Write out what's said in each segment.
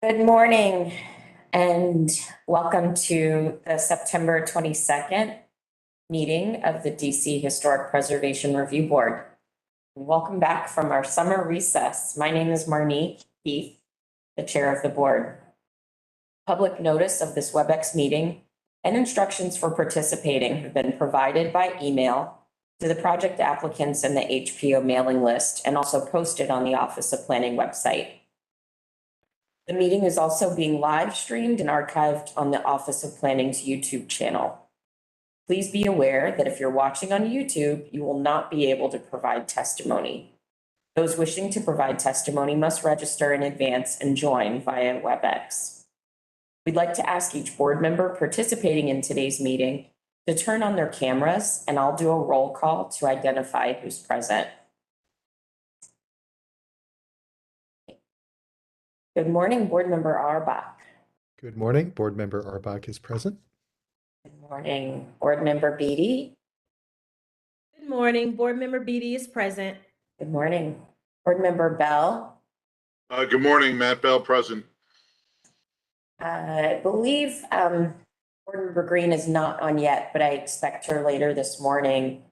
Good morning and welcome to the September 22nd meeting of the DC Historic Preservation Review Board. Welcome back from our summer recess. My name is Marnie Keith, the chair of the board. Public notice of this WebEx meeting and instructions for participating have been provided by email to the project applicants in the HPO mailing list and also posted on the Office of Planning website. The meeting is also being live streamed and archived on the Office of Planning's YouTube channel. Please be aware that if you're watching on YouTube, you will not be able to provide testimony. Those wishing to provide testimony must register in advance and join via WebEx. We'd like to ask each board member participating in today's meeting to turn on their cameras, and I'll do a roll call to identify who's present. Good morning, Board Member Auerbach. Good morning. Board Member Auerbach is present. Good morning, Board Member Beatty. Good morning. Board Member Beatty is present. Good morning, Board Member Bell. Good morning, Matt Bell, present. I believe Board Member Green is not on yet, but I expect her later this morning.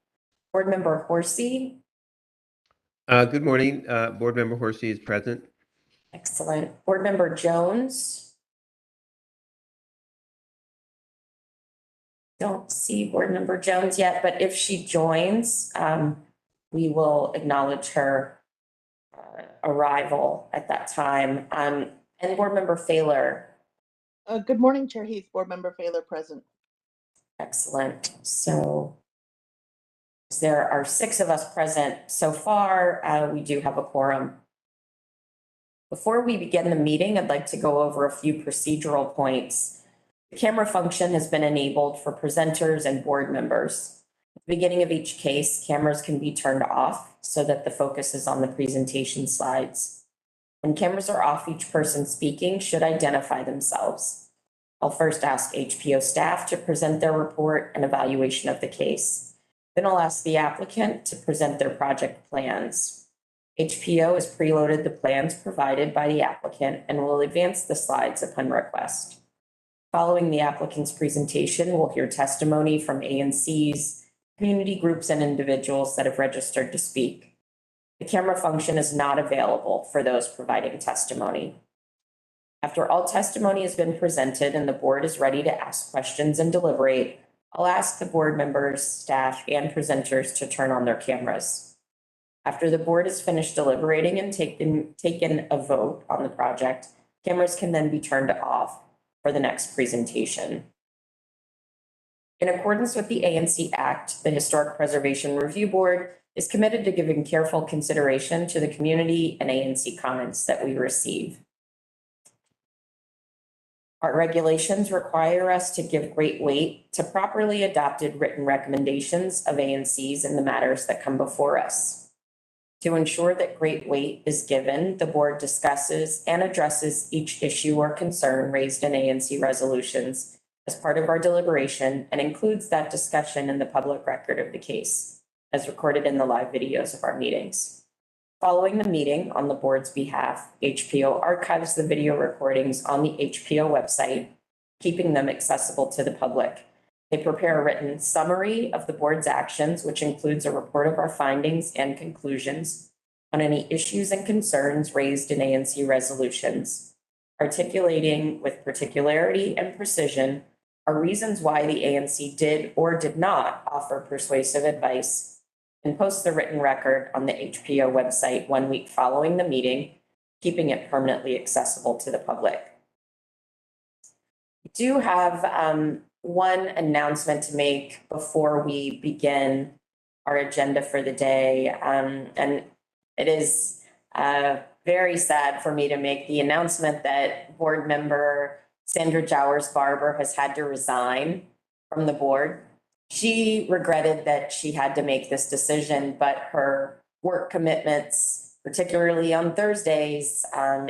Board Member Horsey. Good morning. Board Member Horsey is present. Excellent. Board Member Jones. Don't see Board Member Jones yet, but if she joins, we will acknowledge her arrival at that time. And Board Member Pfahler. Good morning, Chair Heath. Board Member Pfahler present. Excellent. So there are 6 of us present so far. We do have a quorum. Before we begin the meeting, I'd like to go over a few procedural points. The camera function has been enabled for presenters and board members. At the beginning of each case, cameras can be turned off so that the focus is on the presentation slides. When cameras are off, each person speaking should identify themselves. I'll first ask HPO staff to present their report and evaluation of the case. Then I'll ask the applicant to present their project plans. HPO has preloaded the plans provided by the applicant and will advance the slides upon request. Following the applicant's presentation, we'll hear testimony from ANCs, community groups, and individuals that have registered to speak. The camera function is not available for those providing testimony. After all testimony has been presented and the board is ready to ask questions and deliberate, I'll ask the board members, staff, and presenters to turn on their cameras. After the board has finished deliberating and taken a vote on the project, cameras can then be turned off for the next presentation. In accordance with the ANC Act, the Historic Preservation Review Board is committed to giving careful consideration to the community and ANC comments that we receive. Our regulations require us to give great weight to properly adopted written recommendations of ANCs in the matters that come before us. To ensure that great weight is given, the board discusses and addresses each issue or concern raised in ANC resolutions as part of our deliberation and includes that discussion in the public record of the case, as recorded in the live videos of our meetings. Following the meeting, on the board's behalf, HPO archives the video recordings on the HPO website, keeping them accessible to the public. They prepare a written summary of the board's actions, which includes a report of our findings and conclusions on any issues and concerns raised in ANC resolutions, articulating with particularity and precision our reasons why the ANC did or did not offer persuasive advice, and post the written record on the HPO website 1 week following the meeting, keeping it permanently accessible to the public. We do have one announcement to make before we begin our agenda for the day. And it is very sad for me to make the announcement that board member Sandra Jowers-Barber has had to resign from the board. She regretted that she had to make this decision, but her work commitments, particularly on Thursdays,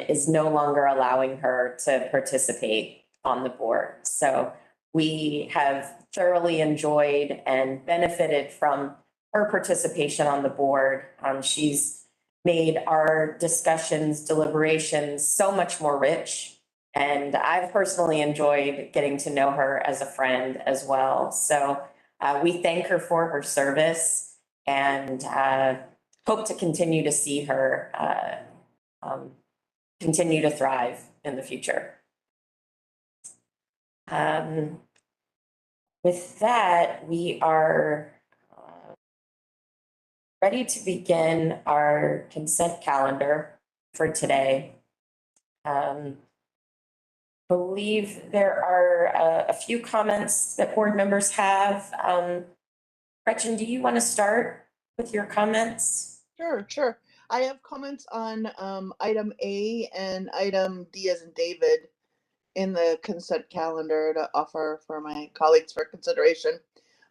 is no longer allowing her to participate on the board. So we have thoroughly enjoyed and benefited from her participation on the board. She's made our discussions, deliberations so much more rich And I've personally enjoyed getting to know her as a friend as well. So we thank her for her service and hope to continue to see her continue to thrive in the future. With that, we are ready to begin our consent calendar for today. Believe there are a few comments that board members have. Gretchen, do you want to start with your comments? Sure. I have comments on item A and item D as in David in the consent calendar to offer for my colleagues for consideration.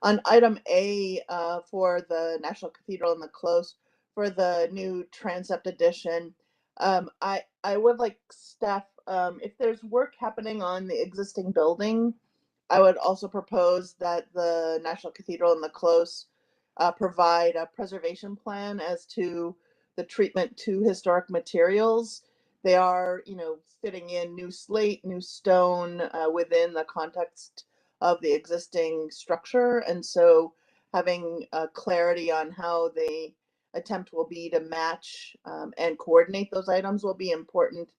On item A, for the National Cathedral in the Close, for the new transept addition, I would like staff, if there's work happening on the existing building, I would also propose that the National Cathedral in the Close provide a preservation plan as to the treatment to historic materials. They are, fitting in new slate, new stone within the context of the existing structure. And so having clarity on how the attempt will be to match and coordinate those items will be important,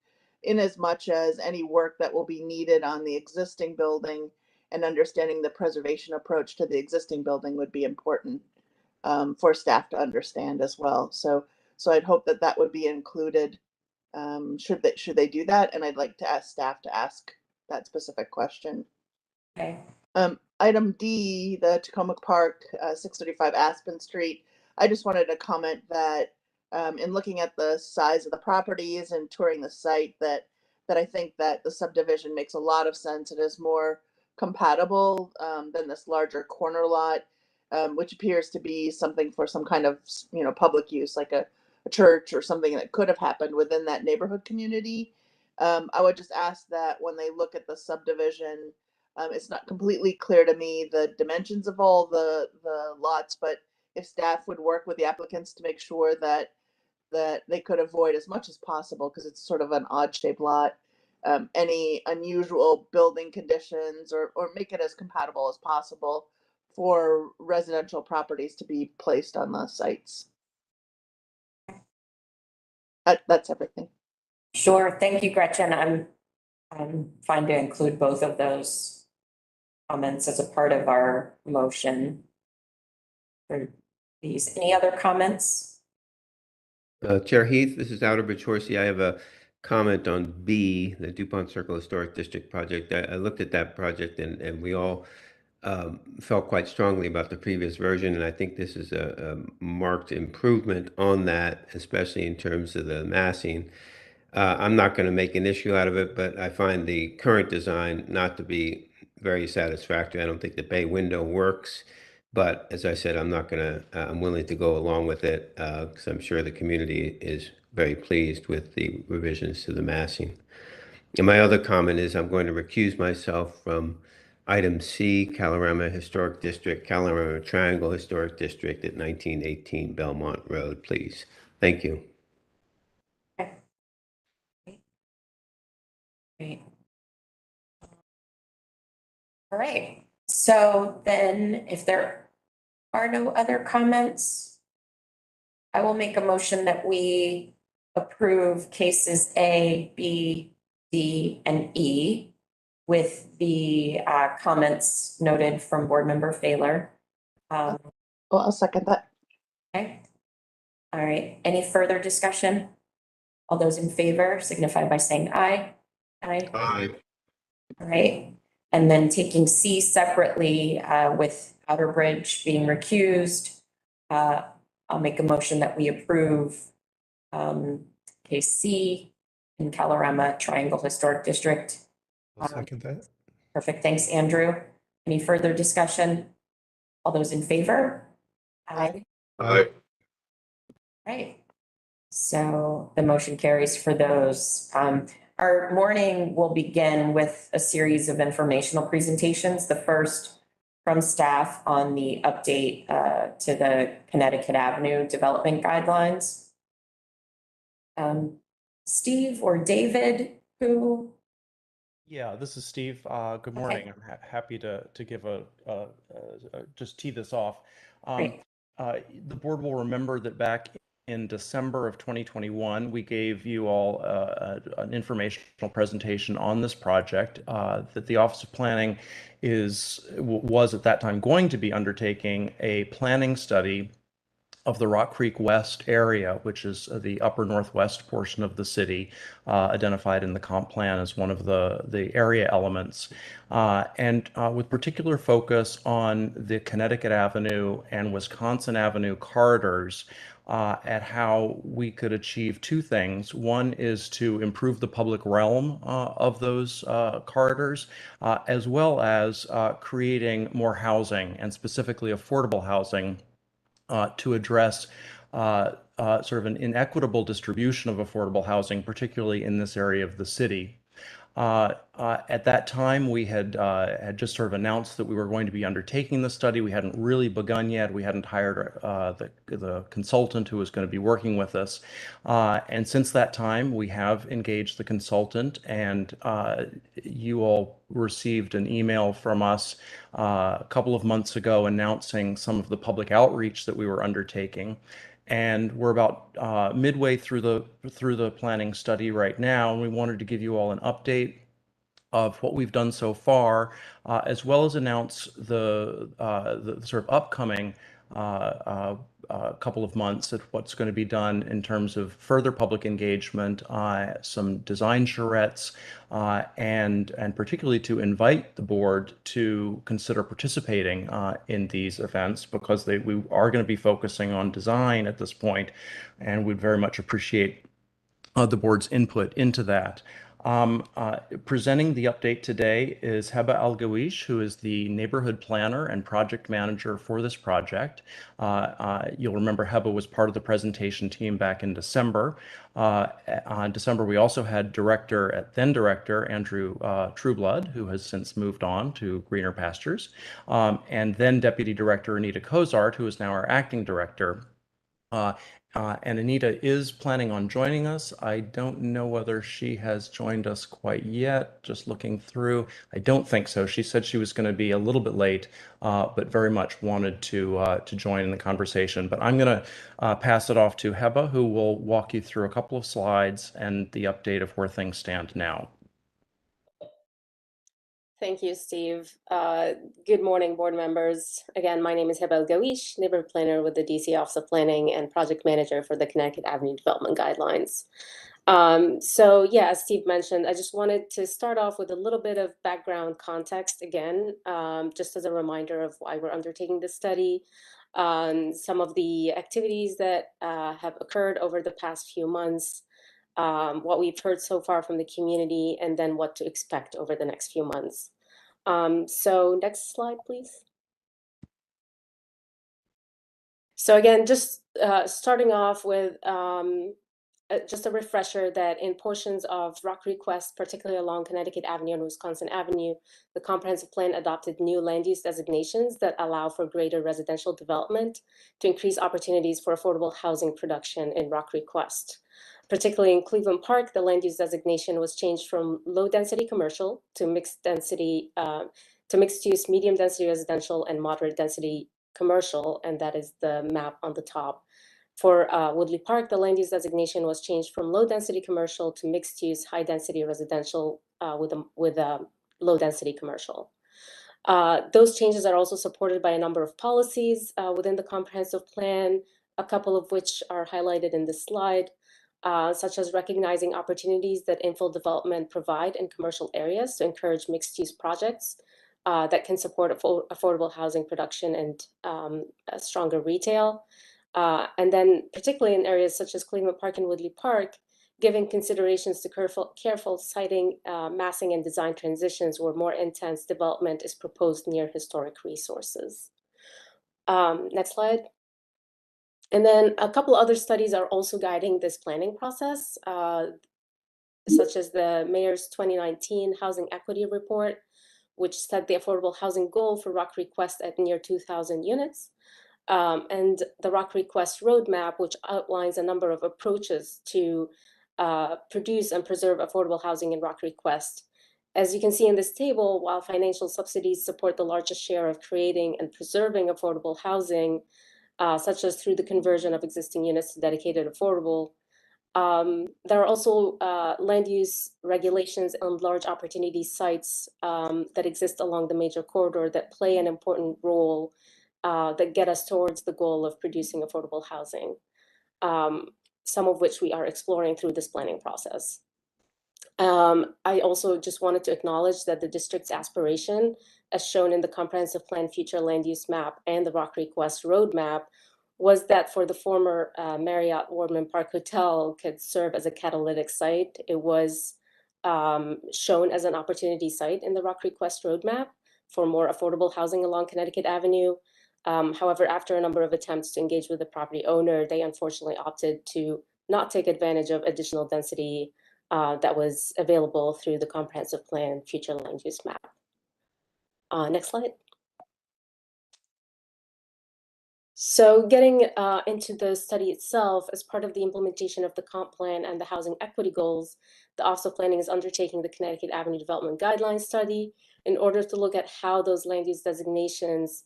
in as much as any work that will be needed on the existing building and understanding the preservation approach to the existing building would be important for staff to understand as well. So I'd hope that that would be included should they do that, and I'd like to ask staff to ask that specific question. Okay. Item D, the Tacoma Park, 635 Aspen Street. I just wanted to comment that in looking at the size of the properties and touring the site, that I think that the subdivision makes a lot of sense. It is more compatible than this larger corner lot, which appears to be something for some kind of public use, like a church or something that could have happened within that neighborhood community. I would just ask that when they look at the subdivision, it's not completely clear to me the dimensions of all the lots, but if staff would work with the applicants to make sure that they could avoid as much as possible, because it's sort of an odd shaped lot, any unusual building conditions, or make it as compatible as possible for residential properties to be placed on the sites. That's everything. Sure. Thank you, Gretchen. I'm fine to include both of those comments as a part of our motion for these. Any other comments? Chair Heath, this is Outerbridge Horsey. I have a comment on B, the DuPont Circle Historic District project. I looked at that project and we all felt quite strongly about the previous version, and I think this is a marked improvement on that, especially in terms of the massing. I'm not going to make an issue out of it, but I find the current design not to be very satisfactory. I don't think the bay window works, but as I said, I'm willing to go along with it because I'm sure the community is very pleased with the revisions to the massing. And my other comment is I'm going to recuse myself from item C, Kalorama Historic District, Kalorama Triangle Historic District at 1918 Belmont Road, please. Thank you. Great. All right. So then if there are no other comments, I will make a motion that we approve cases A, B, D, and E with the comments noted from Board Member Phelan. Well, I'll second that. Okay. All right. Any further discussion? All those in favor signify by saying aye. Aye. Aye. All right. And then taking C separately with Outerbridge being recused, I'll make a motion that we approve case C in Kalorama Triangle Historic District. I'll second that. Perfect. Thanks, Andrew. Any further discussion? All those in favor? Aye. Aye. Right. So the motion carries for those. Our morning will begin with a series of informational presentations. The first from staff on the update to the Connecticut Avenue Development Guidelines. Steve or David, who Yeah, this is Steve. Good Okay. morning. I'm happy to give just tee this off. Great. The board will remember that back in December of 2021, we gave you all an informational presentation on this project that the Office of Planning was at that time going to be undertaking a planning study of the Rock Creek West area, which is the upper northwest portion of the city, identified in the comp plan as one of the area elements, and with particular focus on the Connecticut Avenue and Wisconsin Avenue corridors, at how we could achieve two things. One is to improve the public realm of those corridors, as well as creating more housing, and specifically affordable housing, to address sort of an inequitable distribution of affordable housing, particularly in this area of the city. At that time, we had just sort of announced that we were going to be undertaking the study. We hadn't really begun yet. We hadn't hired the consultant who was going to be working with us. And since that time, we have engaged the consultant, and you all received an email from us a couple of months ago announcing some of the public outreach that we were undertaking. And we're about midway through the planning study right now, and we wanted to give you all an update of what we've done so far, as well as announce the sort of upcoming couple of months at what's going to be done in terms of further public engagement, some design charrettes, and particularly to invite the board to consider participating in these events, because we are going to be focusing on design at this point, and we'd very much appreciate the board's input into that. Presenting the update today is Heba El-Gawish, who is the neighborhood planner and project manager for this project. You'll remember Heba was part of the presentation team back in December. On December, we also had then director Andrew Trueblood, who has since moved on to greener pastures, and then deputy director Anita Cozart, who is now our acting director. And Anita is planning on joining us. I don't know whether she has joined us quite yet, just looking through. I don't think so. She said she was going to be a little bit late, but very much wanted to join in the conversation. But I'm going to pass it off to Heba, who will walk you through a couple of slides and the update of where things stand now. Thank you, Steve. Good morning, board members. Again, my name is Heba El-Gawish, neighborhood planner with the DC Office of Planning and project manager for the Connecticut Avenue Development Guidelines. So yeah, as Steve mentioned, I just wanted to start off with a little bit of background context again, just as a reminder of why we're undertaking this study, some of the activities that have occurred over the past few months, what we've heard so far from the community, and then what to expect over the next few months. So next slide, please. So again, just starting off with just a refresher that in portions of Rock Creek West, particularly along Connecticut Avenue and Wisconsin Avenue, the comprehensive plan adopted new land use designations that allow for greater residential development to increase opportunities for affordable housing production in Rock Creek West. Particularly in Cleveland Park, the land use designation was changed from low density commercial to mixed use medium density residential and moderate density commercial, and that is the map on the top. For Woodley Park, the land use designation was changed from low density commercial to mixed use high density residential with a low density commercial. Those changes are also supported by a number of policies within the comprehensive plan, a couple of which are highlighted in this slide, such as recognizing opportunities that infill development provide in commercial areas to encourage mixed use projects that can support affordable housing production and stronger retail. And then particularly in areas such as Cleveland Park and Woodley Park, giving considerations to careful siting, massing, and design transitions where more intense development is proposed near historic resources. Next slide. And then a couple other studies are also guiding this planning process, such as the Mayor's 2019 Housing Equity Report, which set the affordable housing goal for Rock Creek West at near 2,000 units. And the Rock Creek West Roadmap, which outlines a number of approaches to produce and preserve affordable housing in Rock Creek West. As you can see in this table, while financial subsidies support the largest share of creating and preserving affordable housing, such as through the conversion of existing units to dedicated affordable, there are also land use regulations on large opportunity sites that exist along the major corridor that play an important role that get us towards the goal of producing affordable housing, some of which we are exploring through this planning process. I also just wanted to acknowledge that the district's aspiration, as shown in the Comprehensive Plan Future Land Use Map and the Rock Creek West Road Map, was that for the former Marriott Wardman Park Hotel could serve as a catalytic site. It was shown as an opportunity site in the Rock Creek West Road Map for more affordable housing along Connecticut Avenue. However, after a number of attempts to engage with the property owner, they unfortunately opted to not take advantage of additional density that was available through the Comprehensive Plan Future Land Use Map. Next slide. So getting into the study itself, as part of the implementation of the comp plan and the housing equity goals, the Office of Planning is undertaking the Connecticut Avenue Development Guidelines study in order to look at how those land use designations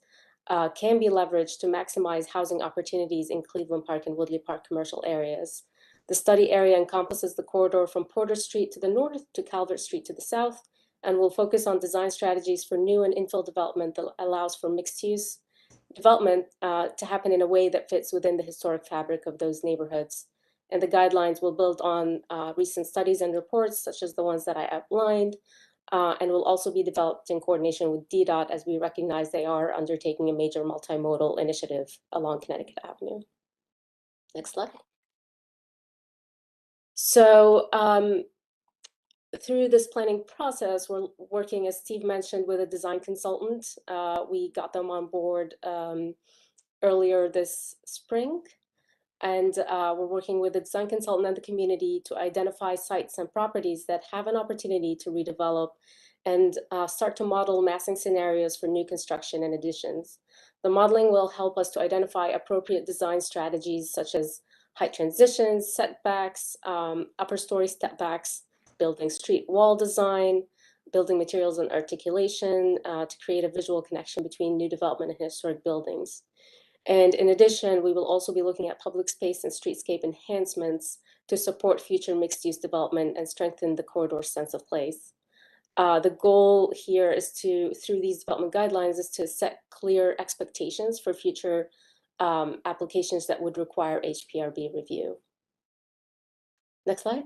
can be leveraged to maximize housing opportunities in Cleveland Park and Woodley Park commercial areas. The study area encompasses the corridor from Porter Street to the north to Calvert Street to the south, and will focus on design strategies for new and infill development that allows for mixed use development to happen in a way that fits within the historic fabric of those neighborhoods. And the guidelines will build on recent studies and reports, such as the ones that I outlined, and will also be developed in coordination with DDOT, as we recognize they are undertaking a major multimodal initiative along Connecticut Avenue. Next slide. So through this planning process, we're working, as Steve mentioned, with a design consultant. We got them on board earlier this spring, and we're working with the design consultant and the community to identify sites and properties that have an opportunity to redevelop and start to model massing scenarios for new construction and additions. The modeling will help us to identify appropriate design strategies such as height transitions, setbacks, upper story step backs, building street wall design, building materials and articulation to create a visual connection between new development and historic buildings. And in addition, we will also be looking at public space and streetscape enhancements to support future mixed-use development and strengthen the corridor sense of place. The goal here is to, through these development guidelines, is to set clear expectations for future applications that would require HPRB review. Next slide.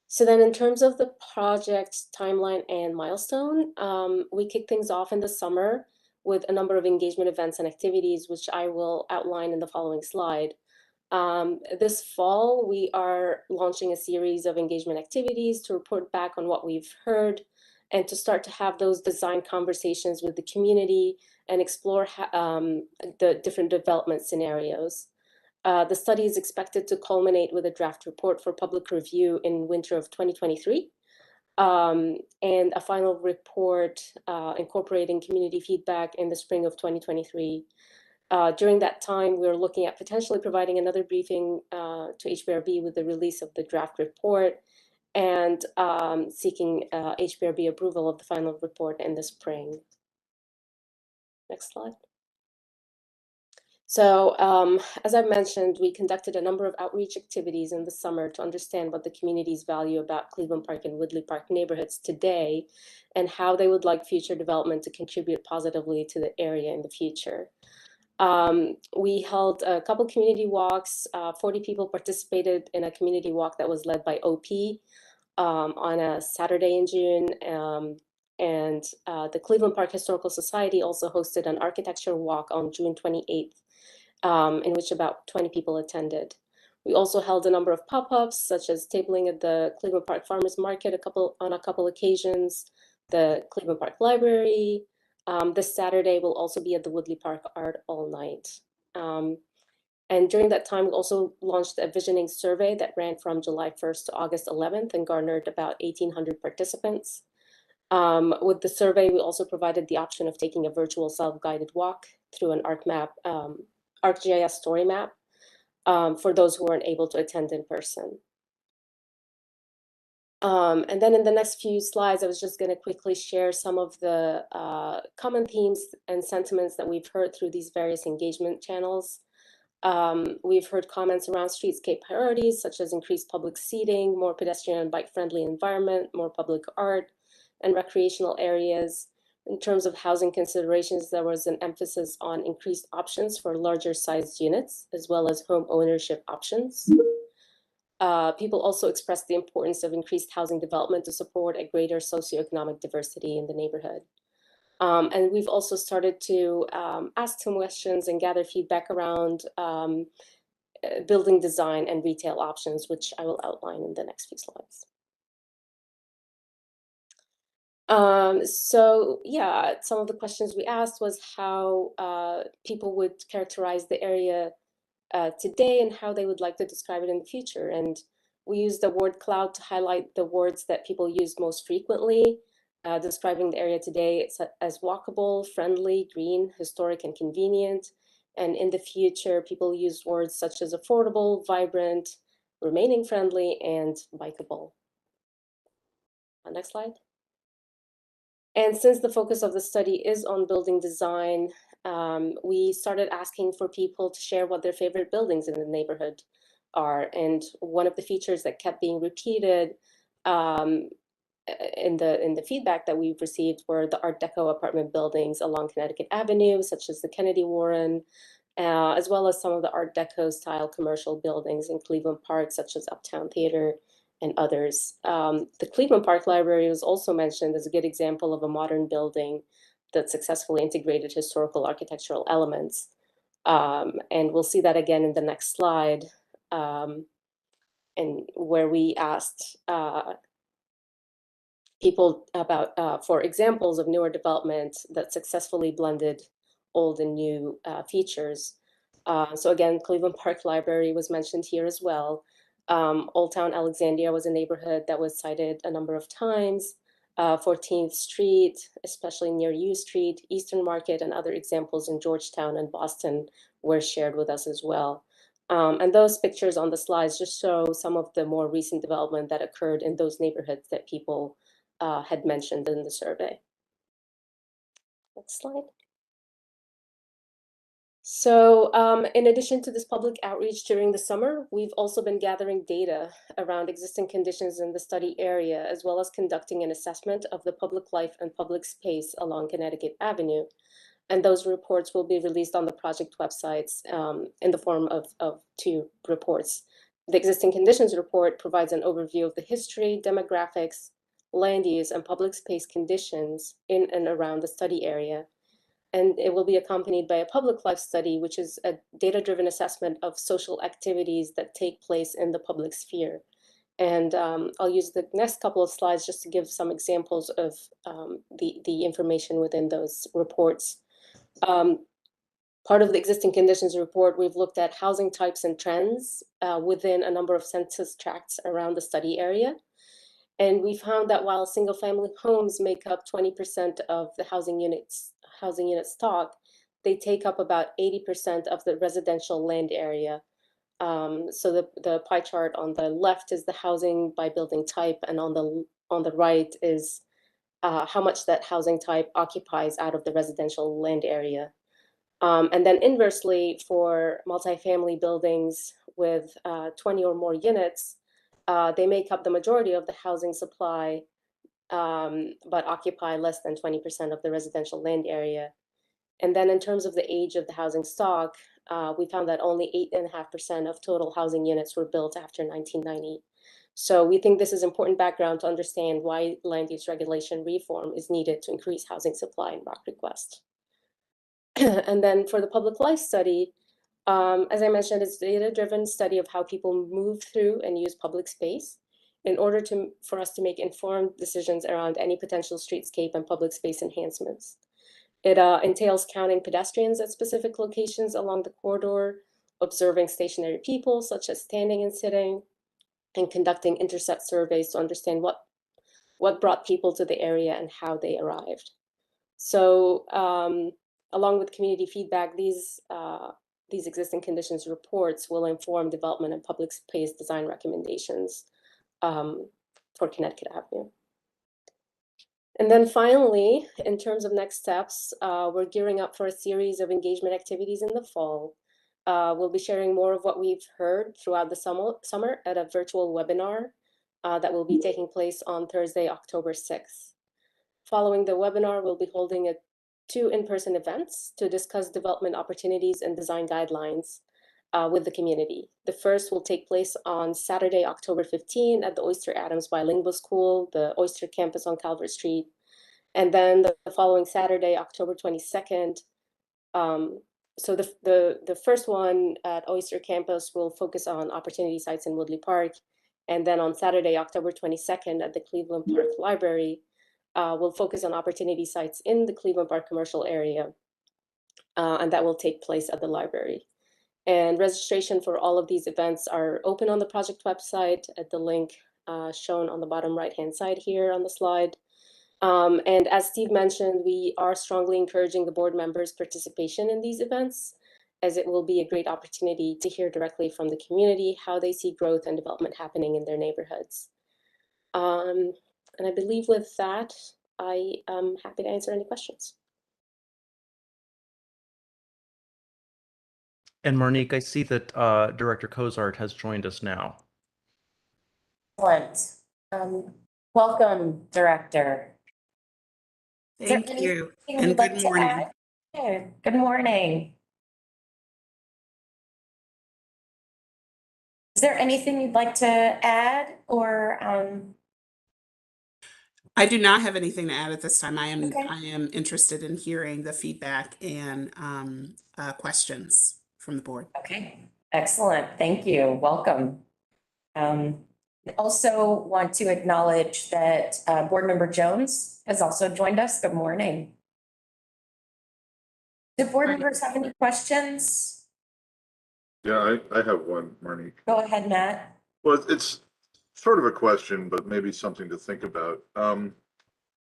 So then in terms of the project timeline and milestone, we kick things off in the summer with a number of engagement events and activities, which I will outline in the following slide. This fall, we are launching a series of engagement activities to report back on what we've heard and to start to have those design conversations with the community and explore the different development scenarios. The study is expected to culminate with a draft report for public review in winter of 2023, and a final report incorporating community feedback in the spring of 2023. During that time, we're looking at potentially providing another briefing to HPRB with the release of the draft report and seeking HPRB approval of the final report in the spring. Next slide. So as I mentioned, we conducted a number of outreach activities in the summer to understand what the communities value about Cleveland Park and Woodley Park neighborhoods today and how they would like future development to contribute positively to the area in the future. We held a couple community walks. 40 people participated in a community walk that was led by OP on a Saturday in June. And the Cleveland Park Historical Society also hosted an architecture walk on June 28th, in which about 20 people attended. We also held a number of pop-ups, such as tabling at the Cleveland Park Farmers Market on a couple occasions, the Cleveland Park Library. This Saturday will also be at the Woodley Park Art All Night. And during that time, we also launched a visioning survey that ran from July 1st to August 11th and garnered about 1,800 participants. With the survey, we also provided the option of taking a virtual self-guided walk through an ArcGIS story map for those who weren't able to attend in person. And then in the next few slides, I was just going to quickly share some of the common themes and sentiments that we've heard through these various engagement channels. We've heard comments around streetscape priorities, such as increased public seating, more pedestrian and bike-friendly environment, more public art, and recreational areas. In terms of housing considerations, there was an emphasis on increased options for larger sized units, as well as home ownership options. People also expressed the importance of increased housing development to support a greater socioeconomic diversity in the neighborhood. And we've also started to ask some questions and gather feedback around building design and retail options, which I will outline in the next few slides. So yeah, some of the questions we asked was how people would characterize the area today and how they would like to describe it in the future. And we use the word cloud to highlight the words that people use most frequently, describing the area today as walkable, friendly, green, historic, and convenient. And in the future, people use words such as affordable, vibrant, remaining friendly, and bikeable. Next slide. And since the focus of the study is on building design, we started asking for people to share what their favorite buildings in the neighborhood are. And one of the features that kept being repeated in the feedback that we've received were the Art Deco apartment buildings along Connecticut Avenue, such as the Kennedy Warren, as well as some of the Art Deco style commercial buildings in Cleveland Park, such as Uptown Theater and others. The Cleveland Park Library was also mentioned as a good example of a modern building that successfully integrated historical architectural elements. And we'll see that again in the next slide, and where we asked people about for examples of newer developments that successfully blended old and new features. So again, Cleveland Park Library was mentioned here as well. Old Town Alexandria was a neighborhood that was cited a number of times. 14th Street, especially near U Street, Eastern Market, and other examples in Georgetown and Boston were shared with us as well. And those pictures on the slides just show some of the more recent development that occurred in those neighborhoods that people had mentioned in the survey. Next slide. So in addition to this public outreach during the summer, we've also been gathering data around existing conditions in the study area, as well as conducting an assessment of the public life and public space along Connecticut Avenue. And those reports will be released on the project websites in the form of two reports. The existing conditions report provides an overview of the history, demographics, land use, and public space conditions in and around the study area. And it will be accompanied by a public life study, which is a data-driven assessment of social activities that take place in the public sphere. And I'll use the next couple of slides just to give some examples of the information within those reports. Part of the existing conditions report, we've looked at housing types and trends within a number of census tracts around the study area. And we found that while single-family homes make up 20% of the housing unit stock, they take up about 80% of the residential land area. So the pie chart on the left is the housing by building type, and on the right is how much that housing type occupies out of the residential land area. And then inversely, for multifamily buildings with 20 or more units, they make up the majority of the housing supply, but occupy less than 20% of the residential land area. And then in terms of the age of the housing stock, we found that only 8.5% of total housing units were built after 1990. So we think this is important background to understand why land use regulation reform is needed to increase housing supply in Rock Creek West. And then for the public life study, as I mentioned, it's a data-driven study of how people move through and use public space in order for us to make informed decisions around any potential streetscape and public space enhancements. It entails counting pedestrians at specific locations along the corridor, observing stationary people such as standing and sitting, and conducting intercept surveys to understand what brought people to the area and how they arrived. So along with community feedback, these existing conditions reports will inform development and public space design recommendations for Connecticut Avenue. And then finally, in terms of next steps, we're gearing up for a series of engagement activities in the fall. We'll be sharing more of what we've heard throughout the summer at a virtual webinar that will be taking place on Thursday, October 6th. Following the webinar, we'll be holding 2 in-person events to discuss development opportunities and design guidelines with the community. The first will take place on Saturday, October 15 at the Oyster Adams Bilingual School, the Oyster campus on Calvert Street. And then the following Saturday, October 22nd, so the first one at Oyster campus will focus on opportunity sites in Woodley Park. And then on Saturday, October 22nd at the Cleveland Park Library, we'll focus on opportunity sites in the Cleveland Park commercial area. And that will take place at the library. And registration for all of these events are open on the project website at the link shown on the bottom right-hand side here on the slide. And as Steve mentioned, we are strongly encouraging the board members' participation in these events, as it will be a great opportunity to hear directly from the community how they see growth and development happening in their neighborhoods. And I believe with that, I am happy to answer any questions. And Marnique, I see that Director Cozart has joined us now. Excellent. Welcome, Director. Is there Thank you, anything and you'd like good to morning. add? Yeah, good morning. Is there anything you'd like to add or I do not have anything to add at this time. I Okay. am interested in hearing the feedback and questions from the board. Okay, excellent. Thank you. Welcome. I also want to acknowledge that Board Member Jones has also joined us. Good morning. Do board Morning. members have any questions? Yeah, I have one, Marnie. Go ahead, Matt. Well, it's sort of a question, but maybe something to think about.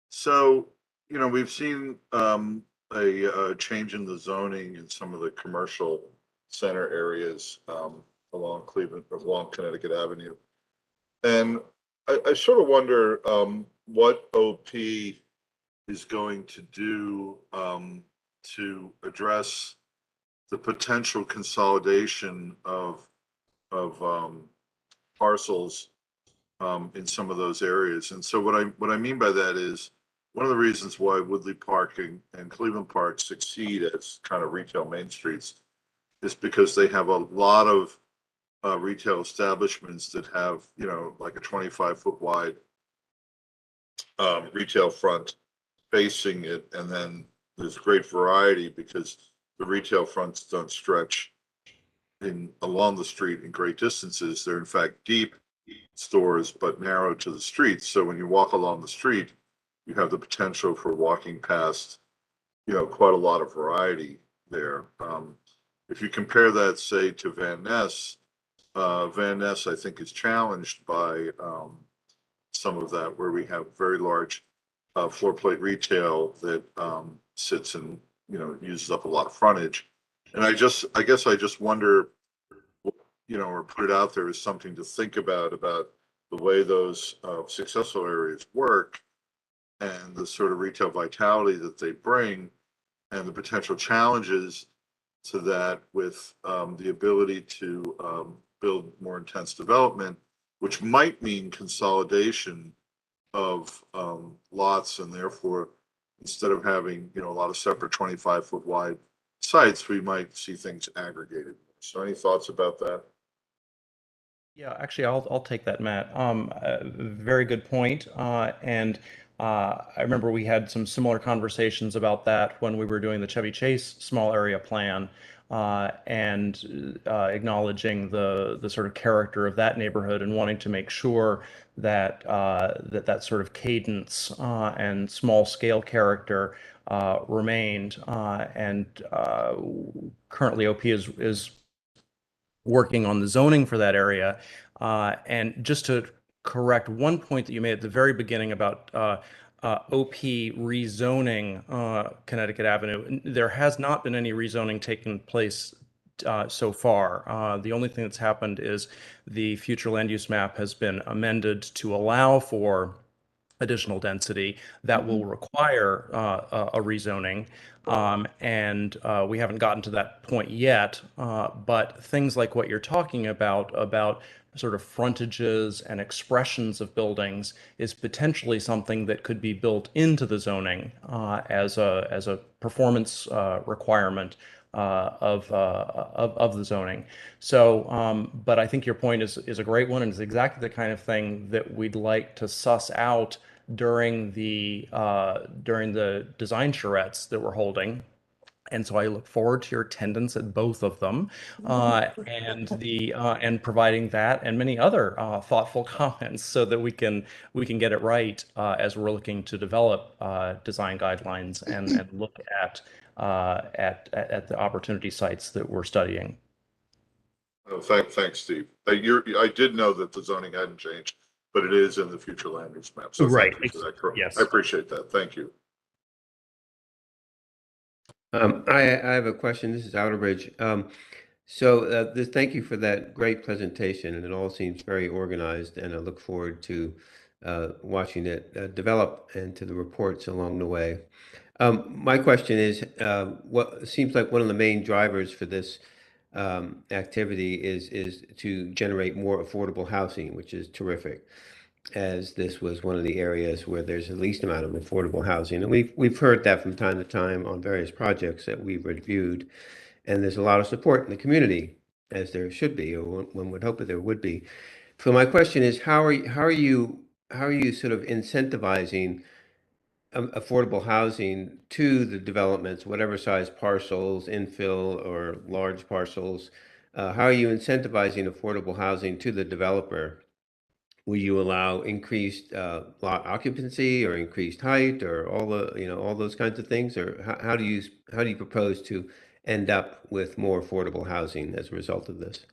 So, you know, we've seen a change in the zoning in some of the commercial center areas along Connecticut Avenue. And I sort of wonder what OP is going to do to address the potential consolidation of parcels in some of those areas. And so what I mean by that is one of the reasons why Woodley Park and Cleveland Park succeed as kind of retail main streets is because they have a lot of retail establishments that have, you know, like a 25-foot wide retail front facing it, and then there's great variety because the retail fronts don't stretch along the street in great distances. They're in fact deep stores but narrow to the streets. So when you walk along the street, you have the potential for walking past, you know, quite a lot of variety there. If you compare that, say, to Van Ness, I think is challenged by some of that, where we have very large floor plate retail that sits and, you know, uses up a lot of frontage. And I guess I just wonder, you know, or put it out there as something to think about the way those successful areas work and the sort of retail vitality that they bring and the potential challenges to that with the ability to build more intense development, which might mean consolidation of lots, and therefore instead of having, you know, a lot of separate 25-foot wide sites, we might see things aggregated. So any thoughts about that? Yeah, actually, I'll take that, Matt. Very good point. And I remember we had some similar conversations about that when we were doing the Chevy Chase small area plan, and acknowledging the sort of character of that neighborhood and wanting to make sure that that sort of cadence and small scale character remained. And currently, OP is working on the zoning for that area. And just to correct one point that you made at the very beginning about OP rezoning Connecticut Avenue, there has not been any rezoning taking place so far. The only thing that's happened is the future land use map has been amended to allow for additional density that will require a rezoning. And we haven't gotten to that point yet, but things like what you're talking about sort of frontages and expressions of buildings is potentially something that could be built into the zoning as a performance requirement of the zoning. So, but I think your point is a great one, and is exactly the kind of thing that we'd like to suss out during the design charrettes that we're holding. And so I look forward to your attendance at both of them, and providing that and many other thoughtful comments so that we can get it right as we're looking to develop design guidelines and look at the opportunity sites that we're studying. Oh, thanks, Steve. I did know that the zoning hadn't changed, but it is in the future land use map. So Right. thank you for that. Yes. I appreciate that. Thank you. I have a question. This is Outerbridge. Thank you for that great presentation, and it all seems very organized, and I look forward to watching it develop and to the reports along the way. My question is, what seems like one of the main drivers for this activity is to generate more affordable housing, which is terrific, as this was one of the areas where there's the least amount of affordable housing. And we've heard that from time to time on various projects that we've reviewed, and there's a lot of support in the community, as there should be, or one would hope that there would be. So my question is, how are you sort of incentivizing affordable housing to the developments, whatever size parcels, infill or large parcels? How are you incentivizing affordable housing to the developer? Will you allow increased lot occupancy or increased height or all those kinds of things? Or how do you propose to end up with more affordable housing as a result of this?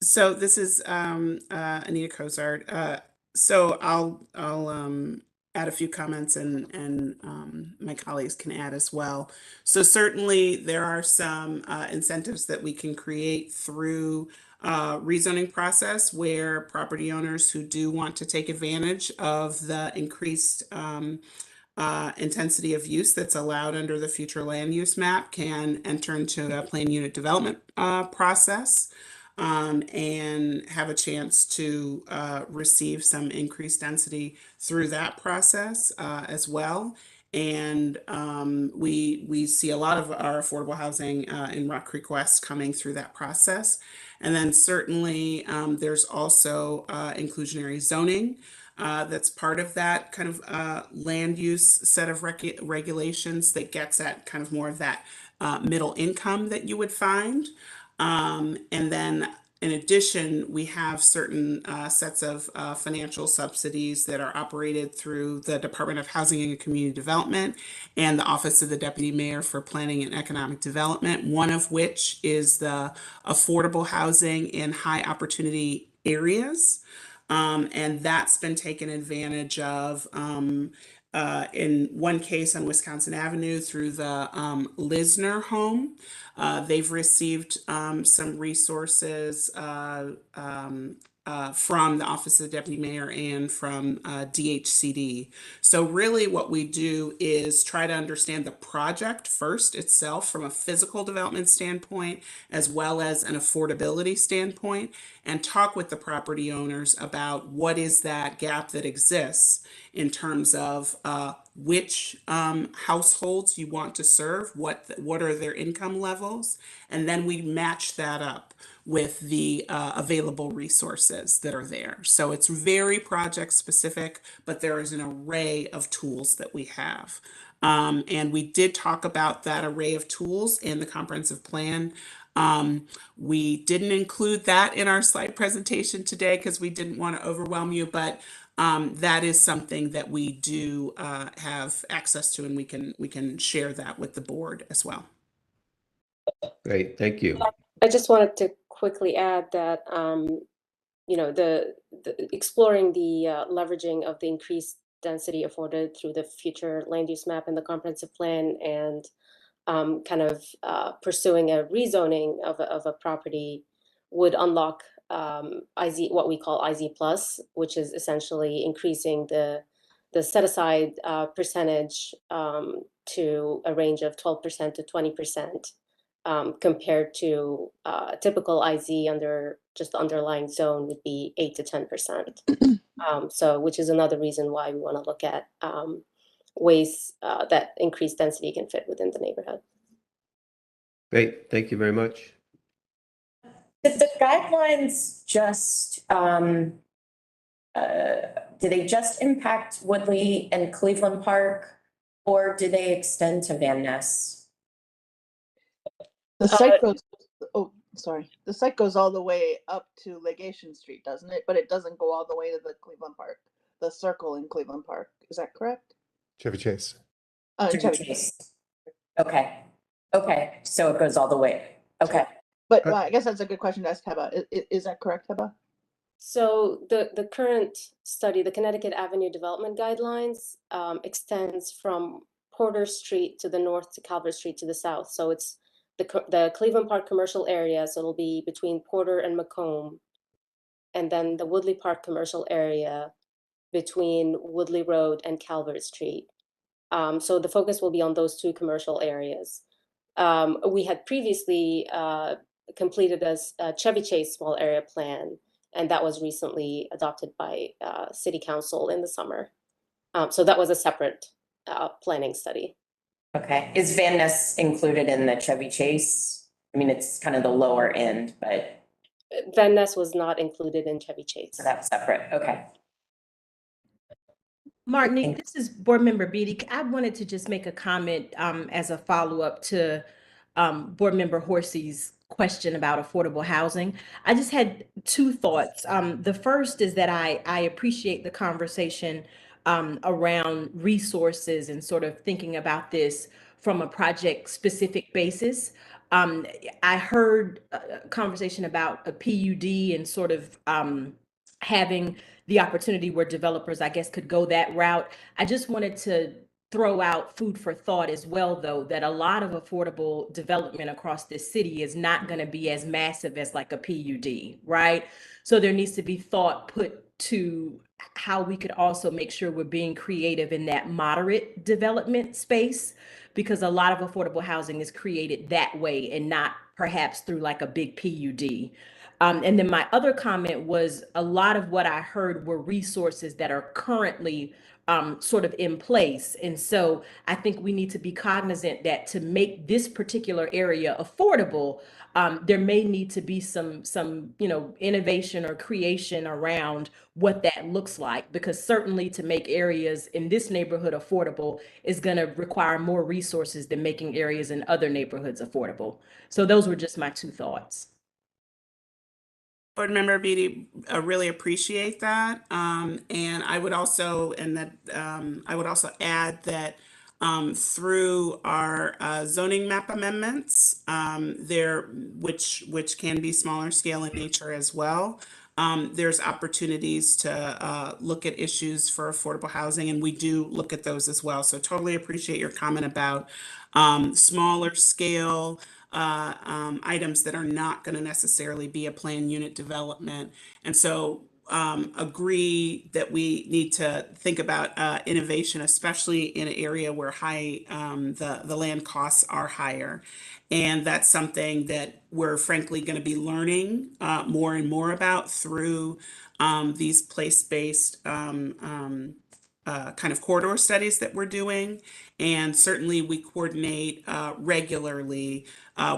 So this is Anita Cozart. So I'll add a few comments, and my colleagues can add as well. So certainly there are some incentives that we can create through rezoning process, where property owners who do want to take advantage of the increased intensity of use that's allowed under the future land use map can enter into a plan unit development process. And have a chance to receive some increased density through that process as well. And we see a lot of our affordable housing in Rock Creek West coming through that process. And then certainly there's also inclusionary zoning that's part of that kind of land use set of regulations that gets at kind of more of that middle income that you would find. And then in addition, we have certain sets of financial subsidies that are operated through the Department of Housing and Community Development and the Office of the Deputy Mayor for Planning and Economic Development, one of which is the affordable housing in high opportunity areas. And that's been taken advantage of in one case on Wisconsin Avenue through the Lisner home. They've received some resources from the Office of the Deputy Mayor and from DHCD. So really what we do is try to understand the project first itself from a physical development standpoint, as well as an affordability standpoint, and talk with the property owners about what is that gap that exists in terms of which households you want to serve, what are their income levels, and then we match that up with the available resources that are there. So it's very project specific, but there is an array of tools that we have. And we did talk about that array of tools in the comprehensive plan. We didn't include that in our slide presentation today because we didn't want to overwhelm you, but that is something that we do have access to, and we can share that with the board as well. Great, thank you. I just wanted to quickly add that the exploring the leveraging of the increased density afforded through the future land use map and the comprehensive plan, and pursuing a rezoning of a property would unlock IZ, what we call IZ plus, which is essentially increasing the set aside percentage to a range of 12% to 20%, compared to typical IZ under just the underlying zone would be 8 to 10%. So, which is another reason why we want to look at ways that increased density can fit within the neighborhood. Great, thank you very much. Did the guidelines just, do they just impact Woodley and Cleveland Park, or do they extend to Van Ness? The site goes, oh, sorry. The site goes all the way up to Legation Street, doesn't it? But it doesn't go all the way to the Cleveland Park, the circle in Cleveland Park. Is that correct? Chevy Chase. Chevy Chase. Okay. Okay, so it goes all the way. Okay. But I guess that's a good question to ask Heba. Is that correct, Heba? So the current study, the Connecticut Avenue Development Guidelines, extends from Porter Street to the north to Calvert Street to the south. So it's the Cleveland Park commercial area. So it'll be between Porter and Macomb, and then the Woodley Park commercial area between Woodley Road and Calvert Street. So the focus will be on those two commercial areas. We had previously completed a Chevy Chase small area plan, and that was recently adopted by City Council in the summer. So that was a separate planning study. Okay, is Van Ness included in the Chevy Chase? I mean, it's kind of the lower end, but. Van Ness was not included in Chevy Chase. So that's separate, okay. Martinique, this is Board Member Beatty. I wanted to just make a comment as a follow-up to Board Member Horsey's question about affordable housing. I just had two thoughts. The first is that I appreciate the conversation around resources and sort of thinking about this from a project-specific basis. I heard a conversation about a PUD and sort of having the opportunity where developers, I guess, could go that route. I just wanted to throw out food for thought as well, though, that a lot of affordable development across this city is not going to be as massive as like a PUD, right? So there needs to be thought put to how we could also make sure we're being creative in that moderate development space, because a lot of affordable housing is created that way and not perhaps through like a big PUD. And then my other comment was a lot of what I heard were resources that are currently sort of in place. And so I think we need to be cognizant that to make this particular area affordable, there may need to be some innovation or creation around what that looks like, because certainly to make areas in this neighborhood affordable is going to require more resources than making areas in other neighborhoods affordable. So those were just my two thoughts. Board Member Beatty, I really appreciate that. And I would also, I would also add that through our zoning map amendments, which can be smaller scale in nature as well, there's opportunities to look at issues for affordable housing, and we do look at those as well. So totally appreciate your comment about smaller scale items that are not going to necessarily be a planned unit development. And so agree that we need to think about innovation, especially in an area where the land costs are higher. And that's something that we're frankly going to be learning more and more about through these place-based kind of corridor studies that we're doing. And certainly we coordinate regularly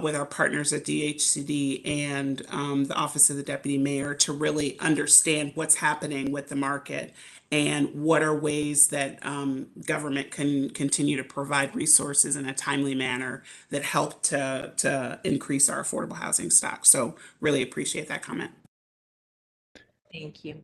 with our partners at DHCD and the Office of the Deputy Mayor to really understand what's happening with the market and what are ways that government can continue to provide resources in a timely manner that help to increase our affordable housing stock. So really appreciate that comment. Thank you.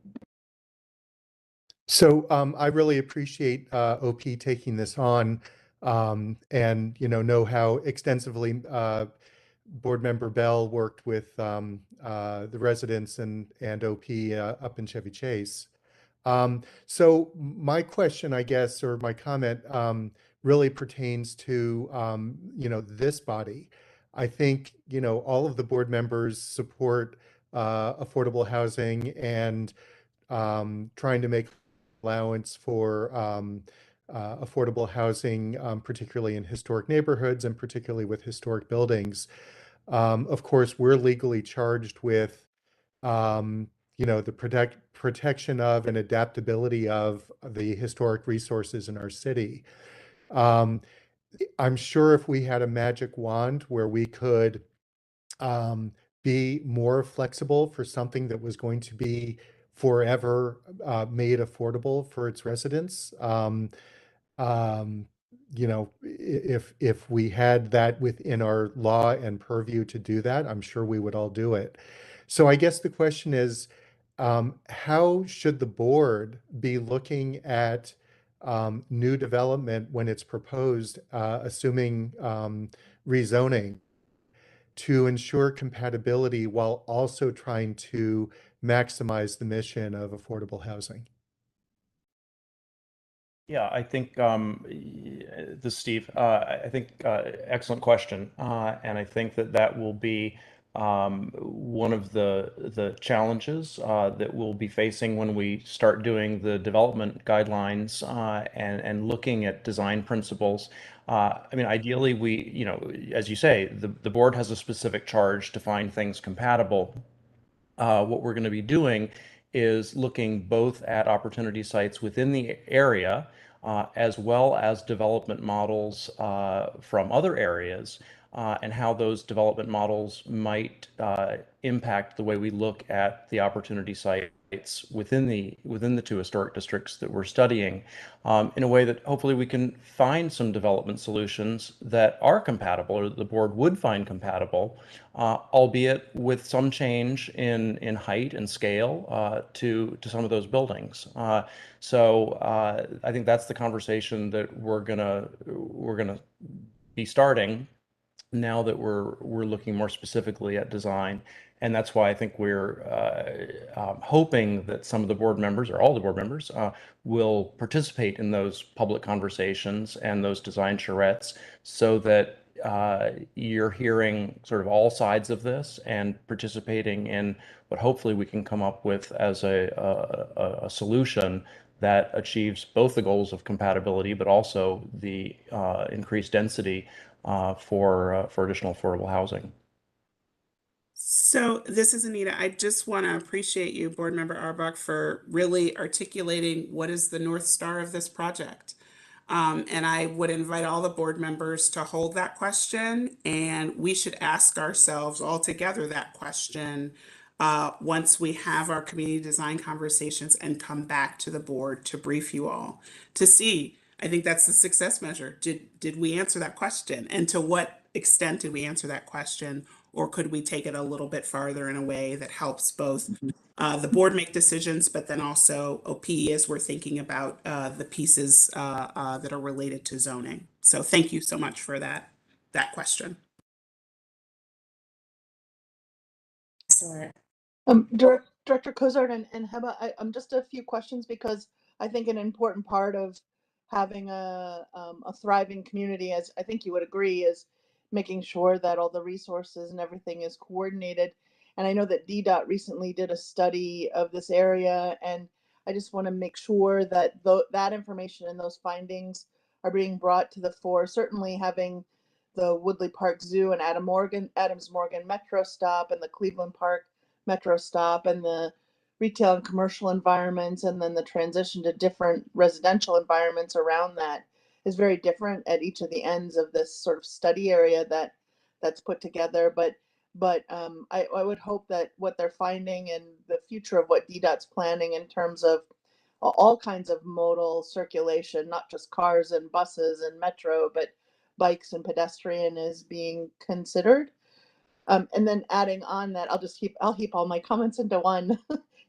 So I really appreciate OP taking this on, and know how extensively Board Member Bell worked with the residents and OP up in Chevy Chase. So my question, I guess, or my comment really pertains to, this body. I think, all of the board members support affordable housing and trying to make allowance for affordable housing, particularly in historic neighborhoods and particularly with historic buildings. Of course, we're legally charged with, um, the protection of and adaptability of the historic resources in our city. Um, I'm sure if we had a magic wand where we could um, be more flexible for something that was going to be forever made affordable for its residents. Um, if we had that within our law and purview to do that, I'm sure we would all do it. So I guess the question is, how should the board be looking at new development when it's proposed, assuming rezoning, to ensure compatibility while also trying to maximize the mission of affordable housing? Yeah, I think this is Steve. I think excellent question, and I think that will be one of the challenges that we'll be facing when we start doing the development guidelines and looking at design principles. I mean, ideally, as you say, the board has a specific charge to find things compatible. What we're going to be doing is looking both at opportunity sites within the area as well as development models from other areas and how those development models might impact the way we look at the opportunity sites within the two historic districts that we're studying, in a way that hopefully we can find some development solutions that are compatible, or the board would find compatible, albeit with some change in height and scale to some of those buildings. So I think that's the conversation that we're gonna be starting now that we're looking more specifically at design. And that's why I think we're hoping that some of the board members, or all the board members, will participate in those public conversations and those design charrettes, so that you're hearing sort of all sides of this and participating in what hopefully we can come up with as a solution that achieves both the goals of compatibility, but also the increased density for additional affordable housing. So this is Anita. I just want to appreciate you, Board Member Arbach, for really articulating what is the North Star of this project. And I would invite all the board members to hold that question, and we should ask ourselves all together that question once we have our community design conversations and come back to the board to brief you all to see. I think that's the success measure. Did we answer that question? And to what extent did we answer that question? Or could we take it a little bit farther in a way that helps both the board make decisions, but then also OP as we're thinking about the pieces that are related to zoning. So thank you so much for that question. Excellent. Director Cozart and Heba, I'm just a few questions, because I think an important part of having a thriving community, as I think you would agree, is making sure that all the resources and everything is coordinated. And I know that DDOT recently did a study of this area, and I just want to make sure that that information and those findings are being brought to the fore. Certainly having the Woodley Park Zoo and Adams Morgan Metro stop, and the Cleveland Park Metro stop, and the retail and commercial environments, and then the transition to different residential environments around that is very different at each of the ends of this sort of study area that's put together. But I would hope that what they're finding and the future of what DDOT's planning in terms of all kinds of modal circulation, not just cars and buses and metro, but bikes and pedestrian, is being considered. And then adding on that, I'll heap all my comments into one,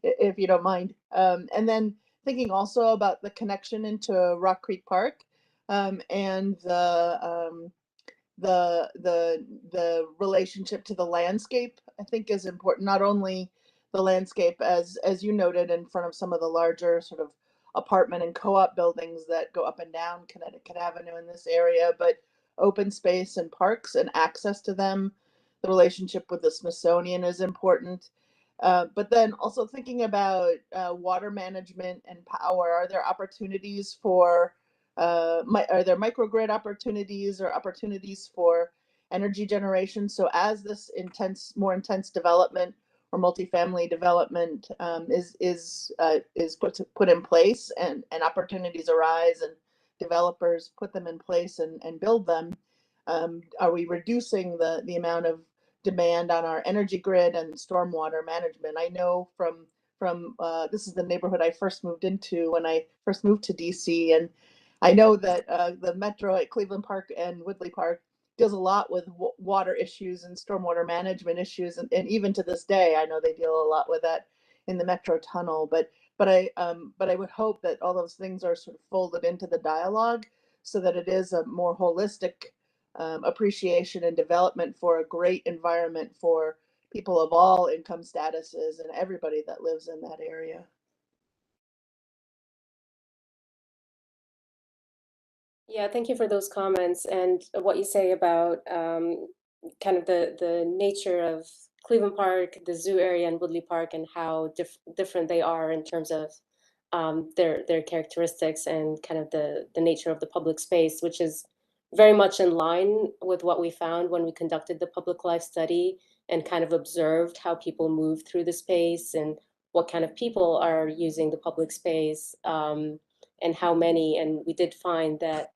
if you don't mind. And then thinking also about the connection into Rock Creek Park, and the relationship to the landscape, I think is important. Not only the landscape, as you noted, in front of some of the larger sort of apartment and co-op buildings that go up and down Connecticut Avenue in this area, but open space and parks and access to them. The relationship with the Smithsonian is important. But then also thinking about water management and power. Are there opportunities for, are there microgrid opportunities or opportunities for energy generation? So as this more intense development or multifamily development is put in place and opportunities arise and developers put them in place and build them, are we reducing the amount of demand on our energy grid and stormwater management? I know from this is the neighborhood I first moved into when I first moved to DC, and I know that the metro at Cleveland Park and Woodley Park deals a lot with water issues and stormwater management issues, and even to this day, I know they deal a lot with that in the metro tunnel. But I would hope that all those things are sort of folded into the dialogue so that it is a more holistic appreciation and development for a great environment for people of all income statuses and everybody that lives in that area. Yeah, thank you for those comments and what you say about kind of the nature of Cleveland Park, the zoo area, and Woodley Park, and how different they are in terms of their characteristics and kind of the nature of the public space, which is very much in line with what we found when we conducted the public life study and kind of observed how people move through the space and what kind of people are using the public space, and how many. And we did find that,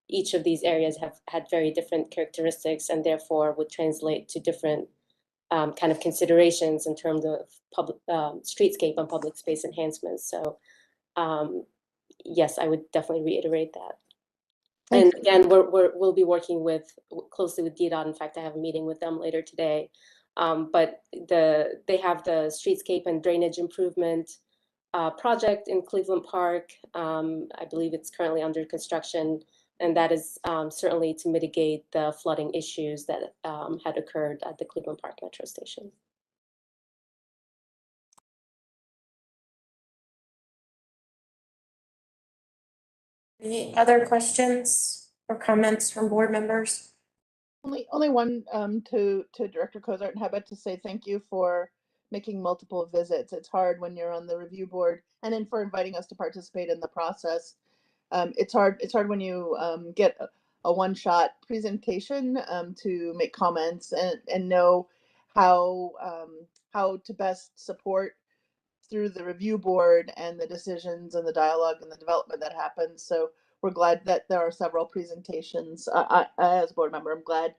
each of these areas have had very different characteristics and therefore would translate to different kind of considerations in terms of public streetscape and public space enhancements. So yes, I would definitely reiterate that. And again, we'll be working closely with DDOT. In fact, I have a meeting with them later today. But they have the streetscape and drainage improvement project in Cleveland Park. I believe it's currently under construction, and that is certainly to mitigate the flooding issues that had occurred at the Cleveland Park Metro Station. Any other questions or comments from board members? Only one to Director Cozart and Heba to say thank you for making multiple visits. It's hard when you're on the review board, and then for inviting us to participate in the process. It's hard when you get a one-shot presentation to make comments and know how to best support through the review board and the decisions and the dialogue and the development that happens. So we're glad that there are several presentations. I as a board member, I'm glad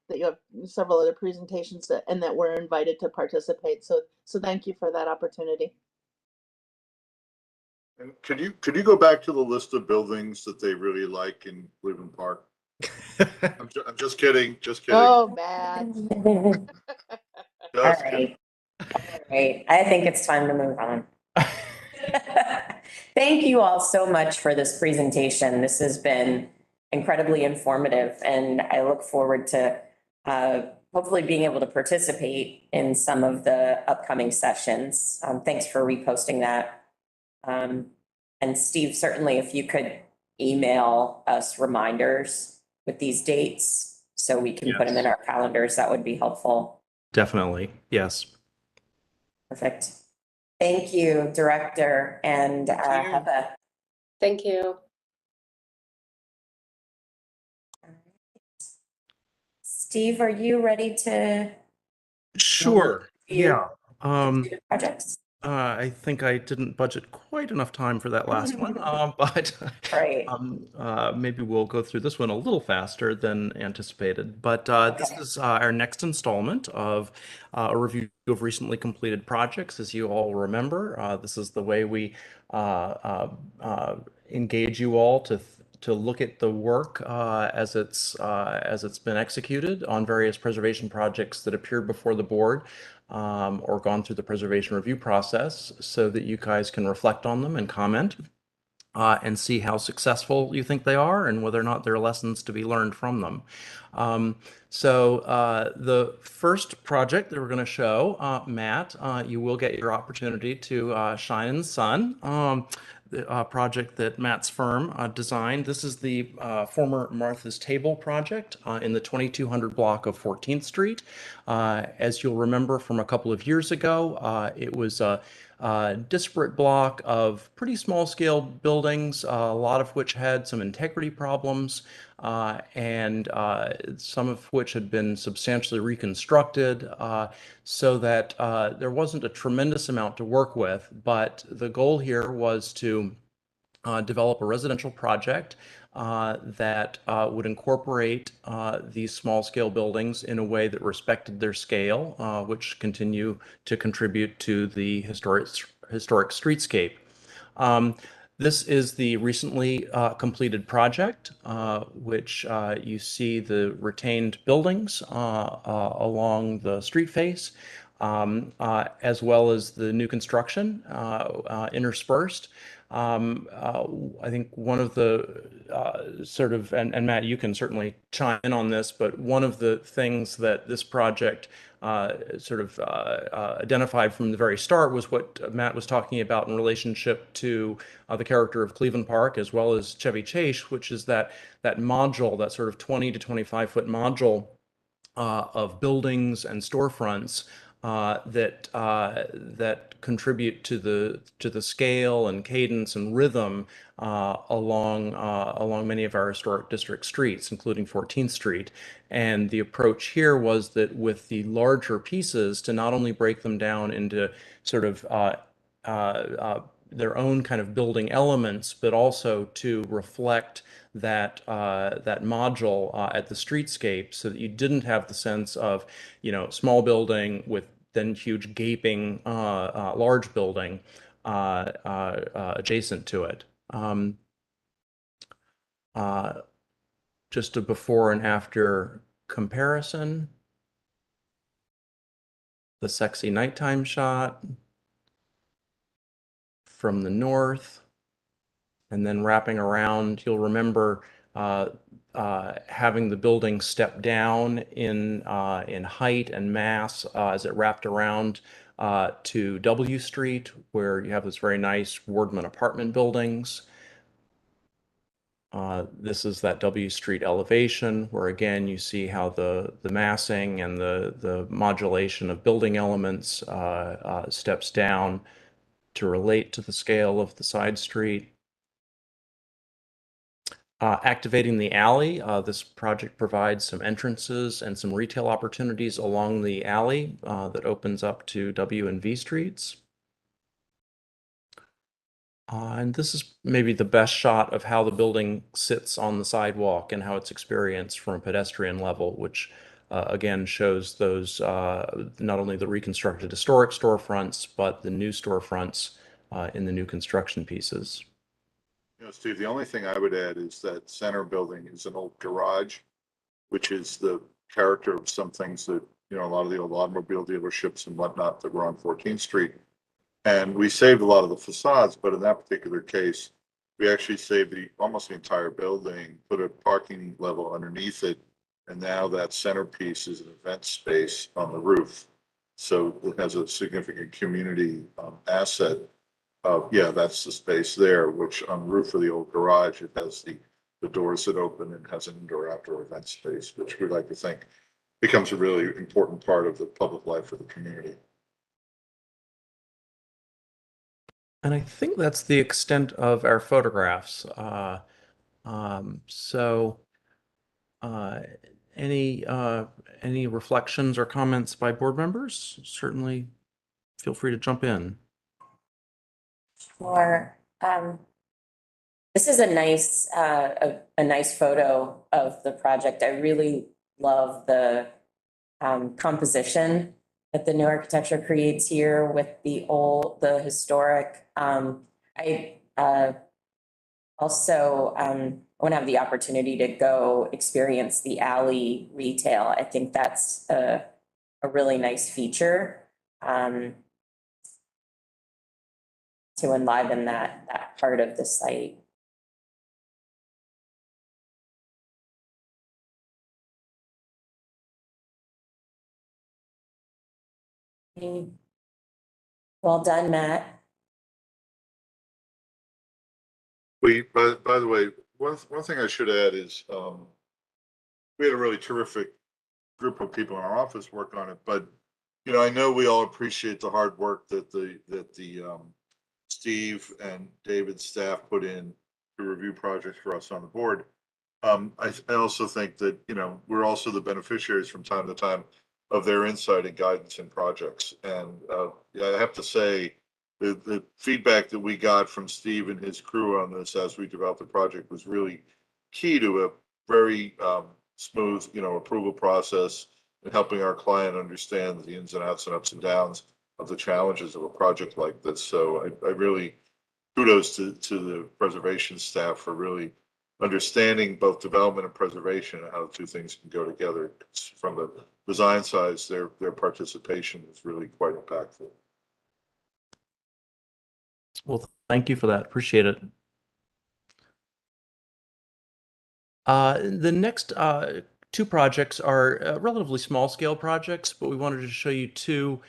that you have several other presentations and that we're invited to participate. So thank you for that opportunity. And could you go back to the list of buildings that they really like in Cleveland Park? I'm just kidding. Just kidding. Oh, Matt. All right. All right. I think it's time to move on. Thank you all so much for this presentation. This has been incredibly informative, and I look forward to hopefully being able to participate in some of the upcoming sessions. Thanks for reposting that. And Steve, certainly if you could email us reminders with these dates so we can put them in our calendars, that would be helpful. Definitely, yes. Perfect. Thank you, Director and Heba. Thank you. Steve, are you ready to? Sure. Yeah. Projects. I think I didn't budget quite enough time for that last one, but Right. maybe we'll go through this one a little faster than anticipated. But this is our next installment of a review of recently completed projects. As you all remember, this is the way we engage you all to look at the work as it's been executed on various preservation projects that appeared before the board. Or gone through the preservation review process so that you guys can reflect on them and comment. and see how successful you think they are and whether or not there are lessons to be learned from them. The first project that we're going to show, Matt, you will get your opportunity to shine in the sun. The project that Matt's firm designed. This is the former Martha's Table project in the 2200 block of 14th Street. As you'll remember from a couple of years ago, it was a disparate block of pretty small scale buildings, a lot of which had some integrity problems, and some of which had been substantially reconstructed, so that there wasn't a tremendous amount to work with. But the goal here was to develop a residential project that would incorporate these small scale buildings in a way that respected their scale, which continue to contribute to the historic streetscape. This is the recently completed project, which you see the retained buildings along the street face, as well as the new construction interspersed. I think one of the and Matt, you can certainly chime in on this, but one of the things that this project identified from the very start was what Matt was talking about in relationship to the character of Cleveland Park as well as Chevy Chase, which is that module, that sort of 20 to 25 foot module of buildings and storefronts that contribute to the scale and cadence and rhythm along many of our historic district streets, including 14th Street. And the approach here was that with the larger pieces, to not only break them down into sort of their own kind of building elements, but also to reflect that module at the streetscape, so that you didn't have the sense of, small building with then huge gaping large building adjacent to it. Just a before and after comparison. The sexy nighttime shot from the north, and then wrapping around. You'll remember having the building step down in height and mass as it wrapped around to W Street, where you have this very nice Wardman apartment buildings. This is that W Street elevation, where again you see how the massing and the modulation of building elements steps down to relate to the scale of the side street. Activating the alley, this project provides some entrances and some retail opportunities along the alley that opens up to W and V streets. And this is maybe the best shot of how the building sits on the sidewalk and how it's experienced from a pedestrian level, which again shows those not only the reconstructed historic storefronts, but the new storefronts in the new construction pieces. Steve, the only thing I would add is that center building is an old garage, which is the character of some things that, a lot of the old automobile dealerships and whatnot that were on 14th Street. And we saved a lot of the facades, but in that particular case, we actually saved almost the entire building, put a parking level underneath it. And now that centerpiece is an event space on the roof. So it has a significant community asset. That's the space there, which on the roof of the old garage, it has the doors that open and has an indoor-outdoor event space, which we'd like to think becomes a really important part of the public life of the community. And I think that's the extent of our photographs. Any reflections or comments by board members? Certainly feel free to jump in. Sure. This is a nice photo of the project. I really love the composition that the new architecture creates here with the historic. I also want to have the opportunity to go experience the alley retail. I think that's a really nice feature to enliven that part of the site. Well done, Matt. By the way, one thing I should add is, we had a really terrific group of people in our office work on it, but, you know, I know we all appreciate the hard work that the Steve and David's staff put in to review projects for us on the board. I also think that, you know, we're also the beneficiaries from time to time of their insight and guidance in projects. And I have to say, the feedback that we got from Steve and his crew on this as we developed the project was really key to a very smooth, you know, approval process and helping our client understand the ins and outs and ups and downs of the challenges of a project like this. So I really kudos to the preservation staff for really understanding both development and preservation and how the two things can go together. From the design side, their participation is really quite impactful. Well, thank you for that. Appreciate it. The next two projects are relatively small scale projects, but we wanted to show you two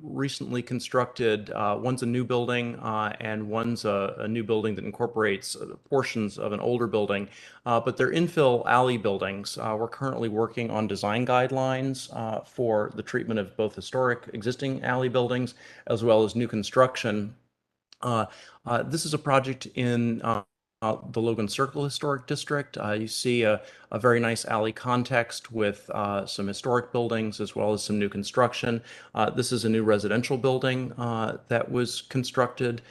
recently constructed. One's a new building and one's a new building that incorporates portions of an older building, but they're infill alley buildings. We're currently working on design guidelines for the treatment of both historic existing alley buildings as well as new construction. This is a project in the Logan Circle Historic District. You see a very nice alley context with some historic buildings as well as some new construction. This is a new residential building that was constructed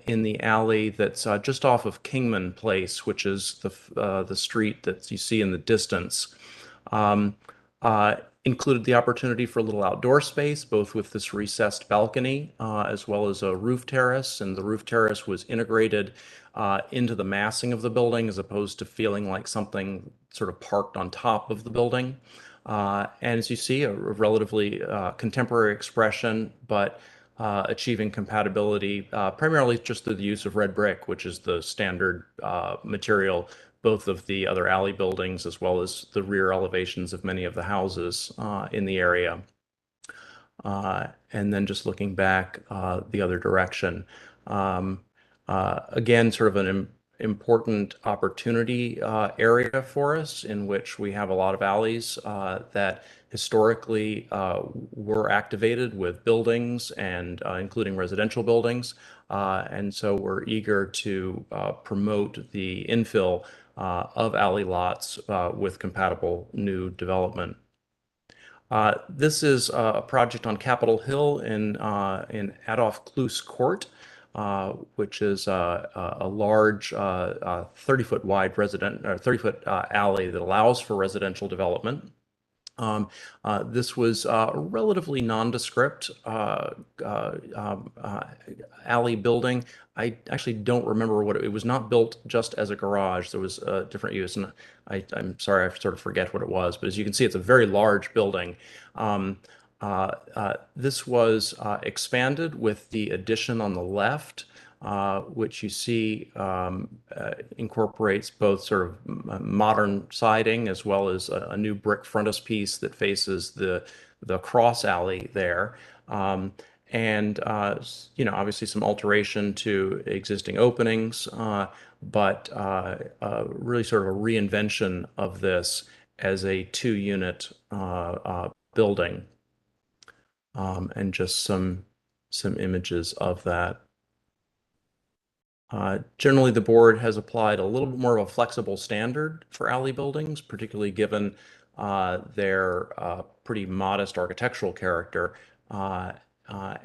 in the alley that's just off of Kingman Place, which is the street that you see in the distance. Included the opportunity for a little outdoor space, both with this recessed balcony as well as a roof terrace. And the roof terrace was integrated into the massing of the building as opposed to feeling like something sort of parked on top of the building. And as you see, a relatively contemporary expression, but achieving compatibility primarily just through the use of red brick, which is the standard material both of the other alley buildings as well as the rear elevations of many of the houses in the area. And then just looking back the other direction. Again, sort of an important opportunity area for us in which we have a lot of alleys that historically were activated with buildings and including residential buildings. And so we're eager to promote the infill of alley lots with compatible new development. This is a project on Capitol Hill in Adolph Klus Court, which is a large 30-foot wide 30-foot alley that allows for residential development. This was a relatively nondescript alley building. I actually don't remember what it was. Not built just as a garage. There was a different use, and I'm sorry, I sort of forget what it was. But as you can see, it's a very large building. This was expanded with the addition on the left, which you see incorporates both sort of modern siding as well as a new brick frontispiece that faces the cross alley there. And you know, obviously some alteration to existing openings, but really sort of a reinvention of this as a two-unit building. And just some images of that. Generally, the board has applied a little bit more of a flexible standard for alley buildings, particularly given their pretty modest architectural character,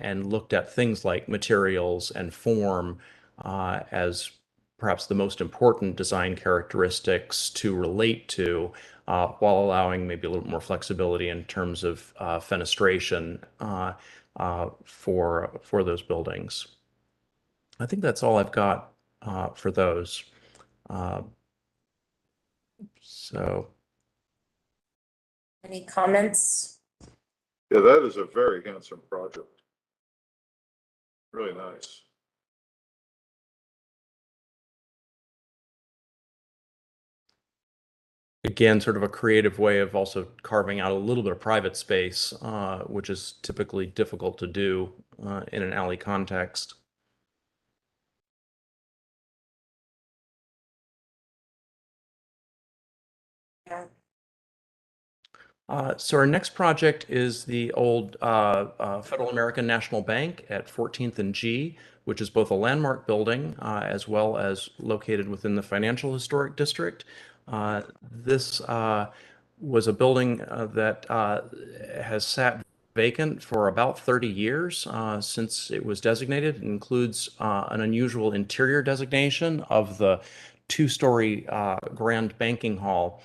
and looked at things like materials and form as perhaps the most important design characteristics to relate to, while allowing maybe a little more flexibility in terms of fenestration for those buildings. I think that's all I've got for those. So, Any comments? Yeah, that is a very handsome project. Really nice. again, sort of a creative way of also carving out a little bit of private space, which is typically difficult to do in an alley context. So our next project is the old Federal American National Bank at 14th and G, which is both a landmark building as well as located within the Financial Historic District. This was a building that has sat vacant for about 30 years since it was designated. It includes an unusual interior designation of the two-story grand banking hall.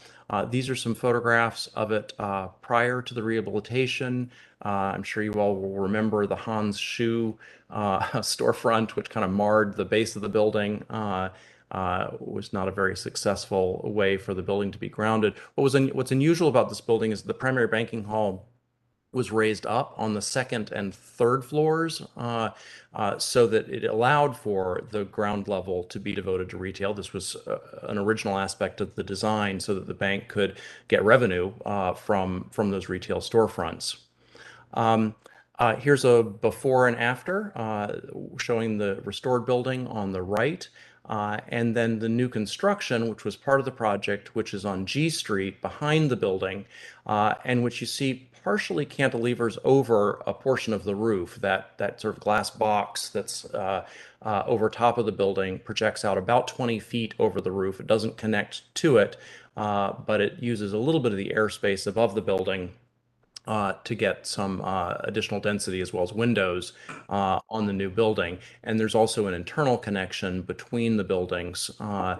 These are some photographs of it prior to the rehabilitation. I'm sure you all will remember the Hans Schuh storefront, which kind of marred the base of the building. Was not a very successful way for the building to be grounded. What's unusual about this building is the primary banking hall was raised up on the second and third floors so that it allowed for the ground level to be devoted to retail. This was an original aspect of the design so that the bank could get revenue from those retail storefronts. Here's a before and after showing the restored building on the right. And then the new construction, which was part of the project, which is on G Street behind the building, and which you see partially cantilevers over a portion of the roof. That sort of glass box that's over top of the building projects out about 20 feet over the roof. It doesn't connect to it, but it uses a little bit of the airspace above the building to get some additional density as well as windows on the new building. And there's also an internal connection between the buildings. The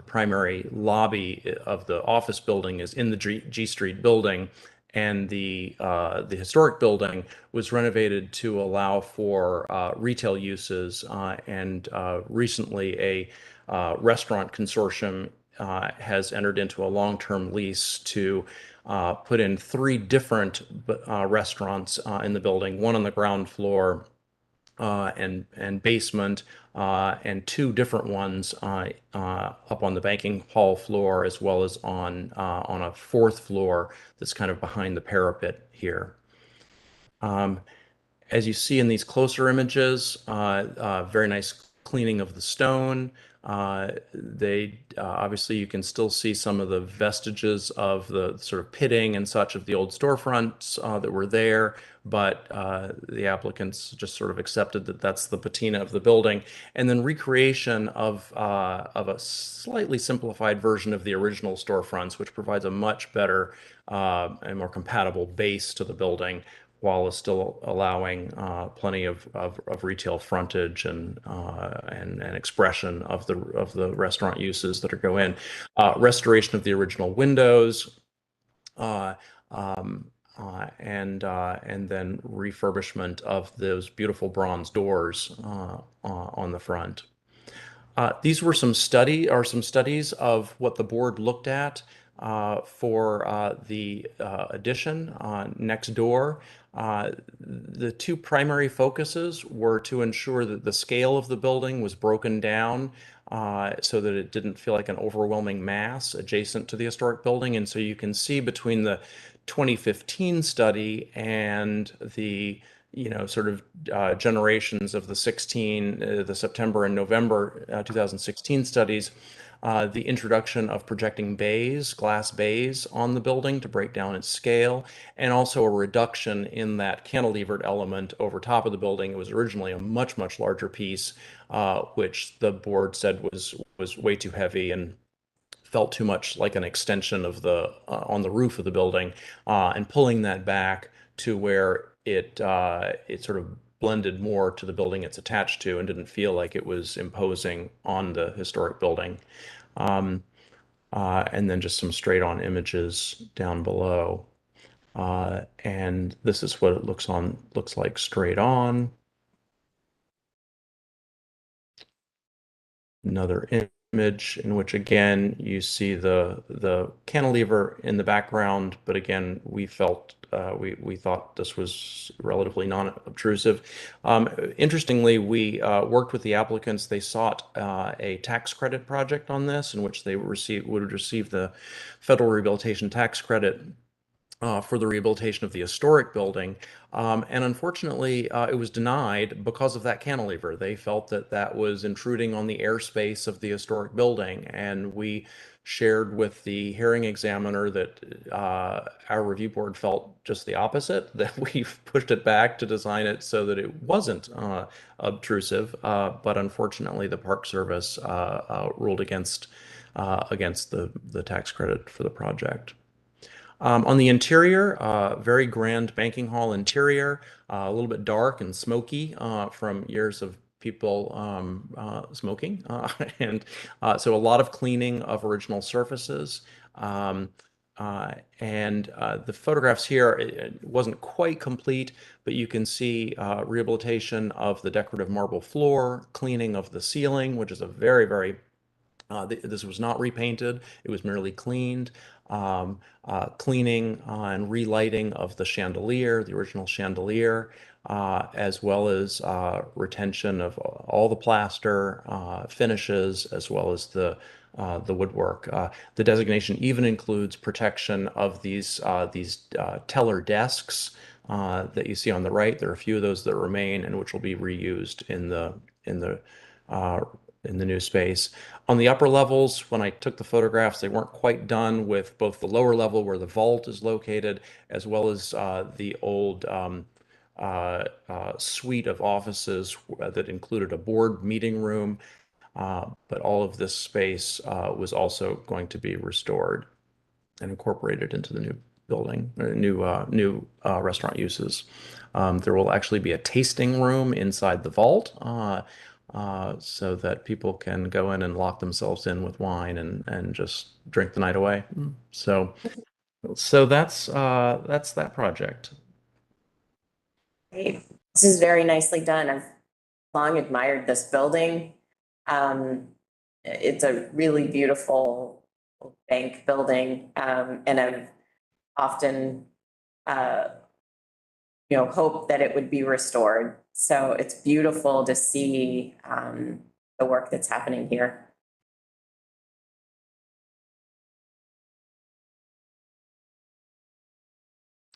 primary lobby of the office building is in the G Street building, and the historic building was renovated to allow for retail uses. And recently, a restaurant consortium has entered into a long-term lease to put in 3 different restaurants in the building, one on the ground floor and basement, and 2 different ones up on the banking hall floor, as well as on a 4th floor that's kind of behind the parapet here. As you see in these closer images, very nice cleaning of the stone. Obviously you can still see some of the vestiges of the sort of pitting and such of the old storefronts that were there, but the applicants just sort of accepted that that's the patina of the building. And then recreation of a slightly simplified version of the original storefronts, which provides a much better and more compatible base to the building, while still allowing plenty of retail frontage and expression of the restaurant uses that are go in. Restoration of the original windows, and then refurbishment of those beautiful bronze doors on the front. These were some studies of what the board looked at for the addition next door. The 2 primary focuses were to ensure that the scale of the building was broken down so that it didn't feel like an overwhelming mass adjacent to the historic building. And so you can see between the 2015 study and the sort of generations of the September and November 2016 studies, the introduction of projecting bays, glass bays on the building to break down its scale, and also a reduction in that cantilevered element over top of the building. It was originally a much, much larger piece, which the board said was way too heavy and felt too much like an extension of the on the roof of the building, and pulling that back to where it sort of blended more to the building it's attached to and didn't feel like it was imposing on the historic building. And then just some straight on images down below. And this is what it looks like straight on. Another image in which again you see the cantilever in the background, but again we felt we thought this was relatively non-obtrusive. Interestingly, we worked with the applicants. They sought a tax credit project on this, in which they would receive the federal rehabilitation tax credit for the rehabilitation of the historic building. And unfortunately, it was denied because of that cantilever. They felt that that was intruding on the airspace of the historic building. And we shared with the hearing examiner that our review board felt just the opposite, that we've pushed it back to design it so that it wasn't obtrusive. But unfortunately, the Park Service ruled against the tax credit for the project. On the interior, very grand banking hall interior, a little bit dark and smoky from years of people smoking. And so a lot of cleaning of original surfaces. The photographs here, it wasn't quite complete, but you can see rehabilitation of the decorative marble floor, cleaning of the ceiling, which is a very, very this was not repainted, it was merely cleaned. Cleaning and relighting of the chandelier, the original chandelier, as well as retention of all the plaster, finishes, as well as the woodwork. The designation even includes protection of these teller desks that you see on the right. There are a few of those that remain and which will be reused in the new space. On the upper levels, when I took the photographs, they weren't quite done with both the lower level where the vault is located, as well as the old suite of offices that included a board meeting room. But all of this space was also going to be restored and incorporated into the new building, new restaurant uses. There will actually be a tasting room inside the vault, so that people can go in and lock themselves in with wine and just drink the night away. So that's that project. Great. This is very nicely done. I've long admired this building. It's a really beautiful bank building, and I've often hoped that it would be restored. So it's beautiful to see the work that's happening here.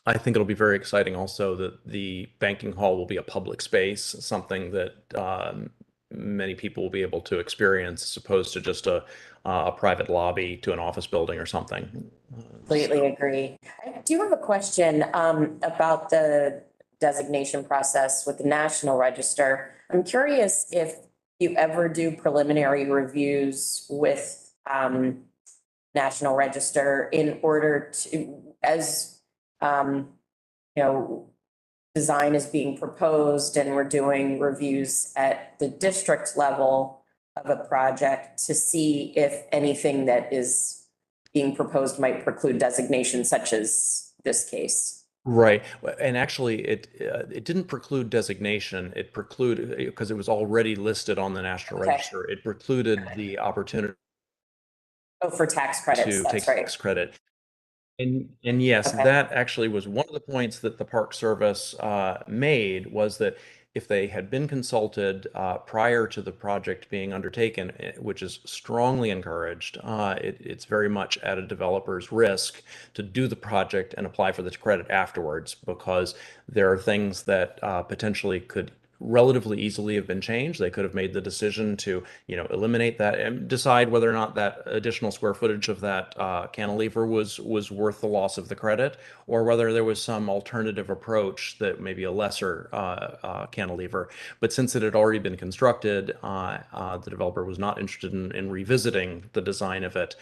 I think it'll be very exciting also that the banking hall will be a public space, something that many people will be able to experience as opposed to just a private lobby to an office building or something. Completely agree. I do have a question about the designation process with the National Register. I'm curious if you ever do preliminary reviews with National Register in order to, as design is being proposed and we're doing reviews at the district level of a project to see if anything that is being proposed might preclude designation, such as this case. Right. And actually, it didn't preclude designation. It precluded, because it was already listed on the National Register, it precluded the opportunity for tax credits, to take tax credit. And yes, that actually was one of the points that the Park Service made, was that if they had been consulted prior to the project being undertaken, which is strongly encouraged, it's very much at a developer's risk to do the project and apply for the credit afterwards, because there are things that potentially could relatively easily have been changed. They could have made the decision to, eliminate that and decide whether or not that additional square footage of that cantilever was worth the loss of the credit, or whether there was some alternative approach that maybe a lesser cantilever. But since it had already been constructed, the developer was not interested in revisiting the design of it.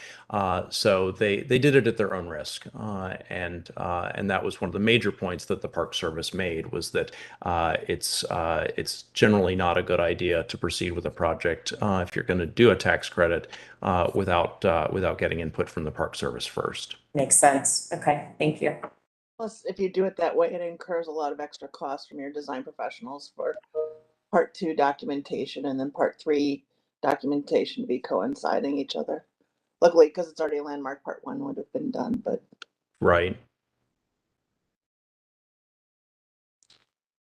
So they did it at their own risk. And that was one of the major points that the Park Service made, was that it's generally not a good idea to proceed with a project if you're going to do a tax credit without getting input from the Park Service first. Makes sense. Okay, thank you. Plus, if you do it that way, it incurs a lot of extra costs from your design professionals for part 2 documentation, and then part 3 documentation be coinciding each other. Luckily, because it's already a landmark, part one would have been done, but Right.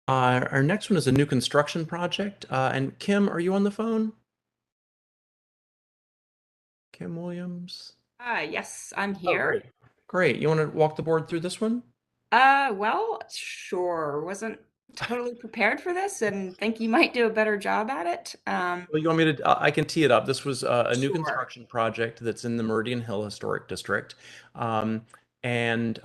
Our next one is a new construction project. And Kim, are you on the phone? Kim Williams? Yes, I'm Oh, here. great. Great. You want to walk the board through this one? Well, sure. Wasn't totally prepared for this and think you might do a better job at it. Well, you want me to, I can tee it up. This was a new Sure. construction project that's in the Meridian Hill Historic District. And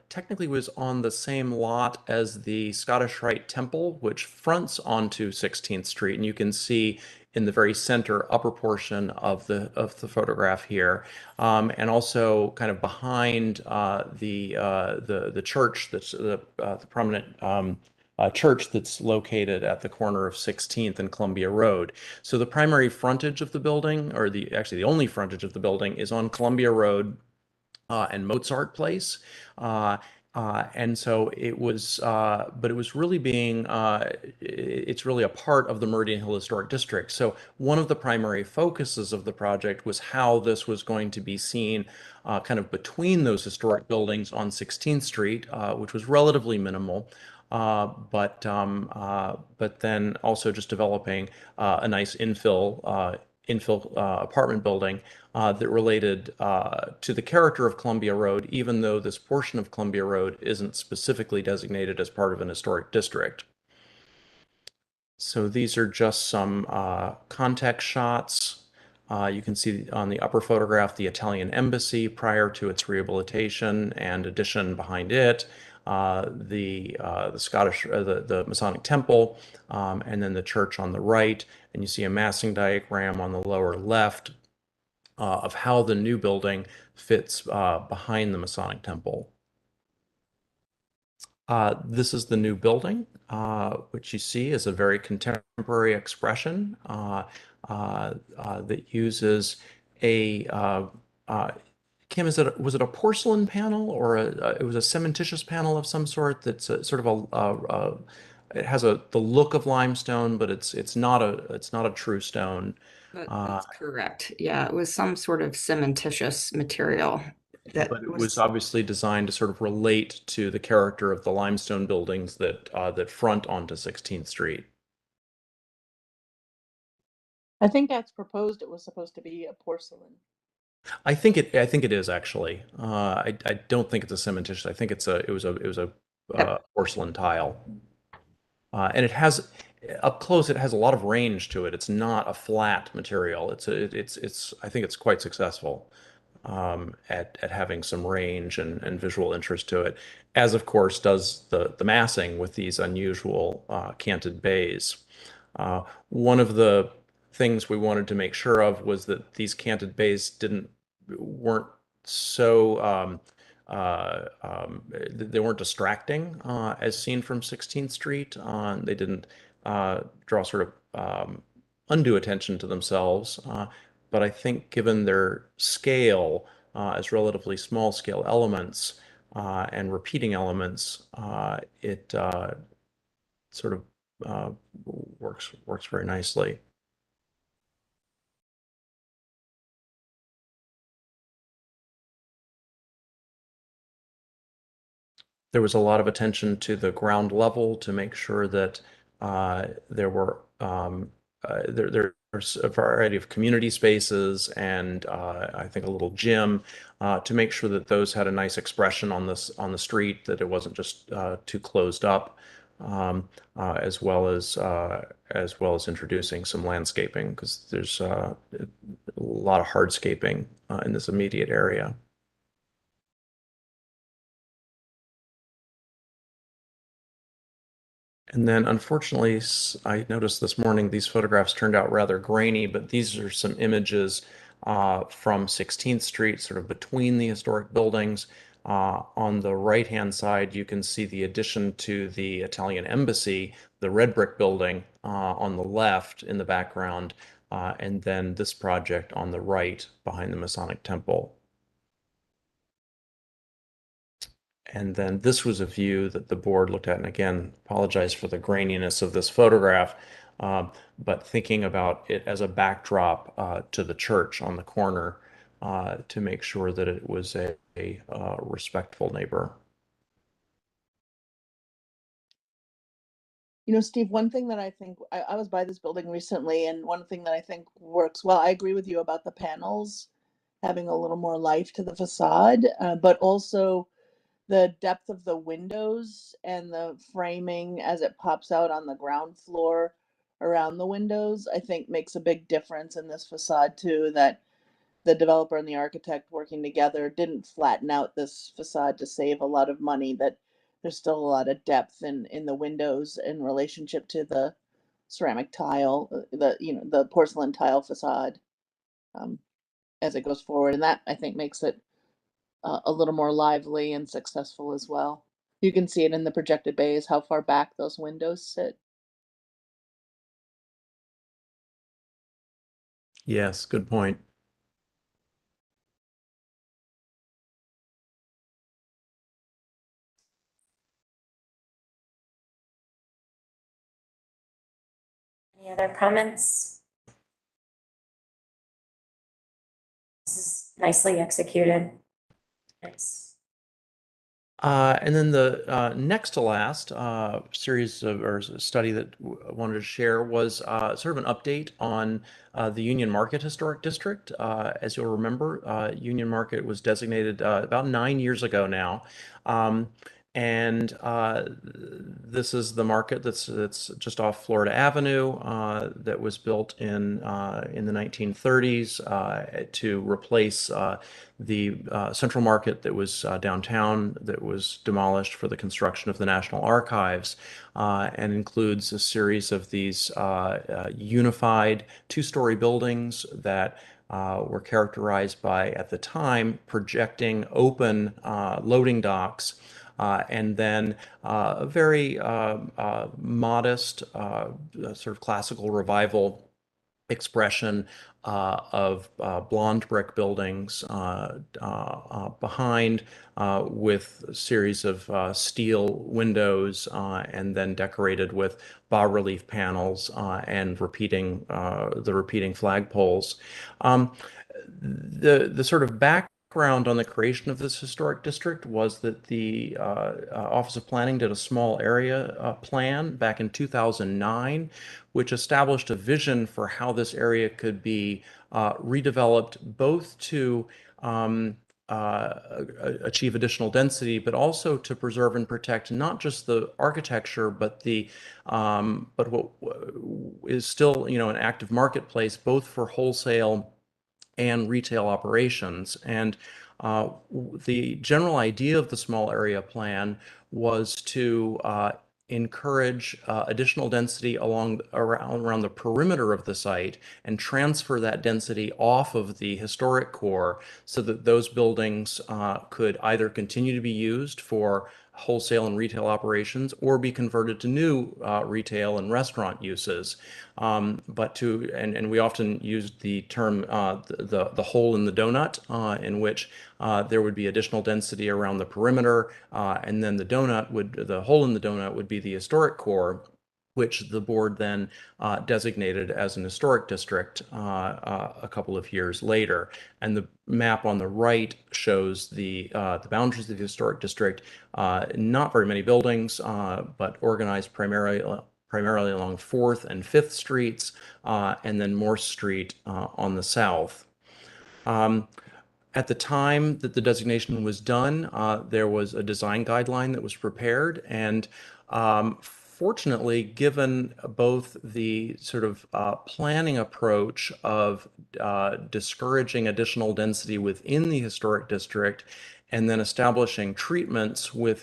technically was on the same lot as the Scottish Rite Temple, which fronts onto 16th Street. And you can see in the very center upper portion of the photograph here, and also kind of behind the church that's the prominent church that's located at the corner of 16th and Columbia Road. So the primary frontage of the building, or actually the only frontage of the building, is on Columbia Road and Mozart Place. And so it was, but it was really being, it's really a part of the Meridian Hill Historic District. So one of the primary focuses of the project was how this was going to be seen kind of between those historic buildings on 16th Street, which was relatively minimal. But then also just developing a nice infill apartment building that related to the character of Columbia Road, even though this portion of Columbia Road isn't specifically designated as part of an historic district. So these are just some context shots. You can see on the upper photograph the Italian embassy prior to its rehabilitation and addition behind it. The Scottish, the Masonic Temple, and then the church on the right. And you see a massing diagram on the lower left of how the new building fits behind the Masonic Temple. This is the new building, which you see is a very contemporary expression that uses a Kim, was it a porcelain panel or it was a cementitious panel of some sort that's sort of it has the look of limestone, but it's not a true stone. That's correct. Yeah, it was some sort of cementitious material. But it was obviously designed to sort of relate to the character of the limestone buildings that front onto 16th Street. I think that's proposed. It was supposed to be a porcelain. I think it is actually. I don't think it's a cementitious. I think it was a porcelain tile. And it has up close. It has a lot of range to it. It's not a flat material. I think it's quite successful at having some range and visual interest to it, as of course does the massing with these unusual canted bays. One of the things we wanted to make sure of was that these canted bays weren't so they weren't distracting as seen from 16th Street. They didn't draw sort of undue attention to themselves. But I think given their scale as relatively small scale elements and repeating elements, it sort of works very nicely. There was a lot of attention to the ground level to make sure that there's a variety of community spaces and I think a little gym to make sure that those had a nice expression on the street, that it wasn't just too closed up, as well as introducing some landscaping, because there's a lot of hardscaping in this immediate area. And then unfortunately, I noticed this morning these photographs turned out rather grainy, but these are some images from 16th Street, sort of between the historic buildings. On the right-hand side, you can see the addition to the Italian embassy, the red brick building on the left in the background, and then this project on the right behind the Masonic Temple. And then this was a view that the board looked at, and again, apologize for the graininess of this photograph, but thinking about it as a backdrop to the church on the corner to make sure that it was a respectful neighbor. You know, Steve, one thing that I think, I was by this building recently, and one thing that I think works well, I agree with you about the panels having a little more life to the facade, but also the depth of the windows and the framing as it pops out on the ground floor around the windows, I think makes a big difference in this facade too, that the developer and the architect working together didn't flatten out this facade to save a lot of money, that there's still a lot of depth in the windows in relationship to the ceramic tile, the porcelain tile facade, as it goes forward. And that, I think, makes it a little more lively and successful as well. You can see it in the projected bays, how far back those windows sit. Yes, good point. Any other comments? This is nicely executed. Nice. And then the next to last series of or study that I wanted to share was sort of an update on the Union Market Historic District. As you'll remember, Union Market was designated about 9 years ago now. And this is the market that's just off Florida Avenue that was built in the 1930s to replace the Central Market that was downtown that was demolished for the construction of the National Archives, and includes a series of these unified two-story buildings that were characterized by, at the time, projecting open loading docks. And then a very modest sort of classical revival expression of blonde brick buildings behind, with a series of steel windows, and then decorated with bas-relief panels and repeating flagpoles. The sort of background on the creation of this historic district was that the Office of Planning did a small area plan back in 2009, which established a vision for how this area could be redeveloped, both to achieve additional density, but also to preserve and protect not just the architecture, but but what is still, an active marketplace, both for wholesale and retail operations. And the general idea of the small area plan was to encourage additional density around the perimeter of the site and transfer that density off of the historic core so that those buildings could either continue to be used for wholesale and retail operations or be converted to new retail and restaurant uses. And we often used the term the hole in the donut, in which there would be additional density around the perimeter, and then the hole in the donut would be the historic core, which the board then designated as an historic district a couple of years later. And the map on the right shows the boundaries of the historic district. Not very many buildings, but organized primarily along 4th and 5th Streets, and then Morse Street on the south. At the time that the designation was done, there was a design guideline that was prepared, and fortunately, given both the sort of planning approach of discouraging additional density within the historic district, and then establishing treatments for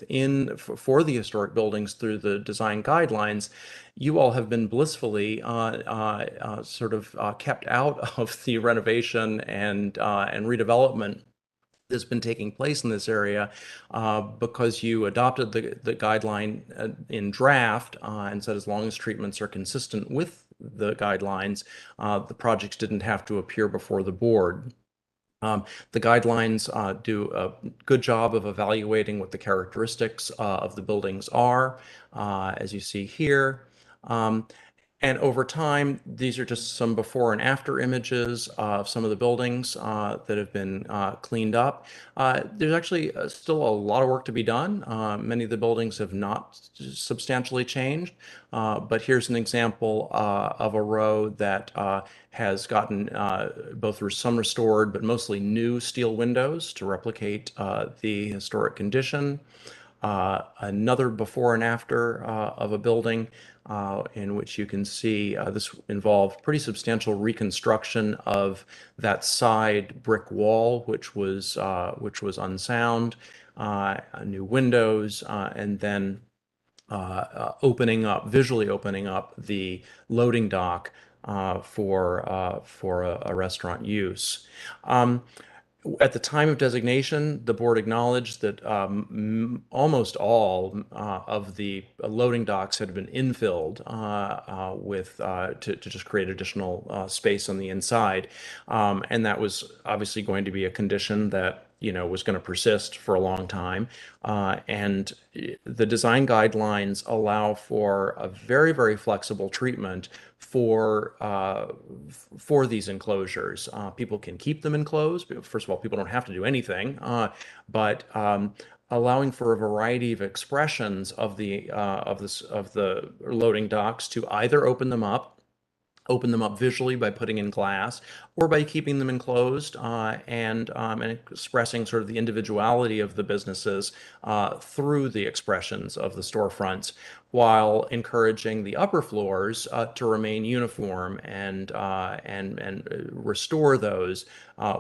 the historic buildings through the design guidelines, you all have been blissfully sort of kept out of the renovation and redevelopment that's been taking place in this area, because you adopted the guideline in draft and said as long as treatments are consistent with the guidelines, the projects didn't have to appear before the board. The guidelines do a good job of evaluating what the characteristics of the buildings are, as you see here. And over time, these are just some before and after images of some of the buildings that have been cleaned up. There's actually still a lot of work to be done. Many of the buildings have not substantially changed, but here's an example of a row that has gotten both some restored, but mostly new steel windows to replicate the historic condition. Another before and after of a building in which you can see this involved pretty substantial reconstruction of that side brick wall, which was unsound, new windows, and then visually opening up the loading dock for a restaurant use. At the time of designation, the board acknowledged that almost all of the loading docks had been infilled to just create additional space on the inside, and that was obviously going to be a condition that was going to persist for a long time. And the design guidelines allow for a very, very flexible treatment for these enclosures. People can keep them enclosed. First of all, people don't have to do anything, but allowing for a variety of expressions of the loading docks to either open them up visually by putting in glass, or by keeping them enclosed and expressing sort of the individuality of the businesses through the expressions of the storefronts, while encouraging the upper floors to remain uniform and restore those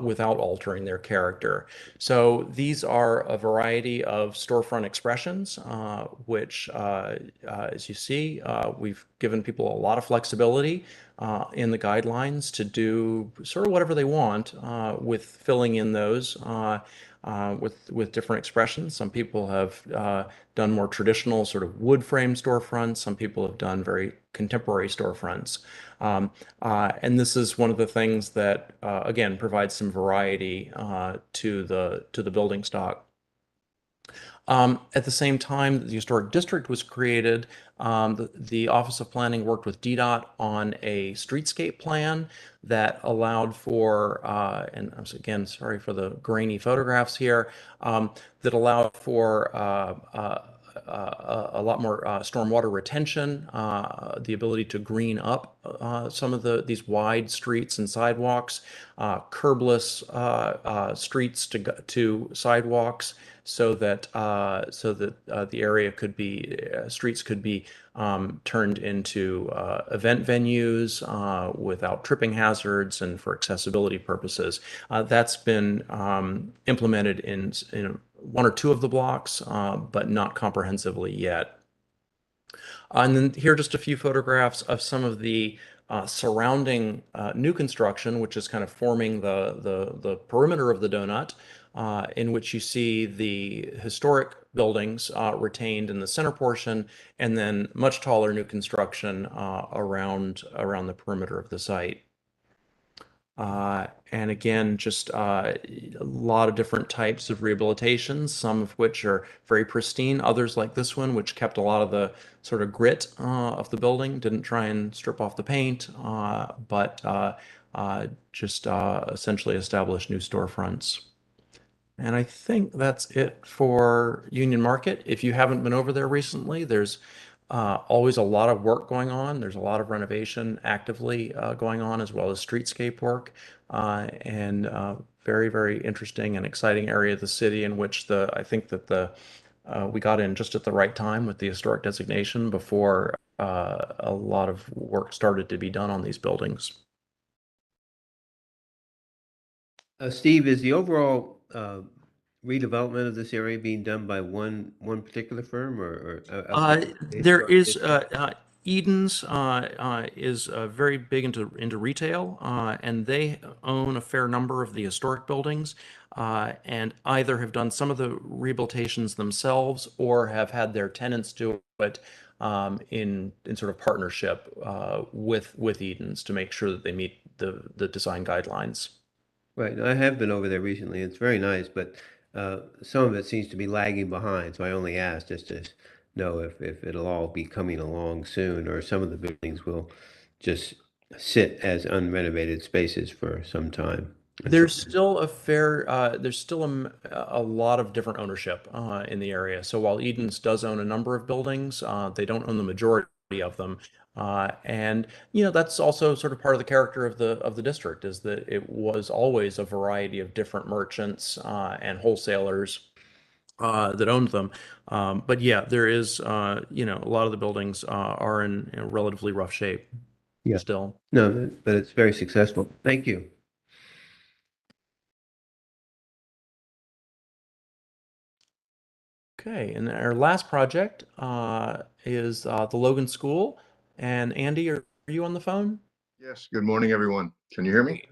without altering their character. So these are a variety of storefront expressions, which, as you see, we've given people a lot of flexibility in the guidelines to do sort of whatever they want with filling in those with different expressions. Some people have done more traditional sort of wood frame storefronts. Some people have done very contemporary storefronts. And this is one of the things that, again, provides some variety to the building stock. At the same time that the historic district was created, the Office of Planning worked with DDOT on a streetscape plan that allowed for, and again, sorry for the grainy photographs here, that allowed for a lot more stormwater retention, the ability to green up some of these wide streets and sidewalks, curbless streets to sidewalks, so that the area could be streets could be turned into event venues without tripping hazards and for accessibility purposes. That's been implemented in one or two of the blocks, but not comprehensively yet. And then here are just a few photographs of some of the surrounding new construction, which is kind of forming the perimeter of the donut, in which you see the historic buildings retained in the center portion, and then much taller new construction around the perimeter of the site. And again, just a lot of different types of rehabilitations, some of which are very pristine, others like this one, which kept a lot of the sort of grit of the building, didn't try and strip off the paint, but just essentially established new storefronts. And I think that's it for Union Market. If you haven't been over there recently, there's always a lot of work going on. There's a lot of renovation actively going on, as well as streetscape work, and very, very interesting and exciting area of the city, in which I think that we got in just at the right time with the historic designation before a lot of work started to be done on these buildings. Steve, is the overall redevelopment of this area being done by one particular firm, or there is Eden's is very big into retail, and they own a fair number of the historic buildings, and either have done some of the rehabilitations themselves or have had their tenants do it in sort of partnership with Eden's to make sure that they meet the design guidelines. Right. I have been over there recently. It's very nice, but some of it seems to be lagging behind. So I only asked just to know if it'll all be coming along soon, or some of the buildings will just sit as unrenovated spaces for some time. There's still a fair, there's still a lot of different ownership in the area. So while Edens does own a number of buildings, they don't own the majority of them. And that's also sort of part of the character of the district, is that it was always a variety of different merchants and wholesalers that owned them. But yeah, there is, a lot of the buildings are in relatively rough shape Yeah. still. No, but it's very successful. Thank you. Okay, and our last project is the Logan School. And Andy, are you on the phone? Yes, good morning, everyone. Can you hear me?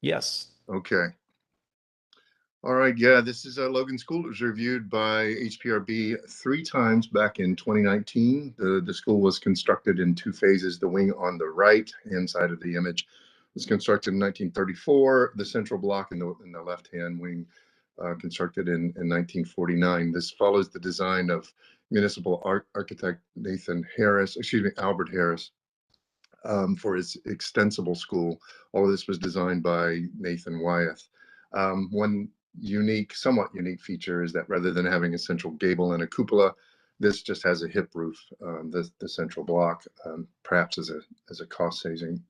Yes. Okay. All right, yeah, this is Logan School. It was reviewed by HPRB 3 times back in 2019. The school was constructed in 2 phases. The wing on the right-hand side of the image was constructed in 1934. The central block in the left-hand wing constructed in 1949. This follows the design of municipal architect Albert Harris, for his extensible school. All of this was designed by Nathan Wyeth. One somewhat unique feature is that rather than having a central gable and a cupola, this just has a hip roof, the central block, perhaps as a cost saving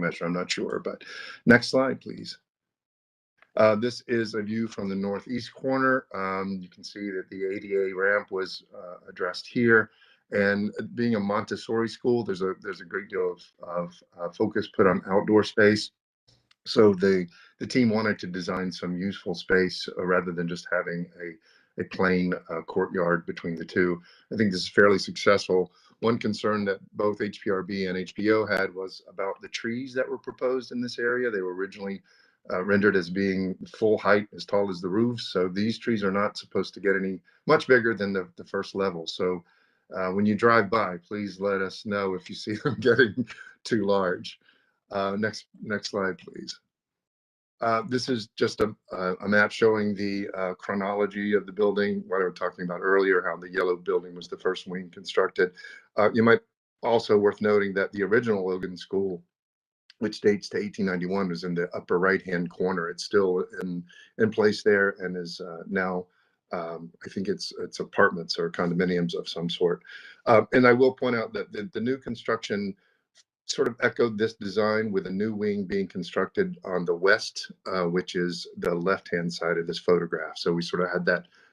measure. I'm not sure, but next slide, please. This is a view from the northeast corner. You can see that the ADA ramp was addressed here. And being a Montessori school, there's a great deal of focus put on outdoor space. So the team wanted to design some useful space rather than just having a plain courtyard between the two. I think this is fairly successful. One concern that both HPRB and HBO had was about the trees that were proposed in this area. They were originally rendered as being full height, as tall as the roofs. So these trees are not supposed to get any much bigger than the first level. So when you drive by, please let us know if you see them getting too large. Next slide, please. This is just a map showing the chronology of the building, what I was talking about earlier, how the yellow building was the first wing constructed. You might also worth noting that the original Logan School, which dates to 1891, was in the upper right-hand corner. It's still in place there and is now, I think it's apartments or condominiums of some sort. And I will point out that the new construction sort of echoed this design, with a new wing being constructed on the west, which is the left-hand side of this photograph. So we sort of had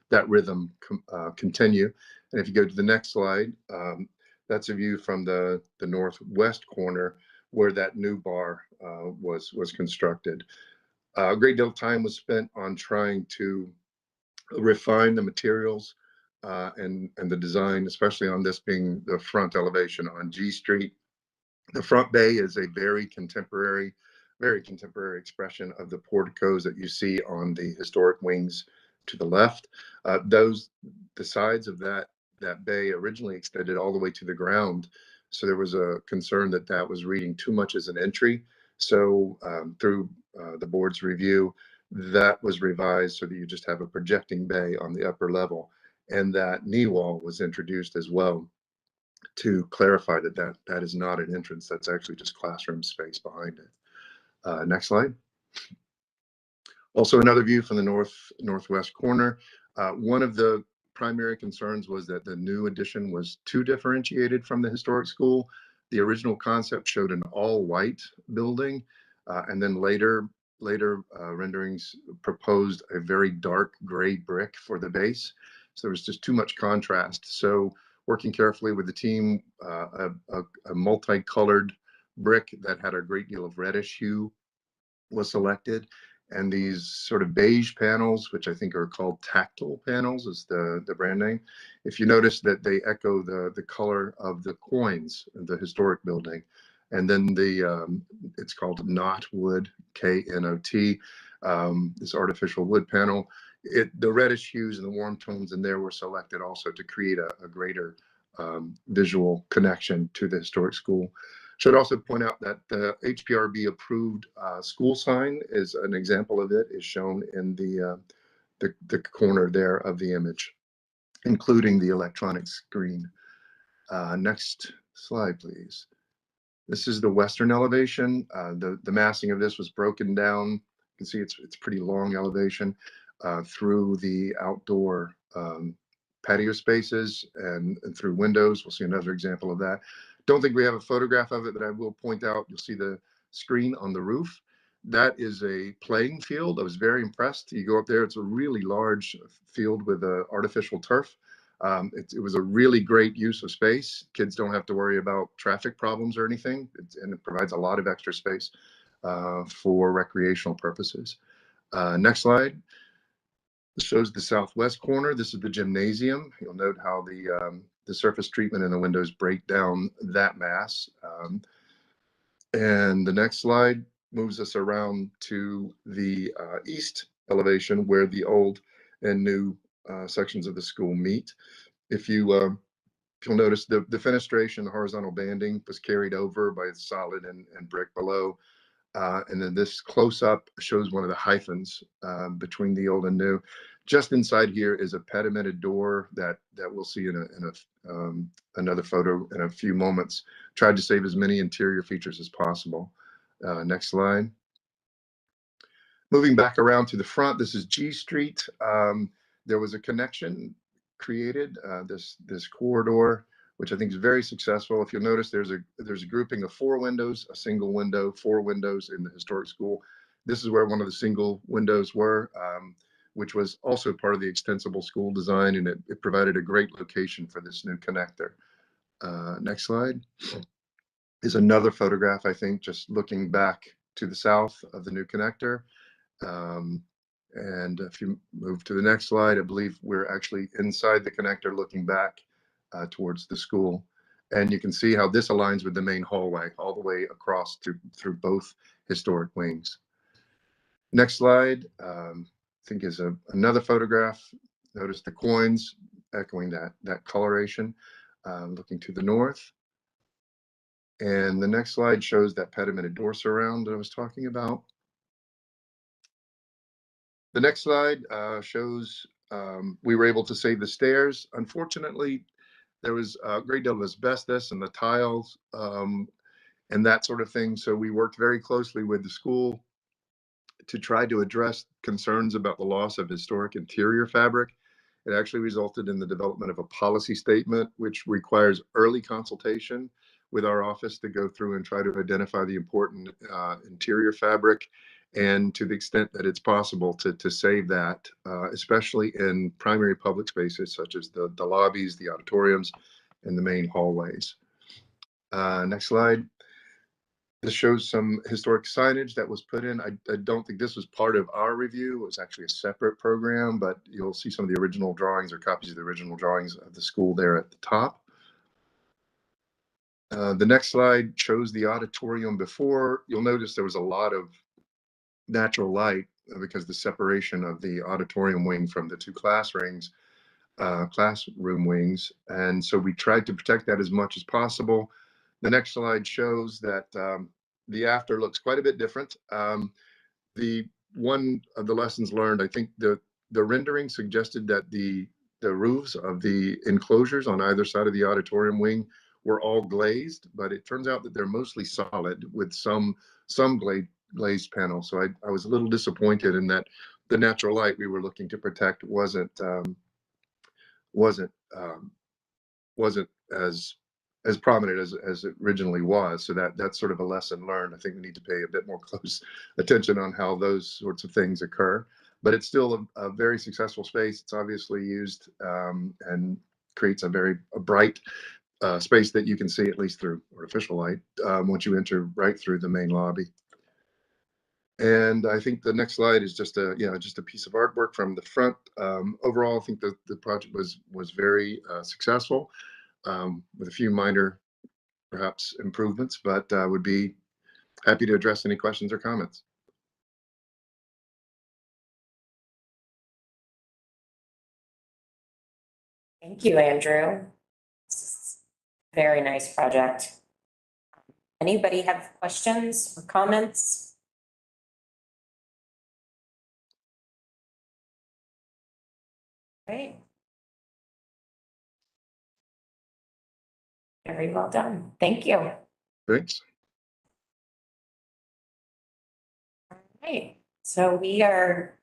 that rhythm continue. And if you go to the next slide, that's a view from the northwest corner where that new bar was constructed. A great deal of time was spent on trying to refine the materials and the design, especially on this being the front elevation on G Street. The front bay is a very contemporary expression of the porticos that you see on the historic wings to the left. The sides of that bay originally extended all the way to the ground. So there was a concern that was reading too much as an entry. So through the board's review, that was revised so that you just have a projecting bay on the upper level. And that knee wall was introduced as well, to clarify that is not an entrance. That's actually just classroom space behind it. Next slide. Also, another view from the northwest corner. One of the primary concerns was that the new addition was too differentiated from the historic school. The original concept showed an all-white building, and then later renderings proposed a very dark gray brick for the base. So there was just too much contrast. So working carefully with the team, a multicolored brick that had a great deal of reddish hue was selected. And these sort of beige panels, which I think are called tactile panels, is the brand name. If you notice that they echo the color of the coins of the historic building. And then it's called knotwood, K-N-O-T, this artificial wood panel. The reddish hues and the warm tones in there were selected also to create a greater visual connection to the historic school. Should also point out that the HPRB approved school sign is an example of it, is shown in the corner there of the image, including the electronic screen. Next slide, please. This is the western elevation. The massing of this was broken down. You can see it's pretty long elevation through the outdoor patio spaces and through windows. We'll see another example of that. Don't think we have a photograph of it, but I will point out, you'll see the screen on the roof. That is a playing field. I was very impressed. You go up there, it's a really large field with artificial turf. It was a really great use of space. Kids don't have to worry about traffic problems or anything, and it provides a lot of extra space for recreational purposes. Next slide. This shows the southwest corner. This is the gymnasium. You'll note how the surface treatment in the windows break down that mass. And the next slide moves us around to the east elevation, where the old and new sections of the school meet. If you'll notice, the fenestration, the horizontal banding was carried over by solid and brick below. And then this close-up shows one of the hyphens between the old and new. Just inside here is a pedimented door that we'll see in another photo in a few moments. Tried to save as many interior features as possible. Next slide. Moving back around to the front, this is G Street. There was a connection created, this corridor, which I think is very successful. If you'll notice, there's a grouping of 4 windows, a single window, 4 windows in the historic school. This is where one of the single windows were, which was also part of the extensible school design, and it provided a great location for this new connector. Next slide is another photograph, I think, just looking back to the south of the new connector. And if you move to the next slide, I believe we're actually inside the connector looking back towards the school. And you can see how this aligns with the main hallway all the way across through both historic wings. Next slide, I think is another photograph. Notice the coins echoing that coloration, looking to the north. And the next slide shows that pedimented door surround that I was talking about. The next slide shows we were able to save the stairs. Unfortunately, there was a great deal of asbestos in the tiles and that sort of thing. So we worked very closely with the school to try to address concerns about the loss of historic interior fabric. It actually resulted in the development of a policy statement, which requires early consultation with our office to go through and try to identify the important interior fabric, and to the extent that it's possible to save that, especially in primary public spaces such as the lobbies, the auditoriums, and the main hallways. Next slide. This shows some historic signage that was put in. I don't think this was part of our review. It was actually a separate program, but you'll see some of the original drawings or copies of the original drawings of the school there at the top. The next slide shows the auditorium before. You'll notice there was a lot of natural light because the separation of the auditorium wing from the 2 classroom wings. And so we tried to protect that as much as possible. The next slide shows that the after looks quite a bit different. The one of the lessons learned, I think the rendering suggested that the roofs of the enclosures on either side of the auditorium wing were all glazed, but it turns out that they're mostly solid with some glazed panels. So I was a little disappointed in that the natural light we were looking to protect wasn't as prominent as it originally was. So that's sort of a lesson learned. I think we need to pay a bit more close attention on how those sorts of things occur. But it's still a very successful space. It's obviously used and creates a bright space that you can see, at least through artificial light, once you enter right through the main lobby. And I think the next slide is just a piece of artwork from the front. Overall, I think the project was very successful, with a few minor, perhaps, improvements, but would be happy to address any questions or comments. Thank you, Andrew. Very nice project. Anybody have questions or comments? Great. Very well done. Thank you. Thanks. Right, so we are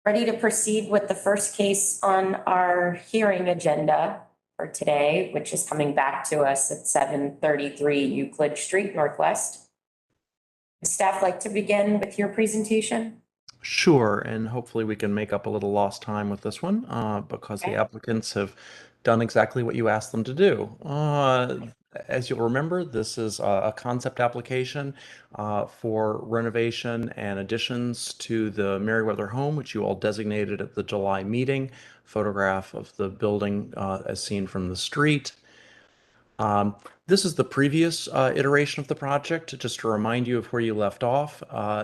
ready to proceed with the first case on our hearing agenda for today, which is coming back to us at 733 Euclid Street Northwest. Would staff like to begin with your presentation? Sure, and hopefully we can make up a little lost time with this one because the Okay. applicants have done exactly what you asked them to do. As you'll remember, this is a concept application for renovation and additions to the Merriweather home, which you all designated at the July meeting. Photograph of the building as seen from the street. This is the previous iteration of the project. Just to remind you of where you left off,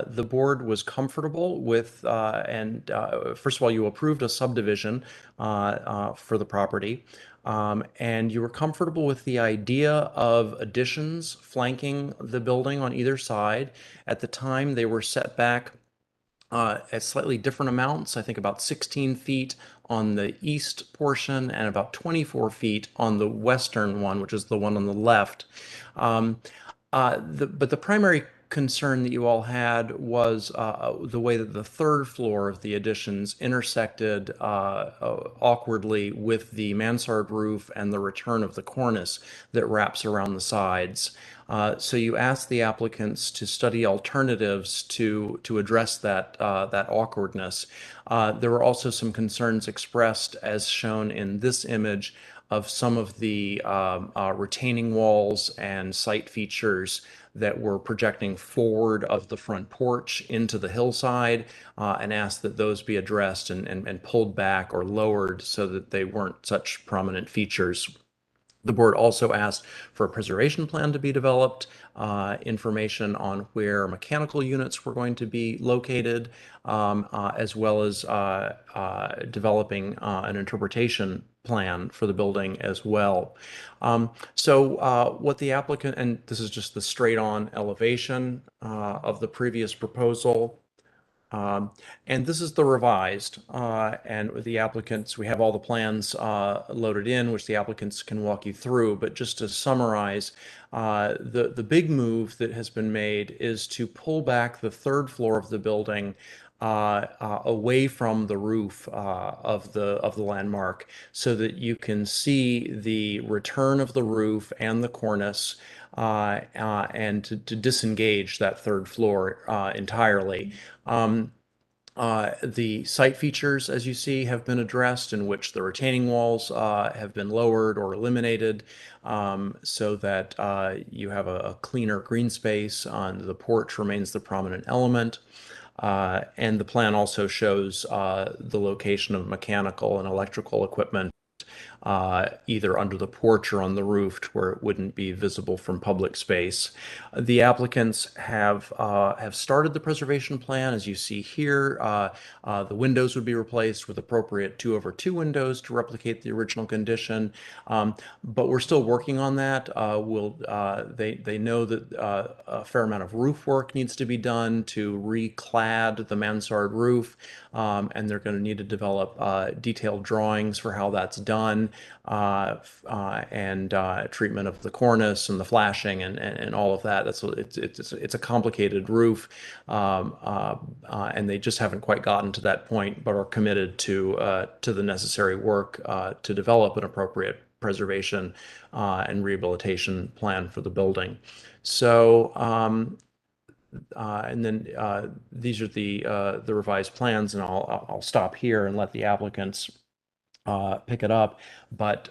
the board was comfortable with, first of all, you approved a subdivision for the property, and you were comfortable with the idea of additions flanking the building on either side. At the time, they were set back at slightly different amounts, I think about 16 feet on the east portion and about 24 feet on the western one, which is the one on the left. But the primary concern that you all had was the way that the third floor of the additions intersected awkwardly with the mansard roof and the return of the cornice that wraps around the sides. So you asked the applicants to study alternatives to address that awkwardness. There were also some concerns expressed, as shown in this image, of some of the retaining walls and site features that were projecting forward of the front porch into the hillside, and asked that those be addressed and pulled back or lowered so that they weren't such prominent features. The board also asked for a preservation plan to be developed, information on where mechanical units were going to be located, as well as developing an interpretation plan for the building as well. What the applicant, and this is just the straight on elevation of the previous proposal. And this is the revised, and with the applicants, we have all the plans loaded in, which the applicants can walk you through. But just to summarize, the big move that has been made is to pull back the third floor of the building away from the roof of the landmark, so that you can see the return of the roof and the cornice, and to disengage that third floor entirely. The site features, as you see, have been addressed, in which the retaining walls have been lowered or eliminated, so that you have a cleaner green space. On the porch remains the prominent element. And the plan also shows the location of mechanical and electrical equipment either under the porch or on the roof, where it wouldn't be visible from public space. The applicants have started the preservation plan, as you see here. The windows would be replaced with appropriate 2/2 windows to replicate the original condition, but we're still working on that. They know that a fair amount of roof work needs to be done to reclad the mansard roof, and they're going to need to develop detailed drawings for how that's done, and treatment of the cornice and the flashing and all of that. It's a complicated roof, and they just haven't quite gotten to that point, but are committed to the necessary work to develop an appropriate preservation and rehabilitation plan for the building. So, and then these are the revised plans, and I'll stop here and let the applicants pick it up. But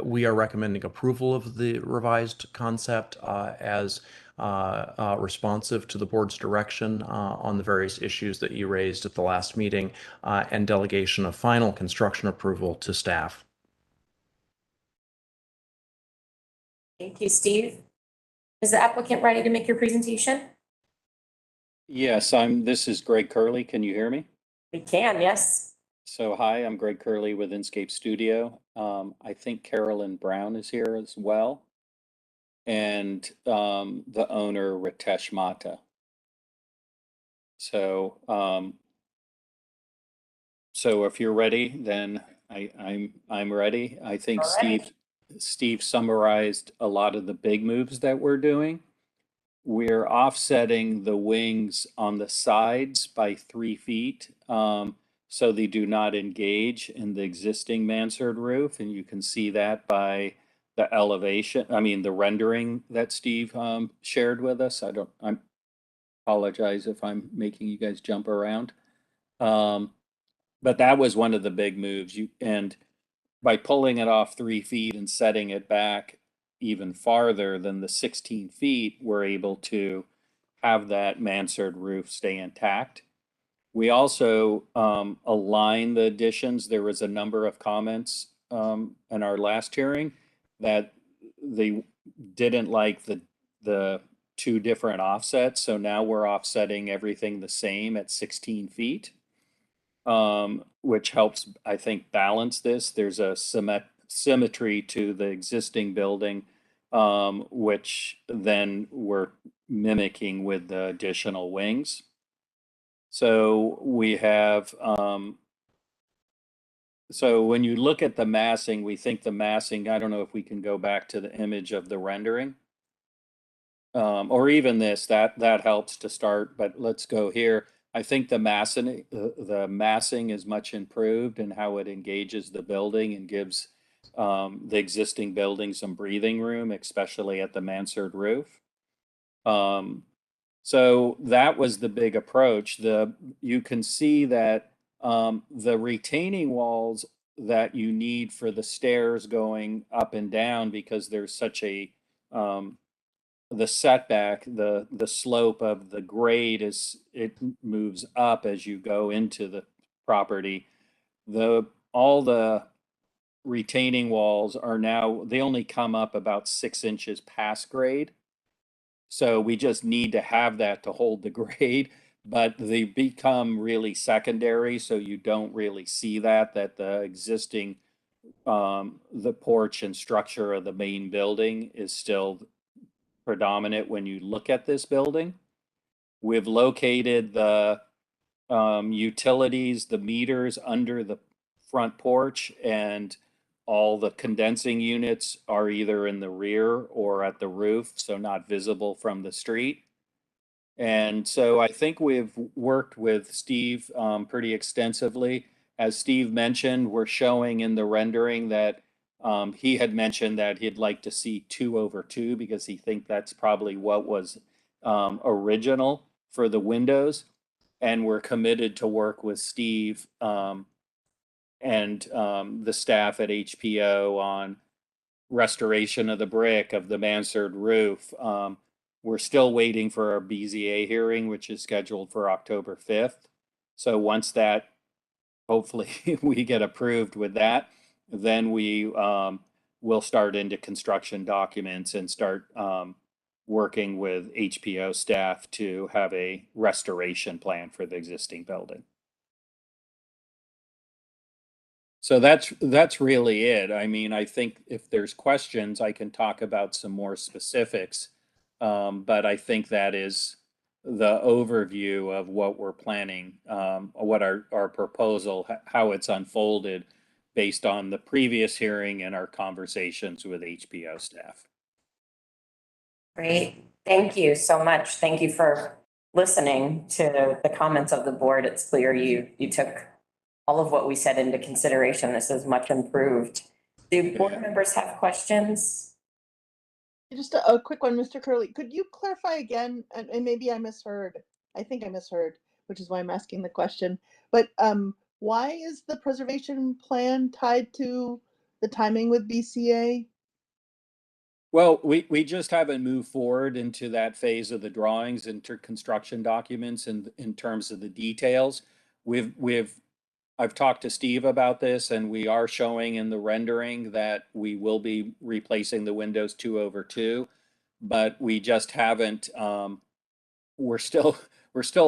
we are recommending approval of the revised concept as responsive to the board's direction on the various issues that you raised at the last meeting, and delegation of final construction approval to staff. Thank you, Steve. Is the applicant ready to make your presentation? Yes, this is Greg Curley. Can you hear me? We can, yes. So hi, I'm Greg Curley with Inscape Studio. I think Carolyn Brown is here as well. and the owner Ritesh Mata. So so if you're ready, then I'm ready. I think All right. Steve summarized a lot of the big moves that we're doing. We're offsetting the wings on the sides by 3 feet, so they do not engage in the existing mansard roof, and you can see that by the elevation, the rendering that Steve shared with us. I apologize if I'm making you guys jump around. But that was one of the big moves. And by pulling it off 3 feet and setting it back even farther than the 16 feet, we're able to have that mansard roof stay intact. We also align the additions. There was a number of comments in our last hearing that they didn't like the 2 different offsets. So now we're offsetting everything the same at 16 feet, which helps, I think, balance this. There's a symmetry to the existing building, which then we're mimicking with the additional wings. So we have, so when you look at the massing, we think the massing, I don't know if we can go back to the image of the rendering. Or even this, that helps to start, but let's go here. I think the massing is much improved in how it engages the building and gives the existing building some breathing room, especially at the mansard roof. So that was the big approach. You can see that the retaining walls that you need for the stairs going up and down, because there's such a the setback, the slope of the grade it moves up as you go into the property. All the retaining walls are now, they only come up about 6 inches past grade. So we just need to have that to hold the grade, but they become really secondary. So you don't really see that the existing, the porch and structure of the main building is still predominant when you look at this building. We've located the utilities, the meters under the front porch, and all the condensing units are either in the rear or at the roof, so not visible from the street. And so I think we've worked with Steve pretty extensively. As Steve mentioned, we're showing in the rendering that he had mentioned that he'd like to see 2/2 because he thinks that's probably what was original for the windows. And we're committed to work with Steve and the staff at HPO on restoration of the brick of the mansard roof. We're still waiting for our BZA hearing, which is scheduled for October 5th. So once that, hopefully we get approved with that, then we will start into construction documents and start working with HPO staff to have a restoration plan for the existing building. So that's really it. I think if there's questions, I can talk about some more specifics. But I think that is the overview of what we're planning, what our proposal, how it's unfolded based on the previous hearing and our conversations with HPO staff. Great. Thank you so much. Thank you for listening to the comments of the board. It's clear you took all of what we said into consideration. This is much improved. Do board members have questions? Just a quick one, Mr. Curley. Could you clarify again, and maybe I misheard, I think I misheard, which is why I'm asking the question, but why is the preservation plan tied to the timing with BCA? Well, we just haven't moved forward into that phase of the drawings and construction documents and in terms of the details. I've talked to Steve about this, and we are showing in the rendering that we will be replacing the windows 2/2, but we just haven't. We're still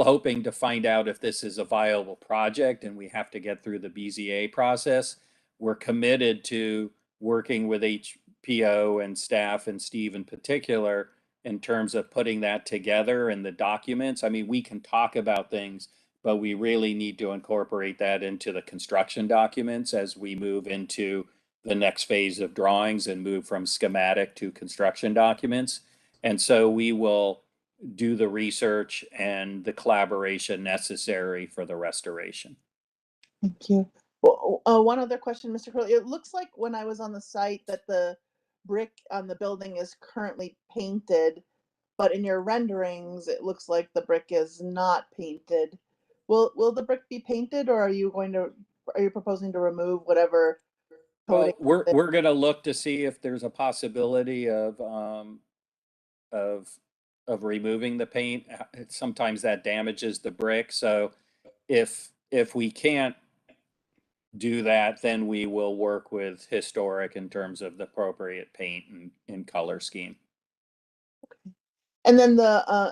hoping to find out if this is a viable project, and we have to get through the BZA process. We're committed to working with PO and staff and Steve in particular in terms of putting that together in the documents. I mean, we can talk about things, but we really need to incorporate that into the construction documents as we move into the next phase of drawings and move from schematic to construction documents. And so we will do the research and the collaboration necessary for the restoration. Thank you. Well, one other question, Mr. Curley. It looks like when I was on the site that the brick on the building is currently painted, but in your renderings, it looks like the brick is not painted. Will the brick be painted, or are you proposing to remove whatever Well, coating? we're going to look to see if there's a possibility of removing the paint. Sometimes that damages the brick. So if we can't do that, then we will work with historic in terms of the appropriate paint and color scheme. And then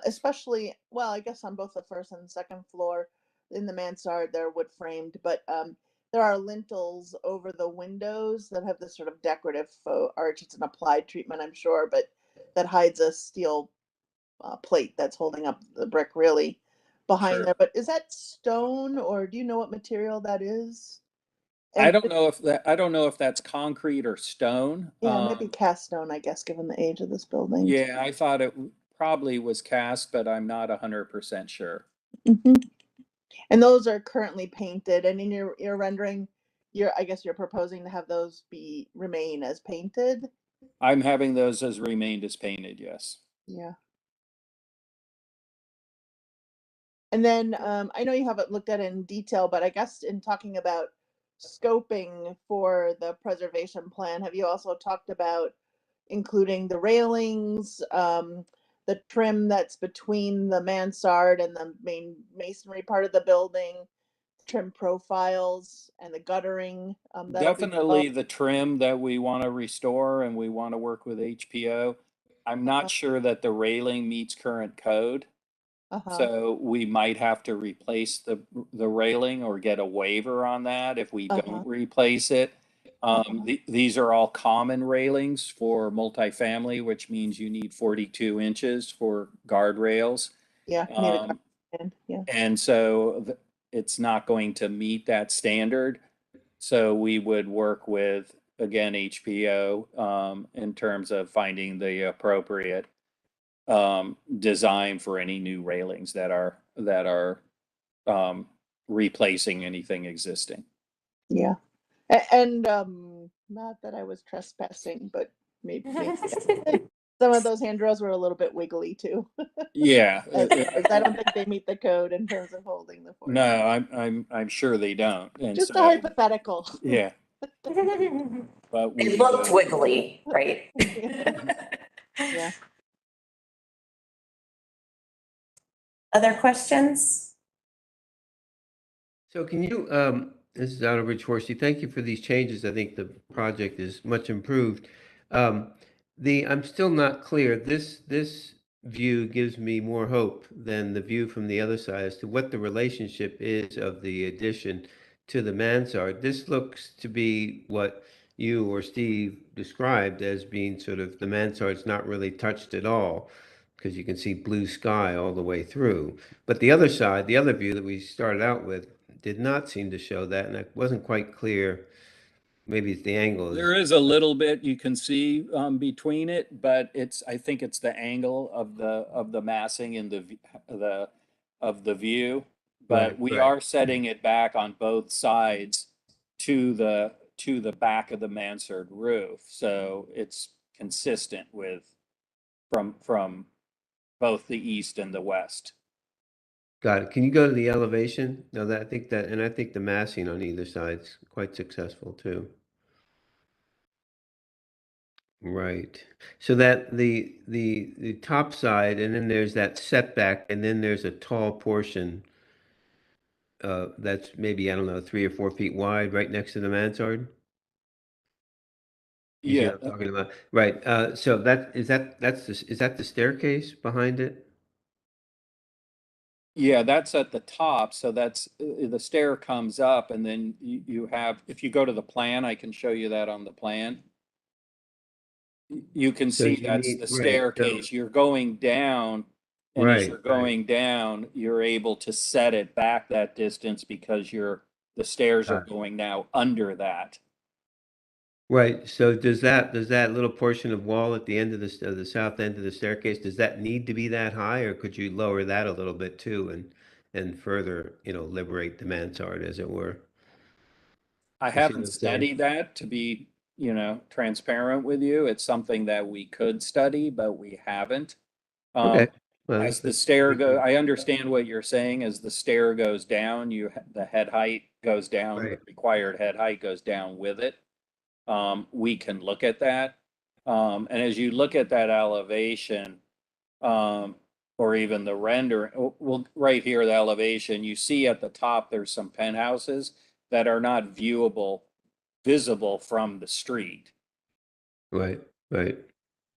especially, well, I guess on both the first and second floor in the mansard, they're wood framed, but there are lintels over the windows that have this sort of decorative faux arch. It's an applied treatment, I'm sure, but that hides a steel plate that's holding up the brick really behind Sure. there. But is that stone, or do you know what material that is? I don't know if that's concrete or stone. Yeah, maybe cast stone, I guess, given the age of this building. Yeah, I thought it probably was cast, but I'm not 100% sure. Mm-hmm. And those are currently painted, and in your rendering, I guess you're proposing to have those remain as painted. I'm having those as remained as painted, yes. Yeah. And then I know you haven't looked at it in detail, but I guess in talking about scoping for the preservation plan, have you also talked about including the railings, the trim that's between the mansard and the main masonry part of the building, trim profiles, and the guttering? Definitely the trim that we want to restore, and we want to work with HPO. I'm not sure that the railing meets current code. So we might have to replace the railing or get a waiver on that if we don't replace it. These are all common railings for multifamily, which means you need 42 inches for guardrails. Yeah. Yeah. And so it's not going to meet that standard. So we would work with, again, HPO in terms of finding the appropriate design for any new railings that are replacing anything existing. Yeah. And not that I was trespassing, but maybe some of those handrails were a little bit wiggly too. Yeah. I don't think they meet the code in terms of holding the force. No, I'm sure they don't. And just so, a hypothetical. Yeah. But It looked wiggly, right? Yeah. Other questions? So can you, this is Outerbridge Horsey, thank you for these changes. I think the project is much improved. I'm still not clear. This view gives me more hope than the view from the other side as to what the relationship is of the addition to the mansard. This looks to be what you or Steve described as being sort of the mansard's not really touched at all, because you can see blue sky all the way through. But the other side, the other view that we started out with, did not seem to show that, and it wasn't quite clear. Maybe it's the angle. There is a little bit you can see between it, but I think it's the angle of the massing and the view. But we are setting it back on both sides to the back of the mansard roof, so it's consistent with from both the east and the west. Got it. Can you go to the elevation? No, I think the massing on either side is quite successful too. Right. So that the top side, and then there's that setback, and then there's a tall portion that's maybe, I don't know, 3 or 4 feet wide right next to the mansard. You see Yeah. what I'm talking about? Right. So is that the staircase behind it? Yeah, that's at the top. So that's the stair comes up, and then you have, if you go to the plan, I can show you that on the plan. you can So see you that's need- the right, so- staircase. You're going down. And as Right, you're right. going down, you're able to set it back that distance because the stairs are going now under that. Right, so does that little portion of wall at the end of the south end of the staircase, does that need to be that high, or could you lower that a little bit too and further, liberate the mansard, as it were? I You see haven't what I'm saying? studied that to be, transparent with you. It's something that we could study, but we haven't. Okay. Well, As the that's- stair go, I understand what you're saying. As the stair goes down, the head height goes down, the Right. required head height goes down with it. We can look at that. And as you look at that elevation, or even the render, well, right here, the elevation, you see at the top, there's some penthouses that are not visible from the street. Right, right.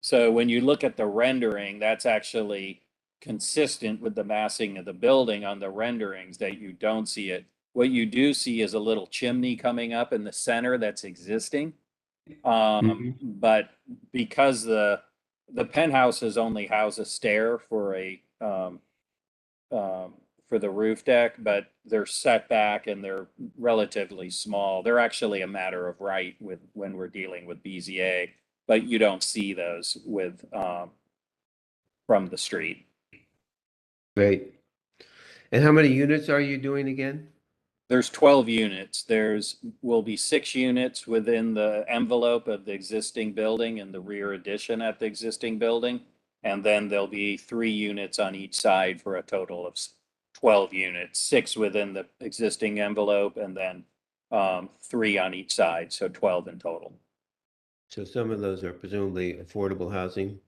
So when you look at the rendering, that's actually consistent with the massing of the building on the renderings, that you don't see it. What you do see is a little chimney coming up in the center that's existing. But because the penthouses only house a stair for the roof deck, but they're set back and they're relatively small. They're actually a matter of right when we're dealing with BZA, but you don't see those from the street. Great. And how many units are you doing again? There's 12 units. Will be 6 units within the envelope of the existing building and the rear addition at the existing building. And then there'll be 3 units on each side for a total of 12 units, 6 within the existing envelope and then 3 on each side, so 12 in total. So some of those are presumably affordable housing?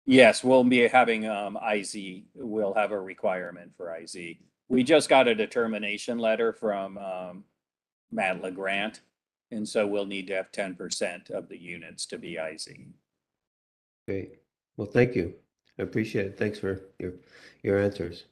Yes, we'll be having IZ. We'll have a requirement for IZ. We just got a determination letter from Matt LeGrant, and so we'll need to have 10% of the units to be IZ. Great. Well, thank you. I appreciate it. Thanks for your answers.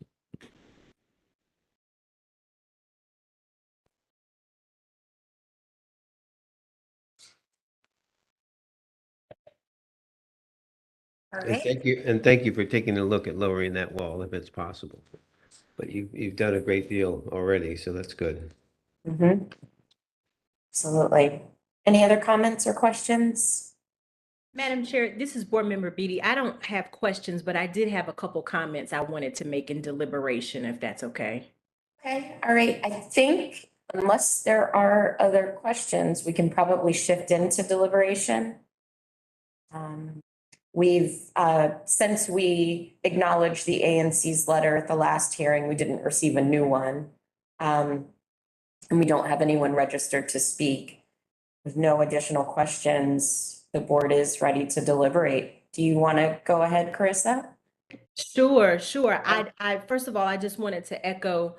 All And right. thank you for taking a look at lowering that wall if it's possible. But you've done a great deal already, so that's good. Mhm. Absolutely. Any other comments or questions? Madam Chair, this is Board Member Beatty. I don't have questions, but I did have a couple comments I wanted to make in deliberation, if that's okay. Okay, all right. I think unless there are other questions, we can probably shift into deliberation. Since we acknowledged the ANC's letter at the last hearing, we didn't receive a new one. And we don't have anyone registered to speak. With no additional questions, the board is ready to deliberate. Do you want to go ahead, Carissa? Sure. I first of all, I just wanted to echo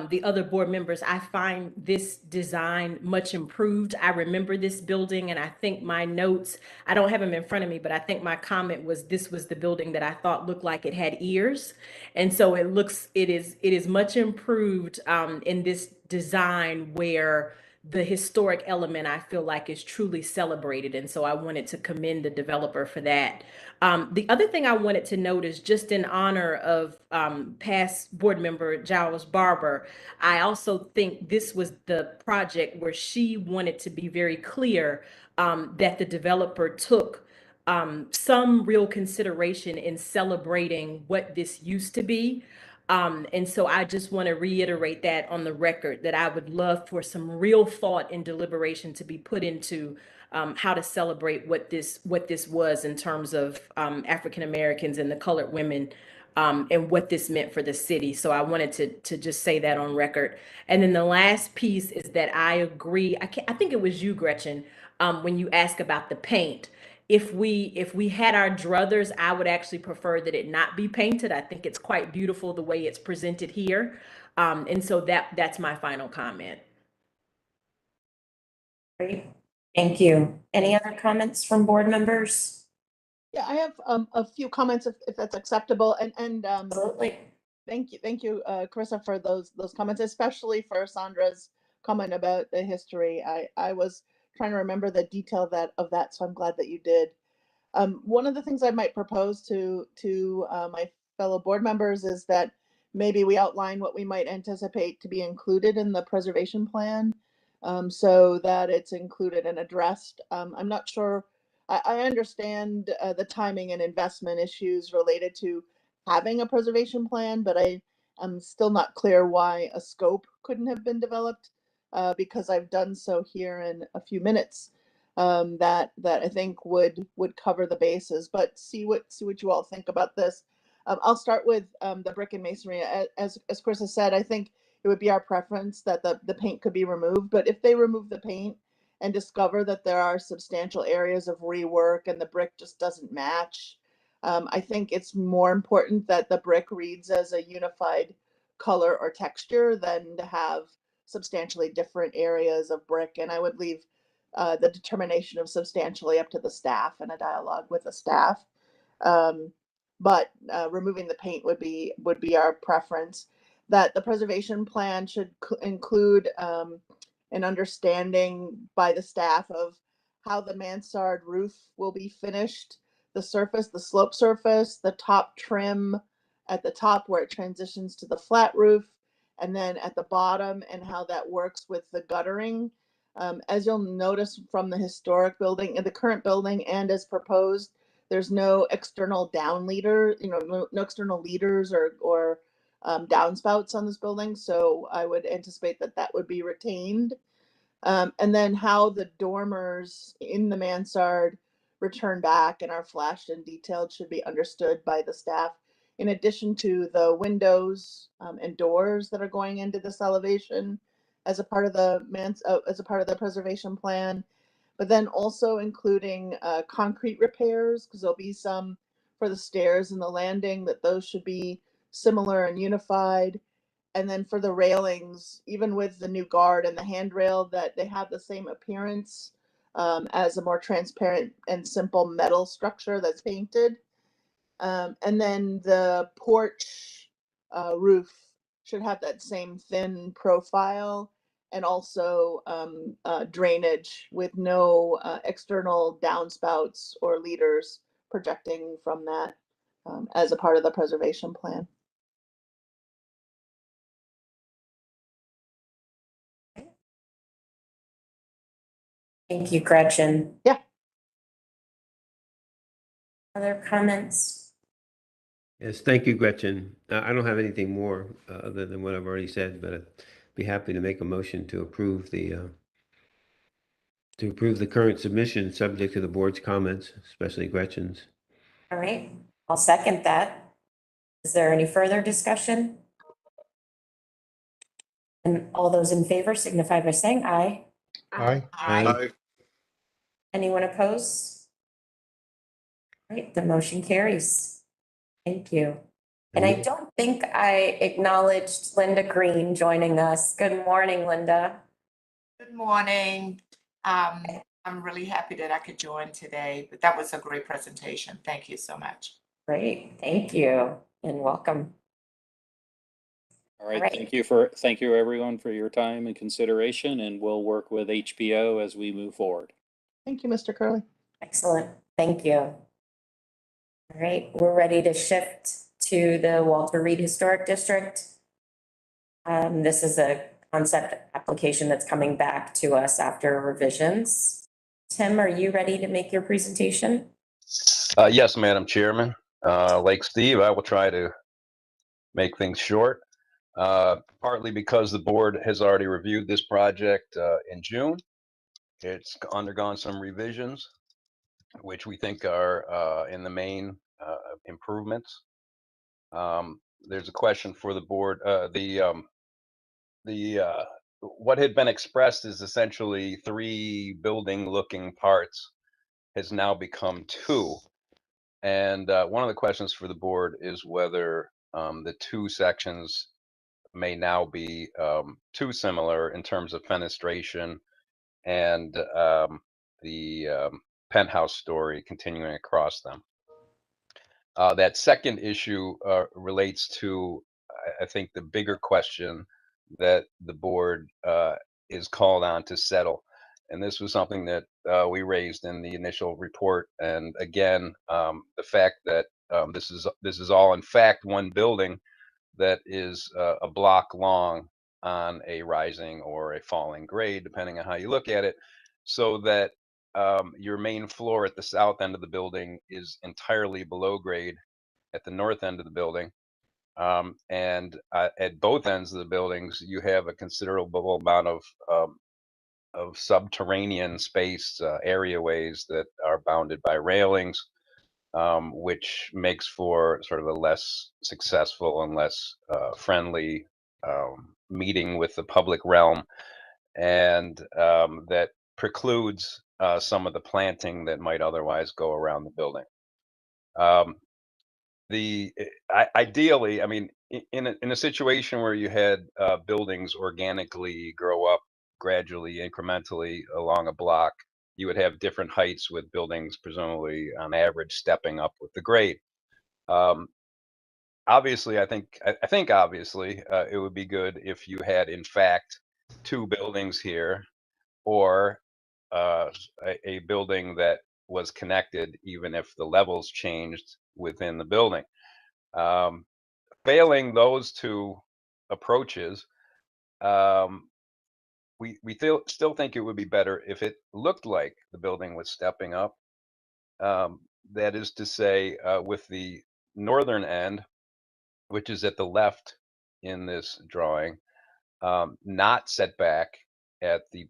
the other board members. I find this design much improved. I remember this building, and I think my notes, I don't have them in front of me, but I think my comment was this was the building that I thought looked like it had ears. And so it is much improved in this design where the historic element I feel like is truly celebrated. And so I wanted to commend the developer for that. The other thing I wanted to note is just in honor of past board member Giles Barber, I also think this was the project where she wanted to be very clear that the developer took some real consideration in celebrating what this used to be. And so I just want to reiterate that on the record, that I would love for some real thought and deliberation to be put into how to celebrate what this was in terms of African Americans and the colored women, and what this meant for the city. So I wanted to just say that on record. And then the last piece is that I agree. I think it was you, Gretchen, when you asked about the paint. If we had our druthers, I would actually prefer that it not be painted. I think it's quite beautiful the way it's presented here. And so that's my final comment. Great, thank you. Any other comments from board members? Yeah, I have a few comments if that's acceptable, and Absolutely. thank you, Carissa, for those comments, especially for Sandra's comment about the history. I was trying to remember the detail of that, so I'm glad that you did. One of the things I might propose to my fellow board members is that maybe we outline what we might anticipate to be included in the preservation plan, so that it's included and addressed. I'm not sure. I understand the timing and investment issues related to having a preservation plan, but I'm still not clear why a scope couldn't have been developed, because I've done so here in a few minutes. That I think would cover the bases. But see what you all think about this. I'll start with the brick and masonry. As Chris has said, I think it would be our preference that the paint could be removed. But if they remove the paint and discover that there are substantial areas of rework and the brick just doesn't match, I think it's more important that the brick reads as a unified color or texture than to have substantially different areas of brick. And I would leave the determination of substantially up to the staff and a dialogue with the staff. But removing the paint would be our preference. That the preservation plan should include an understanding by the staff of how the mansard roof will be finished, the surface, the slope surface, the top trim at the top where it transitions to the flat roof, and then at the bottom, and how that works with the guttering. As you'll notice from the historic building, in the current building and as proposed, there's no external down leader, no external leaders or downspouts on this building. So I would anticipate that would be retained. And then how the dormers in the mansard return back and are flashed and detailed should be understood by the staff, in addition to the windows and doors that are going into this elevation as a part of the preservation plan, but then also including concrete repairs, because there'll be some for the stairs and the landing, that those should be similar and unified. And then for the railings, even with the new guard and the handrail, that they have the same appearance as a more transparent and simple metal structure that's painted. And then the porch roof should have that same thin profile, and also drainage with no external downspouts or leaders projecting from that, as a part of the preservation plan. Thank you, Gretchen. Yeah. Other comments? Yes, thank you, Gretchen. I don't have anything more other than what I've already said, but I'd be happy to make a motion to approve the current submission, subject to the board's comments, especially Gretchen's. All right, I'll second that. Is there any further discussion? And all those in favor signify by saying aye. Aye. Aye. Anyone opposed? All right, the motion carries. Thank you. And I don't think I acknowledged Linda Green joining us. Good morning, Linda. Good morning. I'm really happy that I could join today, but that was a great presentation. Thank you so much. Great, thank you and welcome. All right, right. thank you everyone for your time and consideration, and we'll work with HPO as we move forward. Thank you, Mr. Curley. Excellent, thank you. All right, we're ready to shift to the Walter Reed Historic District. This is a concept application that's coming back to us after revisions. Tim, are you ready to make your presentation? Yes, Madam Chairman. Like Steve, I will try to make things short, partly because the board has already reviewed this project in June. It's undergone some revisions, which we think are in the main improvements. There's a question for the board. What had been expressed is essentially 3 building looking parts has now become 2. And one of the questions for the board is whether the 2 sections may now be too similar in terms of fenestration and the penthouse story continuing across them. That second issue relates to, I think, the bigger question that the board is called on to settle, And this was something that we raised in the initial report. And again, the fact that this is all in fact one building that is a block long on a rising or a falling grade, depending on how you look at it, so that your main floor at the south end of the building is entirely below grade at the north end of the building. And at both ends of the buildings, you have a considerable amount of subterranean space, areaways that are bounded by railings, which makes for sort of a less successful and less friendly meeting with the public realm, and that precludes some of the planting that might otherwise go around the building. Ideally, I mean, in a situation where you had buildings organically grow up gradually, incrementally along a block, you would have different heights with buildings presumably on average stepping up with the grade. Obviously, I think obviously it would be good if you had in fact two buildings here, or a building that was connected even if the levels changed within the building. Failing those two approaches, we still think it would be better if it looked like the building was stepping up. That is to say, with the northern end, which is at the left in this drawing, not set back at the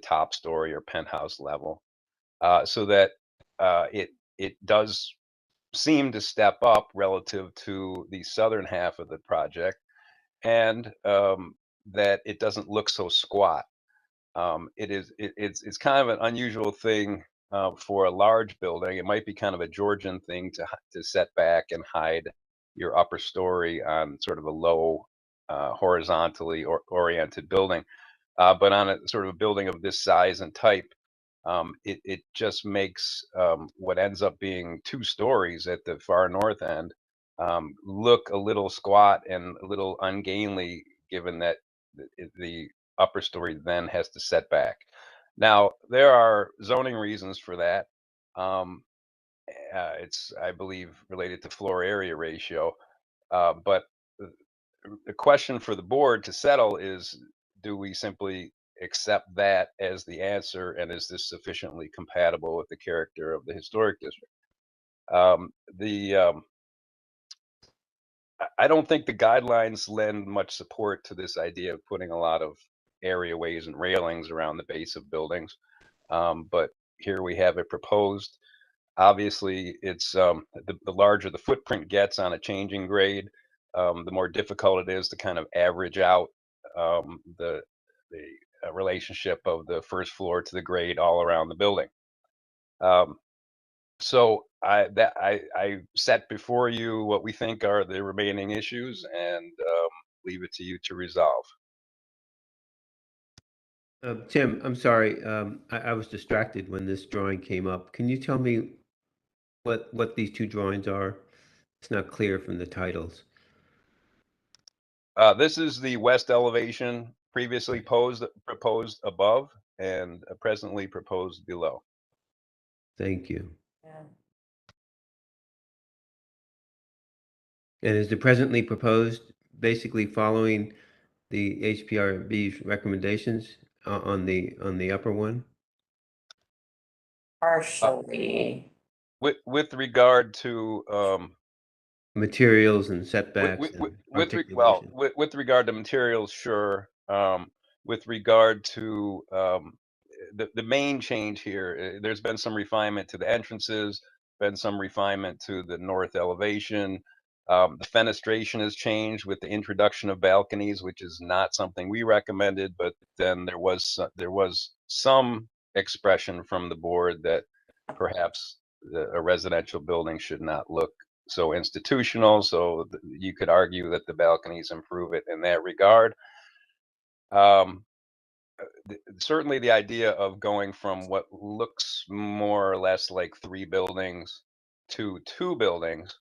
top story or penthouse level, so that it does seem to step up relative to the southern half of the project, and that it doesn't look so squat. It's kind of an unusual thing for a large building. It might be kind of a Georgian thing to set back and hide your upper story on sort of a low, horizontally oriented building. But on a sort of a building of this size and type, it just makes what ends up being 2 stories at the far north end look a little squat and a little ungainly, given that the upper story then has to set back. Now, there are zoning reasons for that. It's, I believe, related to floor area ratio. But the question for the board to settle is, do we simply accept that as the answer, and is this sufficiently compatible with the character of the historic district? I don't think the guidelines lend much support to this idea of putting a lot of areaways and railings around the base of buildings, but here we have it proposed. Obviously, it's the larger the footprint gets on a changing grade, the more difficult it is to kind of average out the relationship of the first floor to the grade all around the building. So I set before you what we think are the remaining issues, and leave it to you to resolve. Tim, I'm sorry, I was distracted when this drawing came up. Can you tell me what these 2 drawings are? It's not clear from the titles. This is the west elevation previously proposed above, and presently proposed below. Thank you. Yeah. And is the presently proposed basically following the HPRB's recommendations on the upper one? Partially. With regard to Materials and setbacks and articulation. with regard to materials, sure. With regard to the main change here, there's been some refinement to the entrances, been some refinement to the north elevation. The fenestration has changed with the introduction of balconies, which is not something we recommended, but then there was some expression from the board that perhaps a residential building should not look so institutional. So you could argue that the balconies improve it in that regard. Certainly the idea of going from what looks more or less like 3 buildings to 2 buildings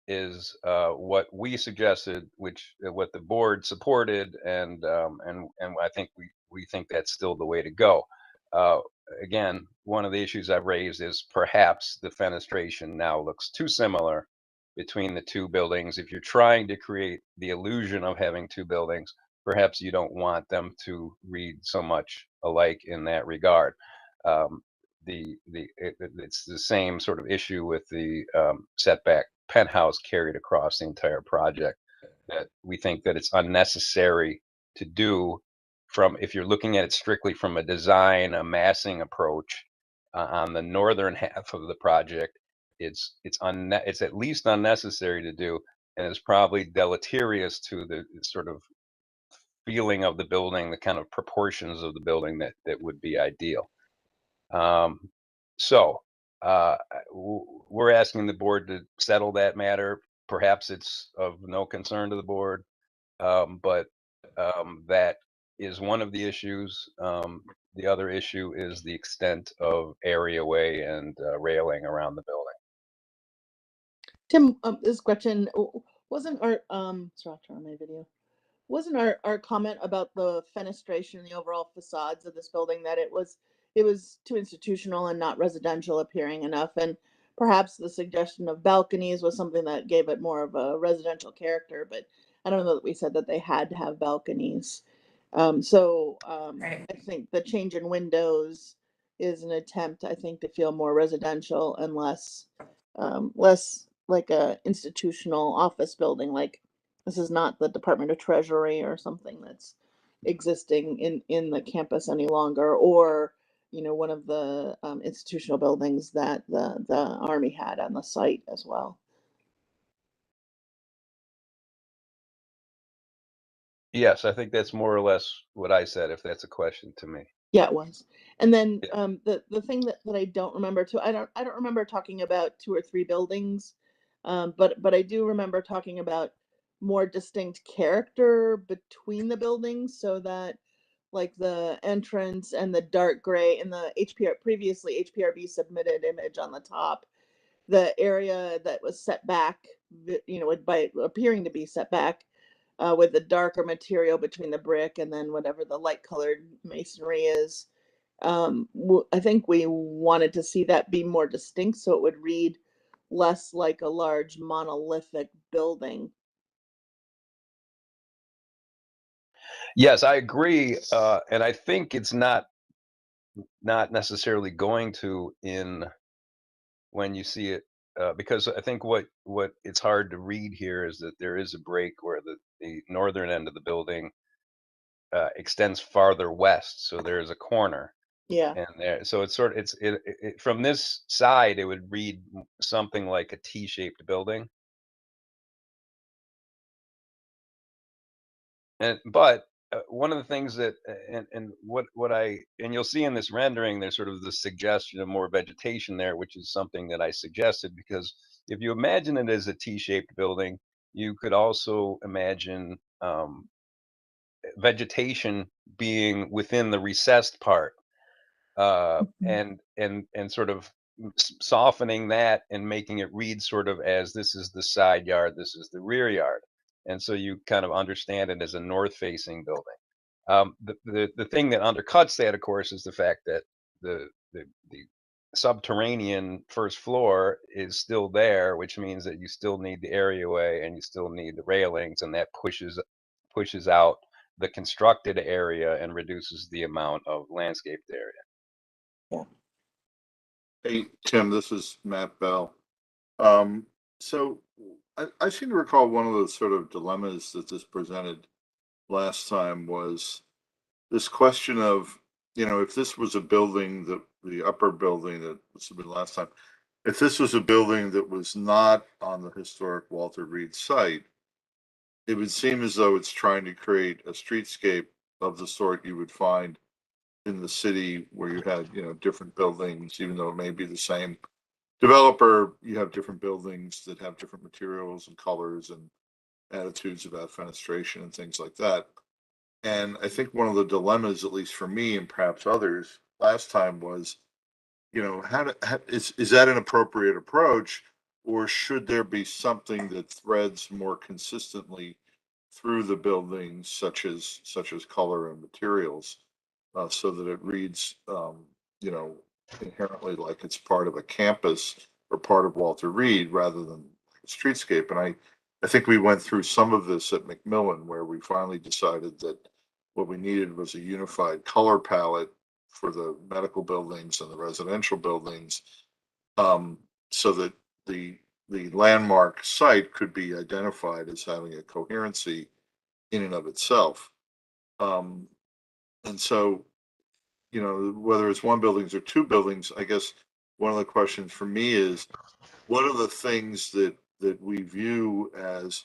is what we suggested, which what the board supported, and I think we think that's still the way to go. uh, again, one of the issues I've raised is perhaps the fenestration now looks too similar between the two buildings. If you're trying to create the illusion of having two buildings, perhaps you don't want them to read so much alike in that regard. It's the same sort of issue with the setback penthouse carried across the entire project, that we think that it's unnecessary to do from, if you're looking at it strictly from a design, a massing approach on the northern half of the project, it's at least unnecessary to do, and it's probably deleterious to the sort of feeling of the building, the kind of proportions of the building that would be ideal. So we're asking the board to settle that matter. Perhaps it's of no concern to the board, but that is one of the issues. The other issue is the extent of areaway and railing around the building. Tim, this question wasn't our sorry, I'll turn on my video. Wasn't our comment about the fenestration and the overall facades of this building that it was too institutional and not residential appearing enough, and perhaps the suggestion of balconies was something that gave it more of a residential character, but I don't know that we said that they had to have balconies. Right. I think the change in windows is an attempt, I think, to feel more residential and less like a institutional office building. Like this is not the Department of Treasury or something that's existing in the campus any longer, or one of the institutional buildings that the Army had on the site as well. Yes, I think that's more or less what I said, if that's a question to me. Yeah, it was. And then Yeah. the thing that I don't remember too, I don't remember talking about 2 or 3 buildings, but I do remember talking about more distinct character between the buildings, so that like the entrance and the dark gray and the HPRB submitted image on the top, the area that was set back, by appearing to be set back, with the darker material between the brick and then whatever the light colored masonry is. I think we wanted to see that be more distinct so it would read less like a large monolithic building. Yes, I agree, and I think it's not necessarily going to in when you see it, because I think what it's hard to read here is that there is a break where the northern end of the building extends farther west, so there's a corner, Yeah. and there, so it's sort of from this side it would read something like a T-shaped building, but one of the things that and you'll see in this rendering, there's sort of the suggestion of more vegetation there, which is something that I suggested, because if you imagine it as a T-shaped building, you could also imagine vegetation being within the recessed part, Mhm. and sort of softening that and making it read sort of as this is the side yard, this is the rear yard, and so you kind of understand it as a north facing building. The thing that undercuts that, of course, is the fact that the subterranean first floor is still there, which means that you still need the areaway and you still need the railings, and that pushes out the constructed area and reduces the amount of landscaped area. Yeah. Hey, Tim, this is Matt Bell. So I seem to recall one of the sort of dilemmas that this presented last time was this question of, if this was a building that the upper building that was submitted last time, if this was a building that was not on the historic Walter Reed site, it would seem as though it's trying to create a streetscape of the sort you would find in the city where you had, different buildings, even though it may be the same developer, you have different buildings that have different materials and colors and attitudes about fenestration and things like that. And I think one of the dilemmas, at least for me and perhaps others last time, was, is that an appropriate approach, or should there be something that threads more consistently through the buildings, such as color and materials? so that it reads, you know, inherently like it's part of a campus or part of Walter Reed rather than a streetscape. And I think we went through some of this at McMillan, where we finally decided that what we needed was a unified color palette for the medical buildings and the residential buildings, so that the landmark site could be identified as having a coherency in and of itself. And so, you know, whether it's one buildings or two buildings, I guess one of the questions for me is, what are the things that we view as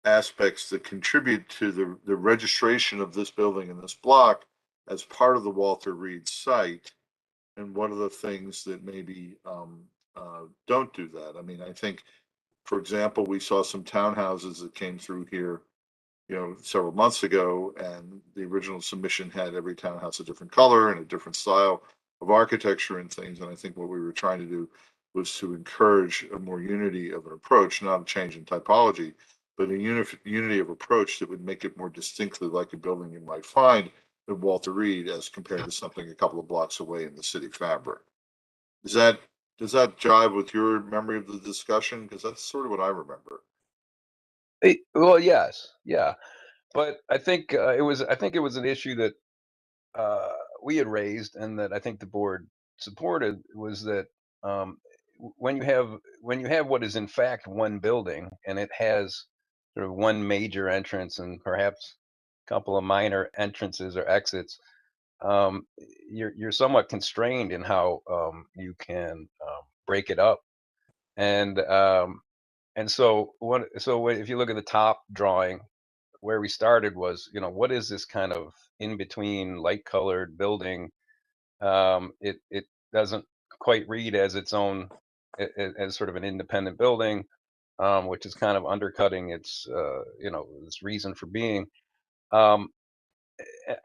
aspects that contribute to the registration of this building and this block as part of the Walter Reed site? And what are the things that maybe don't do that? I mean, I think, for example, we saw some townhouses that came through here, you know, several months ago, and the original submission had every townhouse a different color and a different style of architecture and things. And I think what we were trying to do was to encourage a more unity of an approach, not a change in typology, but a unity of approach that would make it more distinctly like a building you might find at Walter Reed as compared to something a couple of blocks away in the city fabric. Does that jive with your memory of the discussion? Because that's sort of what I remember. Well, yes, yeah, but I think it was an issue that we had raised, and that I think the board supported, was that um, when you have what is in fact one building, and it has sort of one major entrance and perhaps a couple of minor entrances or exits, um, you're somewhat constrained in how you can break it up. And so if you look at the top drawing, where we started was, you know, what is this kind of in between light colored building? It doesn't quite read as its own, as sort of an independent building, which is kind of undercutting its you know, its reason for being. Um,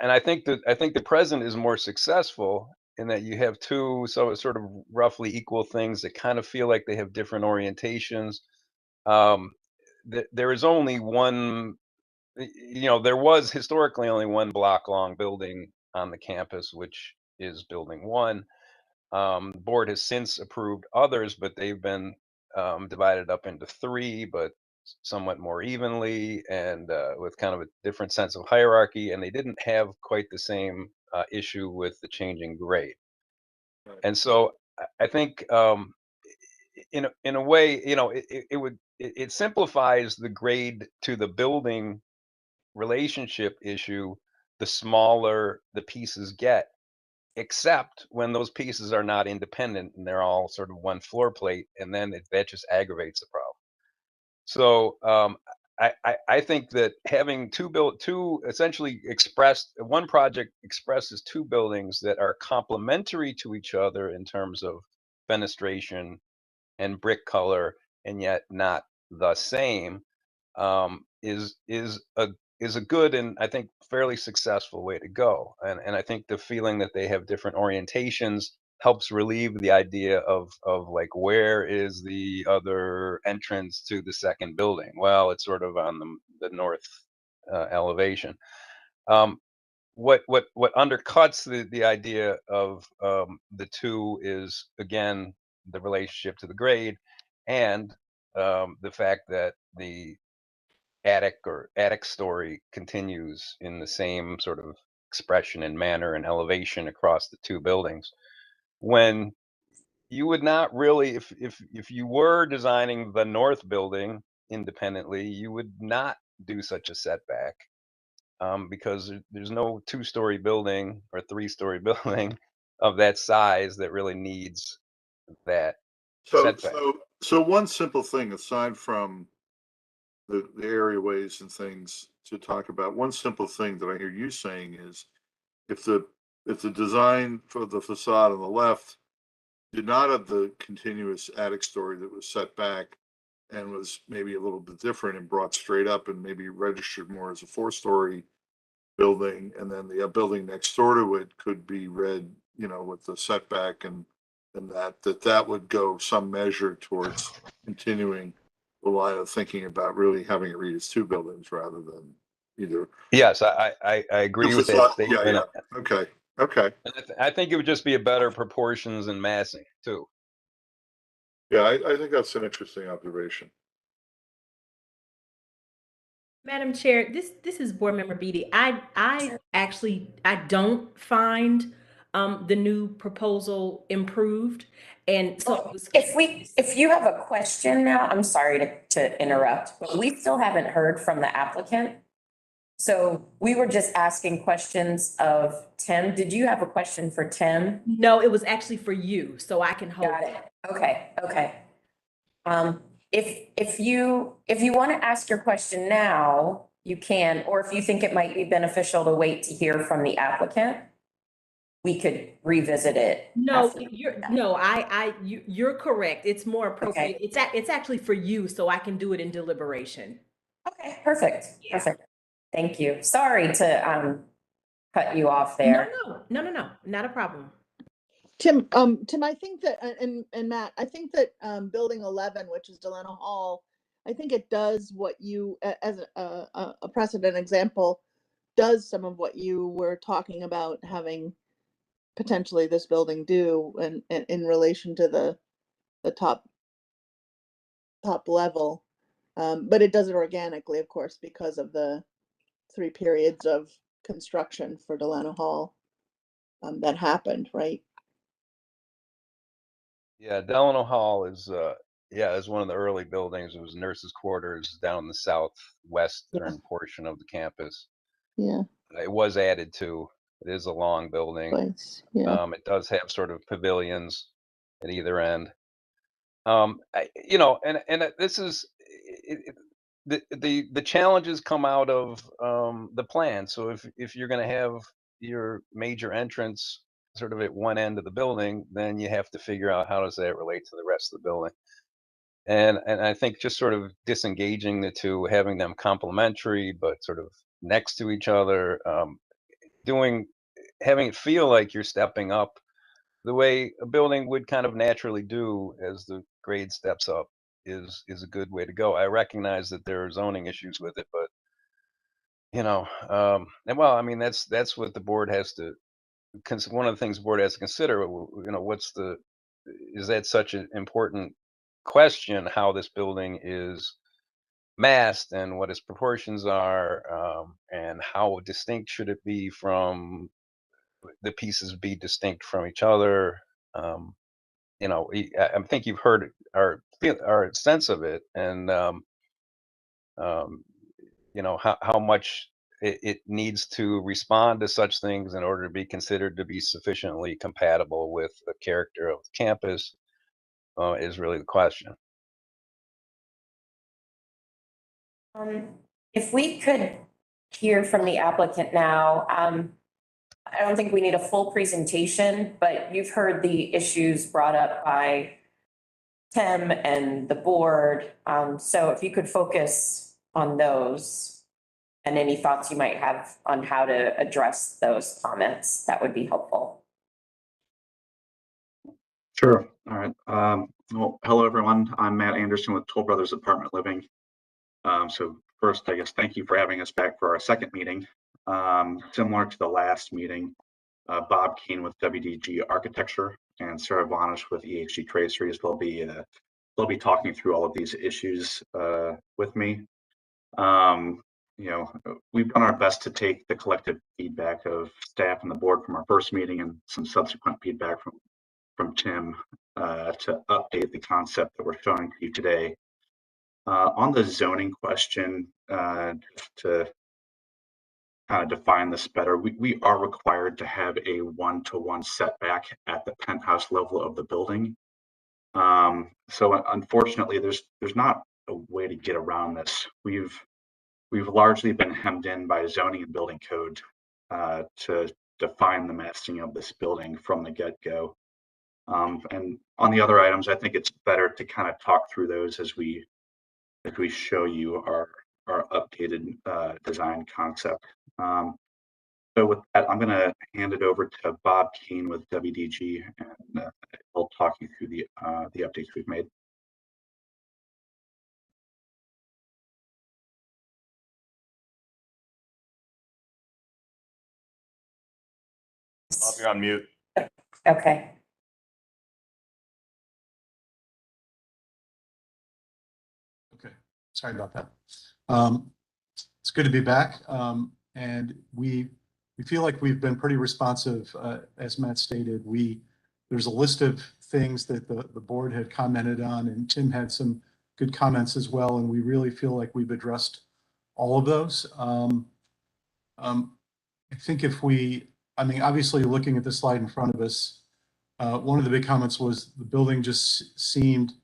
and I think the present is more successful in that you have two sort of roughly equal things that kind of feel like they have different orientations. Um, there is only one, you know, there was historically only one block long building on the campus, which is Building 1. The board has since approved others, but they've been divided up into three, but somewhat more evenly, and with kind of a different sense of hierarchy. And they didn't have quite the same issue with the changing grade. And so I think, in a way, you know, it simplifies the grade to the building relationship issue the smaller the pieces get, except when those pieces are not independent and they're all sort of one floor plate, and then that just aggravates the problem. So I think that having two essentially expressed, one project expresses two buildings that are complementary to each other in terms of fenestration and brick color, and yet not the same, is a good, and I think fairly successful way to go. And I think the feeling that they have different orientations helps relieve the idea of like, where is the other entrance to the second building? Well, it's sort of on the north elevation. What undercuts the idea of the two is, again, the relationship to the grade, and the fact that the attic story continues in the same sort of expression and manner and elevation across the two buildings, when you would not really, if you were designing the north building independently, you would not do such a setback, because there's no two-story building or three-story building of that size that really needs that So, setback. so one simple thing, aside from the areaways and things to talk about, one simple thing that I hear you saying is, if the design for the facade on the left did not have the continuous attic story that was set back and was maybe a little bit different and brought straight up and maybe registered more as a 4-story building, and then the building next door to it could be read, you know, with the setback, and that would go some measure towards continuing the line of thinking about really having it read as two buildings rather than either. Yes, I agree with that Yeah, statement. yeah. Okay. Okay, And I think it would just be a better proportions and massing too. yeah, I think that's an interesting observation. Madam Chair, this is Board Member Beatty. I actually I don't find the new proposal improved, and so I was If you have a question now, I'm sorry to interrupt, but we still haven't heard from the applicant. So we were just asking questions of Tim. Did you have a question for Tim? No, it was actually for you, so I can hold. Got it. Okay, okay. If you want to ask your question now, you can, or if you think it might be beneficial to wait to hear from the applicant, we could revisit it. No, after. you're correct. It's more appropriate. Okay. It's actually for you, so I can do it in deliberation. Okay, perfect, Yeah. perfect. Thank you. Sorry to cut you off there. No, not a problem. Tim, I think that, and Matt, I think that Building 11, which is Delano Hall, I think it does what you, as a precedent example, does some of what you were talking about having potentially this building do in relation to the top level. But it does it organically, of course, because of the 3 periods of construction for Delano Hall that happened, right? Yeah, Delano Hall is is one of the early buildings. It was nurses' quarters down in the southwestern portion of the campus. Yeah, It was added to. It is a long building. twice. Yeah. It does have sort of pavilions at either end. This is the challenges come out of the plan. So if you're going to have your major entrance sort of at one end of the building, then you have to figure out how does that relate to the rest of the building. And I think just sort of disengaging the two, having them complementary but sort of next to each other, having it feel like you're stepping up the way a building would kind of naturally do as the grade steps up is a good way to go. I recognize that there are zoning issues with it, but and well, I mean that's what the board has to. One of the things the board has to consider. Is that such an important question? How this building is massed and what its proportions are, and how distinct should it be from the pieces be distinct from each other. I think you've heard our sense of it, and um, how much it needs to respond to such things in order to be considered to be sufficiently compatible with the character of the campus is really the question. If we could hear from the applicant now, I don't think we need a full presentation, but you've heard the issues brought up by Tim and the board. So if you could focus on those and any thoughts you might have on how to address those comments, that would be helpful. Sure. All right. Well, hello, everyone. I'm Matt Anderson with Toll Brothers Apartment Living. So first, I guess, thank you for having us back for our second meeting. Similar to the last meeting, Bob Keane with WDG Architecture and Sarah Vanish with EHG Traceries will be talking through all of these issues with me. We've done our best to take the collective feedback of staff and the board from our first meeting and some subsequent feedback from Tim to update the concept that we're showing to you today. On the zoning question, to kind of define this better, we are required to have a 1-to-1 setback at the penthouse level of the building. So unfortunately, there's not a way to get around this. We've largely been hemmed in by zoning and building code to define the massing of this building from the get-go. And on the other items, I think it's better to kind of talk through those as we show you our updated design concept. So with that, I'm going to hand it over to Bob Keane with WDG, and he'll talk you through the updates we've made. comments? You're on mute. Okay. Okay, sorry about that. It's good to be back. And we feel like we've been pretty responsive, as Matt stated. There's a list of things that the board had commented on, and Tim had some good comments as well, and we really feel like we've addressed all of those. I think obviously looking at the slide in front of us, one of the big comments was the building just seemed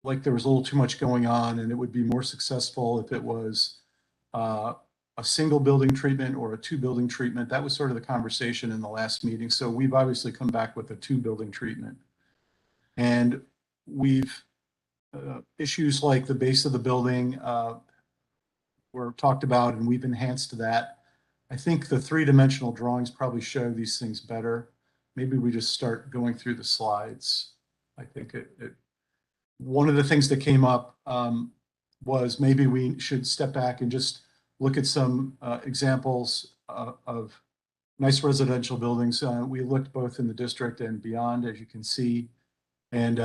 like there was a little too much going on, and it would be more successful if it was a single building treatment or a 2-building treatment. That was sort of the conversation in the last meeting. So we've obviously come back with a 2-building treatment. And we've issues like the base of the building were talked about, and we've enhanced that. I think the 3-dimensional drawings probably show these things better. Maybe we just start going through the slides. I think one of the things that came up was maybe we should step back and just look at some examples of nice residential buildings. We looked both in the district and beyond, as you can see. And,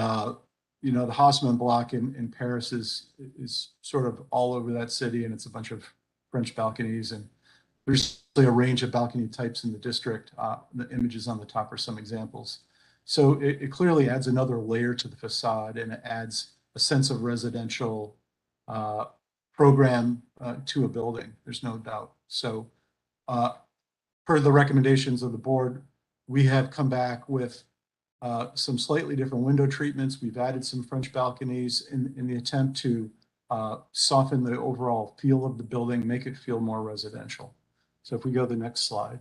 you know, the Haussmann block in Paris is sort of all over that city, and it's a bunch of French balconies. And there's a range of balcony types in the district. The images on the top are some examples. So it clearly adds another layer to the facade, and it adds a sense of residential program to a building. There's no doubt. So per the recommendations of the board, we have come back with some slightly different window treatments. We've added some French balconies in the attempt to soften the overall feel of the building, make it feel more residential. So if we go to the next slide.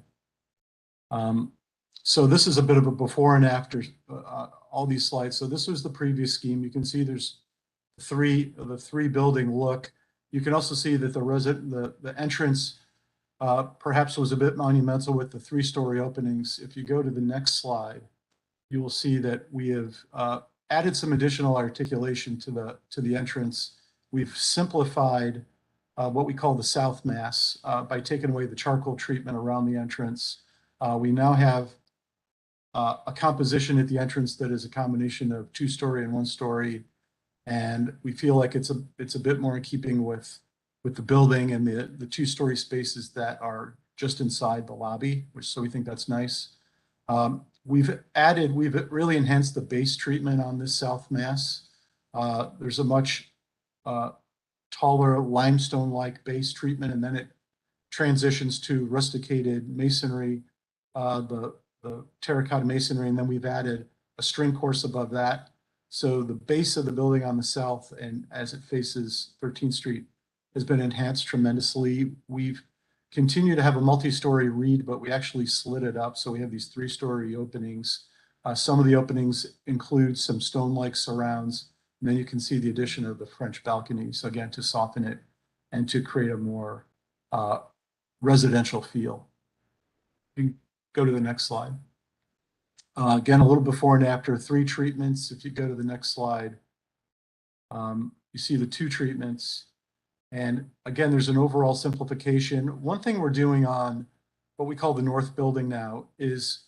So this is a bit of a before and after all these slides. So this was the previous scheme. You can see there's the 3-building look. You can also see that the entrance perhaps was a bit monumental with the 3-story openings. If you go to the next slide, you will see that we have added some additional articulation to the entrance. We've simplified what we call the south mass by taking away the charcoal treatment around the entrance. We now have a composition at the entrance that is a combination of 2-story and 1-story, and we feel like it's a bit more in keeping with the building and the 2-story spaces that are just inside the lobby, so we think that's nice. We've really enhanced the base treatment on this south mass. There's a much taller limestone-like base treatment, and then it transitions to rusticated masonry, the terracotta masonry, and then we've added a string course above that. So the base of the building on the south, and as it faces 13th Street, has been enhanced tremendously. We've continued to have a multi-story reed, but we actually slid it up. So we have these 3-story openings. Some of the openings include some stone-like surrounds. And then you can see the addition of the French balconies, again, to soften it and to create a more residential feel. You can go to the next slide. Again, a little before and after, 3 treatments. If you go to the next slide, you see the 2 treatments. And again, there's an overall simplification. One thing we're doing on what we call the North Building now is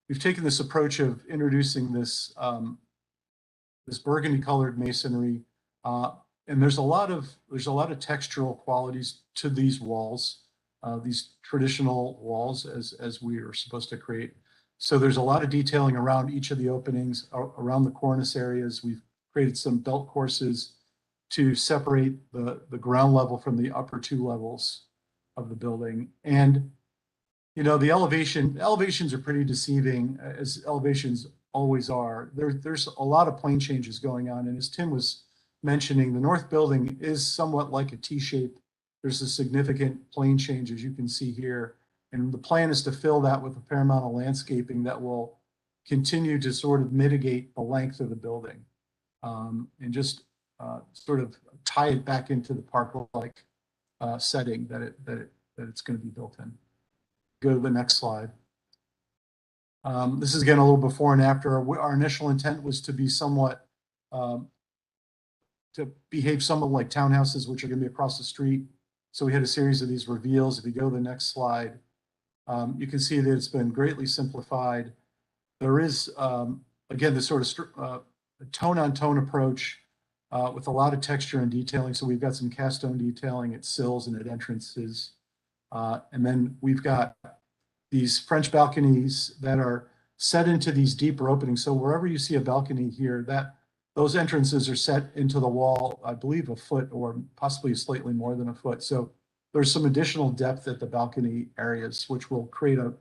we've taken this approach of introducing this burgundy colored masonry. And there's a lot of textural qualities to these walls, these traditional walls as we are supposed to create. So there's a lot of detailing around each of the openings, around the cornice areas. We've created some belt courses to separate the ground level from the upper 2 levels of the building. And, you know, the elevations are pretty deceiving, as elevations always are. There's a lot of plane changes going on. And as Tim was mentioning, the North Building is somewhat like a T-shape. There's a significant plane change, as you can see here. And the plan is to fill that with a fair amount of landscaping that will continue to sort of mitigate the length of the building, and just sort of tie it back into the park-like setting that it's going to be built in. Go to the next slide. This is again a little before and after. Our initial intent was to be somewhat, to behave somewhat like townhouses, which are going to be across the street. So we had a series of these reveals. If you go to the next slide, You can see that it's been greatly simplified. There is, again, this sort of tone-on-tone approach with a lot of texture and detailing. So we've got some cast stone detailing at sills and at entrances. And then we've got these French balconies that are set into these deeper openings. So wherever you see a balcony here, those entrances are set into the wall, I believe a foot or possibly slightly more than a foot. So there's some additional depth at the balcony areas, which will create a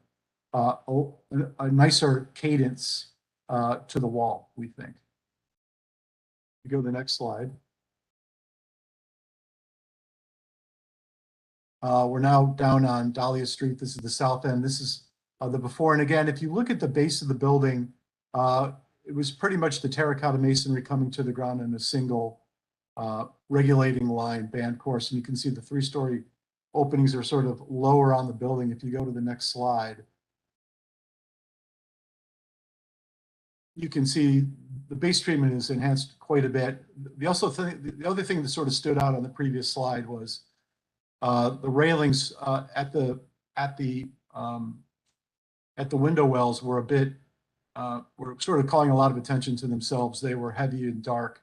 nicer cadence to the wall, we think. You go to the next slide. We're now down on Dahlia Street. This is the south end. This is the before. And again, if you look at the base of the building, it was pretty much the terracotta masonry coming to the ground in a single regulating line band course. And you can see the 3-story openings are sort of lower on the building. If you go to the next slide, you can see the base treatment is enhanced quite a bit. The other thing that sort of stood out on the previous slide was the railings at the window wells were were sort of calling a lot of attention to themselves. They were heavy and dark.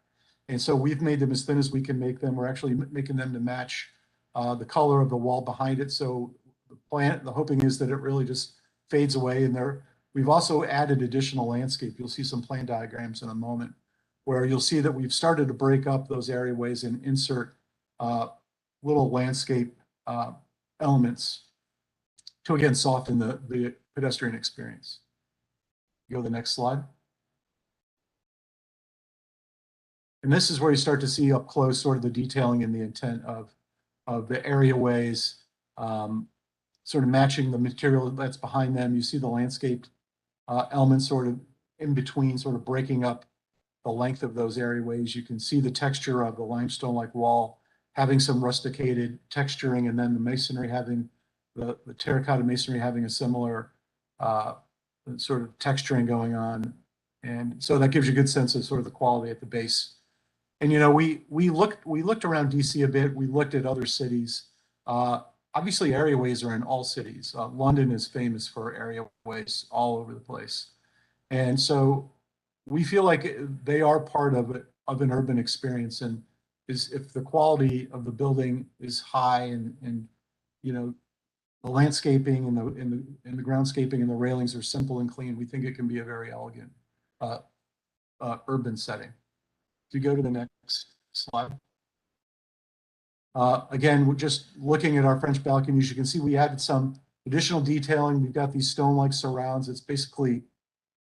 And so we've made them as thin as we can make them. We're actually making them to match the color of the wall behind it. So the hoping is that it really just fades away. And we've also added additional landscape. You'll see some plan diagrams in a moment where you'll see that we've started to break up those areaways and insert little landscape elements to, again, soften the pedestrian experience. Go to the next slide. And this is where you start to see up close sort of the detailing and the intent of the areaways, sort of matching the material that's behind them. You see the landscaped elements sort of in between, sort of breaking up the length of those areaways. You can see the texture of the limestone-like wall having some rusticated texturing, and then the masonry having, the terracotta masonry having a similar sort of texturing going on. And so that gives you a good sense of sort of the quality at the base. And, you know, we looked around DC a bit. We looked at other cities. Obviously, areaways are in all cities. London is famous for areaways all over the place. And so we feel like they are part of an urban experience. And if the quality of the building is high and you know, the landscaping and the groundscaping and the railings are simple and clean, we think it can be a very elegant urban setting. If you go to the next slide. Again, we're just looking at our French balconies. You can see we added some additional detailing. We've got these stone-like surrounds. It's basically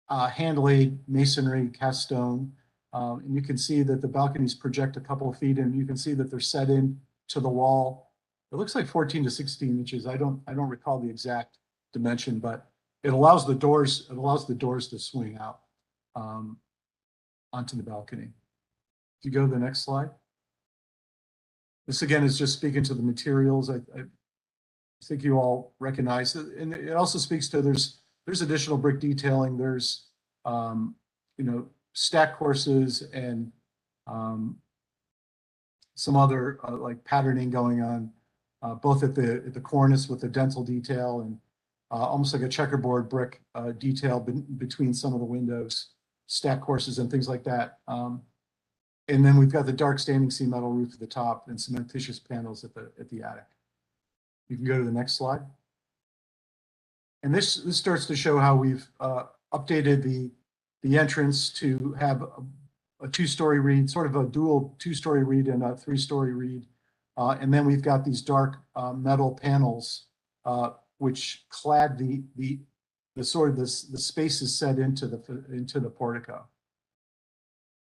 hand-laid masonry, cast stone. And you can see that the balconies project a couple of feet, and you can see that they're set in to the wall. It looks like 14 to 16 inches. I don't recall the exact dimension, but it allows the doors to swing out onto the balcony. If you go to the next slide. This again is just speaking to the materials. I think you all recognize it, and it also speaks to there's additional brick detailing. There's you know, stack courses and some other like patterning going on, both at the cornice with the dental detail and almost like a checkerboard brick detail between some of the windows, stack courses and things like that. And then we've got the dark standing seam metal roof at the top and cementitious panels at the attic. You can go to the next slide. And this starts to show how we've updated the entrance to have a 2-story reed, sort of a dual 2-story reed and a 3-story reed. And then we've got these dark metal panels which clad the sort of the spaces set into the portico.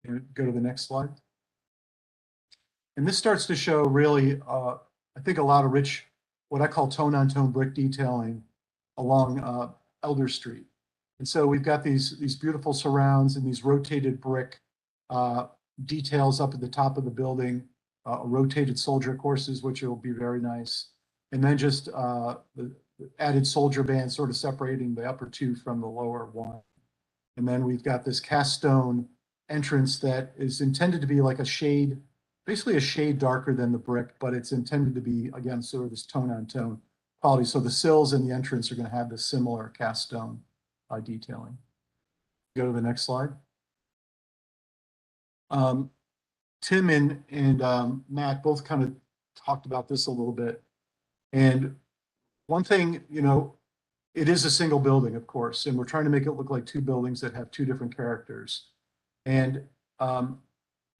And go to the next slide. And this starts to show really, I think, a lot of rich, what I call tone-on-tone brick detailing along Elder Street. And so we've got these beautiful surrounds and these rotated brick details up at the top of the building, rotated soldier courses, which will be very nice. And then just the added soldier band sort of separating the upper two from the lower one. And then we've got this cast stone entrance that is intended to be like a shade, basically a shade darker than the brick, but it's intended to be, again, sort of this tone on tone. quality. So the sills and the entrance are going to have this similar cast stone detailing. Go to the next slide. Tim and Matt both kind of talked about this a little bit. And one thing, you know, it is a single building, of course, and we're trying to make it look like two buildings that have two different characters. And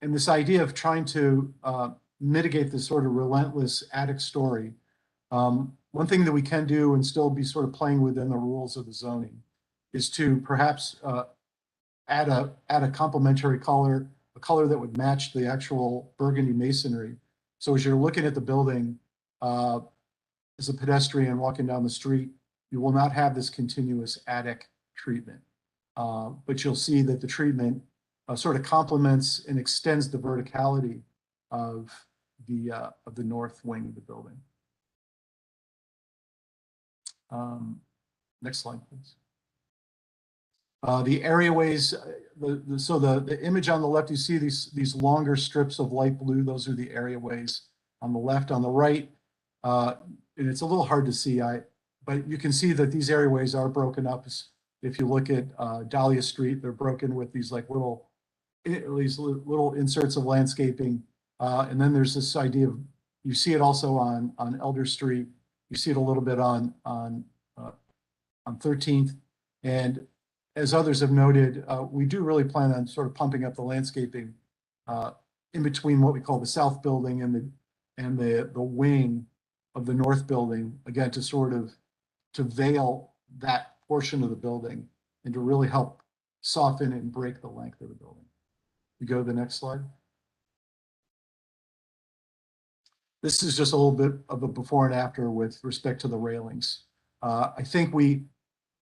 this idea of trying to mitigate this sort of relentless attic story, one thing that we can do and still be sort of playing within the rules of the zoning is to perhaps add a complementary color, a color that would match the actual burgundy masonry. So as you're looking at the building, as a pedestrian walking down the street, you will not have this continuous attic treatment. But you'll see that the treatment sort of complements and extends the verticality of the north wing of the building. Next slide, please. The areaways, so the image on the left, you see these longer strips of light blue. Those are the areaways on the left. On the right, and it's a little hard to see, but you can see that these areaways are broken up. If you look at Dahlia Street, they're broken with these like little inserts of landscaping. And then there's this idea of, you see it also on Elder Street. You see it a little bit on 13th. And as others have noted, we do really plan on sort of pumping up the landscaping in between what we call the south building and the wing of the north building, again, to sort of to veil that portion of the building and to really help soften and break the length of the building. We go to the next slide. This is just a little bit of a before and after with respect to the railings. I think we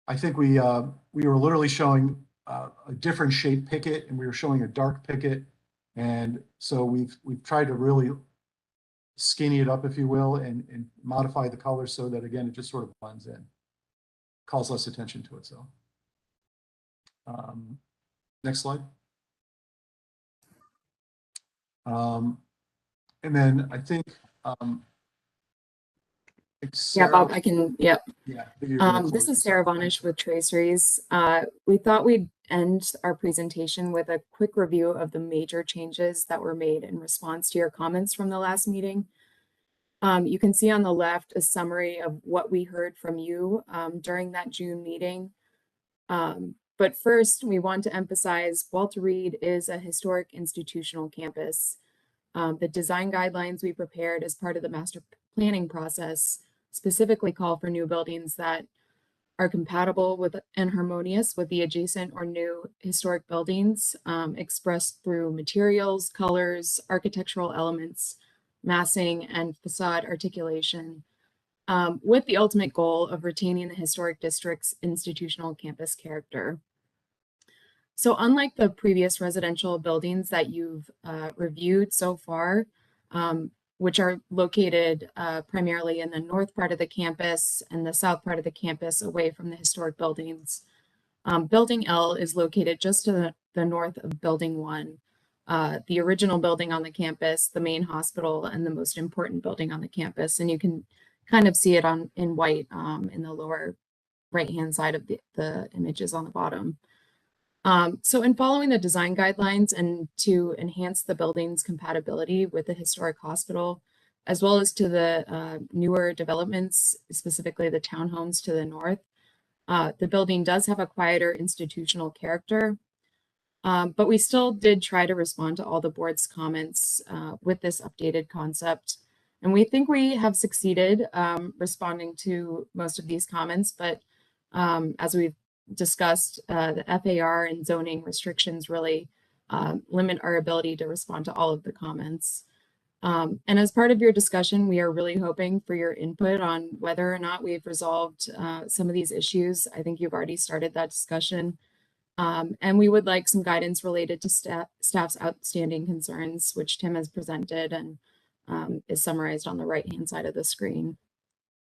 were literally showing a different shape picket, and we were showing a dark picket, and so we've tried to really skinny it up, if you will, and modify the color so that, again, it just sort of blends in, calls less attention to itself. Next slide. And then I think yeah, Bob, I can, yep. Yeah. This is Sarah Vonish with Traceries. We thought we'd end our presentation with a quick review of the major changes that were made in response to your comments from the last meeting. You can see on the left a summary of what we heard from you during that June meeting. But first, we want to emphasize Walter Reed is a historic institutional campus. The design guidelines we prepared as part of the master planning process specifically call for new buildings that are compatible with and harmonious with the adjacent or new historic buildings, expressed through materials, colors, architectural elements, massing, and facade articulation, with the ultimate goal of retaining the historic district's institutional campus character. So unlike the previous residential buildings that you've reviewed so far, which are located primarily in the north part of the campus and the south part of the campus away from the historic buildings, Building L is located just to the north of Building 1, the original building on the campus, the main hospital, and the most important building on the campus. And you can kind of see it in white in the lower right-hand side of the images on the bottom. So in following the design guidelines and to enhance the building's compatibility with the historic hospital, as well as to the newer developments, specifically the townhomes to the north, the building does have a quieter institutional character, but we still did try to respond to all the board's comments with this updated concept. And we think we have succeeded responding to most of these comments, but as we've discussed, the FAR and zoning restrictions really limit our ability to respond to all of the comments. And as part of your discussion, we are really hoping for your input on whether or not we've resolved some of these issues. I think you've already started that discussion. And we would like some guidance related to staff's outstanding concerns, which Tim has presented and is summarized on the right-hand side of the screen.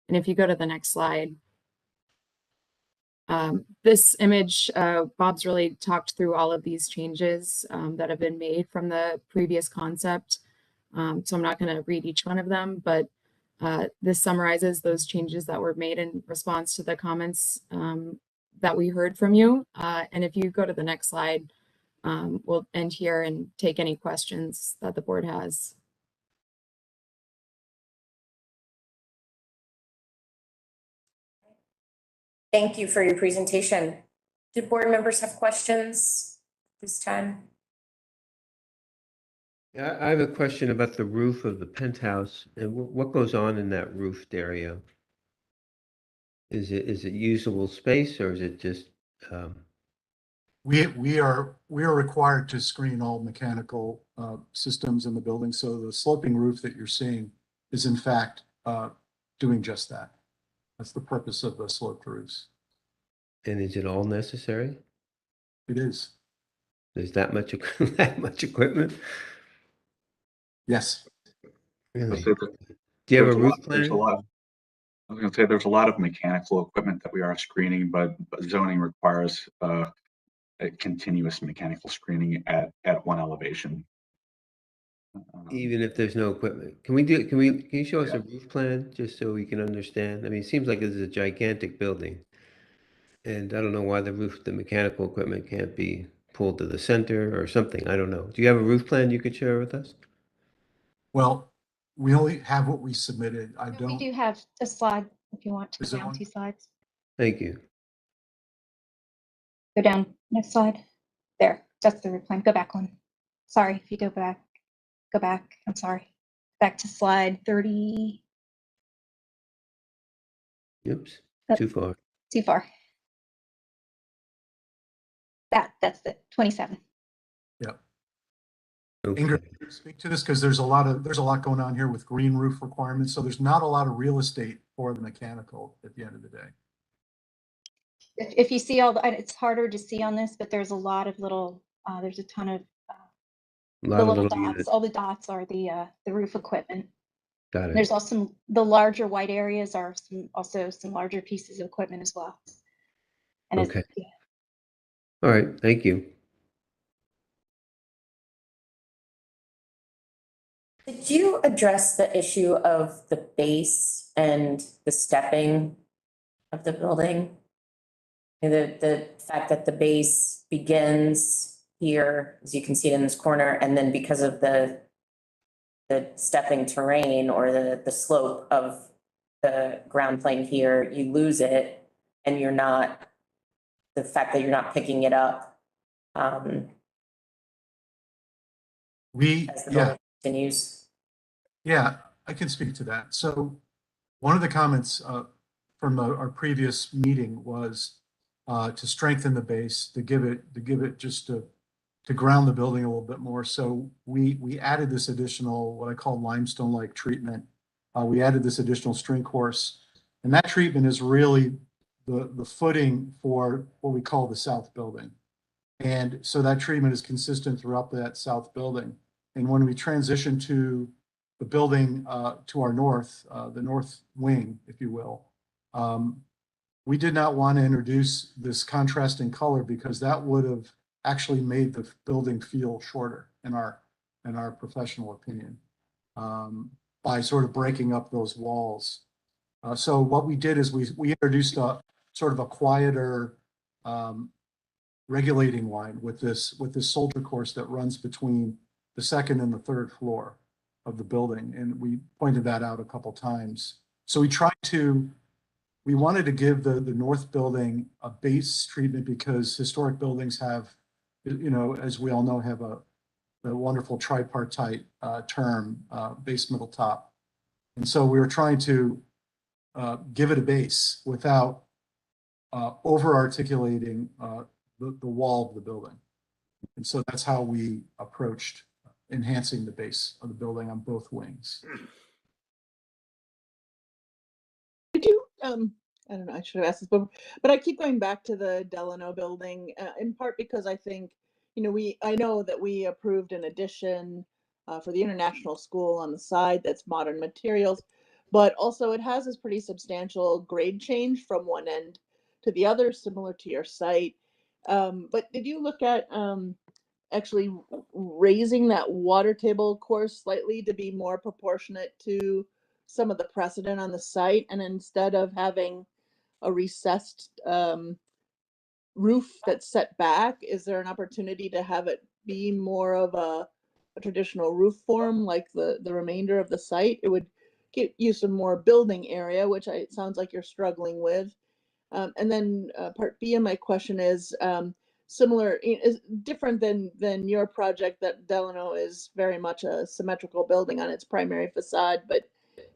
And if you go to the next slide, this image, Bob's really talked through all of these changes that have been made from the previous concept. So I'm not going to read each one of them, but This summarizes those changes that were made in response to the comments that we heard from you. And if you go to the next slide, we'll end here and take any questions that the board has. Thank you for your presentation. Do board members have questions this time? Yeah, I have a question about the roof of the penthouse and what goes on in that roofed area. Is it usable space or is it just, We are required to screen all mechanical systems in the building. So the sloping roof that you're seeing is in fact doing just that. That's the purpose of the sloped roofs. and is it all necessary? It is. There's that much, that much equipment? Yes. Really? Do Do you have a roof There's a plan? lot of, I was going to say there's a lot of mechanical equipment that we are screening, but zoning requires a continuous mechanical screening at one elevation. Even if there's no equipment? Can you show us a roof plan just so we can understand? I mean, it seems like this is a gigantic building. And I don't know why the mechanical equipment can't be pulled to the center or something. I don't know. Do you have a roof plan you could share with us? Well, we only have what we submitted. I We don't. do have a slide if you want to Is go there down one? 2 slides. Thank you. Go down, next slide. There, that's the roof plan. Go back one. Sorry, if you go back, I'm sorry. Back to slide 30. Oops, Yep. too far. Too far. That's the 27. Yep. Okay. Ingrid, can you speak to this because there's a lot going on here with green roof requirements. So there's not a lot of real estate for the mechanical at the end of the day. If you see all the, it's harder to see on this, but there's a lot of little, there's a ton of A lot the of little little dots. units. All the dots are the roof equipment. Got it. There's also the larger white areas are also some larger pieces of equipment as well. And Okay. All right, thank you. Did you address the issue of the base and the stepping of the building? And the fact that the base begins here, as you can see it in this corner, and then because of the stepping terrain or the slope of the ground plane here, you lose it and the fact that you're not picking it up as the building continues. Yeah, I can speak to that. So one of the comments from our previous meeting was to strengthen the base, to give it just to ground the building a little bit more. So we added this additional, what I call limestone-like treatment. We added this additional string course, and that treatment is really the footing for what we call the south building. And so that treatment is consistent throughout that south building. And when we transition to the building to our north, the north wing, if you will, we did not want to introduce this contrasting color because that would have actually made the building feel shorter in our professional opinion, by sort of breaking up those walls. So what we did is we introduced a sort of a quieter regulating line with this soldier course that runs between the second and the third floor of the building, and we pointed that out a couple times. So we wanted to give the north building a base treatment because historic buildings have, you know, as we all know, have a wonderful tripartite term, base, middle, top. And so we were trying to give it a base without over-articulating the wall of the building. And so that's how we approached enhancing the base of the building on both wings. I don't know, I should have asked this before, but I keep going back to the Delano building, in part because I think, you know, I know that we approved an addition for the international school on the side that's modern materials, but also it has this pretty substantial grade change from one end to the other, similar to your site. But did you look at actually raising that water table course slightly to be more proportionate to some of the precedent on the site, and instead of having a recessed roof that's set back, is there an opportunity to have it be more of a traditional roof form like the remainder of the site? It would give you some more building area, which it sounds like you're struggling with. And then part B of my question is similar, is different than your project that Delano is very much a symmetrical building on its primary facade, but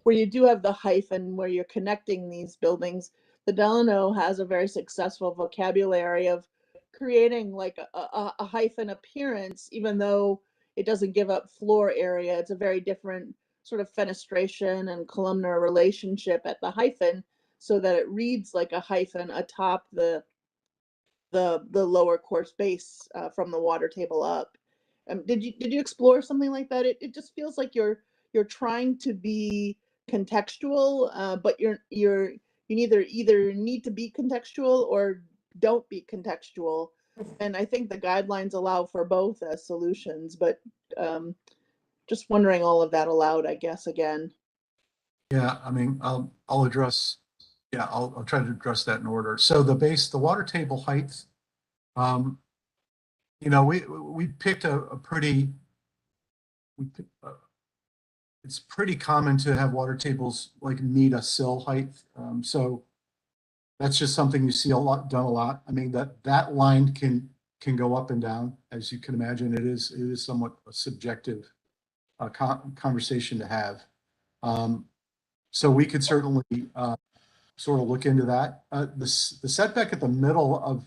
where you do have the hyphen where you're connecting these buildings, the Delano has a very successful vocabulary of creating like a hyphen appearance, even though it doesn't give up floor area. It's a very different sort of fenestration and columnar relationship at the hyphen, so that it reads like a hyphen atop the lower course base from the water table up. Did you explore something like that? It just feels like you're trying to be contextual, but you either need to be contextual or don't be contextual. And I think the guidelines allow for both as solutions, but just wondering all of that aloud, I guess, again. Yeah, I mean, I'll address, yeah, I'll try to address that in order. So the water table height, you know, we picked it's pretty common to have water tables like meet a sill height. So that's just something you see done a lot. I mean, that line can go up and down, as you can imagine. It is somewhat a subjective conversation to have. So we could certainly sort of look into that. The setback at the middle of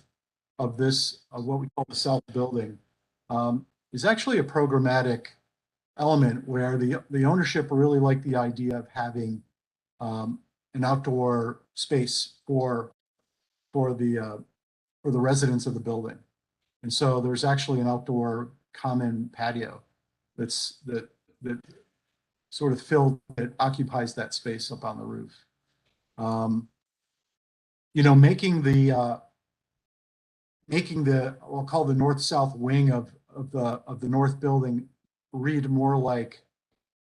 what we call the south building is actually a programmatic element where the ownership really liked the idea of having an outdoor space for the residents of the building. And so there's actually an outdoor common patio that sort of occupies that space up on the roof. You know, making the we'll call the north-south wing of the north building read more like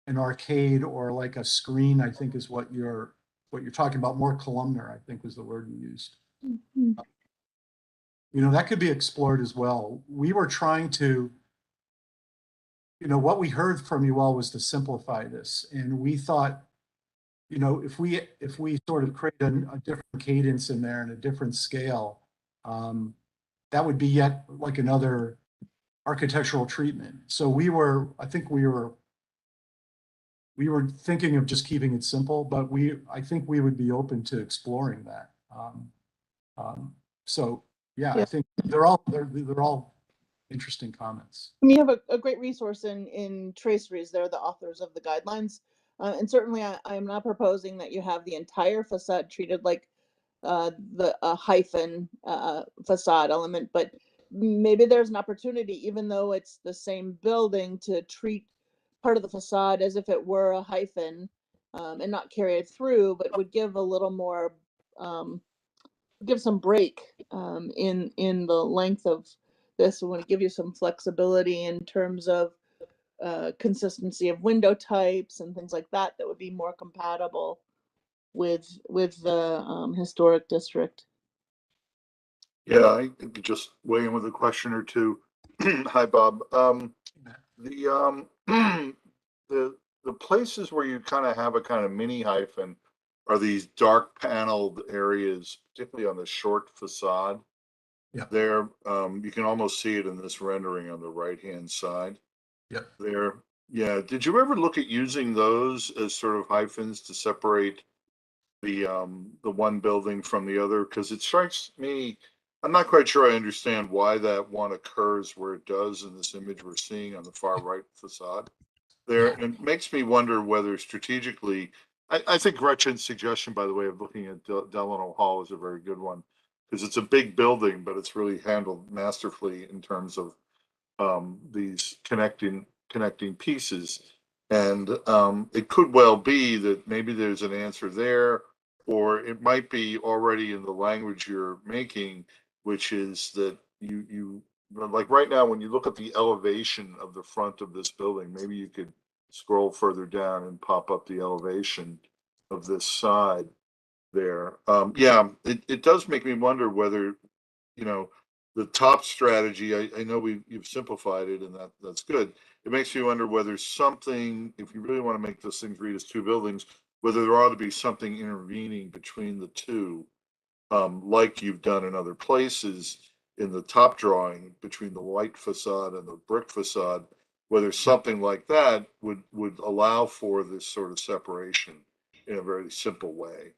an arcade or like a screen, I think is what you're talking about. More columnar, I think was the word you used. Mm-hmm. You know, that could be explored as well. We were trying to, you know, what we heard from you all was to simplify this, and we thought, you know, if we sort of create a different cadence in there and a different scale, that would be yet like another architectural treatment. So I think we were thinking of just keeping it simple, but I think we would be open to exploring that. So yeah, I think they're all interesting comments. We have a great resource in Traceries. They're the authors of the guidelines. And certainly I am not proposing that you have the entire facade treated like the hyphen facade element, but maybe there's an opportunity, even though it's the same building, to treat part of the facade as if it were a hyphen and not carry it through, but would give a little more, give some break in the length of this. We want to give you some flexibility in terms of consistency of window types and things like that would be more compatible with the historic district. Yeah, I could just weigh in with a question or two. Hi, Bob. The places where you kind of have a kind of mini hyphen are these dark paneled areas, particularly on the short facade. Yeah. There, you can almost see it in this rendering on the right-hand side. Yeah. There. Yeah. Did you ever look at using those as sort of hyphens to separate the one building from the other? Because it strikes me, I'm not quite sure I understand why that one occurs where it does in this image we're seeing on the far right facade there. And it makes me wonder whether strategically, I think Gretchen's suggestion, by the way, of looking at Delano Hall is a very good one, because it's a big building, but it's really handled masterfully in terms of these connecting pieces. And it could well be that maybe there's an answer there, or it might be already in the language you're making, which is that you like right now, when you look at the elevation of the front of this building, maybe you could scroll further down and pop up the elevation of this side there. Yeah, it does make me wonder whether, you know, the top strategy, I know you've simplified it and that's good. It makes me wonder whether something, if you really want to make those things read as two buildings, whether there ought to be something intervening between the two, like you've done in other places in the top drawing between the white facade and the brick facade, whether something like that would allow for this sort of separation in a very simple way.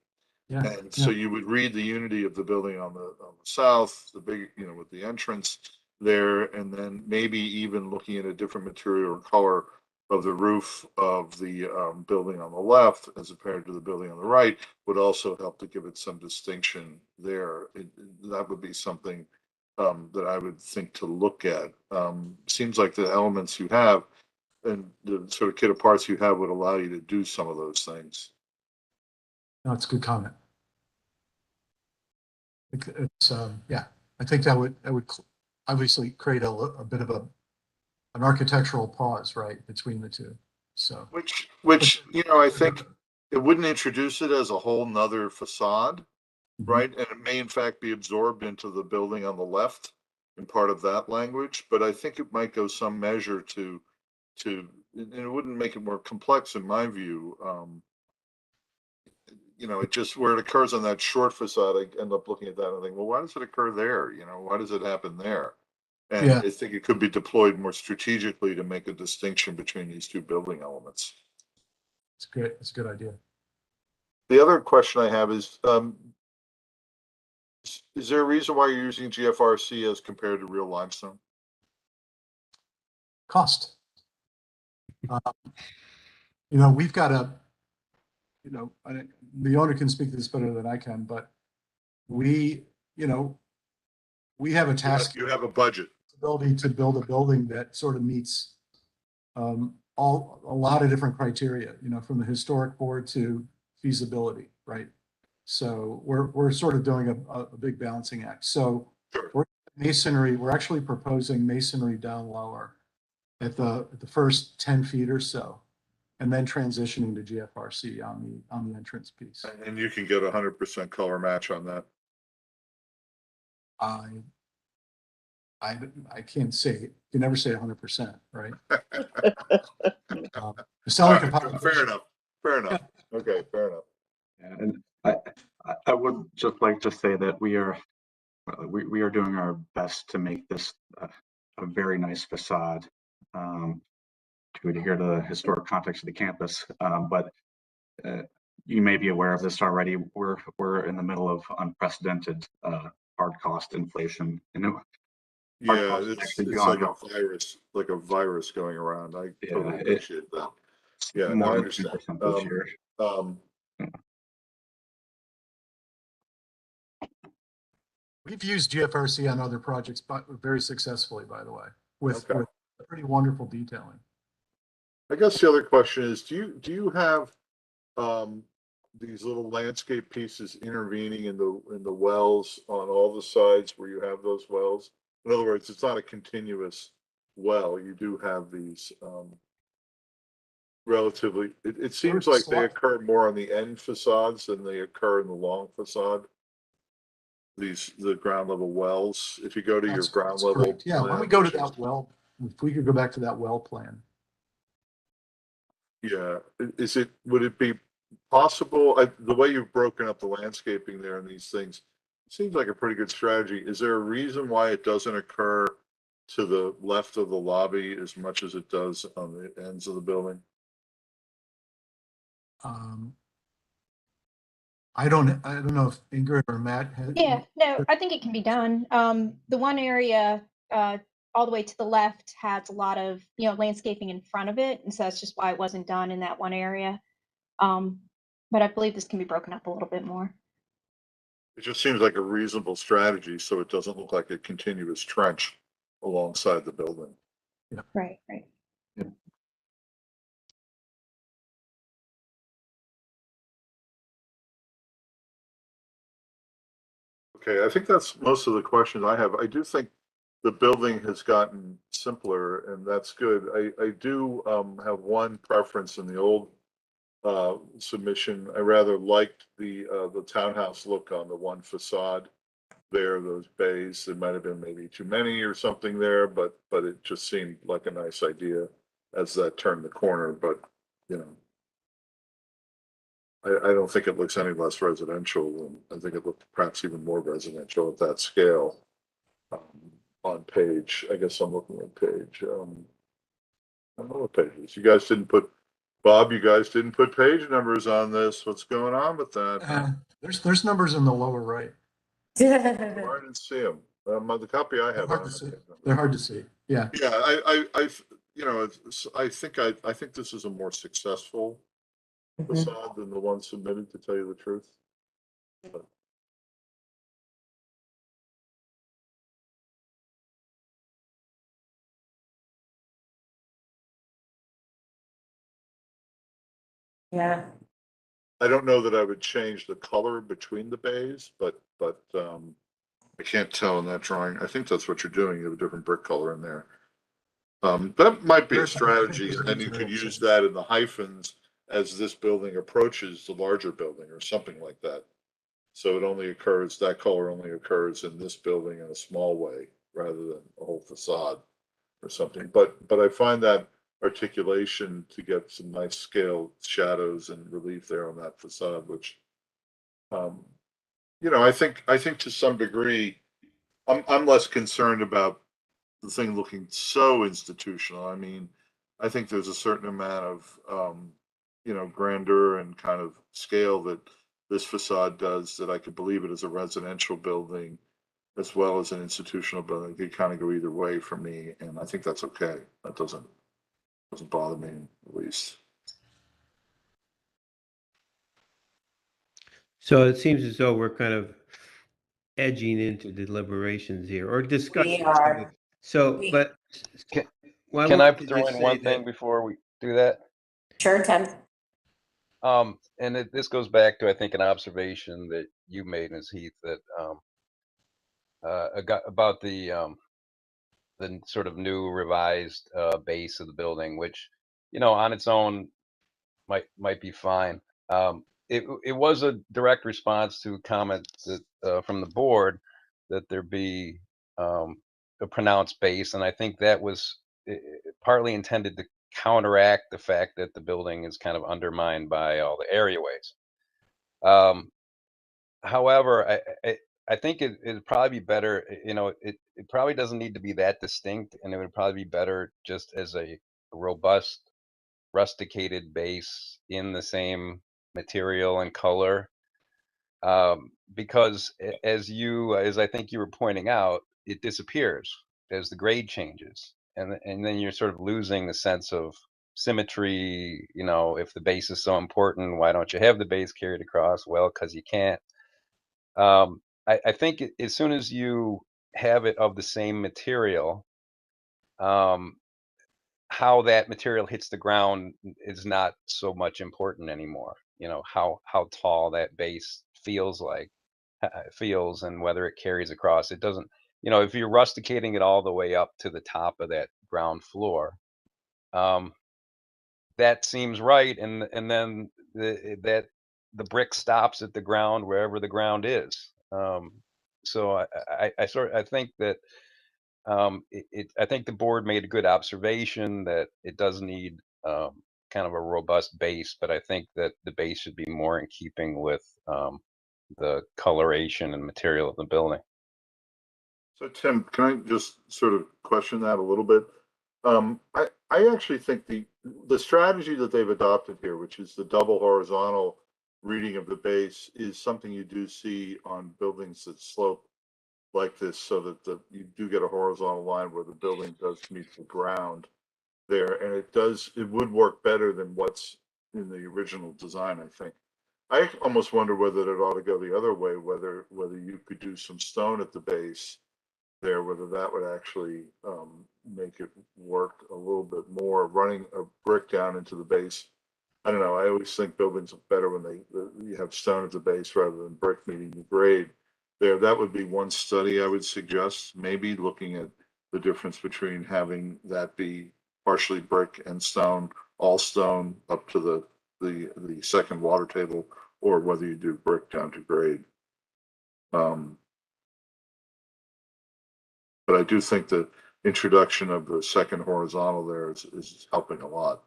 Yeah. And so you would read the unity of the building on the south, the big, you know, with the entrance there, and then maybe even looking at a different material or color of the roof of the building on the left as compared to the building on the right would also help to give it some distinction there. That would be something that I would think to look at. Seems like the elements you have and the sort of kit of parts you have would allow you to do some of those things. No, it's a good comment. It's yeah, I think that would obviously create a bit of an architectural pause, right, between the two. So which you know, I think it wouldn't introduce it as a whole nother facade, right? And it may in fact be absorbed into the building on the left in part of that language, but I think it might go some measure to and it wouldn't make it more complex in my view. You know, it just where it occurs on that short facade, I end up looking at that and think, well, why does it occur there? You know, why does it happen there? And Yeah. I think it could be deployed more strategically to make a distinction between these two building elements. it's great. It's a good idea. The other question I have is there a reason why you're using GFRC as compared to real limestone? Cost. You know, we've got you know, the owner can speak to this better than I can, but we, you know, we have a task. You have a budget. Ability to build a building that sort of meets a lot of different criteria, you know, from the historic board to feasibility, right? So we're sort of doing a big balancing act. So we're actually proposing masonry down lower at the first 10 feet or so, and then transitioning to GFRC on the entrance piece. And you can get 100% color match on that. I can't say, you never say 100%, right? Selling fair enough. Fair enough. Okay, fair enough. And I would just like to say that we are doing our best to make this a very nice facade to adhere to the historic context of the campus. But you may be aware of this already. We're in the middle of unprecedented hard cost inflation. Yeah, it's like a virus going around. I totally appreciate that. Yeah, more I than understand. 2% this year. We've used GFRC on other projects, but very successfully, by the way, with pretty wonderful detailing. I guess the other question is, do you have these little landscape pieces intervening in the wells on all the sides where you have those wells? In other words, it's not a continuous well. You do have these relatively, it seems like they occur more on the end facades than they occur in the long facade. The ground level wells, if you go to your ground level. Correct. Yeah, when we go to that well, if we could go back to that well plan. Yeah, would it be possible, the way you've broken up the landscaping there and these things, seems like a pretty good strategy. Is there a reason why it doesn't occur to the left of the lobby as much as it does on the ends of the building? I don't know if Ingrid or Matt had. Yeah, no, I think it can be done. The one area all the way to the left has a lot of, you know, landscaping in front of it, and so that's just why it wasn't done in that one area. But I believe this can be broken up a little bit more. It just seems like a reasonable strategy, so it doesn't look like a continuous trench alongside the building. Yeah. Right. Yeah. Okay, I think that's most of the questions I have. I do think the building has gotten simpler, and that's good. I do have one preference in the old submission. I rather liked the townhouse look on the one facade there, those bays. There might have been maybe too many or something there, but it just seemed like a nice idea as that turned the corner. But, you know, I don't think it looks any less residential. I think it looked perhaps even more residential at that scale. On page, I guess I'm looking at page, I don't know what pages. You guys didn't put, Bob, you guys didn't put page numbers on this. What's going on with that? There's numbers in the lower right. I didn't see them. The copy I have. They're hard to see. Yeah. Yeah, you know, I think this is a more successful facade than the one submitted, to tell you the truth. But Yeah. I don't know that I would change the color between the bays, but I can't tell in that drawing. I think that's what you're doing. You have a different brick color in there. That might be a strategy, and then you could use that in the hyphens as this building approaches the larger building or something like that. So it only occurs, that color only occurs in this building in a small way rather than a whole facade or something. But I find that articulation to get some nice scale shadows and relief there on that facade, which, you know, I think to some degree, I'm less concerned about the thing looking so institutional. I mean, I think there's a certain amount of, you know, grandeur and kind of scale that this facade does that I could believe it as a residential building as well as an institutional building. It could kind of go either way for me, and I think that's okay. That doesn't bother me, at least. So it seems as though we're kind of edging into deliberations here or discussion. We are. So, but why Can I wouldn't you throw just in say one thing that- before we do that? Sure, Tim. And this goes back to, I think, an observation that you made, Ms. Heath, that about the sort of new revised base of the building, which, you know, on its own might be fine. It was a direct response to a comment that from the board that there be a pronounced base, and I think that was partly intended to counteract the fact that the building is kind of undermined by all the areaways. However, I think it'd probably be better, you know, it probably doesn't need to be that distinct, and it would probably be better just as a robust rusticated base in the same material and color. Because as I think you were pointing out, it disappears as the grade changes. And then you're sort of losing the sense of symmetry. You know, if the base is so important, why don't you have the base carried across? Well, because you can't. I think as soon as you have it of the same material, how that material hits the ground is not so much important anymore. You know, how tall that base feels and whether it carries across. It doesn't, you know, if you're rusticating it all the way up to the top of that ground floor, that seems right. And then the brick stops at the ground wherever the ground is. So I think that I think the board made a good observation that it does need kind of a robust base, but I think that the base should be more in keeping with the coloration and material of the building. So Tim, can I just sort of question that a little bit? I actually think the strategy that they've adopted here, which is the double horizontal reading of the base, is something you do see on buildings that slope like this, so that you do get a horizontal line where the building does meet the ground there, and it would work better than what's in the original design, I think. I almost wonder whether it ought to go the other way, whether you could do some stone at the base there, whether that would actually make it work a little bit more, running a brick down into the base. I don't know. I always think buildings are better when you have stone at the base rather than brick meeting the grade there. That would be one study I would suggest, maybe looking at the difference between having that be partially brick and stone, all stone up to the the second water table, or whether you do brick down to grade. But I do think the introduction of the second horizontal there is helping a lot.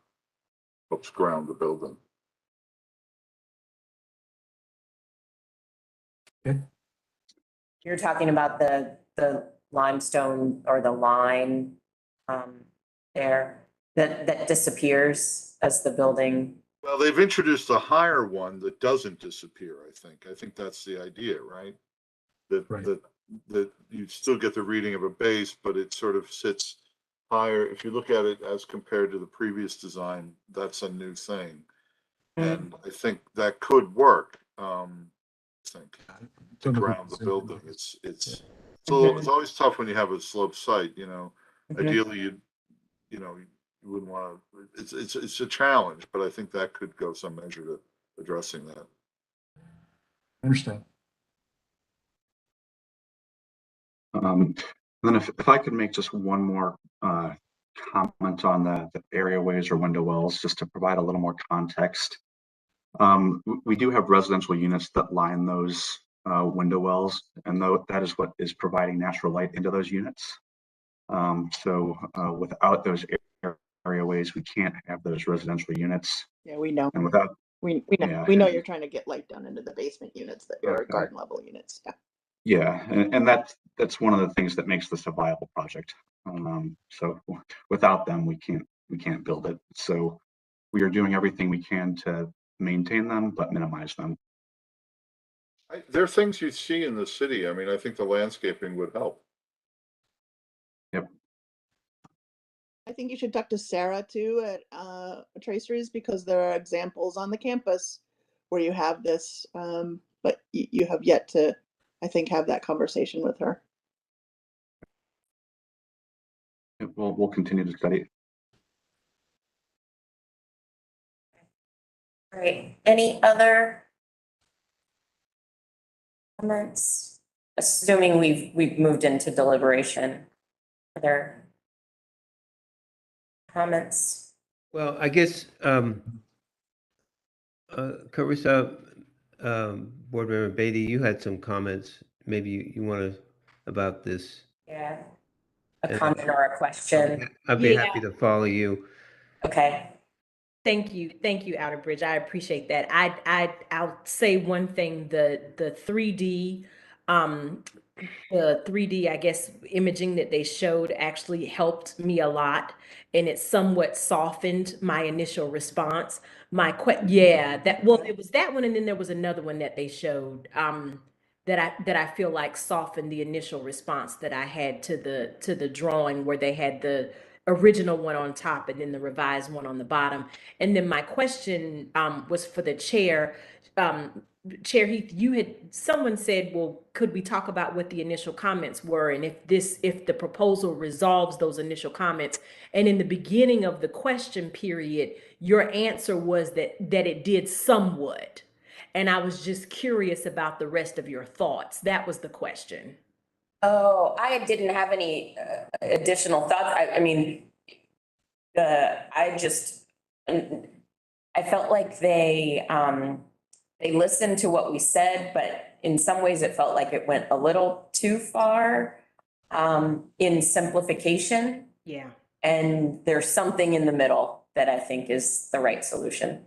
Helps ground the building. You're talking about the limestone or the line there that disappears as the building. Well, they've introduced a higher one that doesn't disappear, I think. I think that's the idea, right? That you still get the reading of a base, but it sort of sits higher. If you look at it as compared to the previous design, that's a new thing. And I think that could work. I think to ground the building. It's always tough when you have a sloped site, you know. Ideally you wouldn't want to, it's a challenge, but I think that could go some measure to addressing that. Understand. Then if I could make just one more comment on the areaways or window wells, just to provide a little more context. We do have residential units that line those window wells, and that is what is providing natural light into those units. So without those areaways, we can't have those residential units. Yeah, we know. And without we know you're trying to get light down into the basement units that are garden level units. Yeah. Yeah, and that's one of the things that makes this a viable project. So without them, we can't build it. So we are doing everything we can to maintain them, but minimize them. There are things you see in the city. I mean, I think the landscaping would help. Yep. I think you should talk to Sarah too at Traceries, because there are examples on the campus where you have this, but you have yet to, I think, have that conversation with her. We'll continue to study. All right. Any other comments? Assuming we've moved into deliberation. Are there comments? Well, I guess, Carissa, Board Member Beatty, you had some comments. Maybe you want to, about this. Yeah. A comment or a question? I'd be happy to follow you. Okay. Thank you, Outerbridge. I appreciate that. I'll say one thing: the 3D, I guess, imaging that they showed actually helped me a lot, and it somewhat softened my initial response. It was that one, and then there was another one that they showed that I feel like softened the initial response that I had to the drawing, where they had the original one on top and then the revised one on the bottom. And then my question was for the chair. Chair Heath, someone said, well, could we talk about what the initial comments were, and if the proposal resolves those initial comments? And in the beginning of the question period, your answer was that it did somewhat. And I was just curious about the rest of your thoughts. That was the question. Oh, I didn't have any additional thoughts. I mean, I felt like they listened to what we said, but in some ways it felt like it went a little too far in simplification. Yeah. And there's something in the middle that I think is the right solution.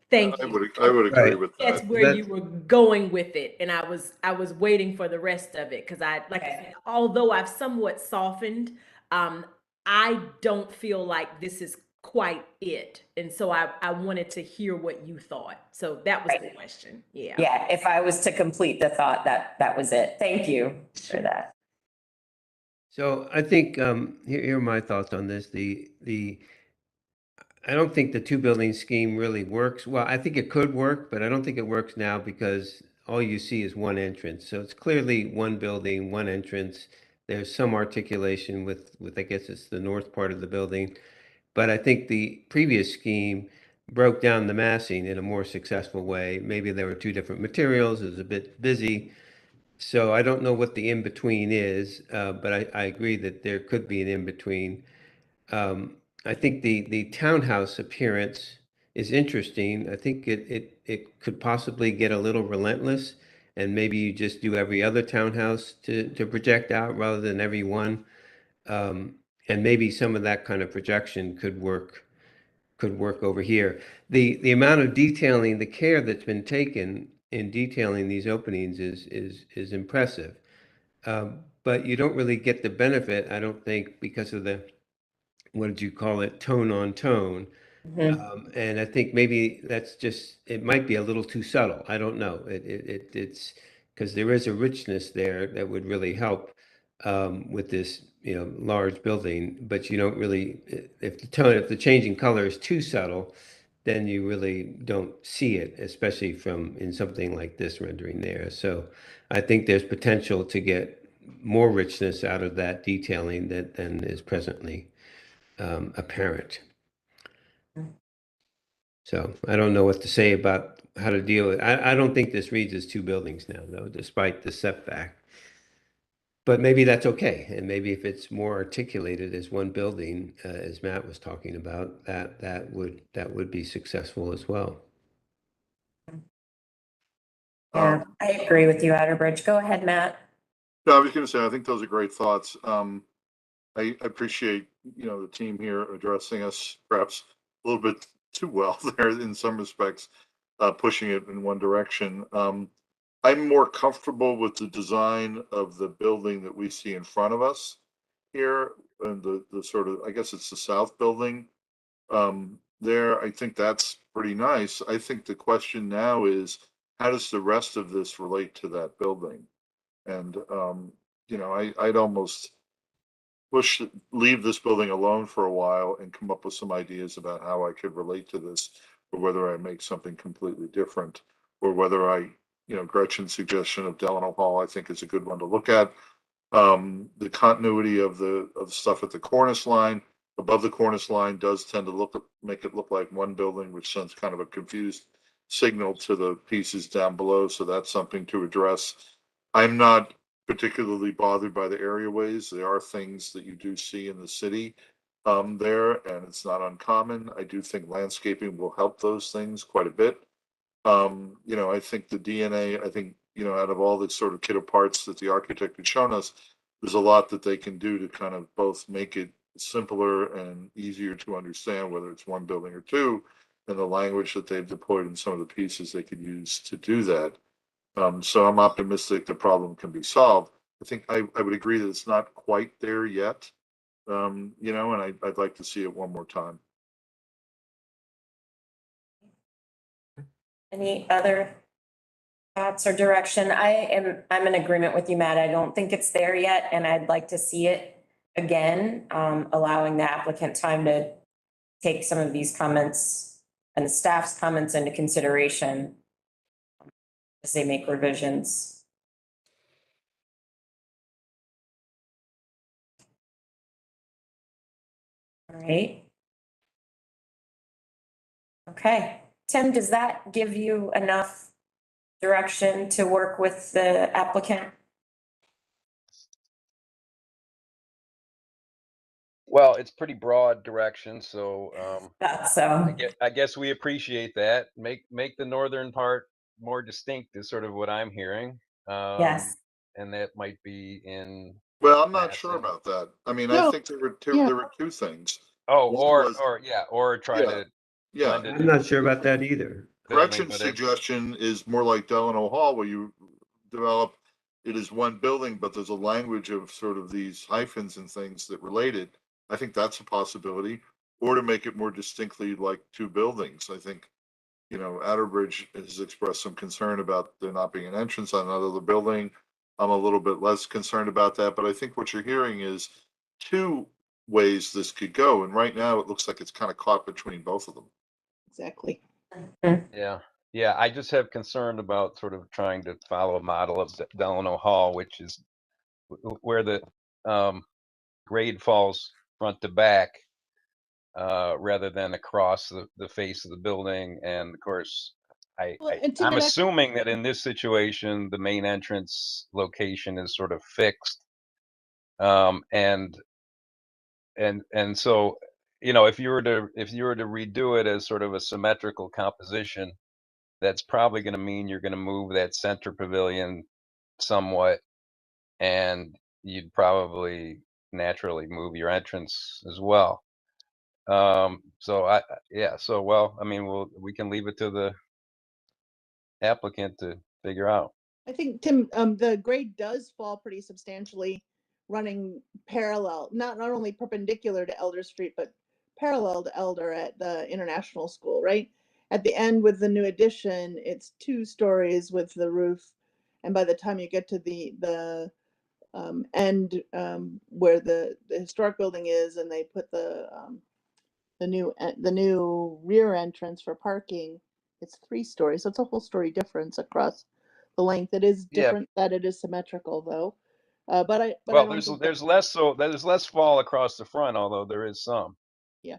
Thank you. I would agree with that. That's where you were going with it, and I was waiting for the rest of it, because I said, although I've somewhat softened, I don't feel like this is quite it, and so I wanted to hear what you thought. So that was the question. Yeah. Yeah. If I was to complete the thought, that was it. Thank you for that. So I think here are my thoughts on this. I don't think the two building scheme really works. Well, I think it could work, but I don't think it works now, because all you see is one entrance. So it's clearly one building, one entrance. There's some articulation with I guess it's the north part of the building. But I think the previous scheme broke down the massing in a more successful way. Maybe there were two different materials. It was a bit busy. So I don't know what the in-between is, but I agree that there could be an in-between. I think the townhouse appearance is interesting. I think it could possibly get a little relentless, and maybe you just do every other townhouse to project out rather than every one. And maybe some of that kind of projection could work over here. The amount of detailing, the care that's been taken in detailing these openings is impressive. But you don't really get the benefit, I don't think, because of the, what did you call it, tone on tone. And I think maybe that's just, it might be a little too subtle. I don't know. It's because there is a richness there that would really help with this, large building, but you don't really, if the changing color is too subtle, then you really don't see it, especially in something like this rendering there. So I think there's potential to get more richness out of that detailing than is presently apparent. So I don't know what to say about how to deal with it. I don't think this reads as two buildings now, though, despite the setback. But maybe that's okay. And maybe if it's more articulated as one building, as Matt was talking about, that would be successful as well. Yeah, I agree with you, Outerbridge. Go ahead, Matt. No, I was going to say, I think those are great thoughts. I appreciate, the team here addressing us perhaps a little bit too well there in some respects, pushing it in one direction. I'm more comfortable with the design of the building that we see in front of us here, and the sort of, I guess it's the south building. There, I think that's pretty nice. I think the question now is, how does the rest of this relate to that building? And, I'd almost leave this building alone for a while and come up with some ideas about how I could relate to this, or whether I make something completely different, or whether Gretchen's suggestion of Delano Hall, I think, is a good one to look at. The continuity of the stuff at the cornice line, above the cornice line, does tend to make it look like one building, which sends kind of a confused signal to the pieces down below. So that's something to address. I'm not particularly bothered by the areaways. There are things that you do see in the city there, and it's not uncommon. I do think landscaping will help those things quite a bit. I think the DNA, out of all the sort of kit parts that the architect had shown us, there's a lot that they can do to kind of both make it simpler and easier to understand, whether it's one building or two, and the language that they've deployed in some of the pieces they could use to do that. So I'm optimistic the problem can be solved. I think I would agree that it's not quite there yet, and I'd like to see it one more time. Any other thoughts or direction? I'm in agreement with you, Matt. I don't think it's there yet, and I'd like to see it again, allowing the applicant time to take some of these comments and the staff's comments into consideration as they make revisions. All right. Okay. Tim, does that give you enough direction to work with the applicant? Well, it's pretty broad direction, so I guess we appreciate that. Make the northern part more distinct is sort of what I'm hearing. Yes. And that might be in. Well, I'm not sure about that. I mean, I think there were two things. Oh, One or try to. Yeah. I'm not sure about that either. Gretchen's suggestion is more like Delano Hall, where you develop it as one building, but there's a language of sort of these hyphens and things that relate it. I think that's a possibility, or to make it more distinctly like two buildings. I think, Outerbridge has expressed some concern about there not being an entrance on another building. I'm a little bit less concerned about that, but I think what you're hearing is two ways this could go. And right now it looks like it's kind of caught between both of them. Exactly. Yeah. I just have concern about sort of trying to follow a model of Delano Hall, which is where the grade falls front to back, rather than across the face of the building. And of course, I'm assuming that in this situation, the main entrance location is sort of fixed. And so you know, if you were to redo it as sort of a symmetrical composition, that's probably going to mean you're going to move that center pavilion somewhat, and you'd probably naturally move your entrance as well. So yeah, so well, I mean, we can leave it to the applicant to figure out. I think, Tim, the grade does fall pretty substantially running parallel, not only perpendicular to Elder Street, but parallel to Elder at the International School, right? At the end with the new addition, it's 2 stories with the roof. And by the time you get to the end where the historic building is, and they put the new rear entrance for parking, it's 3 stories. So it's a whole story difference across the length. It is Yeah. different that it is symmetrical though. But I Well, don't think there's less fall across the front, although there is some. yeah.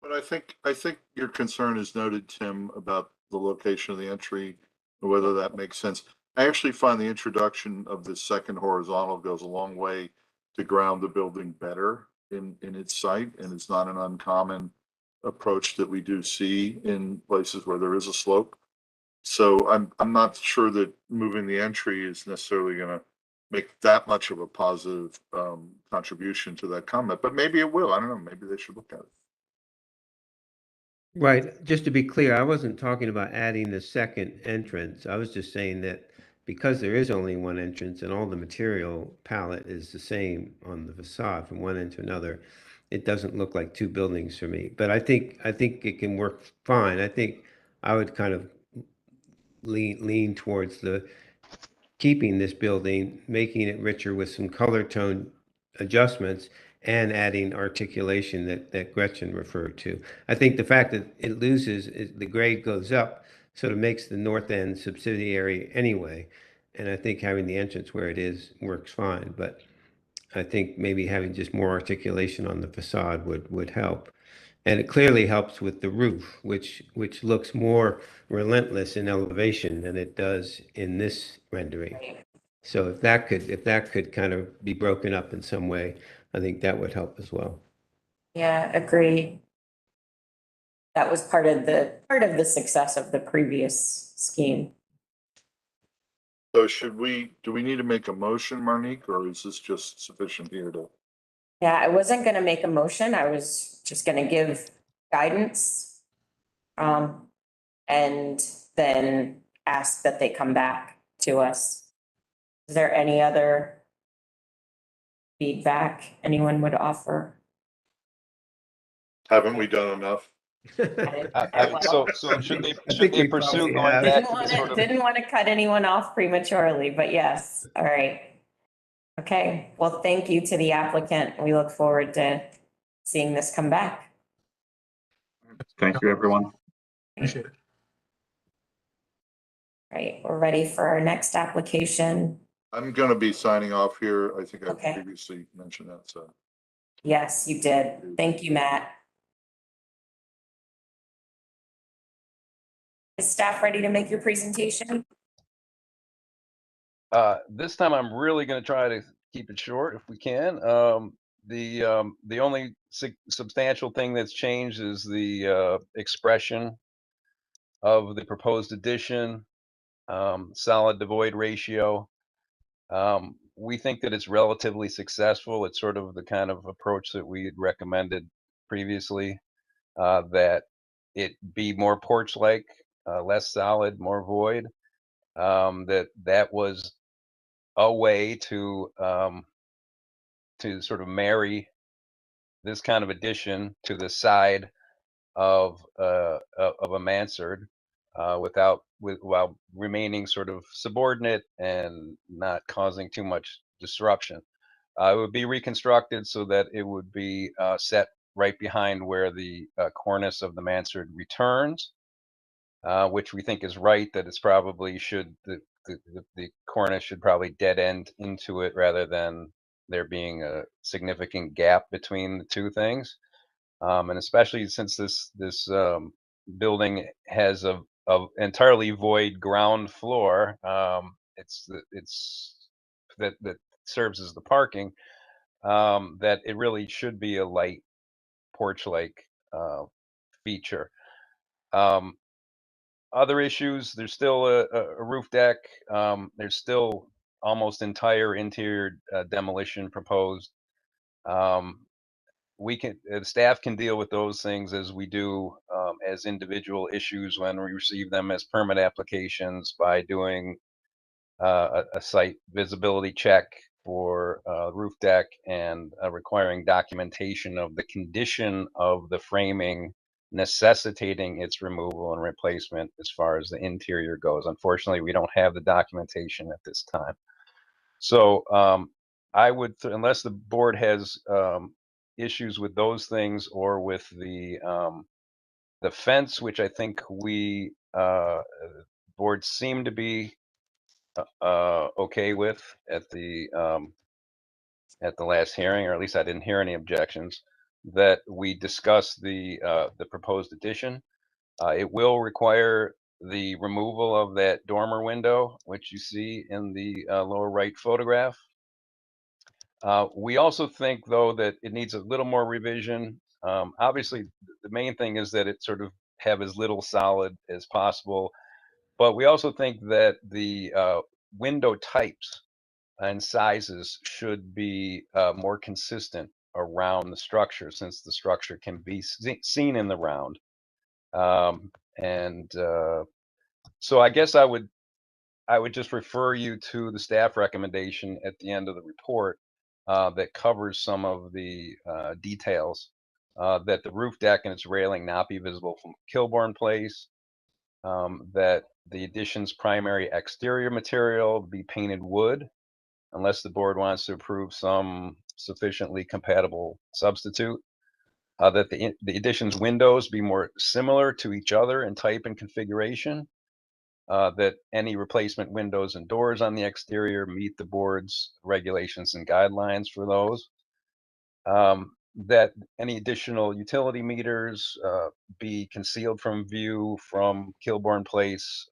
But I think your concern is noted, Tim, about the location of the entry, and whether that makes sense. I actually find the introduction of the second horizontal goes a long way to ground the building better in its site, and it's not an uncommon approach that we do see in places where there is a slope. So I'm not sure that moving the entry is necessarily going to make that much of a positive contribution to that comment, but maybe it will. I don't know. Maybe they should look at it. Right. Just to be clear, I wasn't talking about adding the second entrance. I was just saying that because there is only one entrance and all the material palette is the same on the facade from one end to another, it doesn't look like 2 buildings for me. But I think it can work fine. I think I would kind of lean towards the keeping this building, making it richer with some color tone adjustments, and adding articulation that Gretchen referred to. I think the fact that it loses, the grade goes up, sort of makes the north end subsidiary anyway. And I think having the entrance where it is works fine. But I think maybe having just more articulation on the facade would help. And it clearly helps with the roof, which looks more relentless in elevation than it does in this rendering. So if that could kind of be broken up in some way, I think that would help as well. Yeah, agree. That was part of the success of the previous scheme. So do we need to make a motion, Marnique, or is this just sufficient here to? Yeah, I wasn't gonna make a motion. I was just gonna give guidance. And then ask that they come back to us. Is there any other feedback anyone would offer? Haven't we done enough? So should they pursue going back to sort of? Didn't want to cut anyone off prematurely, but yes, all right. Okay, well, thank you to the applicant. We look forward to seeing this come back. Thank you, everyone. Appreciate it. Right, we're ready for our next application. I'm going to be signing off here. I think I Okay. previously mentioned that, so. Yes, you did. Thank you, Matt. Is staff ready to make your presentation? This time I'm really going to try to keep it short if we can. The only substantial thing that's changed is the expression of the proposed addition, solid to void ratio. We think that it's relatively successful. It's sort of the kind of approach that we had recommended previously, that it be more porch-like, less solid, more void. That was a way to sort of marry this kind of addition to the side of a mansard, while remaining sort of subordinate and not causing too much disruption. It would be reconstructed so that it would be set right behind where the cornice of the mansard returns, which we think is right. That it's probably the cornice should probably dead end into it rather than there being a significant gap between the two things. And especially since this building has a entirely void ground floor, it's that serves as the parking, that it really should be a light porch-like feature. Other issues, there's still a roof deck. There's still almost entire interior demolition proposed. The staff can deal with those things as we do as individual issues when we receive them as permit applications by doing a site visibility check for roof deck and requiring documentation of the condition of the framing necessitating its removal and replacement as far as the interior goes. Unfortunately, we don't have the documentation at this time. So I would, unless the board has issues with those things or with the fence, which I think we board seem to be okay with at the last hearing, or at least I didn't hear any objections, that we discuss the proposed addition. It will require the removal of that dormer window, which you see in the lower right photograph. We also think, though, that it needs a little more revision. Obviously, the main thing is that it sort of have as little solid as possible, but we also think that the window types and sizes should be more consistent around the structure, since the structure can be seen in the round. So I guess I would just refer you to the staff recommendation at the end of the report that covers some of the details, that the roof deck and its railing not be visible from Kilbourne Place, that the addition's primary exterior material be painted wood, unless the board wants to approve some sufficiently compatible substitute, that the addition's windows be more similar to each other in type and configuration, that any replacement windows and doors on the exterior meet the board's regulations and guidelines for those, that any additional utility meters be concealed from view from Kilbourne Place,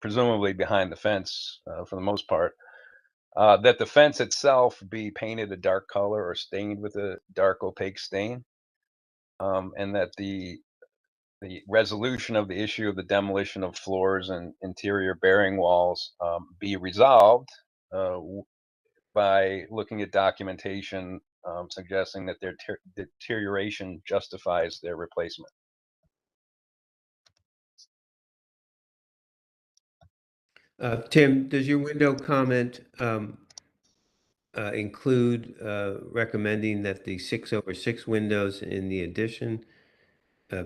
presumably behind the fence for the most part, that the fence itself be painted a dark color or stained with a dark opaque stain, and that the resolution of the issue of the demolition of floors and interior bearing walls be resolved by looking at documentation suggesting that their deterioration justifies their replacement. Tim, does your window comment include recommending that the 6/6 windows in the addition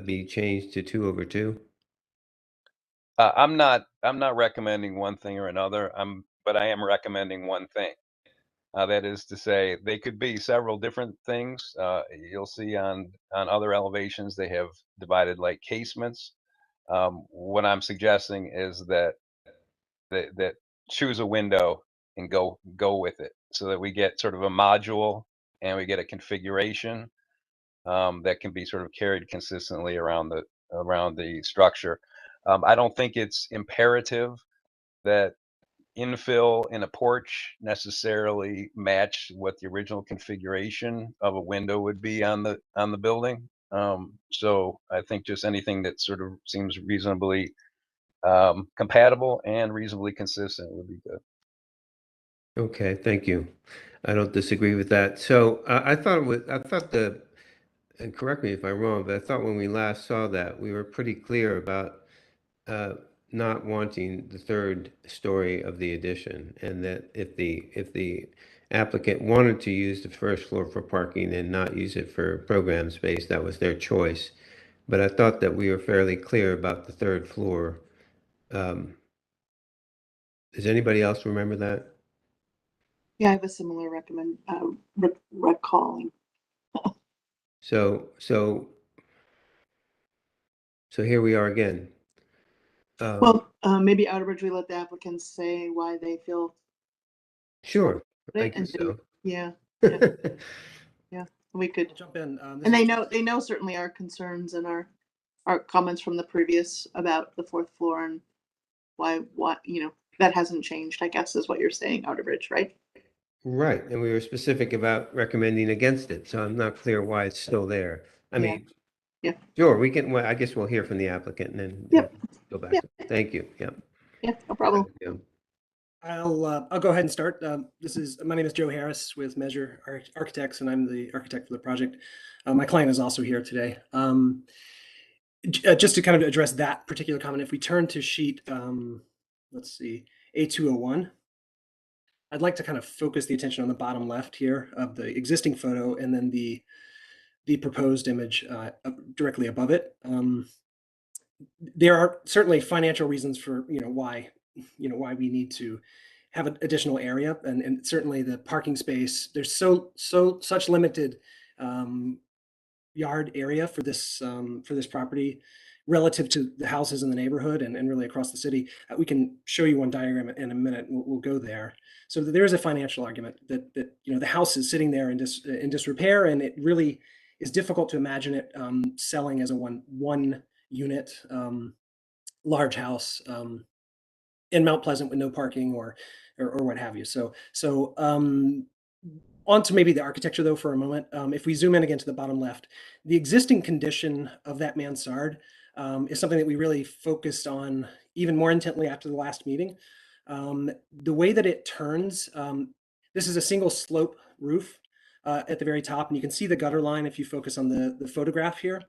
be changed to 2/2? I'm not recommending one thing or another. But I am recommending one thing. That is to say, they could be several different things. You'll see on other elevations they have divided like casements. What I'm suggesting is that choose a window and go with it, so that we get sort of a module and we get a configuration that can be sort of carried consistently around the structure. I don't think it's imperative that infill in a porch necessarily match what the original configuration of a window would be on the building. So I think just anything that sort of seems reasonably compatible and reasonably consistent would be good. Okay, thank you. I don't disagree with that. So I thought and correct me if I'm wrong, but I thought when we last saw that, we were pretty clear about not wanting the third story of the addition, and that if the applicant wanted to use the first floor for parking and not use it for program space, that was their choice. But I thought that we were fairly clear about the third floor. Does anybody else remember that? Yeah, I have a similar recalling. So here we are again. Well, maybe Outerbridge, we let the applicants say why they feel. Sure, I And guess then- so. Yeah. Yeah, we could. Jump in. And they know certainly our concerns and our comments from the previous about the fourth floor and why, that hasn't changed, I guess, is what you're saying, Outerbridge, right? Right, and we were specific about recommending against it, so I'm not clear why it's still there. I Yeah. mean, Yeah. sure, we can, well, I guess we'll hear from the applicant and then Yep. go back. Yep. Thank you, yeah. Yeah, no problem. Yeah. I'll go ahead and start. My name is Joe Harris with Measure Architects, and I'm the architect for the project. My client is also here today. Just to kind of address that particular comment, if we turn to sheet, let's see, A201, I'd like to kind of focus the attention on the bottom left here of the existing photo and then the proposed image directly above it. There are certainly financial reasons for why we need to have an additional area, and certainly the parking space. There's such limited yard area for this property relative to the houses in the neighborhood and really across the city. We can show you one diagram in a minute. We'll go there. So there is a financial argument that the house is sitting there in disrepair, and it really is difficult to imagine it selling as a one unit large house in Mount Pleasant with no parking or what have you. So on to maybe the architecture though for a moment. If we zoom in again to the bottom left, the existing condition of that mansard is something that we really focused on even more intently after the last meeting. The way that it turns, this is a single slope roof at the very top, and you can see the gutter line if you focus on the photograph here.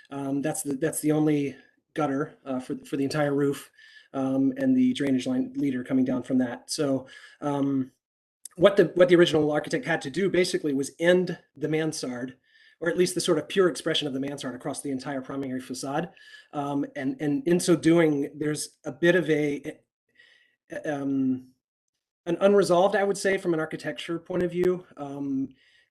That's the only gutter for the entire roof, and the drainage line leader coming down from that. So what the original architect had to do basically was end the mansard, or at least the sort of pure expression of the mansard across the entire primary facade. And in so doing, there's a bit of an unresolved, I would say, from an architecture point of view,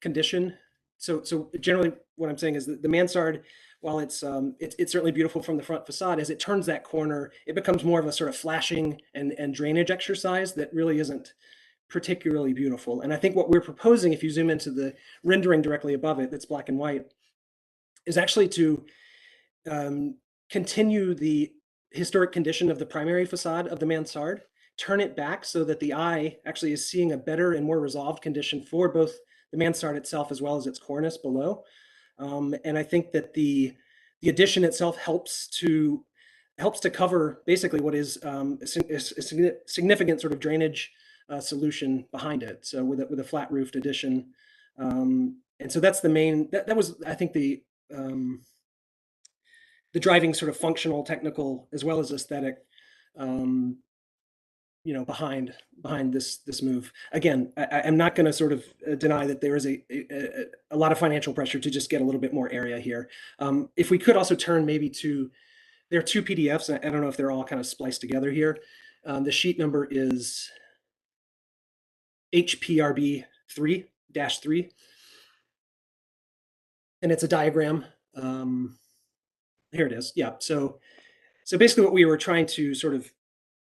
condition. So generally what I'm saying is that the mansard, while it's certainly beautiful from the front facade, as it turns that corner, it becomes more of a sort of flashing and drainage exercise that really isn't particularly beautiful. And I think what we're proposing, if you zoom into the rendering directly above it, that's black and white, is actually to continue the historic condition of the primary facade of the mansard, turn it back so that the eye actually is seeing a better and more resolved condition for both the mansard itself as well as its cornice below. And I think that the addition itself helps to cover basically what is a significant sort of drainage solution behind it. So with a flat roofed addition, and so that's the main. That was, I think, the driving sort of functional, technical, as well as aesthetic, behind this move. Again, I'm not going to sort of deny that there is a lot of financial pressure to just get a little bit more area here. If we could also turn maybe to, there are two PDFs. I don't know if they're all kind of spliced together here. The sheet number is HPRB 3-3, and it's a diagram. Here it is. Yeah. So basically what we were trying to sort of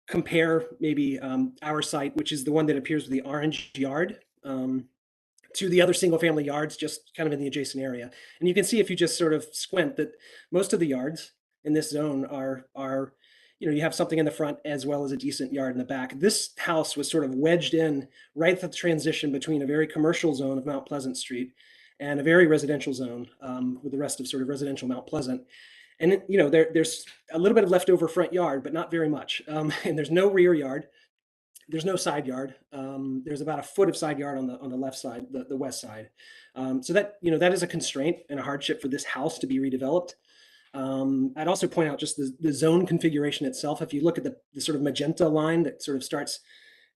compare maybe our site, which is the one that appears with the orange yard, to the other single family yards just kind of in the adjacent area. And you can see if you just sort of squint that most of the yards in this zone are you have something in the front as well as a decent yard in the back. This house was sort of wedged in right at the transition between a very commercial zone of Mount Pleasant Street and a very residential zone with the rest of sort of residential Mount Pleasant. And there's a little bit of leftover front yard, but not very much. And there's no rear yard. There's no side yard. There's about a foot of side yard on the left side, the west side. So that that is a constraint and a hardship for this house to be redeveloped. I'd also point out just the zone configuration itself. If you look at the sort of magenta line that sort of starts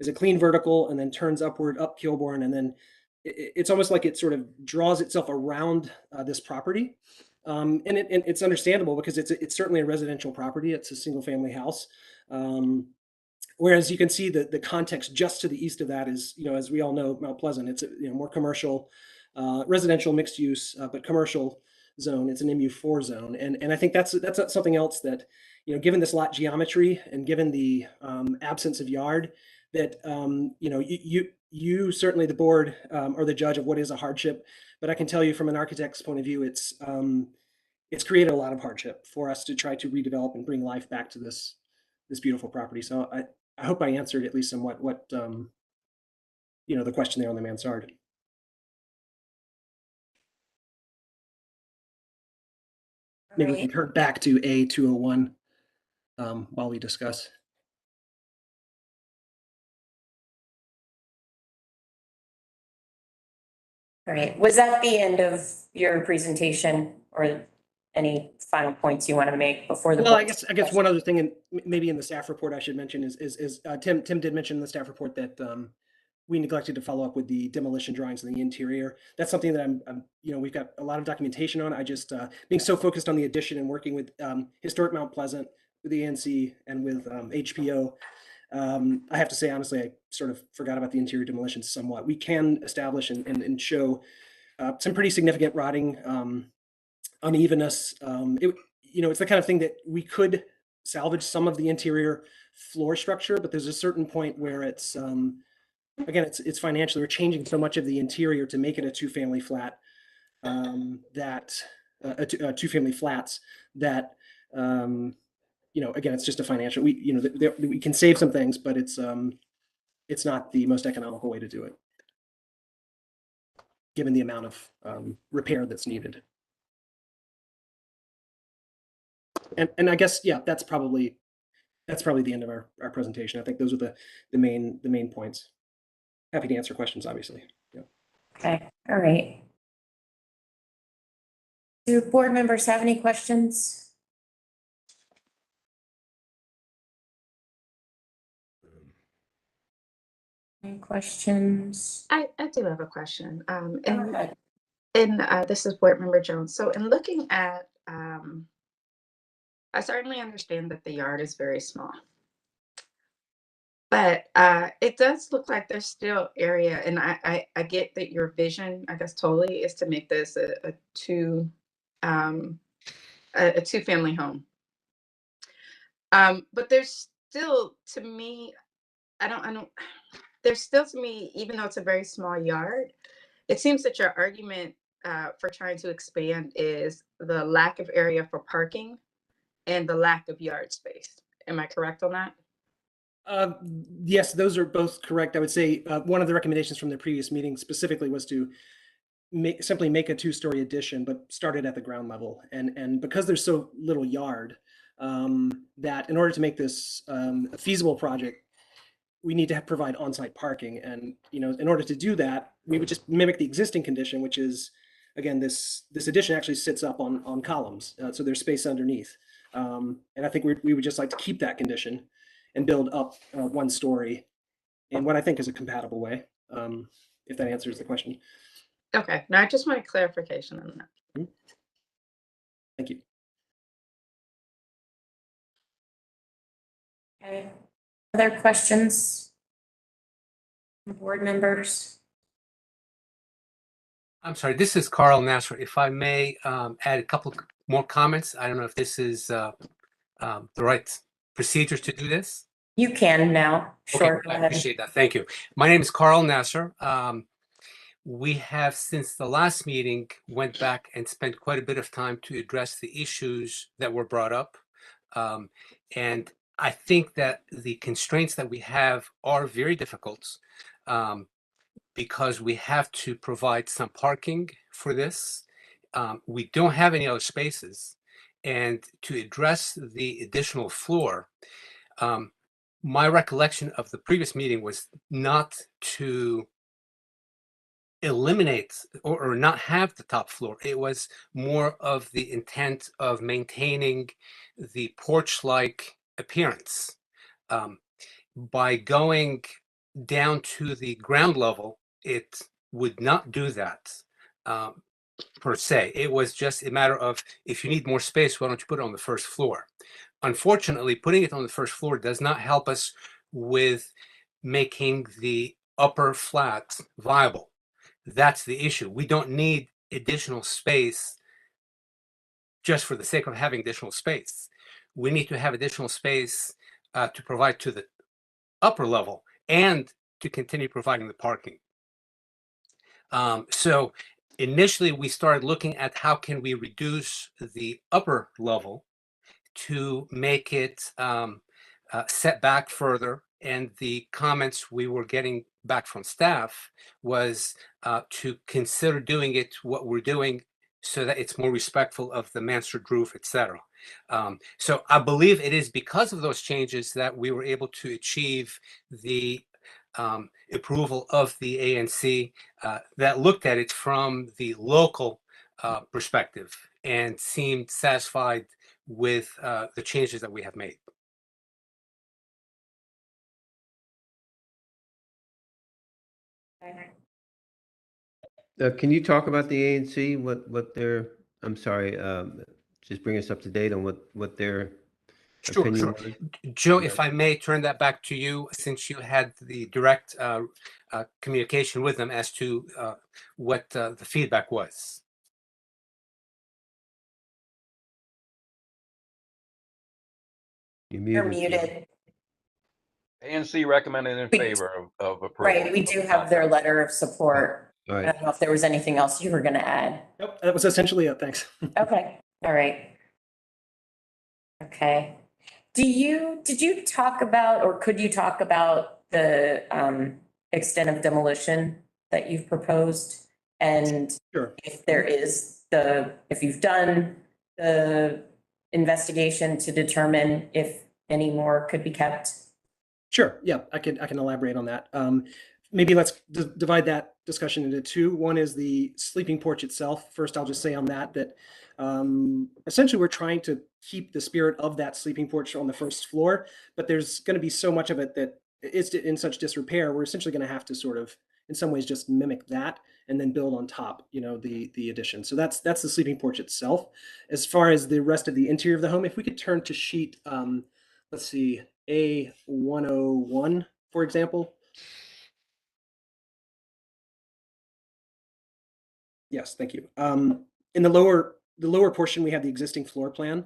as a clean vertical and then turns upward up Kilbourne, and then it's almost like it sort of draws itself around this property. And it's understandable because it's certainly a residential property. It's a single family house. Whereas you can see that the context just to the east of that is, as we all know, Mount Pleasant. It's a more commercial, residential mixed use, but commercial zone. It's an MU4 zone. And I think that's something else that, given this lot geometry and given the absence of yard, that, you certainly, the board, are the judge of what is a hardship. But I can tell you from an architect's point of view, it's created a lot of hardship for us to try to redevelop and bring life back to this beautiful property. So I hope I answered at least somewhat what the question there on the mansard. Maybe we can turn back to A201 while we discuss. All right, was that the end of your presentation or any final points you want to make before the? Well, I guess one other thing, and maybe in the staff report I should mention is Tim did mention in the staff report that we neglected to follow up with the demolition drawings in the interior. That's something that I'm we've got a lot of documentation on. I just being so focused on the addition and working with Historic Mount Pleasant, with the ANC and with HPO. I have to say, honestly, I sort of forgot about the interior demolitions somewhat. We can establish and show some pretty significant rotting unevenness. It's the kind of thing that we could salvage some of the interior floor structure, but there's a certain point where it's, again, it's financially, we're changing so much of the interior to make it a two-family flat, two-family flats that, again, it's just a financial, we can save some things, but it's not the most economical way to do it, given the amount of repair that's needed. And I guess, yeah, that's probably the end of our presentation. I think those are the main points. Happy to answer questions, obviously. Yeah. Okay, all right. Do board members have any questions? Any questions? I do have a question. This is Board Member Jones. So in looking at, I certainly understand that the yard is very small, but it does look like there's still area, and I get that your vision, I guess, totally is to make this a two-family home. But there's still, to me, there's still, to me, even though it's a very small yard, it seems that your argument for trying to expand is the lack of area for parking and the lack of yard space. Am I correct on that? Yes, those are both correct. I would say one of the recommendations from the previous meeting specifically was to simply make a two-story addition, but start it at the ground level. And because there's so little yard, that in order to make this a feasible project, we need to provide on-site parking. And in order to do that, we would just mimic the existing condition, which is, again, this addition actually sits up on columns, so there's space underneath. And I think we would just like to keep that condition and build up one story in what I think is a compatible way, if that answers the question. Okay, now I just want a clarification on that. Mm-hmm. Thank you. Okay. Other questions from board members? I'm sorry, this is Carl Nasser. If I may add a couple more comments. I don't know if this is the right procedures to do this. You can now. Sure. Okay, I appreciate that. Thank you. My name is Carl Nasser. We have, since the last meeting, went back and spent quite a bit of time to address the issues that were brought up. And I think that the constraints that we have are very difficult because we have to provide some parking for this. We don't have any other spaces. And to address the additional floor, my recollection of the previous meeting was not to eliminate or not have the top floor. It was more of the intent of maintaining the porch-like appearance. By going down to the ground level, it would not do that per se. It was just a matter of, if you need more space, why don't you put it on the first floor? Unfortunately, putting it on the first floor does not help us with making the upper flat viable. That's the issue. We don't need additional space just for the sake of having additional space. We need to have additional space to provide to the upper level and to continue providing the parking. So initially we started looking at how can we reduce the upper level to make it set back further and the comments we were getting back from staff was to consider doing it what we're doing so that it's more respectful of the mansard roof, et cetera. So I believe it is because of those changes that we were able to achieve the approval of the ANC that looked at it from the local perspective and seemed satisfied with the changes that we have made. Can you talk about the ANC, what their, I'm sorry, just bring us up to date on what their Sure, opinion sure. was? Joe, if I may turn that back to you, since you had the direct communication with them as to what the feedback was. You're muted. ANC recommended in favor of approval. Right, we do have their letter of support. All I right. don't know if there was anything else you were going to add. Nope, that was essentially it. Thanks. Okay, all right. Okay. Did you talk about, or could you talk about the extent of demolition that you've proposed? And Sure. if there is if you've done the investigation to determine if any more could be kept? Sure. Yeah, I can elaborate on that. Maybe let's divide that discussion into two. One is the sleeping porch itself. First, I'll just say on that essentially we're trying to keep the spirit of that sleeping porch on the first floor, but there's going to be so much of it that it's in such disrepair. We're essentially going to have to sort of, in some ways, just mimic that and then build on top, the addition. So that's the sleeping porch itself. As far as the rest of the interior of the home, if we could turn to sheet, let's see, A101, for example. Yes, thank you. In the lower portion, we have the existing floor plan.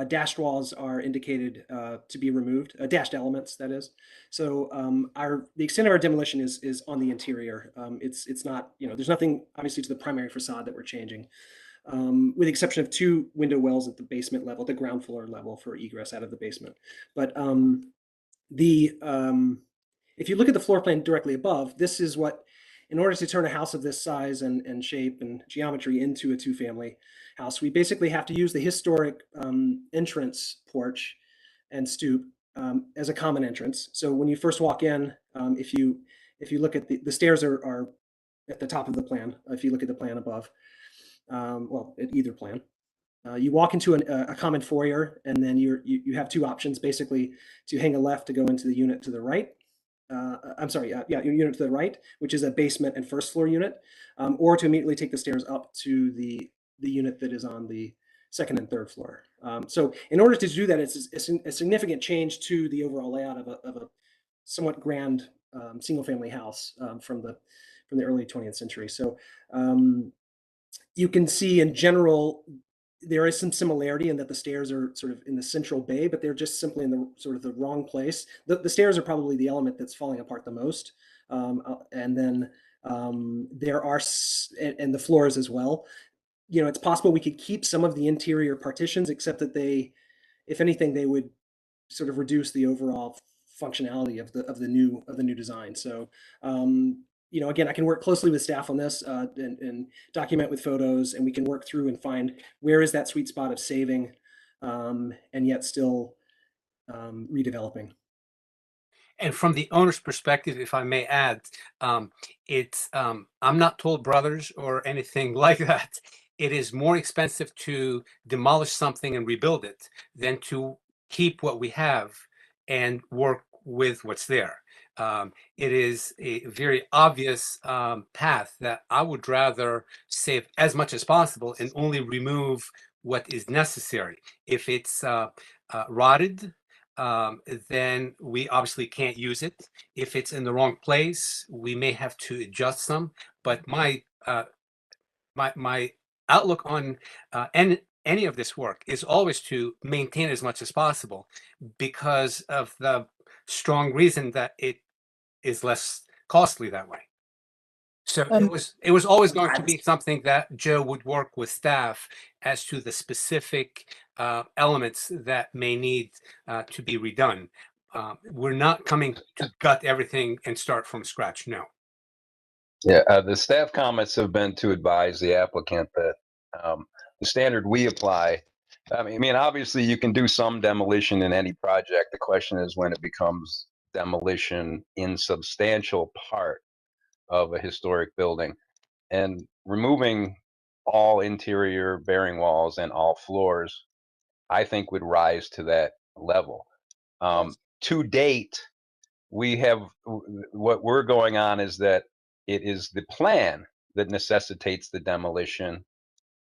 Dashed walls are indicated to be removed, dashed elements, that is. So the extent of our demolition is on the interior. It's not, there's nothing obviously to the primary facade that we're changing, with the exception of 2 window wells at the basement level, the ground floor level for egress out of the basement. But if you look at the floor plan directly above, this is what, in order to turn a house of this size and shape and geometry into a 2-family house, we basically have to use the historic entrance porch and stoop as a common entrance. So when you first walk in, if you look at the stairs are at the top of the plan. If you look at the plan above, well, at either plan, you walk into a common foyer, and then you have 2 options basically: to hang a left to go into the unit to the right. I'm sorry, your unit to the right, which is a basement and first floor unit, or to immediately take the stairs up to the unit that is on the 2nd and 3rd floor. So in order to do that, it's a significant change to the overall layout of a somewhat grand single family house from the early 20th century. So you can see in general, there is some similarity in that the stairs are sort of in the central bay, but they're just simply in the sort of the wrong place. The stairs are probably the element that's falling apart the most. And then there are, and the floors as well. It's possible we could keep some of the interior partitions, except that if anything, they would sort of reduce the overall functionality of the new design. So again, I can work closely with staff on this and document with photos, and we can work through and find where is that sweet spot of saving and yet still redeveloping. And from the owner's perspective, if I may add, I'm not Toll Brothers or anything like that. It is more expensive to demolish something and rebuild it than to keep what we have and work with what's there. It is a very obvious path that I would rather save as much as possible and only remove what is necessary. If it's rotted, then we obviously can't use it. If it's in the wrong place, we may have to adjust some. But my outlook on any of this work is always to maintain as much as possible, because of the strong reason that it is less costly that way. So it was always going to be something that Joe would work with staff as to the specific elements that may need to be redone. We're not coming to gut everything and start from scratch. No. Yeah, the staff comments have been to advise the applicant that the standard we apply. I mean, obviously you can do some demolition in any project. The question is when it becomes demolition in substantial part of a historic building, and removing all interior bearing walls and all floors, I think would rise to that level. To date, we have, what we're going on is that it is the plan that necessitates the demolition,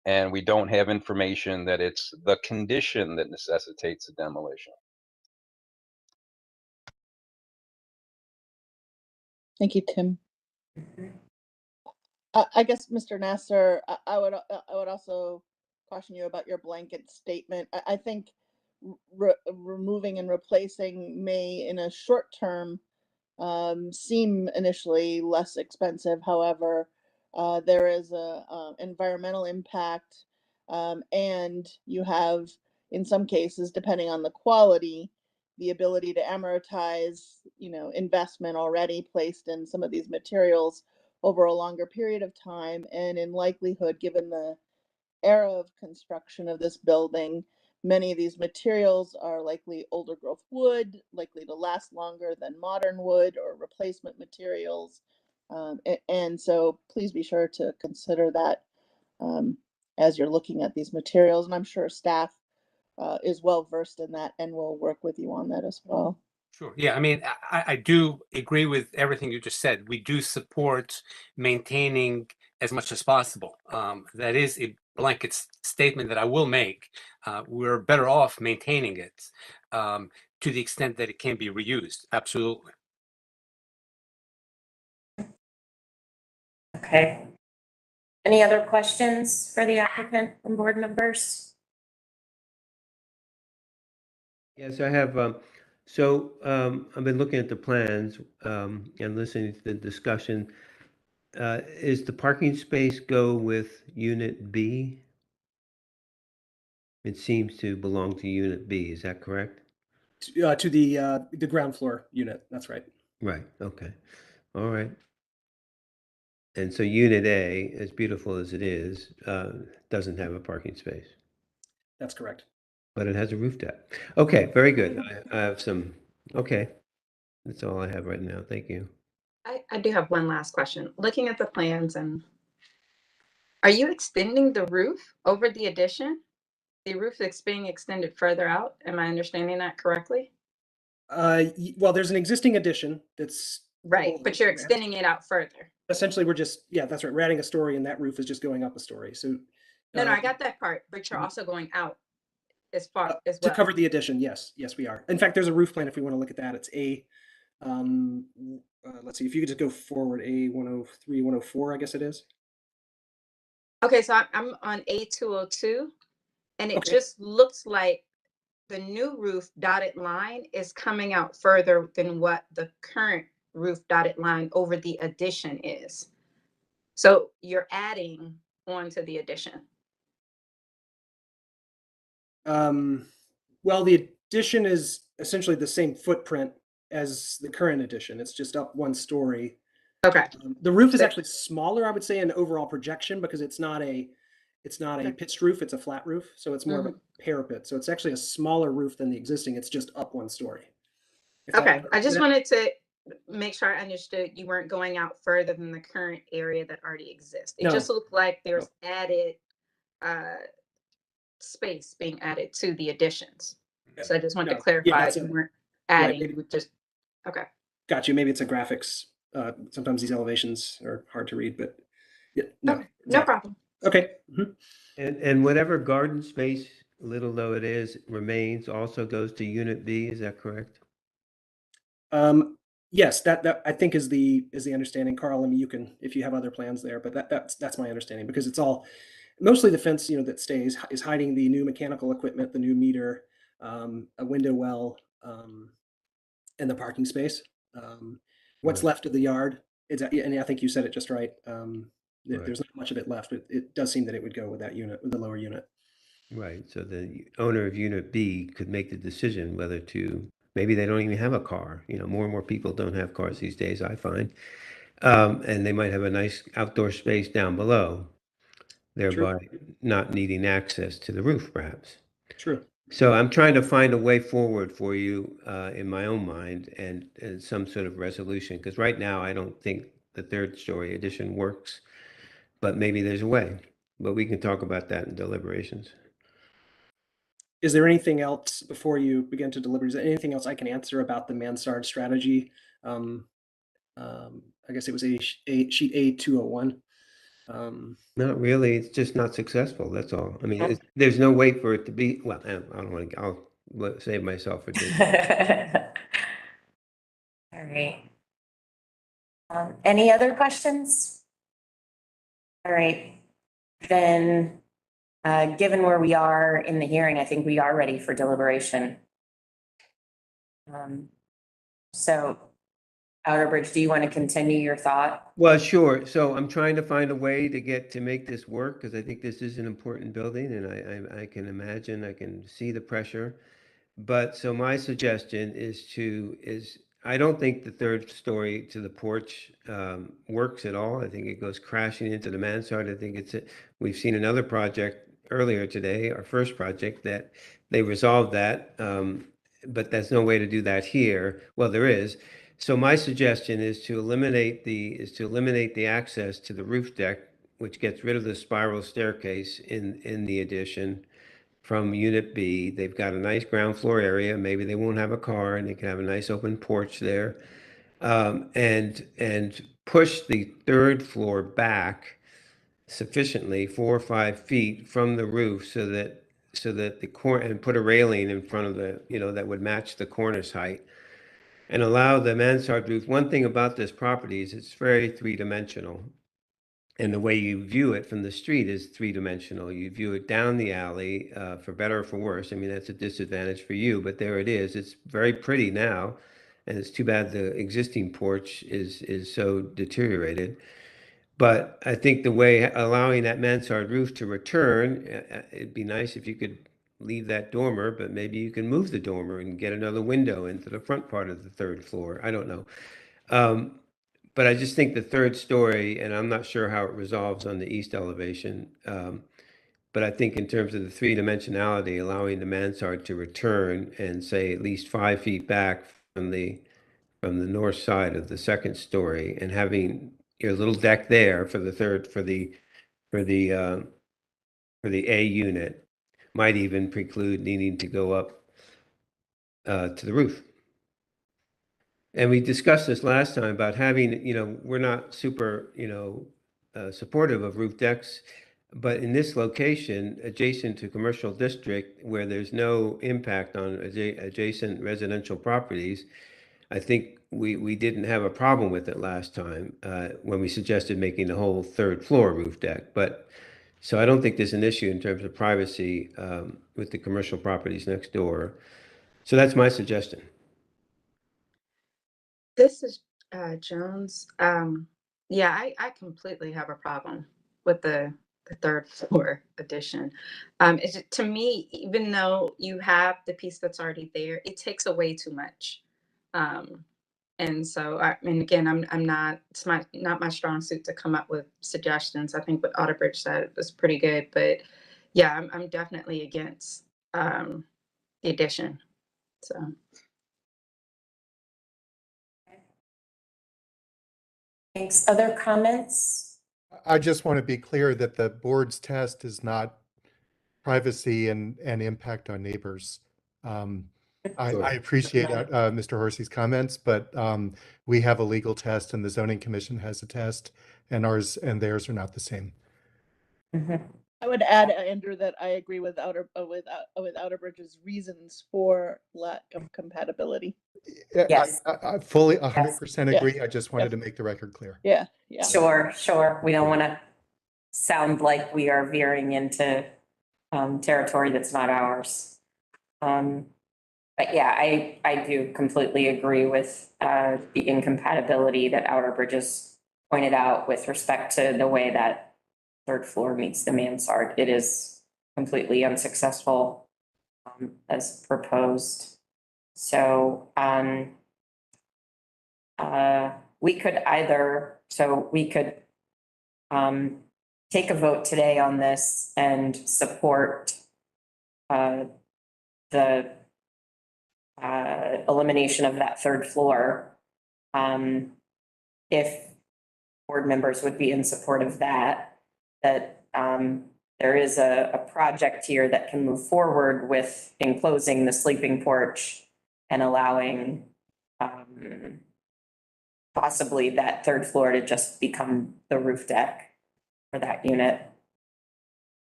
and we don't have information that it's the condition that necessitates the demolition. Thank you, Tim. I guess, Mr. Nasser, I would also caution you about your blanket statement. I think removing and replacing may, in a short term, seem initially less expensive. However, there is a environmental impact, and you have, in some cases, depending on the quality, the ability to amortize, investment already placed in some of these materials over a longer period of time. And in likelihood, given the era of construction of this building, many of these materials are likely older growth wood, likely to last longer than modern wood or replacement materials. And so please be sure to consider that as you're looking at these materials. And I'm sure staff is well versed in that and will work with you on that as well. Sure. Yeah, I mean, I do agree with everything you just said. We do support maintaining as much as possible. That is a blanket statement that I will make. We're better off maintaining it to the extent that it can be reused. Absolutely. Okay. Any other questions for the applicant and board members? Yes, I have. I've been looking at the plans and listening to the discussion. Is the parking space go with Unit B? It seems to belong to Unit B. Is that correct? To the ground floor unit. That's right. Right. Okay. All right. And so Unit A, as beautiful as it is, doesn't have a parking space. That's correct. But it has a roof deck. Okay, very good. I have some, okay. That's all I have right now. Thank you. I do have one last question. Looking at the plans, and are you extending the roof over the addition? The roof is being extended further out. Am I understanding that correctly? Well, there's an existing addition that's right, but you're extending it out further. Essentially, we're just, yeah, that's right. We're adding a story, and that roof is just going up a story. So no, I got that part, but you're also going out as far as to well. cover the addition. Yes, we are. In fact, there's a roof plan if we want to look at that. It's A. Let's see if you could just go forward. A103, 104, I guess it is. Okay, so I'm on A202, and it just looks like the new roof dotted line is coming out further than what the current roof dotted line over the addition is. So you're adding on to the addition. Well, the addition is essentially the same footprint as the current addition. It's just up one story. Okay. The roof is actually smaller, I would say, in overall projection because it's not a pitched roof, it's a flat roof. So it's more of a parapet. So it's actually a smaller roof than the existing. It's just up one story. Okay. I just wanted to make sure I understood you weren't going out further than the current area that already exists. It just looked like there's added space being added to the additions. So I just wanted to clarify you weren't adding, okay. Got you. Maybe it's a graphics. Sometimes these elevations are hard to read, but yeah, no. Okay. No problem. Okay. And whatever garden space, little though it is, remains also goes to Unit B. Is that correct? Yes, that I think is the understanding, Carl. I mean, you can if you have other plans there, but that's my understanding because it's all mostly the fence, that stays is hiding the new mechanical equipment, the new meter, a window well, and the parking space. What's left of the yard is, and I think you said it just right. There's not much of it left, but it does seem that it would go with that unit, with the lower unit. Right. So the owner of Unit B could make the decision whether to Maybe they don't even have a car. You know, more and more people don't have cars these days, I find. And they might have a nice outdoor space down below, thereby not needing access to the roof, perhaps. True. So I'm trying to find a way forward for you in my own mind and some sort of resolution, because right now I don't think the third story addition works, but maybe there's a way. But we can talk about that in deliberations. Is there anything else before you begin to deliberate? Is there anything else I can answer about the mansard strategy? I guess it was sheet A201. Not really. It's just not successful. That's all. I mean, there's no way for it to be. Well, I don't want to. I'll save myself for this. All right. Any other questions? All right. Then, given where we are in the hearing, I think we are ready for deliberation. So, Outerbridge, do you want to continue your thought? Well, sure. So I'm trying to find a way to make this work, because I think this is an important building, and I can imagine, I can see the pressure. But so my suggestion is I don't think the third story to the porch works at all. I think it goes crashing into the mansard. I think we've seen another project earlier today, our first project, that they resolved that, but there's no way to do that here. Well, there is. So my suggestion is to eliminate the access to the roof deck, which gets rid of the spiral staircase in the addition from Unit B. They've got a nice ground floor area. Maybe they won't have a car, and they can have a nice open porch there, and push the third floor back sufficiently 4 or 5 feet from the roof, so that the corner, and put a railing in front of the, that would match the cornice height, and allow the mansard roof. One thing about this property is it's very three-dimensional. And the way you view it from the street is three-dimensional. You view it down the alley, for better or for worse. I mean, that's a disadvantage for you, but there it is. It's very pretty now, and it's too bad the existing porch is so deteriorated. But I think the way, allowing that mansard roof to return, it'd be nice if you could leave that dormer, but maybe you can move the dormer and get another window into the front part of the third floor. I don't know. But I just think the third story, and I'm not sure how it resolves on the east elevation, but I think in terms of the three-dimensionality, allowing the mansard to return and say at least 5 feet back from the north side of the second story, and having your little deck there for the third, for the A unit, might even preclude needing to go up to the roof. And we discussed this last time about having, we're not super, supportive of roof decks, but in this location, adjacent to commercial district, where there's no impact on adjacent residential properties, I think we didn't have a problem with it last time, when we suggested making the whole third floor roof deck. But so I don't think there's an issue in terms of privacy with the commercial properties next door. So that's my suggestion. This is Jones. Yeah, I completely have a problem with the third floor addition. To me, even though you have the piece that's already there, it takes away too much. And so, I mean, again, I'm not, it's not my strong suit to come up with suggestions. I think what Outerbridge said was pretty good, but yeah, I'm definitely against the addition. So. Thanks. Other comments? I just want to be clear that the board's test is not privacy and impact on neighbors. I appreciate Mr. Horsey's comments, but we have a legal test and the zoning commission has a test, and ours and theirs are not the same. I would add, Andrew, that I agree with Outerbridge's reasons for lack of compatibility. Yes. I fully 100% agree. I just wanted to make the record clear. Yeah. Sure. We don't want to sound like we are veering into territory that's not ours. But yeah, I do completely agree with the incompatibility that Outerbridge has pointed out with respect to the way that third floor meets the mansard. It is completely unsuccessful as proposed. So, we could take a vote today on this and support the elimination of that third floor. If board members would be in support of that, there is a project here that can move forward with enclosing the sleeping porch and allowing possibly that third floor to just become the roof deck for that unit.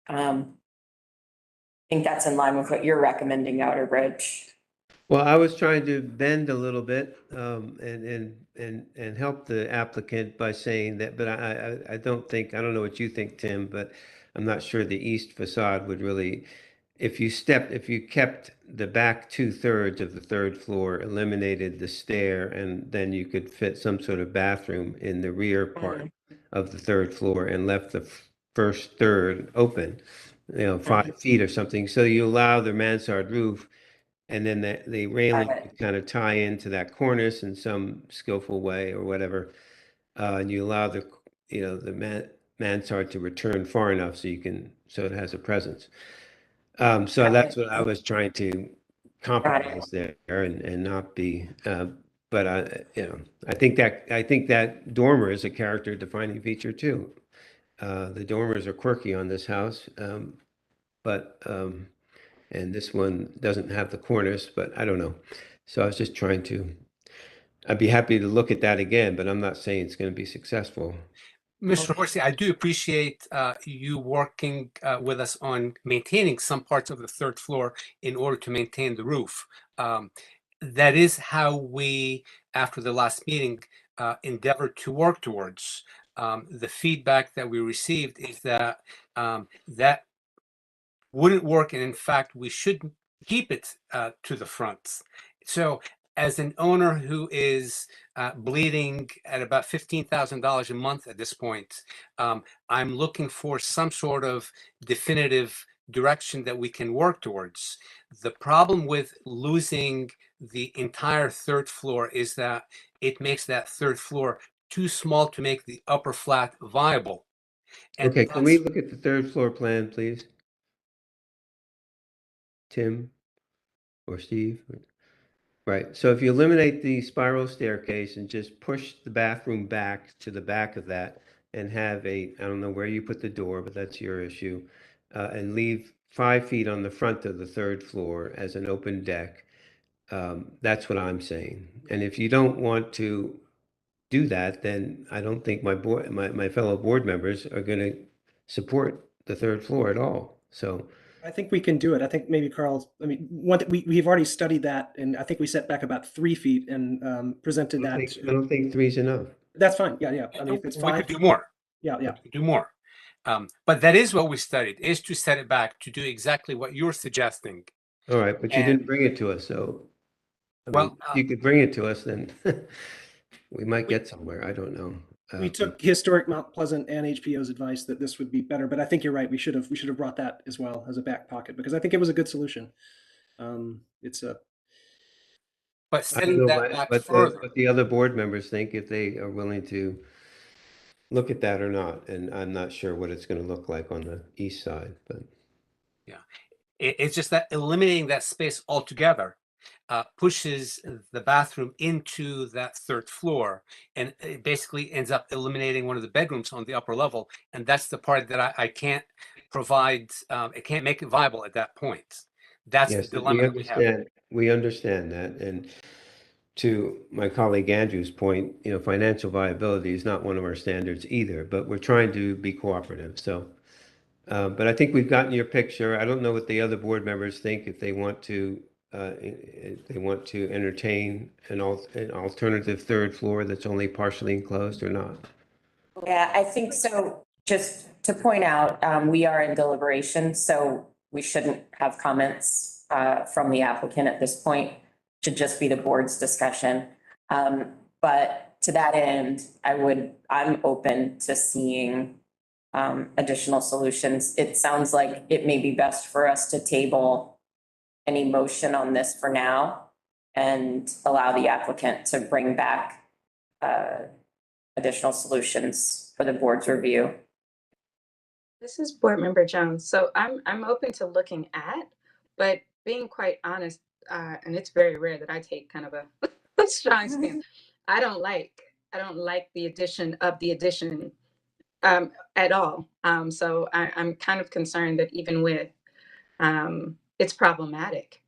I think that's in line with what you're recommending, Outerbridge. Well, I was trying to bend a little bit and help the applicant by saying that, but I don't know what you think, Tim, but I'm not sure the east facade would really, if you kept the back 2/3 of the third floor, eliminated the stair, and then you could fit some sort of bathroom in the rear part of the third floor and left the first third open, 5 feet or something. So you allow the mansard roof, and then the railing would kind of tie into that cornice in some skillful way or whatever. And you allow the mansard to return far enough so it has a presence. So that's what I was trying to compromise there and not be, but I think that dormer is a character defining feature too. The dormers are quirky on this house, and this one doesn't have the cornice, but I don't know. So I was just I'd be happy to look at that again, but I'm not saying it's going to be successful. Mr. Horsey, I do appreciate you working with us on maintaining some parts of the third floor in order to maintain the roof. That is how we, after the last meeting, endeavored to work towards. The feedback that we received is that that wouldn't work, and in fact, we should keep it to the front. So as an owner who is bleeding at about $15,000 a month at this point, I'm looking for some sort of definitive direction that we can work towards. The problem with losing the entire third floor is that it makes that third floor too small to make the upper flat viable. And Okay, can we look at the third floor plan, please? Tim or Steve? Right, so if you eliminate the spiral staircase and just push the bathroom back to the back of that and have I don't know where you put the door, but that's your issue, and leave 5 feet on the front of the third floor as an open deck, that's what I'm saying. And if you don't want to do that, then I don't think my fellow board members are going to support the third floor at all. So I think we can do it. I think maybe Carl, we've already studied that, and I think we set back about 3 feet and presented that. I don't think 3's enough. That's fine. Yeah. I mean, if it's 5. We could do more. Yeah. We could do more. But that is what we studied, is to set it back to do exactly what you're suggesting. All right, but you didn't bring it to us, so if you could bring it to us, then we might get somewhere. I don't know. We took Historic Mount Pleasant and HPO's advice that this would be better, but I think you're right. We should have brought that as well as a back pocket, because I think it was a good solution. But setting that back further. What the other board members think, if they are willing to look at that or not, and I'm not sure what it's going to look like on the east side, but yeah, it's just that eliminating that space altogether pushes the bathroom into that third floor, and it basically ends up eliminating one of the bedrooms on the upper level, and that's the part that I can't provide. It can't make it viable at that point. That's the dilemma that we have. We understand that, and to my colleague Andrew's point, financial viability is not one of our standards either, but we're trying to be cooperative. So, but I think we've gotten your picture. I don't know what the other board members think, if they want to entertain an alternative third floor that's only partially enclosed or not. Yeah, I think so. Just to point out, we are in deliberation, so we shouldn't have comments from the applicant at this point. Should just be the board's discussion. But to that end, I'm open to seeing additional solutions. It sounds like it may be best for us to table any motion on this for now and allow the applicant to bring back additional solutions for the board's review. This is Board Member Jones. So I'm open to looking at, but being quite honest, and it's very rare that I take kind of a strong stance. I don't like the addition of the addition at all. So I'm kind of concerned that even with it's problematic.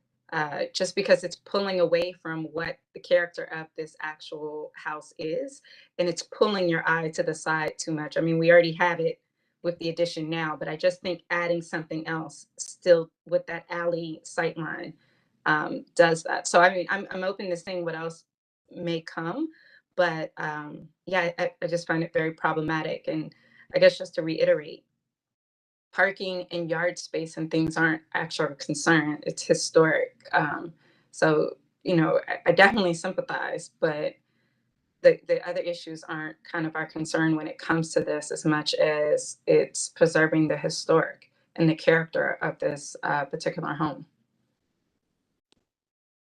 Just because it's pulling away from what the character of this actual house is, and it's pulling your eye to the side too much. I mean, we already have it with the addition now, but I just think adding something else still with that alley sightline does that. So I mean, I'm open to seeing what else may come, but yeah, I just find it very problematic. And I guess just to reiterate, parking and yard space and things aren't actual concern. It's historic. So, you know, I definitely sympathize, but the other issues aren't kind of our concern when it comes to this as much as it's preserving the historic and the character of this particular home.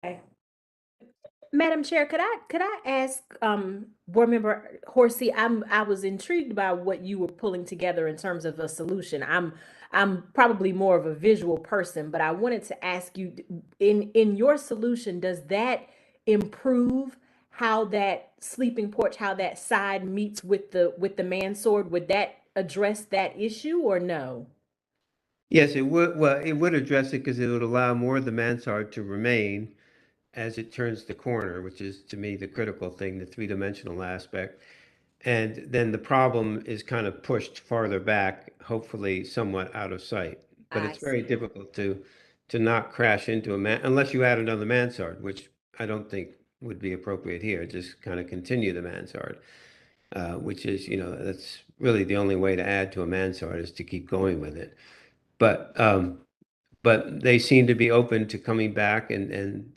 Okay. Madam Chair, could I ask Board Member Horsey? I was intrigued by what you were pulling together in terms of a solution. I'm probably more of a visual person, but I wanted to ask you, in your solution, does that improve how that sleeping porch, how that side meets with the mansard? Would that address that issue or no? Yes, it would. Well, it would address it because it would allow more of the mansard to remain as it turns the corner, which is to me the critical thing, the three-dimensional aspect. And then the problem is kind of pushed farther back, hopefully somewhat out of sight. But I it's very see. difficult to not crash into unless you add another mansard, which I don't think would be appropriate here. Just kind of continue the mansard, which is, that's really the only way to add to a mansard is to keep going with it. But they seem to be open to coming back and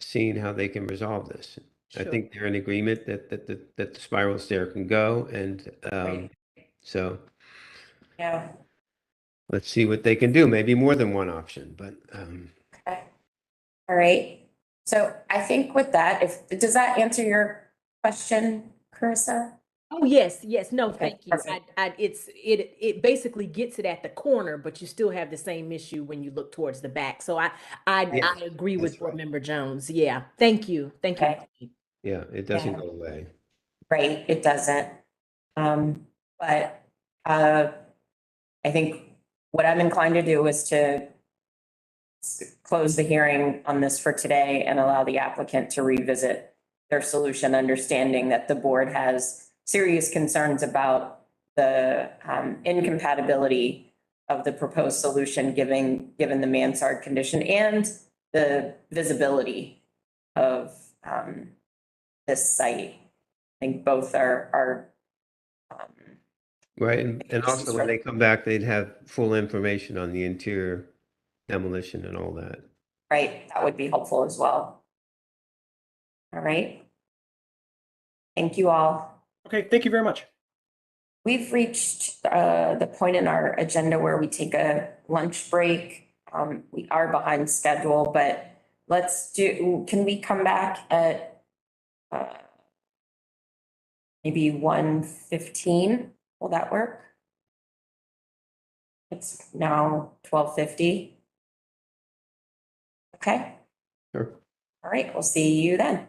seeing how they can resolve this. I Sure. think they're in agreement that the spiral stair can go, and Right. so Yeah. let's see what they can do. Maybe more than one option, but Okay. All right. So I think with that, does that answer your question, Carissa? Oh, yes, yes. No, Okay, thank you. perfect. It basically gets it at the corner, but you still have the same issue when you look towards the back. So I Yeah, agree with that's Board right. Member Jones. Yeah. Thank you. Thank you. Okay. Yeah, it doesn't Yeah. go away. Right, it doesn't. But I think what I'm inclined to do is to close the hearing on this for today and allow the applicant to revisit their solution, understanding that the board has serious concerns about the incompatibility of the proposed solution, given the mansard condition and the visibility of this site. I think both are Right, and also when they come back, they'd have full information on the interior demolition and all that. right. That would be helpful as well. All right. Thank you all. Okay, thank you very much. We've reached the point in our agenda where we take a lunch break. We are behind schedule, but can we come back at maybe 1:15? Will that work? It's now 12:50. Okay. Sure. All right, we'll see you then.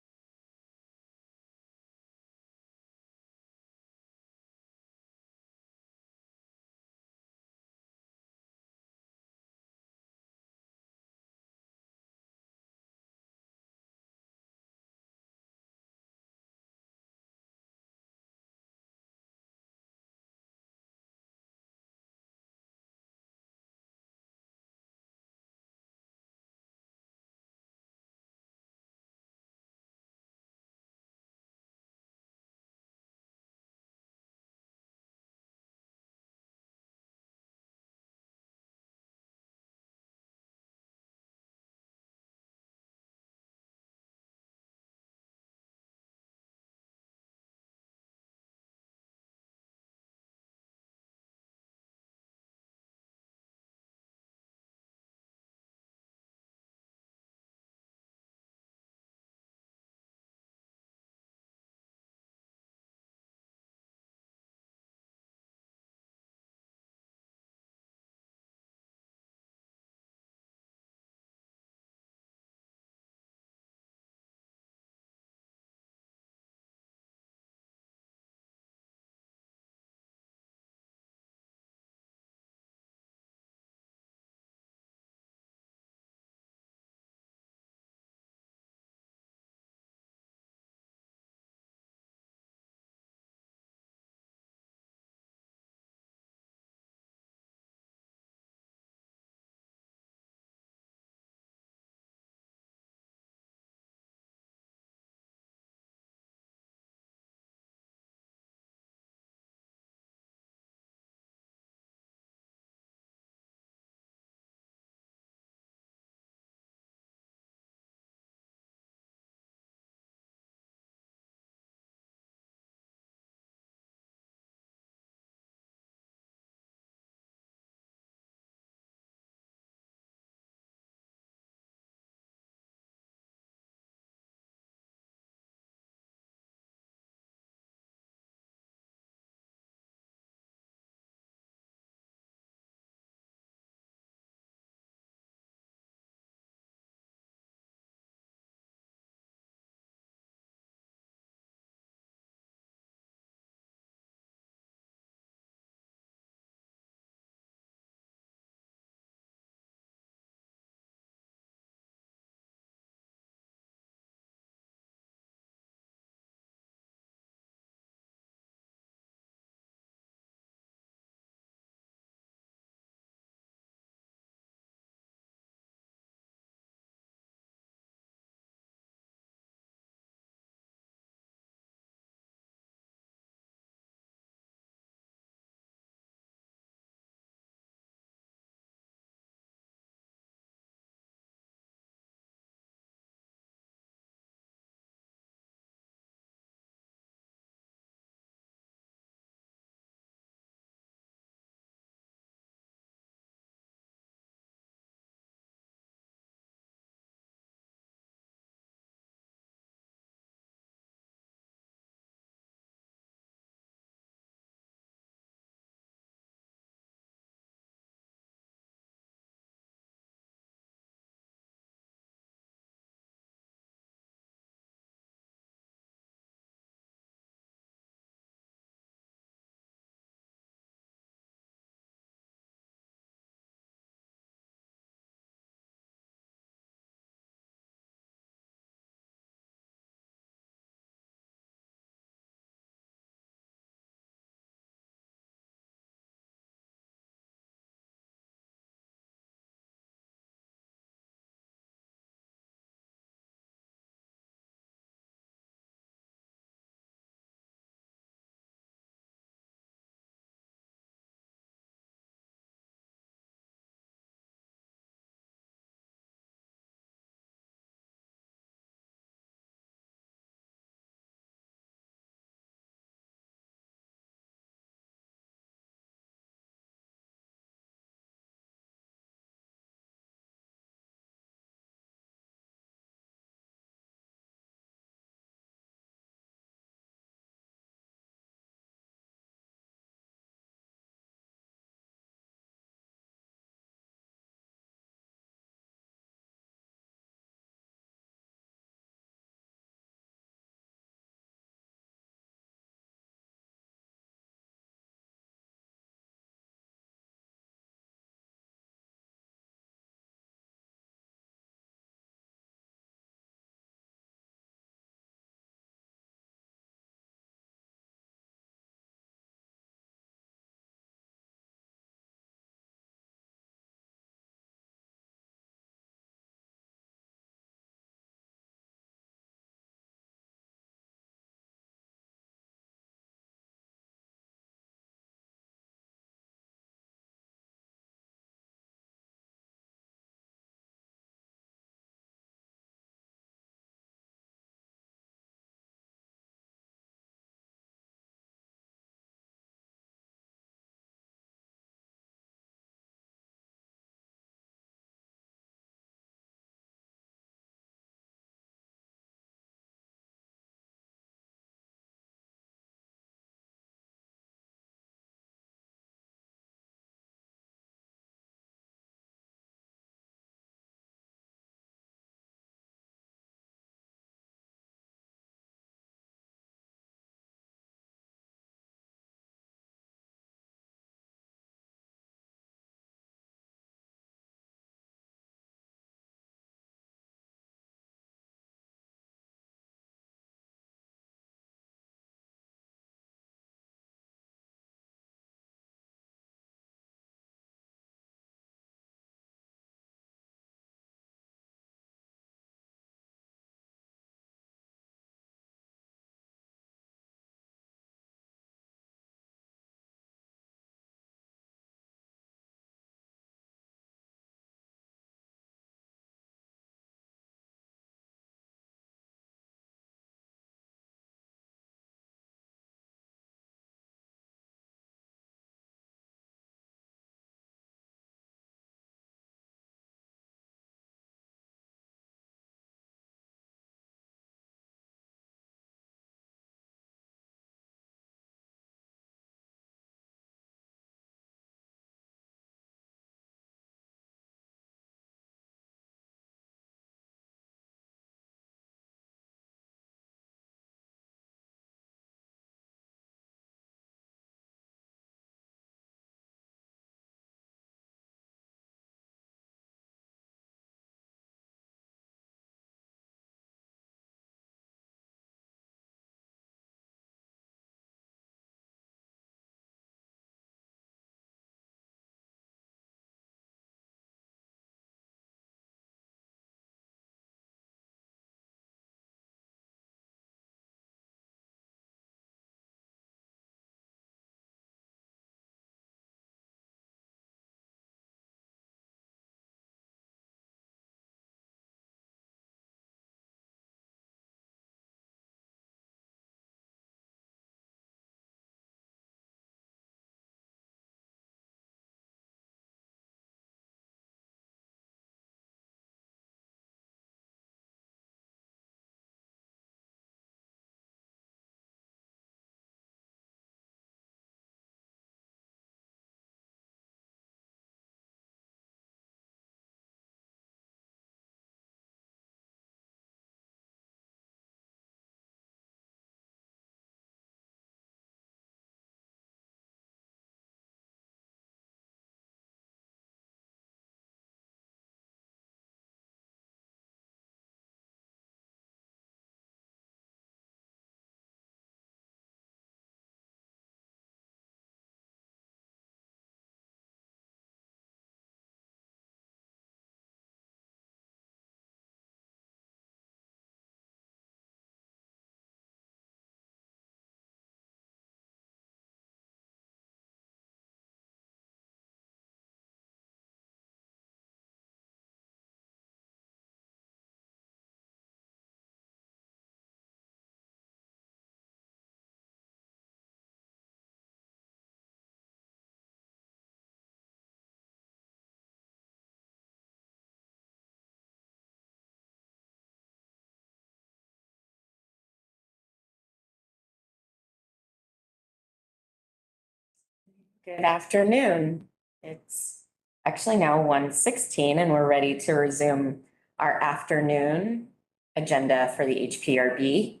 Good afternoon. It's actually now 1:16 and we're ready to resume our afternoon agenda for the HPRB.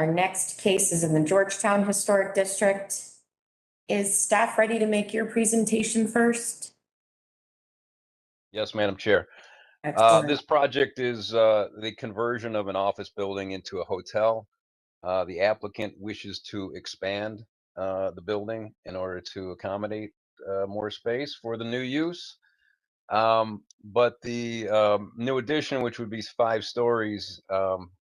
Our next case is in the Georgetown Historic District. Is staff ready to make your presentation first? Yes, Madam Chair. Excellent. This project is the conversion of an office building into a hotel. The applicant wishes to expand the building in order to accommodate more space for the new use. But the new addition, which would be 5 stories,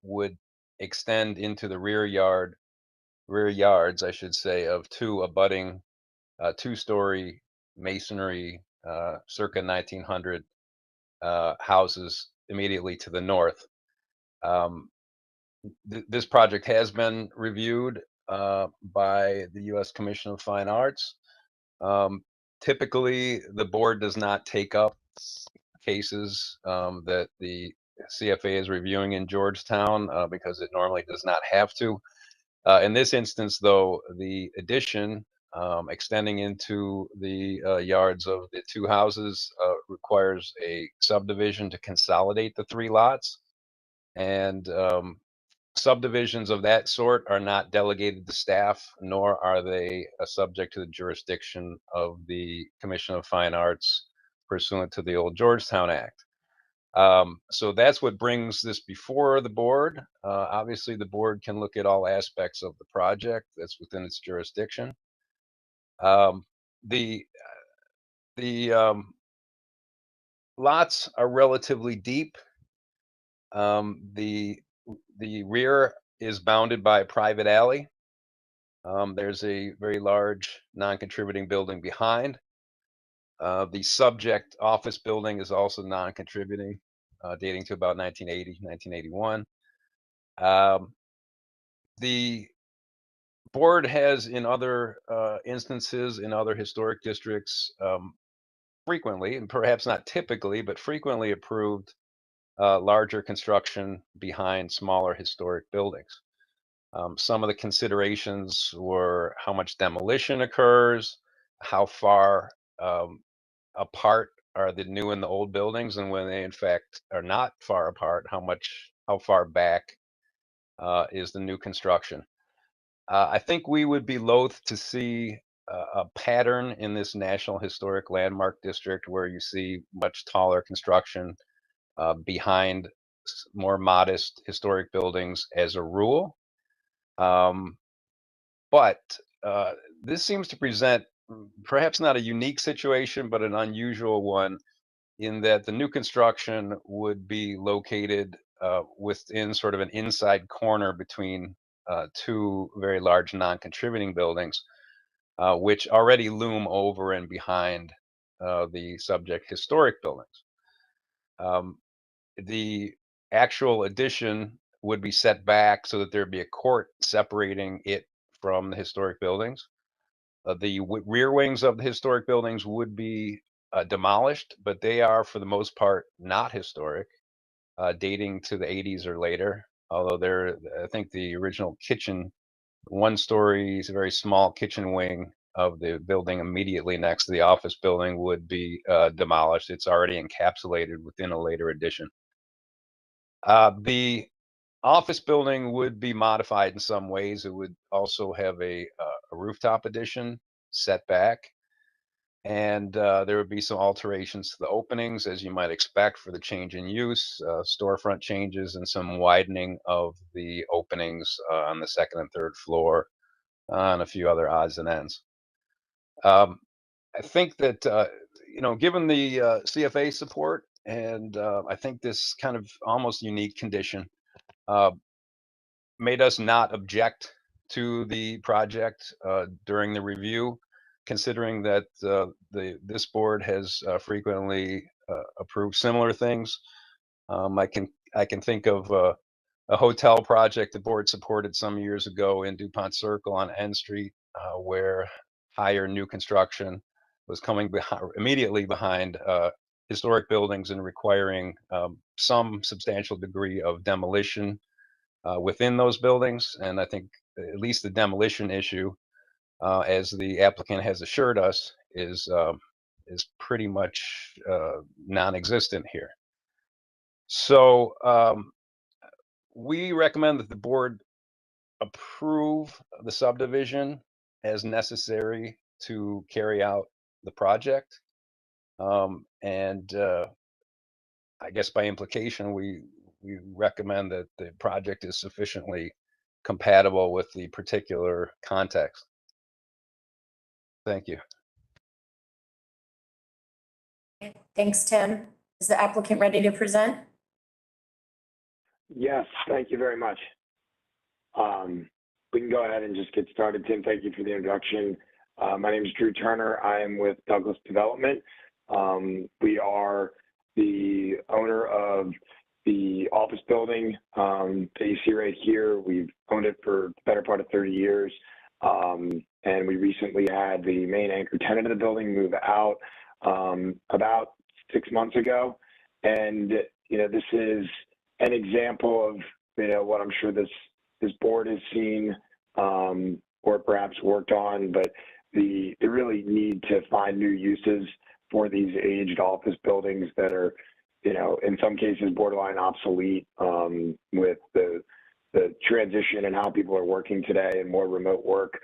would extend into the rear yards, I should say, of 2 abutting 2-story masonry circa 1900 houses immediately to the north. This project has been reviewed by the U.S. Commission of Fine Arts. Typically, the board does not take up cases that the CFA is reviewing in Georgetown because it normally does not have to. In this instance, though, the addition extending into the yards of the 2 houses requires a subdivision to consolidate the 3 lots. And subdivisions of that sort are not delegated to staff, nor are they subject to the jurisdiction of the Commission of Fine Arts pursuant to the old Georgetown Act. So that's what brings this before the board. Obviously, the board can look at all aspects of the project that's within its jurisdiction. The lots are relatively deep. The rear is bounded by a private alley. There's a very large non-contributing building behind. The subject office building is also non-contributing, dating to about 1980, 1981. The board has, in other instances, in other historic districts, frequently, and perhaps not typically, but frequently approved larger construction behind smaller historic buildings. Some of the considerations were how much demolition occurs, how far apart are the new and the old buildings, and when they in fact are not far apart, how far back is the new construction. I think we would be loath to see a pattern in this National Historic Landmark District where you see much taller construction behind more modest historic buildings as a rule. But this seems to present perhaps not a unique situation, but an unusual one in that the new construction would be located within sort of an inside corner between 2 very large non-contributing buildings, which already loom over and behind the subject historic buildings. The actual addition would be set back so that there'd be a court separating it from the historic buildings. The rear wings of the historic buildings would be demolished, but they are for the most part not historic, dating to the 80s or later. Although I think the original kitchen, 1-story, very small kitchen wing of the building immediately next to the office building would be demolished. It's already encapsulated within a later addition. The office building would be modified in some ways. It would also have a rooftop addition set back, and there would be some alterations to the openings, as you might expect for the change in use, storefront changes, and some widening of the openings on the 2nd and 3rd floor, and a few other odds and ends. I think that given the CFA support, and I think this kind of almost unique condition made us not object to the project during the review, considering that this board has frequently approved similar things. I can think of a hotel project the board supported some years ago in DuPont Circle on N Street, where higher new construction was coming immediately behind historic buildings and requiring some substantial degree of demolition within those buildings. And I think at least the demolition issue as the applicant has assured us, is pretty much non-existent here. So we recommend that the board approve the subdivision as necessary to carry out the project. And I guess by implication, we recommend that the project is sufficiently compatible with the particular context. Thank you. Thanks, Tim. Is the applicant ready to present? Yes, thank you very much. We can go ahead and just get started. Tim, thank you for the introduction. My name is Drew Turner. I am with Douglas Development. We are the owner of the office building that you see right here. We've owned it for the better part of 30 years. And we recently had the main anchor tenant of the building move out about 6 months ago. And, you know, this is an example of, you know, what I'm sure this board has seen or perhaps worked on, but the really need to find new uses for these aged office buildings that are, you know, in some cases borderline obsolete with the transition and how people are working today and more remote work.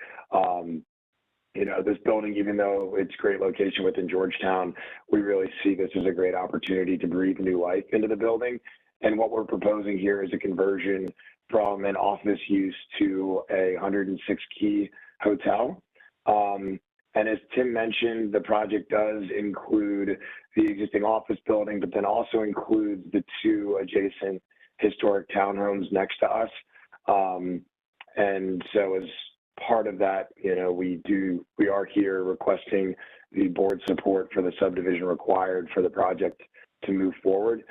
You know, this building, even though it's a great location within Georgetown, we really see this as a great opportunity to breathe new life into the building. And what we're proposing here is a conversion from an office use to a 106-key hotel. And as Tim mentioned, the project does include the existing office building, but then also includes the 2 adjacent historic townhomes next to us. And so as part of that, you know, we are here requesting the board support for the subdivision required for the project to move forward.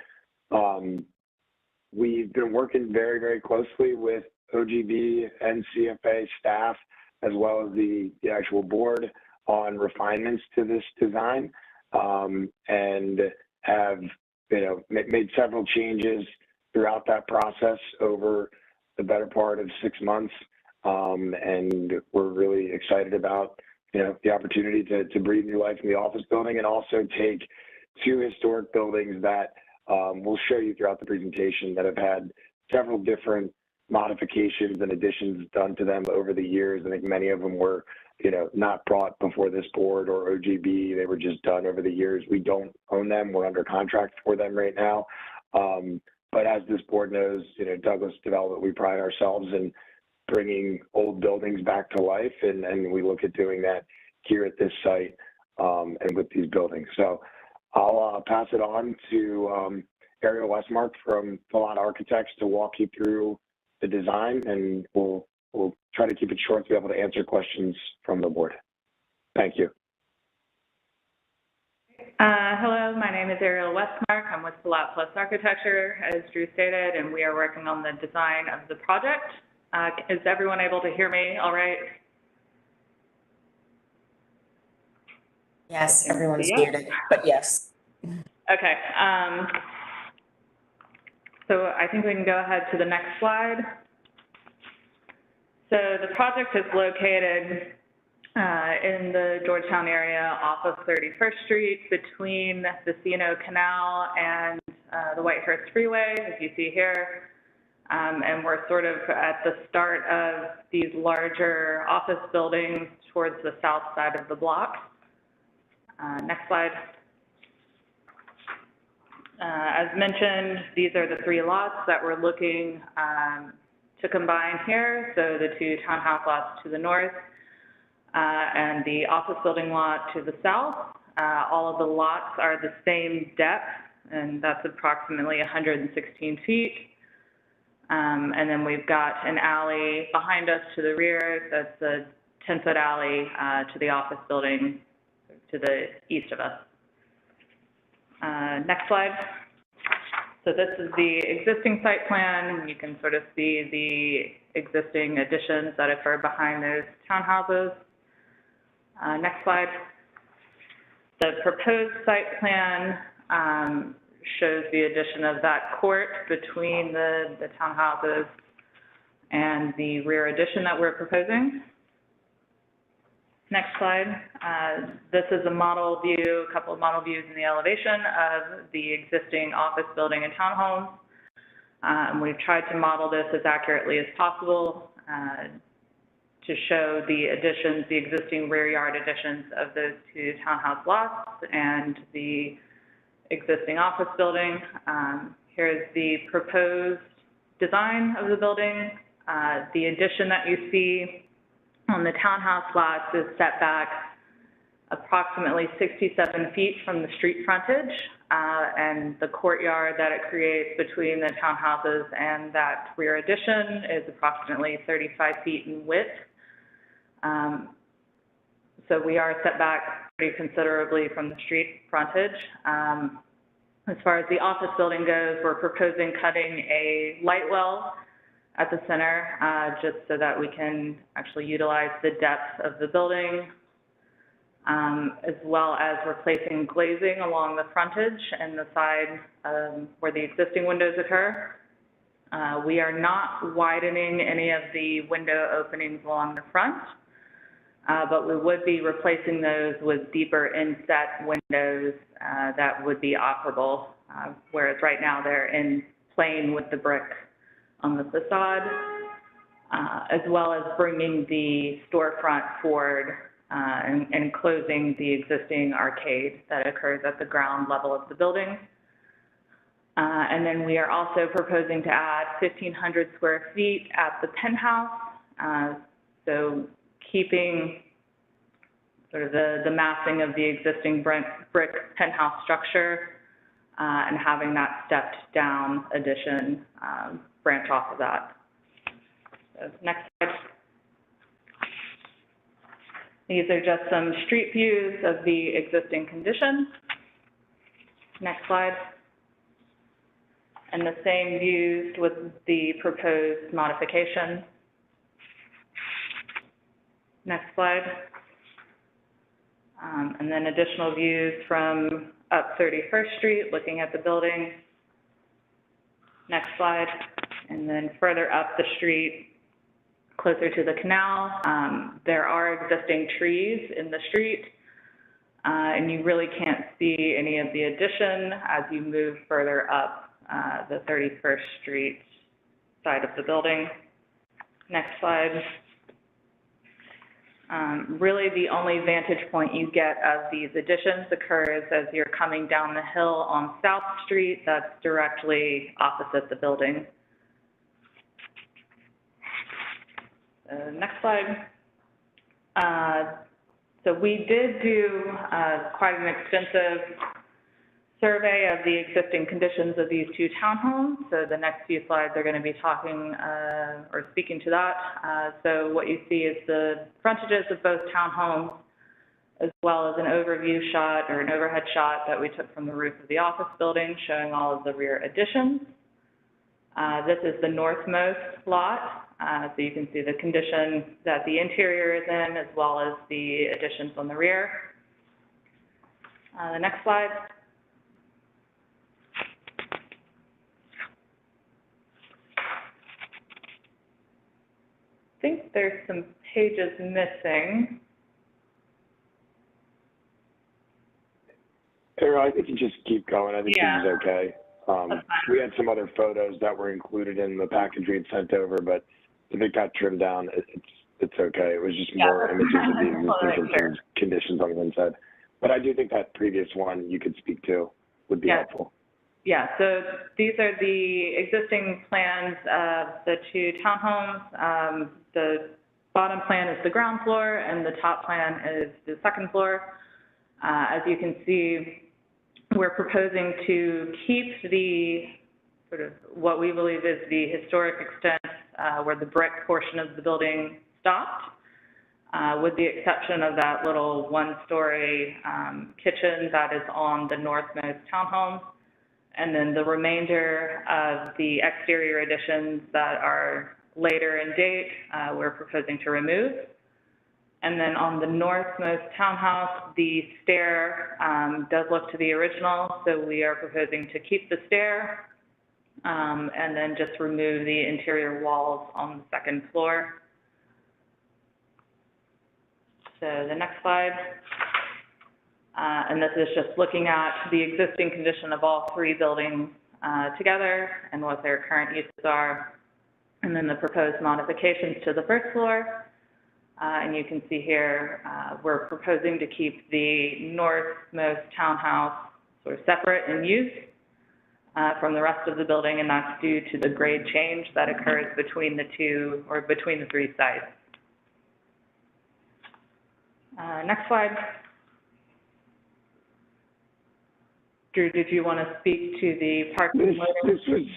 We've been working very, very closely with OGB and CFA staff, as well as the actual board, on refinements to this design, and have, you know, made several changes throughout that process over the better part of 6 months. And we're really excited about, you know, the opportunity to breathe new life in the office building and also take 2 historic buildings that we'll show you throughout the presentation that have had several different modifications and additions done to them over the years. I think many of them were, you know, not brought before this board or OGB. They were just done over the years. We don't own them. We're under contract for them right now. But as this board knows, you know, Douglas Development, we pride ourselves in bringing old buildings back to life, and we look at doing that here at this site and with these buildings. So I'll pass it on to Ariel Westmark from Fallat Architects to walk you through the design, and we'll try to keep it short to be able to answer questions from the board. Thank you. Hello, my name is Ariel Westmark. I'm with Fallat Plus Architecture, as Drew stated, and we are working on the design of the project. Is everyone able to hear me all right? Yes, everyone's Yeah. muted, but yes. Okay. So I think we can go ahead to the next slide. So the project is located in the Georgetown area off of 31st Street between the C&O Canal and the Whitehurst Freeway, as you see here. And we're sort of at the start of these larger office buildings towards the south side of the block. Next slide. As mentioned, these are the 3 lots that we're looking to combine here. So the 2 townhouse lots to the north and the office building lot to the south. All of the lots are the same depth, and that's approximately 116 feet. And then we've got an alley behind us to the rear. That's a 10-foot alley to the office building to the east of us. Next slide. So this is the existing site plan, and you can sort of see the existing additions that occur behind those townhouses. Next slide. The proposed site plan shows the addition of that court between the townhouses and the rear addition that we're proposing. Next slide. This is a model view, a couple of model views in the elevation of the existing office building and townhomes. We've tried to model this as accurately as possible to show the additions, the existing rear yard additions of those two townhouse lots and the existing office building. Here's the proposed design of the building. The addition that you see on the townhouse lots is set back approximately 67 feet from the street frontage, and the courtyard that it creates between the townhouses and that rear addition is approximately 35 feet in width. So we are set back pretty considerably from the street frontage. As far as the office building goes, we're proposing cutting a light well at the center, just so that we can actually utilize the depth of the building, as well as replacing glazing along the frontage and the side where the existing windows occur. We are not widening any of the window openings along the front, but we would be replacing those with deeper inset windows that would be operable, whereas right now they're in plane with the brick on the facade, as well as bringing the storefront forward and closing the existing arcade that occurs at the ground level of the building. And then we are also proposing to add 1,500 square feet at the penthouse, so keeping sort of the massing of the existing brick penthouse structure and having that stepped down addition branch off of that. So next slide. These are just some street views of the existing condition. Next slide. And the same views with the proposed modification. Next slide. And then additional views from up 31st Street, looking at the building. Next slide. And then further up the street, closer to the canal, there are existing trees in the street, and you really can't see any of the addition as you move further up the 31st Street side of the building. Next slide. Really the only vantage point you get of these additions occurs as you're coming down the hill on South Street that's directly opposite the building. Next slide. So we did do quite an extensive survey of the existing conditions of these two townhomes. So the next few slides are going to be talking or speaking to that. So what you see is the frontages of both townhomes, as well as an overview shot or an overhead shot that we took from the roof of the office building showing all of the rear additions. This is the northmost lot. So you can see the condition that the interior is in, as well as the additions on the rear. The next slide. I think there's some pages missing. Ariel, I think you just keep going. I think Yeah. this is okay. We had some other photos that were included in the package we had sent over, but if it got trimmed down, it's okay. It was just more images of the existing conditions on the inside. But I do think that previous one you could speak to would be helpful. Yeah, so these are the existing plans of the two townhomes. The bottom plan is the ground floor and the top plan is the second floor. As you can see, we're proposing to keep the sort of what we believe is the historic extent where the brick portion of the building stopped, with the exception of that little one-story kitchen that is on the northmost townhome. And then the remainder of the exterior additions that are later in date, we're proposing to remove. And then on the northmost townhouse, the stair does look to the original, so we are proposing to keep the stair and then just remove the interior walls on the second floor. So the next slide. And this is just looking at the existing condition of all three buildings together and what their current uses are, and then the proposed modifications to the first floor. And you can see here, we're proposing to keep the northmost townhouse sort of separate in use from the rest of the building, and that's due to the grade change that occurs between the two, or between the three sites. Next slide. Drew, did you want to speak to the parking and loading?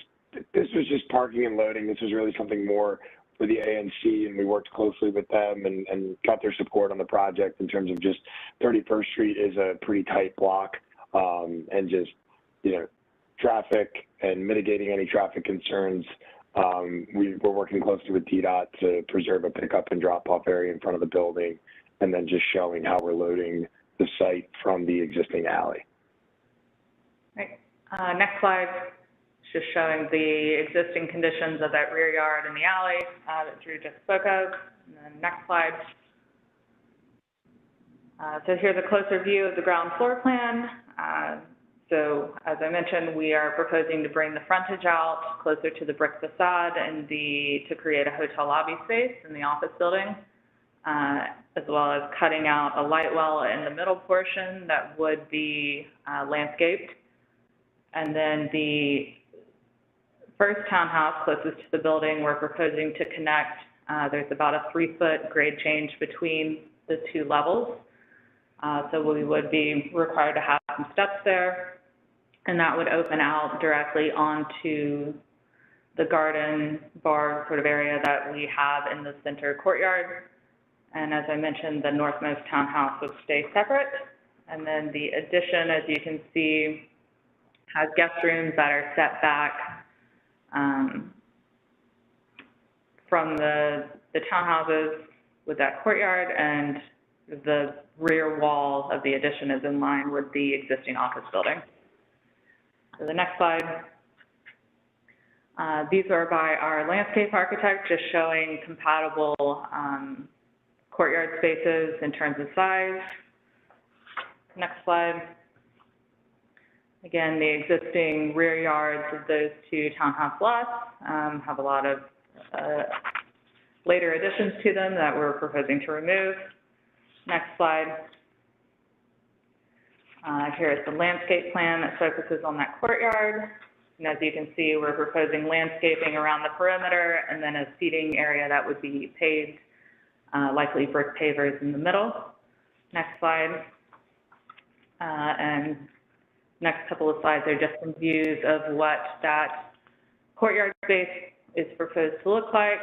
This was just parking and loading. This was really something more for the ANC, and we worked closely with them and got their support on the project in terms of just 31st Street is a pretty tight block, and just, you know, traffic and mitigating any traffic concerns. We're working closely with DDOT to preserve a pickup and drop-off area in front of the building, and then just showing how we're loading the site from the existing alley. Right. Next slide. Just showing the existing conditions of that rear yard and the alley that Drew just spoke of. And then next slide. So here's a closer view of the ground floor plan. So as I mentioned, we are proposing to bring the frontage out closer to the brick facade and to create a hotel lobby space in the office building, as well as cutting out a light well in the middle portion that would be landscaped. And then the first townhouse closest to the building, we're proposing to connect. There's about a 3-foot grade change between the two levels. So we would be required to have some steps there, and that would open out directly onto the garden bar sort of area that we have in the center courtyard. And as I mentioned, the northmost townhouse would stay separate. And then the addition, as you can see, has guest rooms that are set back from the townhouses with that courtyard, and the rear wall of the addition is in line with the existing office building. So the next slide. These are by our landscape architect, just showing compatible courtyard spaces in terms of size. Next slide. Again, the existing rear yards of those two townhouse lots have a lot of later additions to them that we're proposing to remove. Next slide. Here is the landscape plan that focuses on that courtyard. And as you can see, we're proposing landscaping around the perimeter and then a seating area that would be paved, likely brick pavers in the middle. Next slide. And next couple of slides are just some views of what that courtyard space is proposed to look like.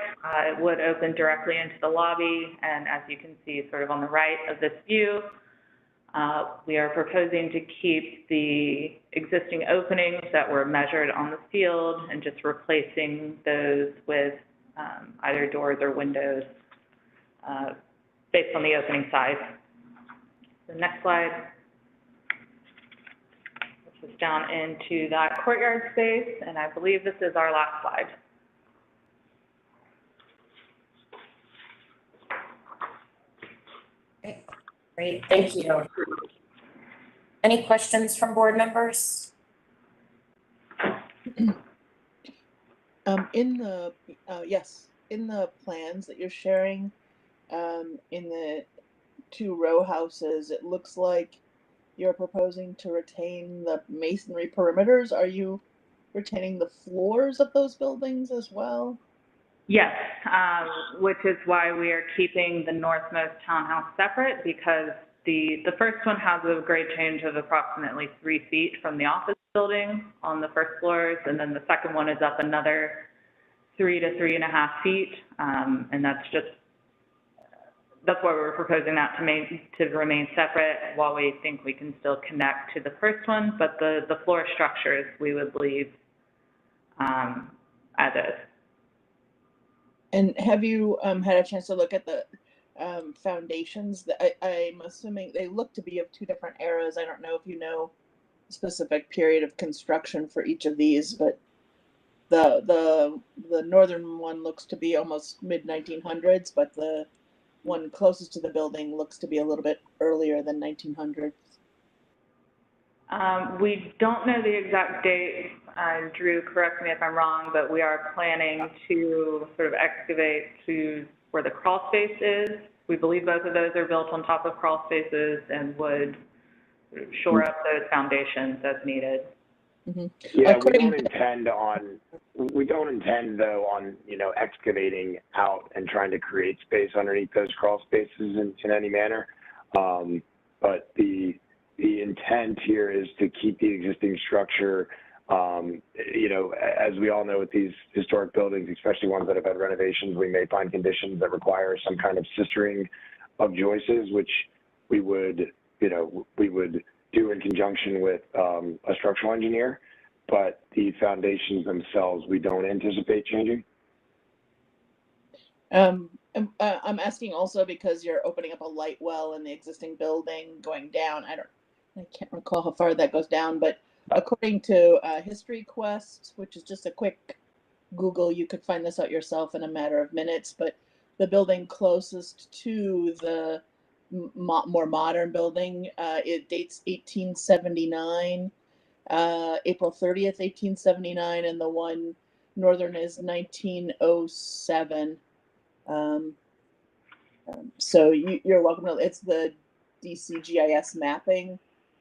It would open directly into the lobby, and as you can see sort of on the right of this view, we are proposing to keep the existing openings that were measured on the field and just replacing those with either doors or windows based on the opening size. The next slide. This is down into that courtyard space, and I believe this is our last slide. Okay, great, thank you. Any questions from board members? Yes, in the plans that you're sharing, in the 2 row houses, it looks like you're proposing to retain the masonry perimeters. Are you retaining the floors of those buildings as well? Yes, which is why we are keeping the northmost townhouse separate, because the first one has a grade change of approximately 3 feet from the office building on the first floors, and then the second one is up another 3 to 3.5 feet, and that's why we're proposing that to remain separate, while we think we can still connect to the first one, but the floor structures we would leave as is. And have you had a chance to look at the foundations? I'm assuming they look to be of 2 different eras. I don't know if you know a specific period of construction for each of these, but the northern one looks to be almost mid-1900s, but the one closest to the building looks to be a little bit earlier than 1900s. We don't know the exact date. Drew, correct me if I'm wrong, but we are planning to sort of excavate to where the crawl space is. We believe both of those are built on top of crawl spaces and would shore up those foundations as needed. Yeah, we don't intend though on, you know, excavating out and trying to create space underneath those crawl spaces in any manner. But the intent here is to keep the existing structure. You know, as we all know with these historic buildings, especially ones that have had renovations, we may find conditions that require some kind of sistering of joists, which we would, you know, we would do in conjunction with a structural engineer, but the foundations themselves, we don't anticipate changing. I'm asking also because you're opening up a light well in the existing building going down. I can't recall how far that goes down, but according to History Quest, which is just a quick Google, you could find this out yourself in a matter of minutes, but the building closest to the more modern building, it dates 1879, April 30th, 1879, and the one northern is 1907. So you're welcome to, it's the DCGIS mapping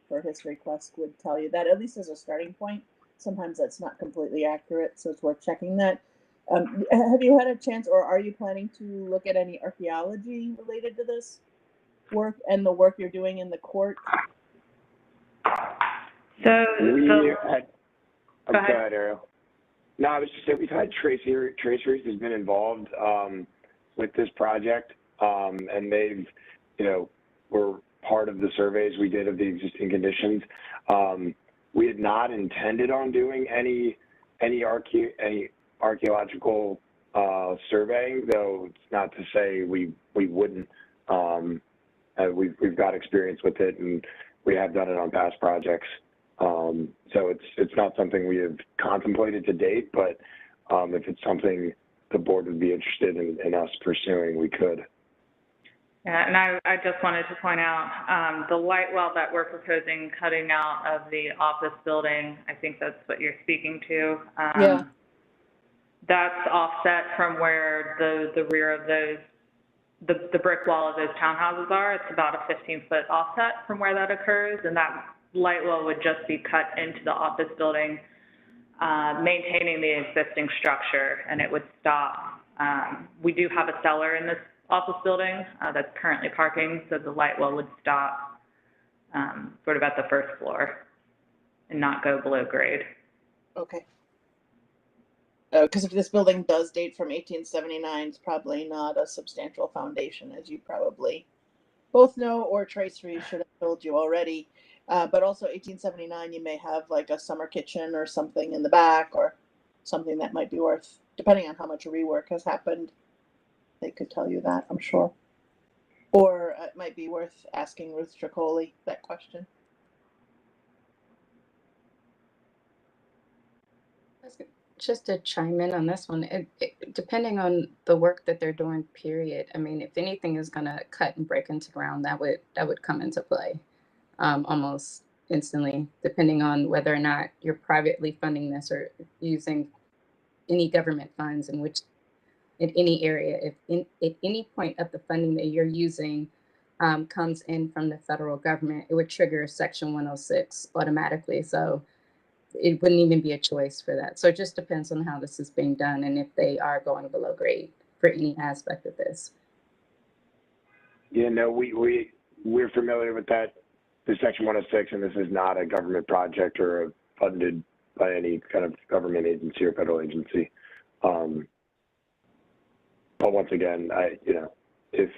for History Quest would tell you that, at least as a starting point. Sometimes that's not completely accurate, so it's worth checking that. Have you had a chance, or are you planning to look at any archaeology related to this work and the work you're doing in the court? So Go ahead, Ariel. No, I was just saying we've had Traceries has been involved with this project, and they've, you know, were part of the surveys we did of the existing conditions. We had not intended on doing any archaeological surveying, though it's not to say we wouldn't. We've got experience with it, and we have done it on past projects. So it's not something we have contemplated to date, but if it's something the board would be interested in us pursuing, we could. Yeah, and I just wanted to point out the light well that we're proposing cutting out of the office building. I think that's what you're speaking to. Yeah. That's offset from where the rear of those, the brick wall of those townhouses are. It's about a 15-foot offset from where that occurs, and that light well would just be cut into the office building, maintaining the existing structure, and it would stop. We do have a cellar in this office building that's currently parking, so the light well would stop sort of at the first floor and not go below grade. Okay. Because if this building does date from 1879, it's probably not a substantial foundation, as you probably both know, or Traceries should have told you already. But also 1879, you may have like a summer kitchen or something in the back, or something that might be worth, depending on how much rework has happened. They could tell you that, I'm sure. Or it might be worth asking Ruth Tricoli that question. Just to chime in on this one, depending on the work that they're doing, period. I mean, if anything is going to cut and break into ground, that would come into play almost instantly, depending on whether or not you're privately funding this or using any government funds, in which in any area, if at any point of the funding that you're using comes in from the federal government, it would trigger Section 106 automatically. So it wouldn't even be a choice for that. So it just depends on how this is being done and if they are going below grade for any aspect of this. Yeah, no, we're familiar with that, the Section 106, and this is not a government project or funded by any kind of government agency or federal agency. But once again, if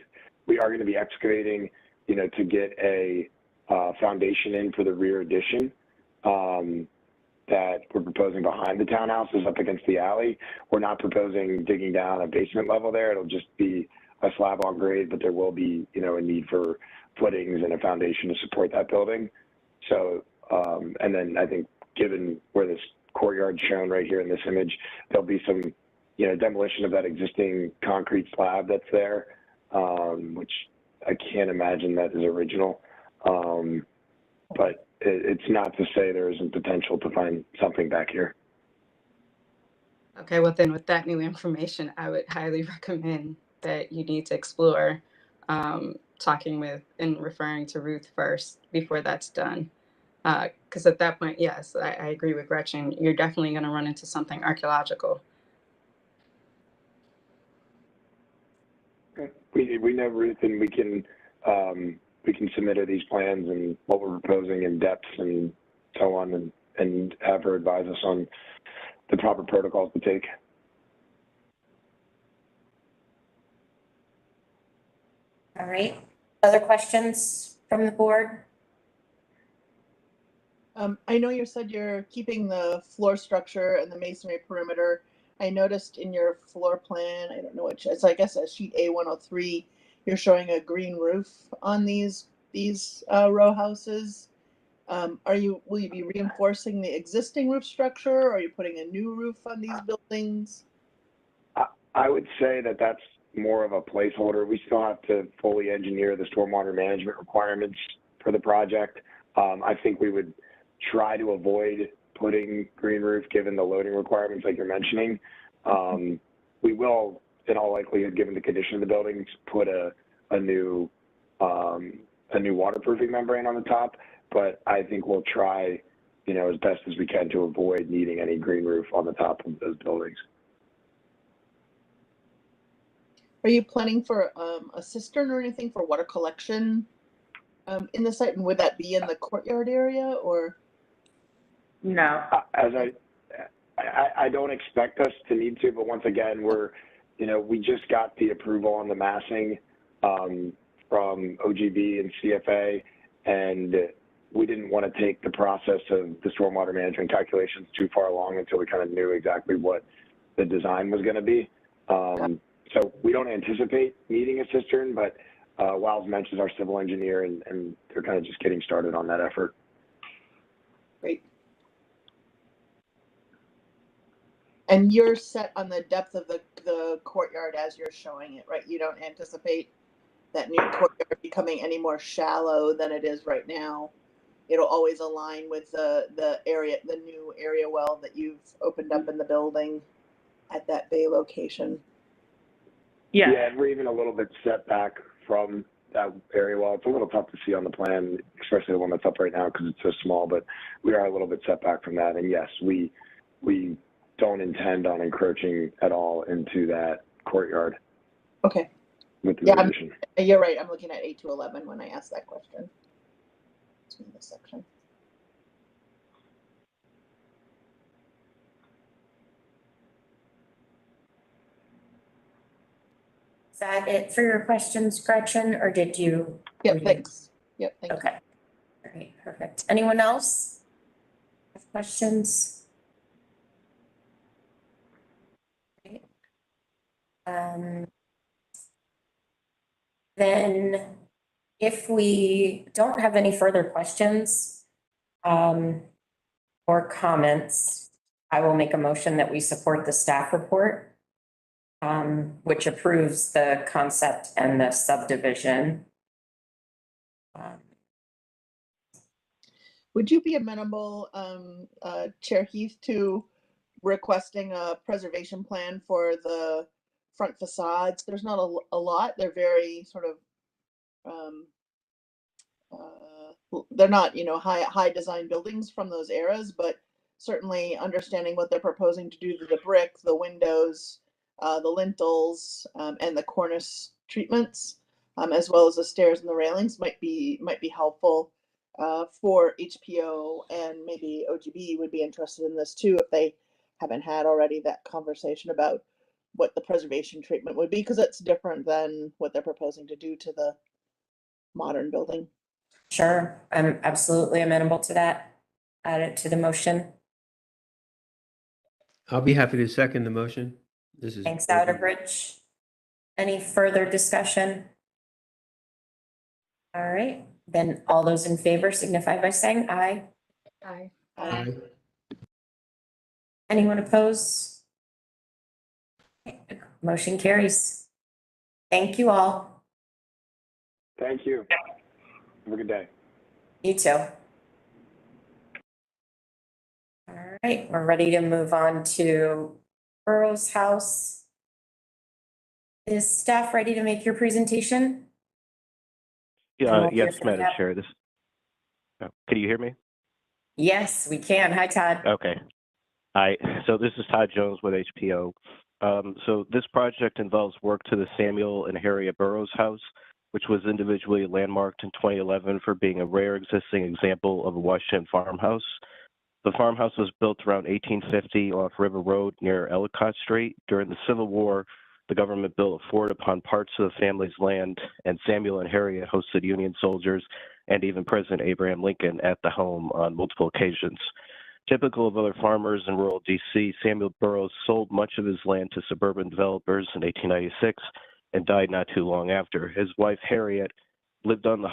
we are going to be excavating, to get a foundation in for the rear addition, that we're proposing behind the townhouses up against the alley. We're not proposing digging down a basement level there. It'll just be a slab on grade, but there will be, a need for footings and a foundation to support that building. So, and then I think given where this courtyard's shown right here in this image, there'll be some, demolition of that existing concrete slab that's there. which I can't imagine that is original. But it's not to say there isn't potential to find something back here. Okay, well then with that new information, I would highly recommend that you need to explore talking with and referring to Ruth first before that's done. Because at that point, yes, I agree with Gretchen. You're definitely going to run into something archaeological. We know Ruth, and we can submit her these plans and what we're proposing in depth and so on, and have her advise us on the proper protocols to take. All right. Other questions from the board? I know you said you're keeping the floor structure and the masonry perimeter. I noticed in your floor plan, I don't know which, it's I guess a sheet A103, you're showing a green roof on these row houses. Will you be reinforcing the existing roof structure, or are you putting a new roof on these buildings? I would say that that's more of a placeholder. We still have to fully engineer the stormwater management requirements for the project. I think we would try to avoid putting green roof given the loading requirements like you're mentioning. We will, in all likelihood, given the condition of the buildings, put a new waterproofing membrane on the top, but I think we'll try, as best as we can to avoid needing any green roof on the top of those buildings. Are you planning for a cistern or anything for water collection in the site, and would that be in the courtyard area, or? No. As I don't expect us to need to, but once again, we just got the approval on the massing from OGB and CFA, and we didn't want to take the process of the stormwater management calculations too far along until we kind of knew exactly what the design was going to be. So we don't anticipate needing a cistern, but Wiles mentions our civil engineer, and they're kind of just getting started on that effort. Great. And you're set on the depth of the courtyard as you're showing it, right? You don't anticipate that new courtyard becoming any more shallow than it is right now. It'll always align with the new area well that you've opened up in the building at that bay location. Yeah. Yeah, and we're even a little bit set back from that area well. It's a little tough to see on the plan, especially the one that's up right now because it's so small, but we are a little bit set back from that. And yes, we don't intend on encroaching at all into that courtyard. Okay. With the Yeah, addition. you're right. I'm looking at 8-11 when I asked that question. It's in this section. Is that it for your questions, Gretchen, or did you? Yep, thanks. Yep, thank you. Okay. All right, perfect. Anyone else have questions? Okay. Then if we don't have any further questions or comments, I will make a motion that we support the staff report, which approves the concept and the subdivision. Would you be amenable, Chair Heath, to requesting a preservation plan for the front facades? There's not a lot. They're very sort of, they're not, high design buildings from those eras, but certainly understanding what they're proposing to do to the brick, the windows, the lintels, and the cornice treatments, as well as the stairs and the railings might be helpful for HPO, and maybe OGB would be interested in this too if they haven't had already that conversation about what the preservation treatment would be, because it's different than what they're proposing to do to the modern building. Sure, I'm absolutely amenable to that. Add it to the motion. I'll be happy to second the motion. Thanks, Outerbridge. Any further discussion? All right, then all those in favor signify by saying aye. Aye. Aye. Anyone opposed? Motion carries. Thank you all. Thank you. Have a good day. You too. All right, we're ready to move on to Burroughs House. Is staff ready to make your presentation? And we'll hear Yes, from Madam Deb. Chair. Can you hear me? Yes, we can. Hi, Todd. Okay. Hi. So this is Todd Jones with HPO. So this project involves work to the Samuel and Harriet Burroughs House, which was individually landmarked in 2011 for being a rare existing example of a Washington farmhouse. The farmhouse was built around 1850 off River Road near Ellicott Street. During the Civil War, the government built a fort upon parts of the family's land, and Samuel and Harriet hosted Union soldiers and even President Abraham Lincoln at the home on multiple occasions. Typical of other farmers in rural D.C., Samuel Burroughs sold much of his land to suburban developers in 1896 and died not too long after. His wife, Harriet, lived in the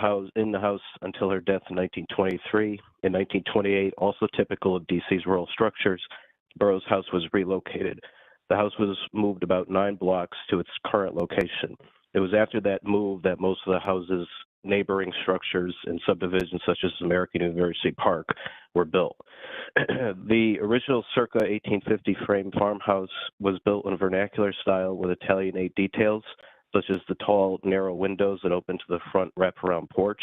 house until her death in 1923. In 1928, also typical of D.C.'s rural structures, Burroughs' house was relocated. The house was moved about 9 blocks to its current location. It was after that move that most of the houses, neighboring structures, and subdivisions such as American University Park were built. The original circa 1850 frame farmhouse was built in vernacular style with Italianate details, such as the tall, narrow windows that open to the front wraparound porch,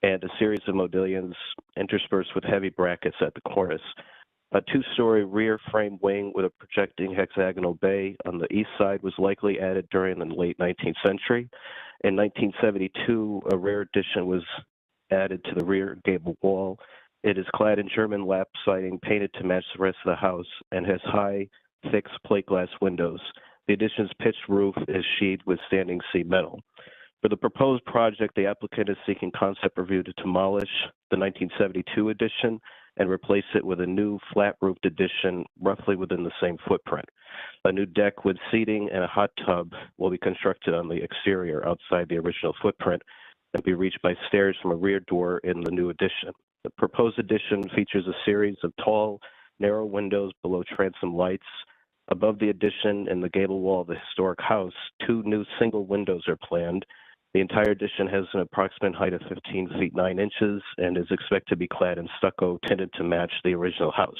and a series of modillions interspersed with heavy brackets at the cornice. A 2-story rear frame wing with a projecting hexagonal bay on the east side was likely added during the late 19th century. In 1972, a rare addition was added to the rear gable wall. It is clad in German lap siding painted to match the rest of the house and has high, fixed plate glass windows. The addition's pitched roof is sheathed with standing seam metal. For the proposed project, the applicant is seeking concept review to demolish the 1972 addition and replace it with a new flat-roofed addition roughly within the same footprint. A new deck with seating and a hot tub will be constructed on the exterior outside the original footprint and be reached by stairs from a rear door in the new addition. The proposed addition features a series of tall, narrow windows below transom lights. Above the addition and the gable wall of the historic house, 2 new single windows are planned. The entire addition has an approximate height of 15 feet 9 inches and is expected to be clad in stucco tinted to match the original house.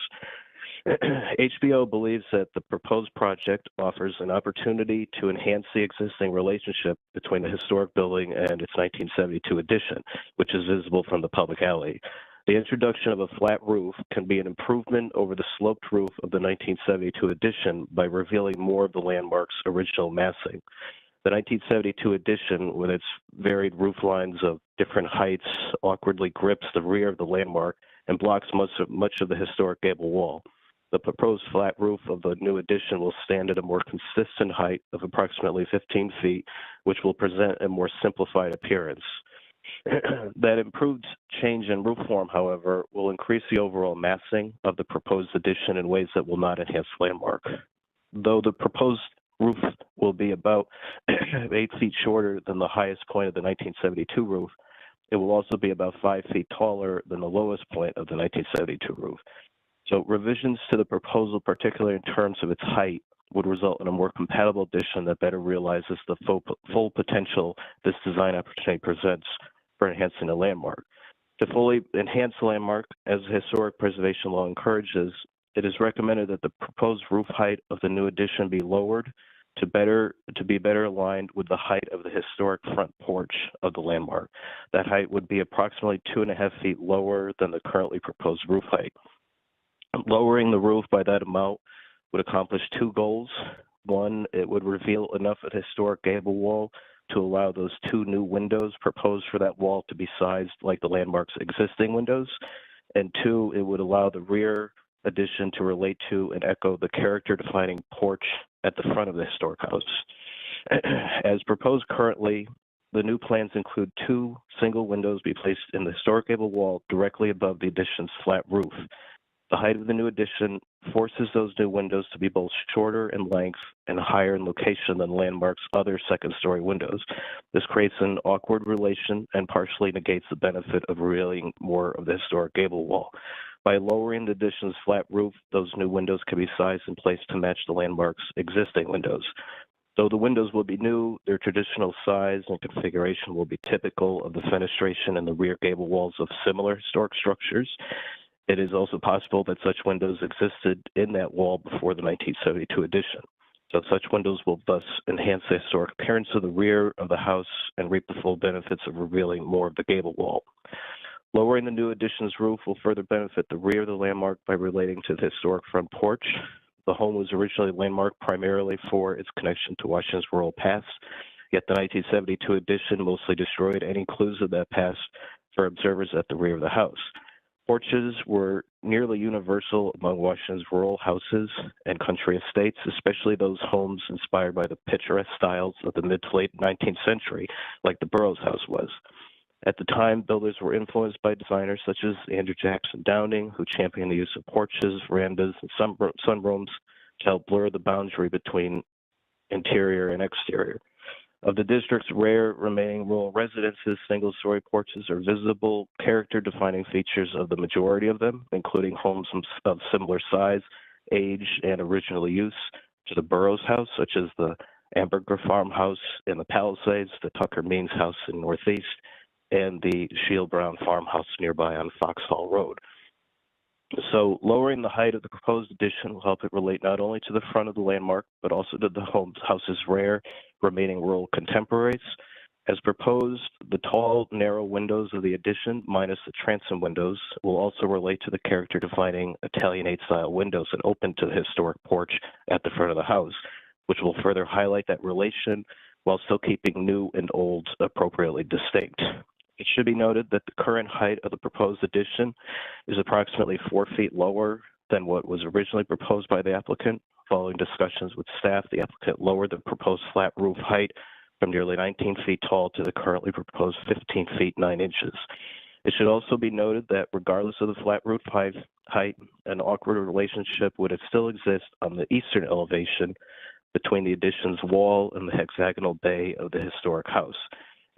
HBO believes that the proposed project offers an opportunity to enhance the existing relationship between the historic building and its 1972 addition, which is visible from the public alley. The introduction of a flat roof can be an improvement over the sloped roof of the 1972 addition by revealing more of the landmark's original massing. The 1972 addition, with its varied roof lines of different heights, awkwardly grips the rear of the landmark and blocks much of the historic gable wall. The proposed flat roof of the new addition will stand at a more consistent height of approximately 15 feet, which will present a more simplified appearance. That improved change in roof form, however, will increase the overall massing of the proposed addition in ways that will not enhance landmark. Though the proposed roof will be about 8 feet shorter than the highest point of the 1972 roof, it will also be about 5 feet taller than the lowest point of the 1972 roof. So revisions to the proposal, particularly in terms of its height, would result in a more compatible addition that better realizes the full potential this design opportunity presents for enhancing the landmark. To fully enhance the landmark, as the historic preservation law encourages, it is recommended that the proposed roof height of the new addition be lowered to be better aligned with the height of the historic front porch of the landmark. That height would be approximately 2.5 feet lower than the currently proposed roof height. Lowering the roof by that amount would accomplish 2 goals. One, it would reveal enough of the historic gable wall to allow those 2 new windows proposed for that wall to be sized like the landmark's existing windows. And 2, it would allow the rear addition to relate to and echo the character-defining porch at the front of the historic house. As proposed currently, the new plans include 2 single windows be placed in the historic gable wall directly above the addition's flat roof. The height of the new addition forces those new windows to be both shorter in length and higher in location than Landmark's other second-story windows. This creates an awkward relation and partially negates the benefit of revealing more of the historic gable wall. By lowering the addition's flat roof, those new windows can be sized and placed to match the Landmark's existing windows. Though the windows will be new, their traditional size and configuration will be typical of the fenestration and the rear gable walls of similar historic structures. It is also possible that such windows existed in that wall before the 1972 addition. So such windows will thus enhance the historic appearance of the rear of the house and reap the full benefits of revealing more of the gable wall. Lowering the new addition's roof will further benefit the rear of the landmark by relating to the historic front porch. The home was originally landmarked primarily for its connection to Washington's rural past, yet the 1972 addition mostly destroyed any clues of that past for observers at the rear of the house. Porches were nearly universal among Washington's rural houses and country estates, especially those homes inspired by the picturesque styles of the mid to late 19th century, like the Burroughs house was. At the time, builders were influenced by designers such as Andrew Jackson Downing, who championed the use of porches, verandas, and sunrooms to help blur the boundary between interior and exterior. Of the district's rare remaining rural residences, single-story porches are visible character-defining features of the majority of them, including homes of similar size, age, and original use to the Burroughs house, such as the Amberger farmhouse in the Palisades, the Tucker Means house in Northeast, and the Shield Brown farmhouse nearby on Foxhall Road. So lowering the height of the proposed addition will help it relate not only to the front of the landmark, but also to the house's rare remaining rural contemporaries. As proposed, the tall, narrow windows of the addition, minus the transom windows, will also relate to the character-defining Italianate style windows that open to the historic porch at the front of the house, which will further highlight that relation while still keeping new and old appropriately distinct. It should be noted that the current height of the proposed addition is approximately 4 feet lower than what was originally proposed by the applicant. Following discussions with staff, the applicant lowered the proposed flat roof height from nearly 19 feet tall to the currently proposed 15 feet 9 inches. It should also be noted that regardless of the flat roof height, an awkward relationship would still exist on the eastern elevation between the addition's wall and the hexagonal bay of the historic house.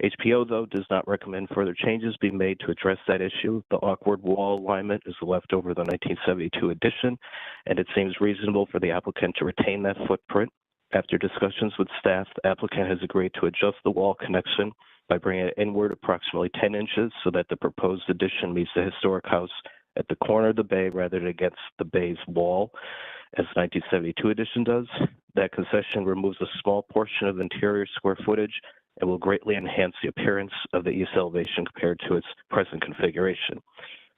HPO, though, does not recommend further changes be made to address that issue. The awkward wall alignment is left over the 1972 addition, and it seems reasonable for the applicant to retain that footprint. After discussions with staff, the applicant has agreed to adjust the wall connection by bringing it inward approximately 10 inches so that the proposed addition meets the historic house at the corner of the bay rather than against the bay's wall, as the 1972 addition does. That concession removes a small portion of interior square footage and will greatly enhance the appearance of the east elevation compared to its present configuration.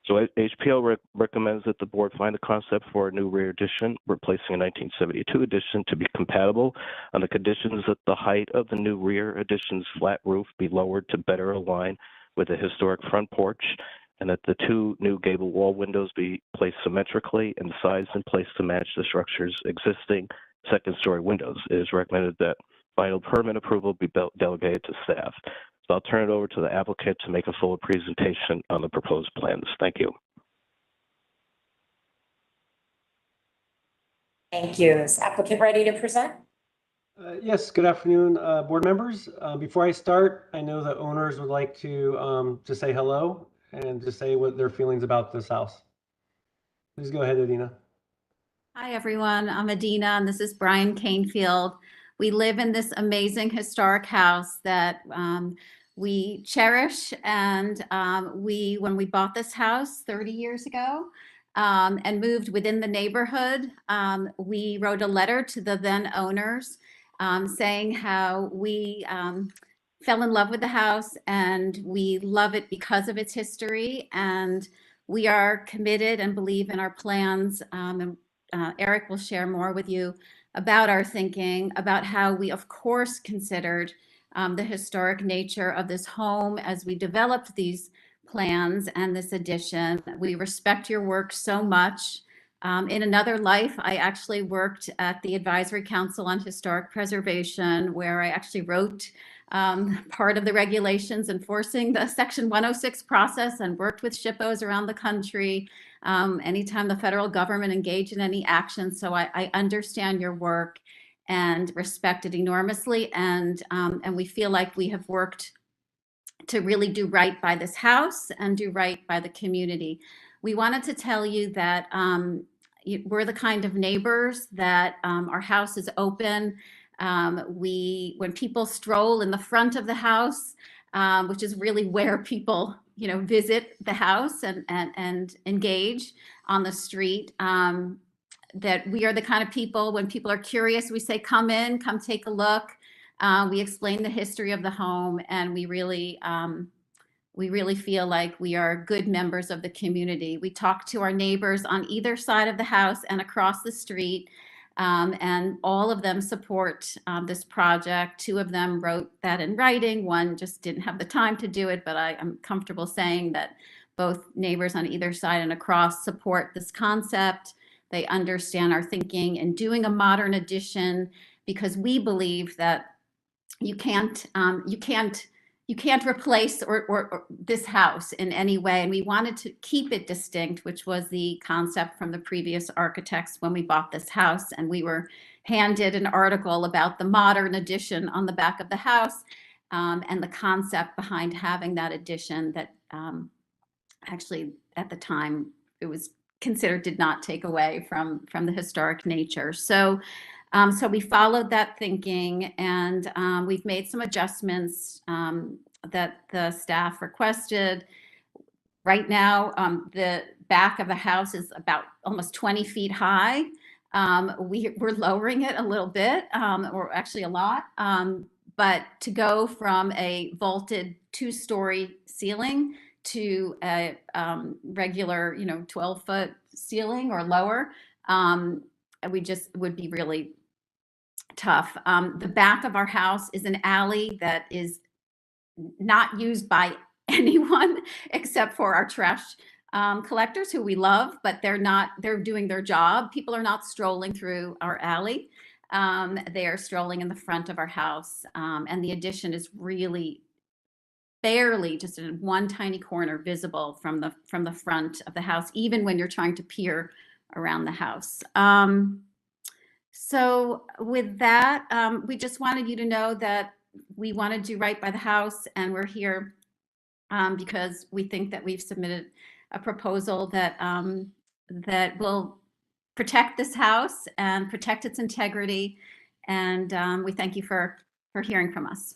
So HPO recommends that the board find the concept for a new rear addition, replacing a 1972 addition, to be compatible on the conditions that the height of the new rear addition's flat roof be lowered to better align with the historic front porch, and that the two new gable wall windows be placed symmetrically and sized and placed to match the structure's existing second-story windows. It is recommended that final permit approval be delegated to staff. So I'll turn it over to the applicant to make a full presentation on the proposed plans. Thank you. Thank you. Is applicant ready to present? Yes, good afternoon, board members. Before I start, I know the owners would like to say hello and to say what their feelings about this house. Please go ahead, Adina. Hi, everyone. I'm Adina, and this is Brian Canefield. We live in this amazing historic house that we cherish, and when we bought this house 30 years ago and moved within the neighborhood, we wrote a letter to the then owners saying how we fell in love with the house and we love it because of its history, and we are committed and believe in our plans, and Eric will share more with you about our thinking, about how we, of course, considered the historic nature of this home as we developed these plans and this addition. We respect your work so much. In another life, I actually worked at the Advisory Council on Historic Preservation, where I actually wrote part of the regulations enforcing the Section 106 process and worked with SHPOs around the country anytime the federal government engaged in any action. So I understand your work and respect it enormously. And we feel like we have worked to really do right by this house and do right by the community. We wanted to tell you that we're the kind of neighbors that our house is open When people stroll in the front of the house, which is really where people, visit the house and engage on the street, that we are the kind of people, when people are curious, we say, come in, come take a look. We explain the history of the home, and we really feel like we are good members of the community. We talk to our neighbors on either side of the house and across the street, and all of them support this project. 2 of them wrote that in writing. 1 just didn't have the time to do it, but I'm comfortable saying that both neighbors on either side and across support this concept. They understand our thinking in doing a modern addition, because we believe that you can't replace or this house in any way. And we wanted to keep it distinct, which was the concept from the previous architects when we bought this house. And we were handed an article about the modern addition on the back of the house, and the concept behind having that addition that actually at the time it was considered did not take away from the historic nature. So we followed that thinking, and we've made some adjustments that the staff requested. Right now, the back of the house is about almost 20 feet high. We're lowering it a little bit, or actually a lot, but to go from a vaulted 2-story ceiling to a regular, 12-foot ceiling or lower, we just would be really tough. The back of our house is an alley that is not used by anyone except for our trash collectors, who we love, but they're doing their job. People are not strolling through our alley. They are strolling in the front of our house. And the addition is really barely just in one tiny corner visible from the front of the house, even when you're trying to peer around the house. So with that, we just wanted you to know that we want to do right by the house, and we're here because we think that we've submitted a proposal that that will protect this house and protect its integrity. And we thank you for hearing from us.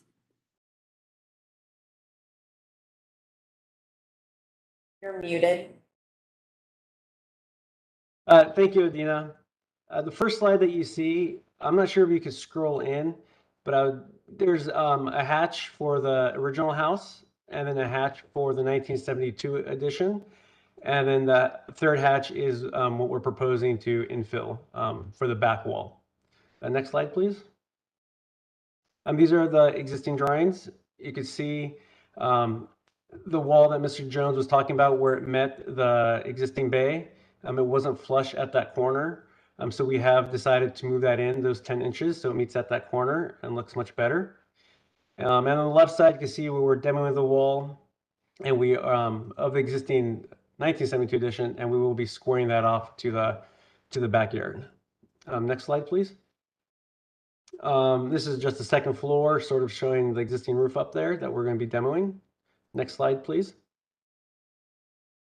You're muted. Thank you, Adina. The first slide that you see, I'm not sure if you could scroll in, but there's a hatch for the original house, and then a hatch for the 1972 edition. And then the third hatch is what we're proposing to infill for the back wall. Next slide, please. These are the existing drawings. You can see the wall that Mr. Jones was talking about where it met the existing bay. It wasn't flush at that corner. So we have decided to move that in those 10 inches so it meets at that corner and looks much better. And on the left side, you can see where we're demoing the wall, and we of the existing 1972 edition, and we will be squaring that off to the backyard. Next slide, please. This is just the second floor, sort of showing the existing roof up there that we're going to be demoing. Next slide, please.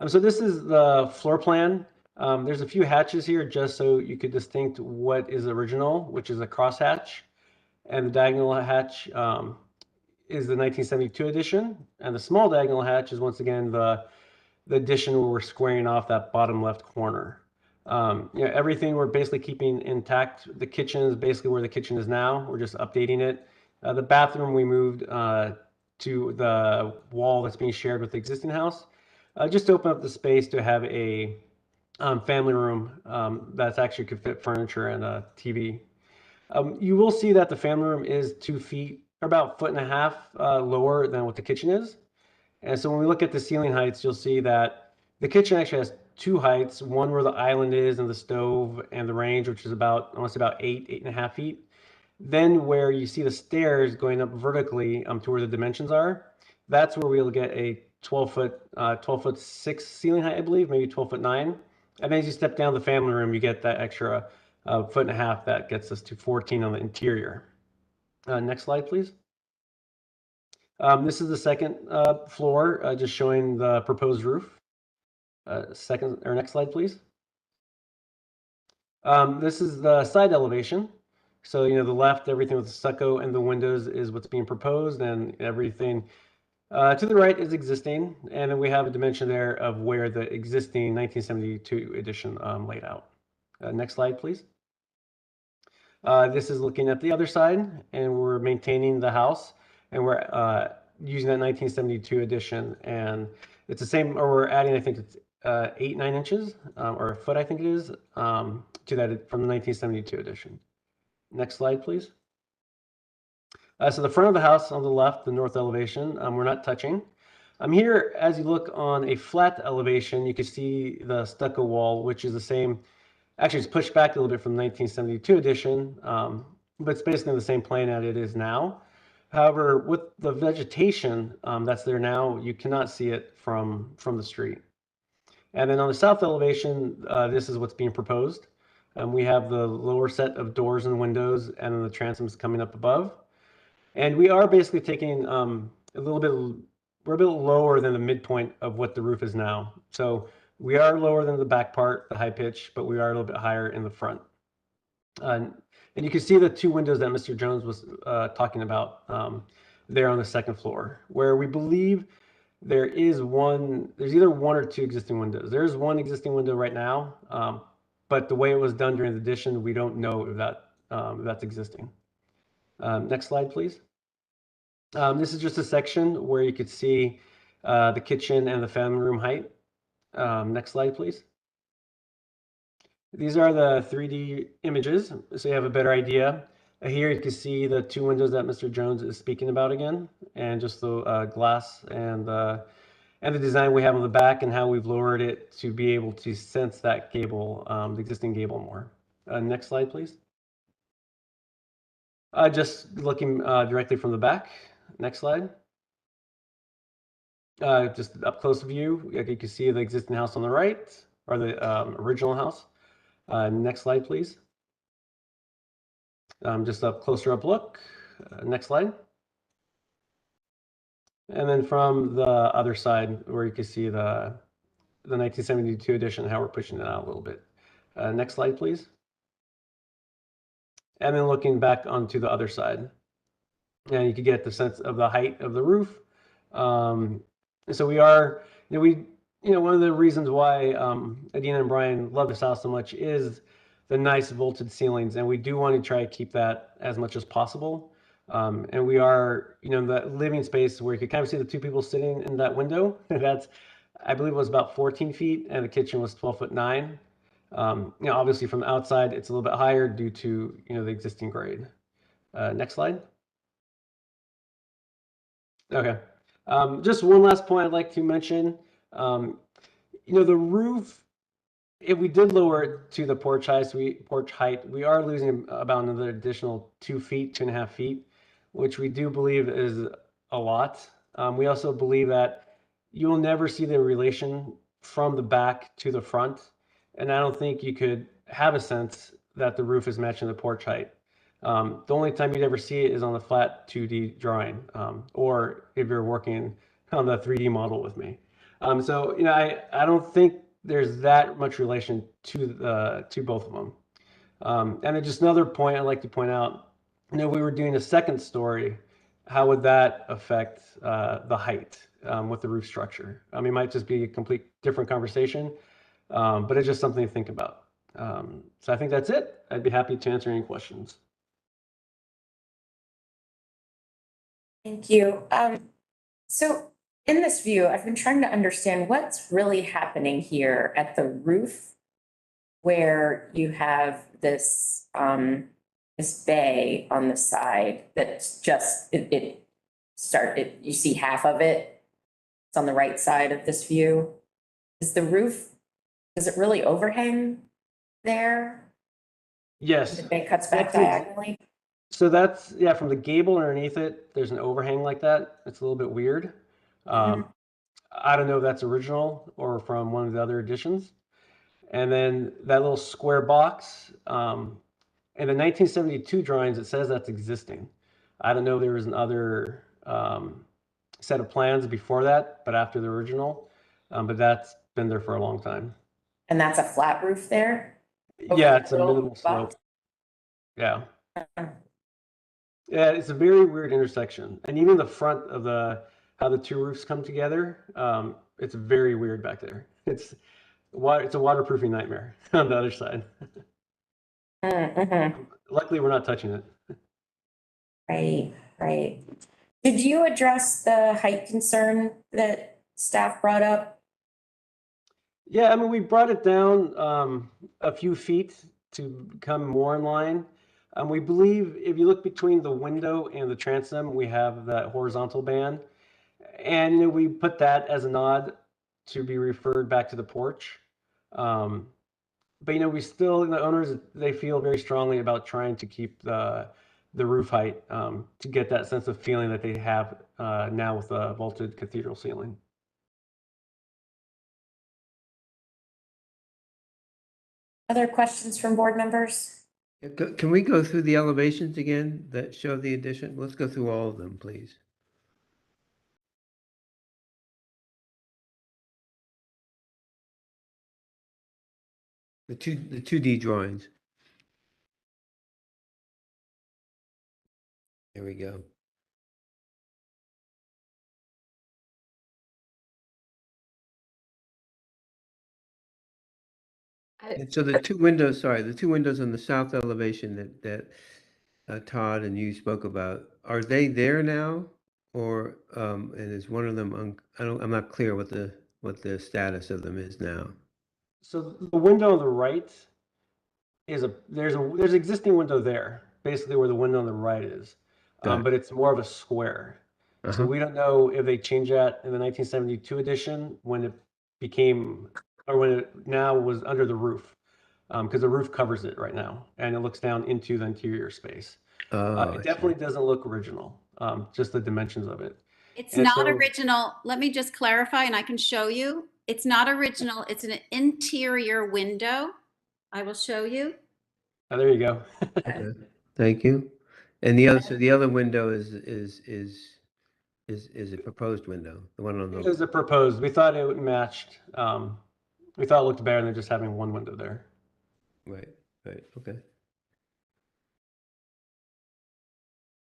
So this is the floor plan. There's a few hatches here just so you could distinct what is original, which is a cross hatch, and the diagonal hatch is the 1972 edition, and the small diagonal hatch is once again the addition where we're squaring off that bottom left corner. Everything we're basically keeping intact. The kitchen is basically where the kitchen is now. We're just updating it. The bathroom we moved to the wall that's being shared with the existing house, just to open up the space to have a family room that's actually could fit furniture and a TV. You will see that the family room is 2 feet, or about 1.5 feet lower than what the kitchen is. And so when we look at the ceiling heights, you'll see that the kitchen actually has 2 heights, one where the island is and the stove and the range, which is almost about 8.5 feet. Then where you see the stairs going up vertically to where the dimensions are, that's where we'll get a 12'6" ceiling height, I believe, maybe 12'9". And then as you step down the family room, you get that extra 1.5 feet that gets us to 14 on the interior. Next slide, please. This is the second floor, just showing the proposed roof. Next slide, please. This is the side elevation. So, the left, everything with the stucco and the windows is what's being proposed, and everything to the right is existing. And then we have a dimension there of where the existing 1972 edition laid out. Next slide, please. This is looking at the other side, and we're maintaining the house, and we're using that 1972 edition, and it's the same, or we're adding, I think it's 8-9 inches, or a foot, I think it is, to that from the 1972 edition. Next slide, please. So the front of the house on the left, the north elevation, we're not touching. Here, as you look on a flat elevation, you can see the stucco wall, which is the same. Actually, it's pushed back a little bit from the 1972 edition, but it's basically the same plan that it is now. However, with the vegetation that's there now, you cannot see it from the street. And then on the south elevation, this is what's being proposed. We have the lower set of doors and windows, and then the transoms coming up above. And we are basically taking we're a bit lower than the midpoint of what the roof is now. So we are lower than the back part, the high pitch, but we are a little bit higher in the front. And you can see the 2 windows that Mr. Jones was talking about there on the second floor, where we believe there's either 1 or 2 existing windows. There's 1 existing window right now, but the way it was done during the addition, we don't know if that's existing. Next slide, please. This is just a section where you could see the kitchen and the family room height. Next slide, please. These are the 3D images, so you have a better idea. Here you can see the 2 windows that Mr. Jones is speaking about again, and just the glass and the design we have on the back, and how we've lowered it to be able to sense that gable, the existing gable more. Next slide, please. Just looking directly from the back. Next slide. Just up close view, you can see the existing house on the right, or the original house. Next slide, please. Just a closer up look. Next slide. And then from the other side, where you can see the 1972 edition, how we're pushing it out a little bit. Next slide, please. And then looking back onto the other side, and you can get the sense of the height of the roof. And so we are, one of the reasons why Adina and Brian love this house so much is the nice vaulted ceilings, and we do want to try to keep that as much as possible. And we are, that living space where you could kind of see the 2 people sitting in that window. That's, I believe it was about 14 feet, and the kitchen was 12'9". Obviously from the outside, it's a little bit higher due to, the existing grade. Next slide. Okay. Just one last point I'd like to mention. The roof, if we did lower it to the porch height, we are losing about another additional 2 feet, 2.5 feet, which we do believe is a lot. We also believe that you will never see the relation from the back to the front. And I don't think you could have a sense that the roof is matching the porch height. The only time you'd ever see it is on the flat 2D drawing, or if you're working on the 3D model with me. So, I don't think there's that much relation to both of them. And then just another point I'd like to point out, we were doing a second story. How would that affect the height with the roof structure? It might just be a complete different conversation, but it's just something to think about. So I think that's it. I'd be happy to answer any questions. Thank you. So in this view, I've been trying to understand what's really happening here at the roof, where you have this this bay on the side that's just you see half of it. It's on the right side of this view. Is the roof, does it really overhang there? Yes. The bay cuts back diagonally? So that's, from the gable underneath it, there's an overhang like that. It's a little bit weird. I don't know if that's original or from one of the other editions. And then that little square box, in the 1972 drawings, it says that's existing. I don't know if there was another set of plans before that, but after the original, but that's been there for a long time. And that's a flat roof there? Yeah, it's a minimal slope. Yeah. Yeah, it's a very weird intersection, and even the front of how the two roofs come together, it's very weird back there. It's a waterproofing nightmare on the other side. Luckily, we're not touching it. Right, right. Did you address the height concern that staff brought up? Yeah, I mean, we brought it down a few feet to become more in line. We believe if you look between the window and the transom, we have that horizontal band. And we put that as a nod to be referred back to the porch. But we still, the owners, they feel very strongly about trying to keep the roof height to get that sense of feeling that they have now with the vaulted cathedral ceiling. Other questions from board members? Can we go through the elevations again that show the addition? Let's go through all of them, please. The 2D drawings. There we go. And so the two windows on the south elevation that Todd and you spoke about, are they there now, or and is one of them? I'm not clear what the status of them is now. So the window on the right is there's an existing window there, basically where the window on the right is, but it's more of a square. So we don't know if they changed that in the 1972 edition when it became, or when it now was under the roof, because the roof covers it right now, and it looks down into the interior space. It definitely doesn't look original, just the dimensions of it. It's not original. Let me just clarify, and I can show you. It's not original. It's an interior window. I will show you. Oh, there you go. Okay. Thank you. And the other window is a proposed window. The one on the. It was a proposed. We thought it matched. We thought it looked better than just having one window there. Right. Okay.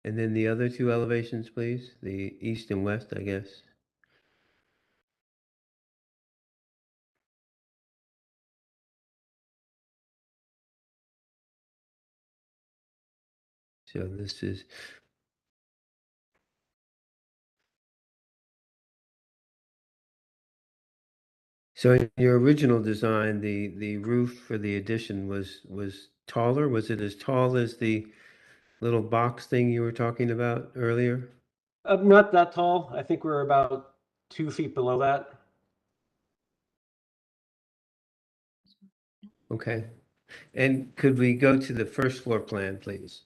And then the other two elevations, please. The east and west, I guess. So this is. So in your original design, the roof for the addition was taller. Was it as tall as the little box thing you were talking about earlier? Not that tall. I think we're about 2 feet below that. Okay. And could we go to the first floor plan, please?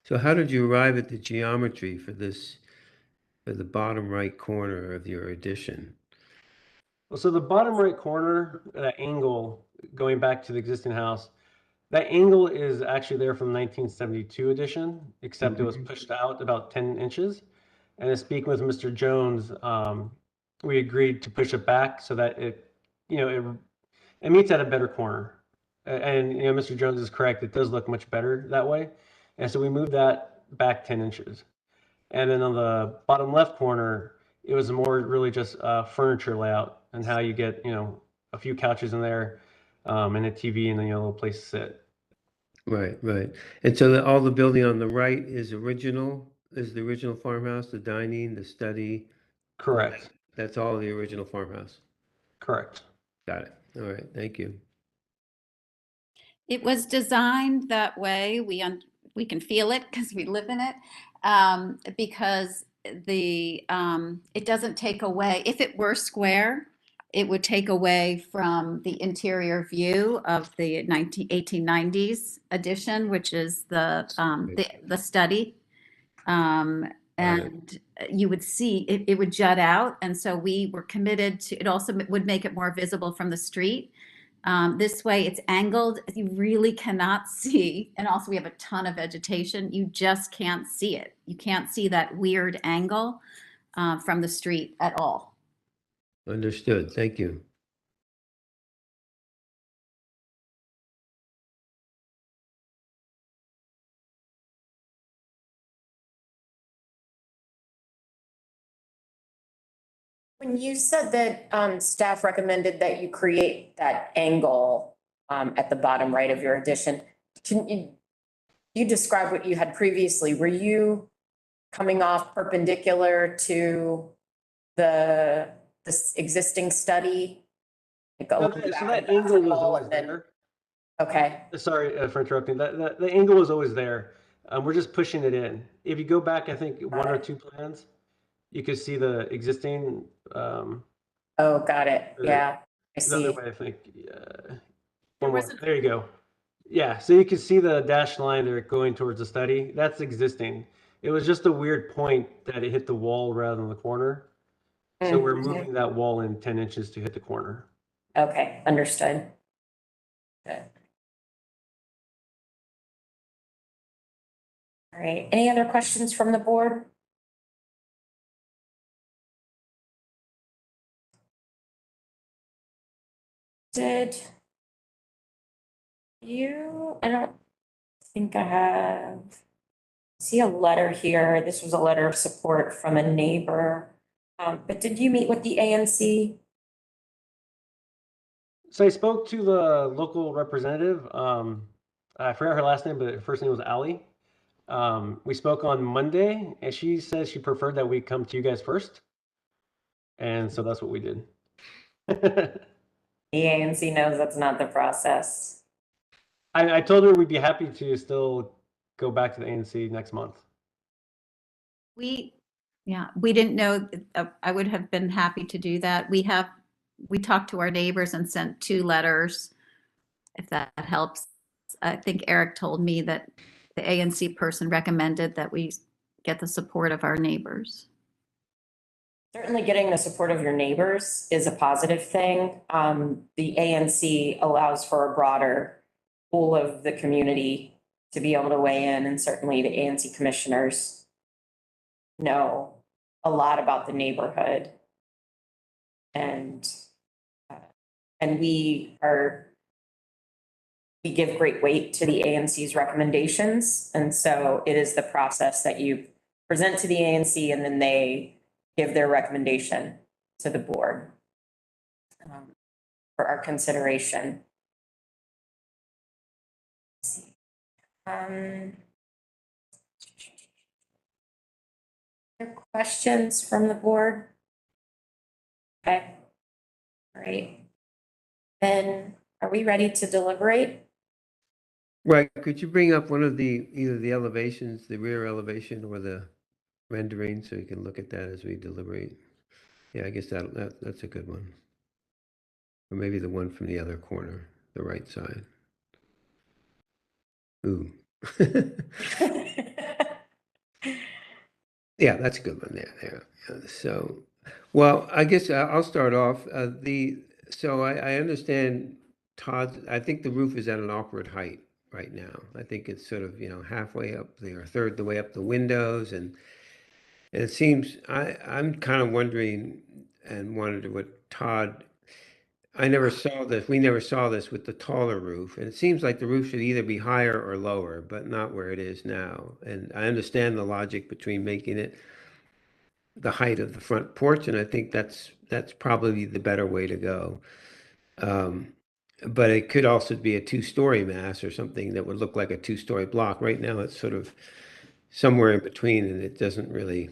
So how did you arrive at the geometry for the bottom right corner of your addition? Well, so the bottom right corner, that angle going back to the existing house, that angle is actually there from 1972 edition, except it was pushed out about 10 inches. And in speaking with Mr. Jones, we agreed to push it back so that it meets at a better corner. And Mr. Jones is correct; it does look much better that way. And so we moved that back 10 inches. And then on the bottom left corner, it was more really just furniture layout and how you get a few couches in there, and a TV, and then a little place to sit. Right. And so all the building on the right is original. Is the original farmhouse, the dining, the study? Correct. That's all the original farmhouse. Correct. Got it. All right. Thank you. It was designed that way. We can feel it because we live in it, because it doesn't take away. If it were square, it would take away from the interior view of the 1890s edition, which is the study. And you would see it would jut out. And so we were committed to, it also would make it more visible from the street. This way it's angled, you really cannot see. And also we have a ton of vegetation. You just can't see it. You can't see that weird angle from the street at all. Understood. Thank you. When you said that staff recommended that you create that angle at the bottom right of your addition, can you describe what you had previously? Were you coming off perpendicular to this existing study? Like a No, little so back that angle was wall always and then- there. Okay, Sorry for interrupting. The angle was always there. We're just pushing it in. If you go back, I think one or two plans, you could see the existing. oh, got it. Or Yeah, I the other see. way, I think. One more. There you go. Yeah, so you can see the dashed line there going towards the study. That's existing. It was just a weird point that it hit the wall rather than the corner. So we're moving that wall in 10 inches to hit the corner. Okay, understood. Good. All right, any other questions from the board? Did you, I don't think I see a letter here. This was a letter of support from a neighbor. But did you meet with the ANC? So I spoke to the local representative. I forgot her last name, but her first name was Allie. We spoke on Monday, and she says she preferred that we come to you guys first. And so that's what we did. The ANC knows that's not the process. I told her we'd be happy to still go back to the ANC next month. We didn't know, I would have been happy to do that. We talked to our neighbors and sent 2 letters, if that helps. I think Eric told me that the ANC person recommended that we get the support of our neighbors. Certainly getting the support of your neighbors is a positive thing. The ANC allows for a broader pool of the community to be able to weigh in, and certainly the ANC commissioners know a lot about the neighborhood. And we give great weight to the ANC's recommendations. And so it is the process that you present to the ANC and then they give their recommendation to the board for our consideration. Let's see. Other questions from the board? Okay. All right. Then are we ready to deliberate? Right. Could you bring up one of either the elevations, the rear elevation or the rendering, so you can look at that as we deliberate? Yeah, I guess that's a good one. Or maybe the one from the other corner, the right side. Ooh. Yeah, that's a good one there. So, well, I guess I'll start off. So I understand Todd, I think the roof is at an awkward height right now. I think it's sort of, halfway up there, a third the way up the windows. And it seems, I'm kind of wondering and wondered what Todd, we never saw this with the taller roof. And it seems like the roof should either be higher or lower, but not where it is now. And I understand the logic between making it the height of the front porch, and I think that's probably the better way to go. But it could also be a 2-story mass or something that would look like a 2-story block. Right now, it's sort of somewhere in between, and it doesn't really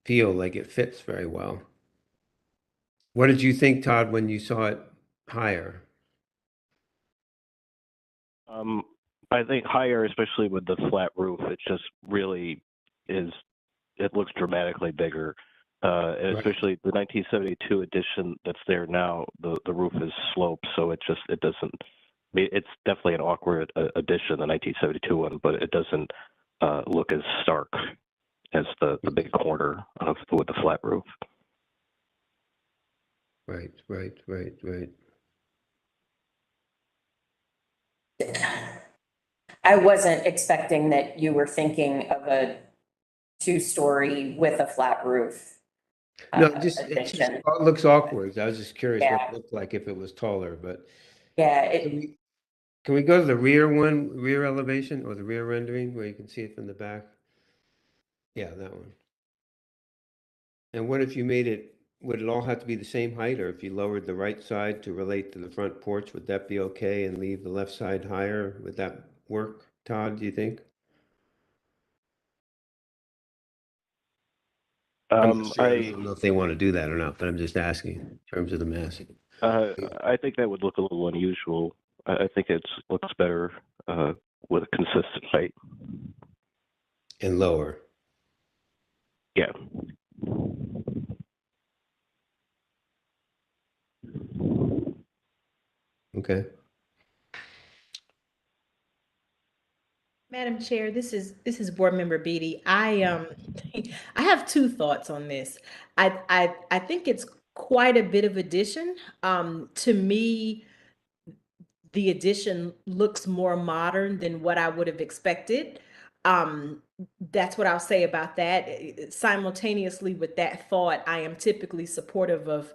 feel like it fits very well. What did you think, Todd, when you saw it higher? I think higher, especially with the flat roof, it just really is, it looks dramatically bigger. And especially the 1972 edition that's there now, the roof is sloped, so it's definitely an awkward addition, the 1972 one, but it doesn't look as stark as the big corner with the flat roof. Right. I wasn't expecting that you were thinking of a 2-story with a flat roof. No, it looks awkward. I was just curious what it looked like if it was taller, but Yeah, can we go to the rear elevation or the rear rendering where you can see it from the back? Yeah, that one. And what if you would it all have to be the same height, or if you lowered the right side to relate to the front porch, would that be okay, and leave the left side higher? Would that work, Todd, do you think? I'm not sure. I don't know if they want to do that or not, but I'm just asking in terms of the massing. I think that would look a little unusual. I think it looks better with a consistent height. And lower. Yeah. Okay. Madam Chair, this is Board Member Beatty. I I have two thoughts on this. I think it's quite a bit of addition. To me, the addition looks more modern than what I would have expected. That's what I'll say about that. Simultaneously with that thought, I am typically supportive of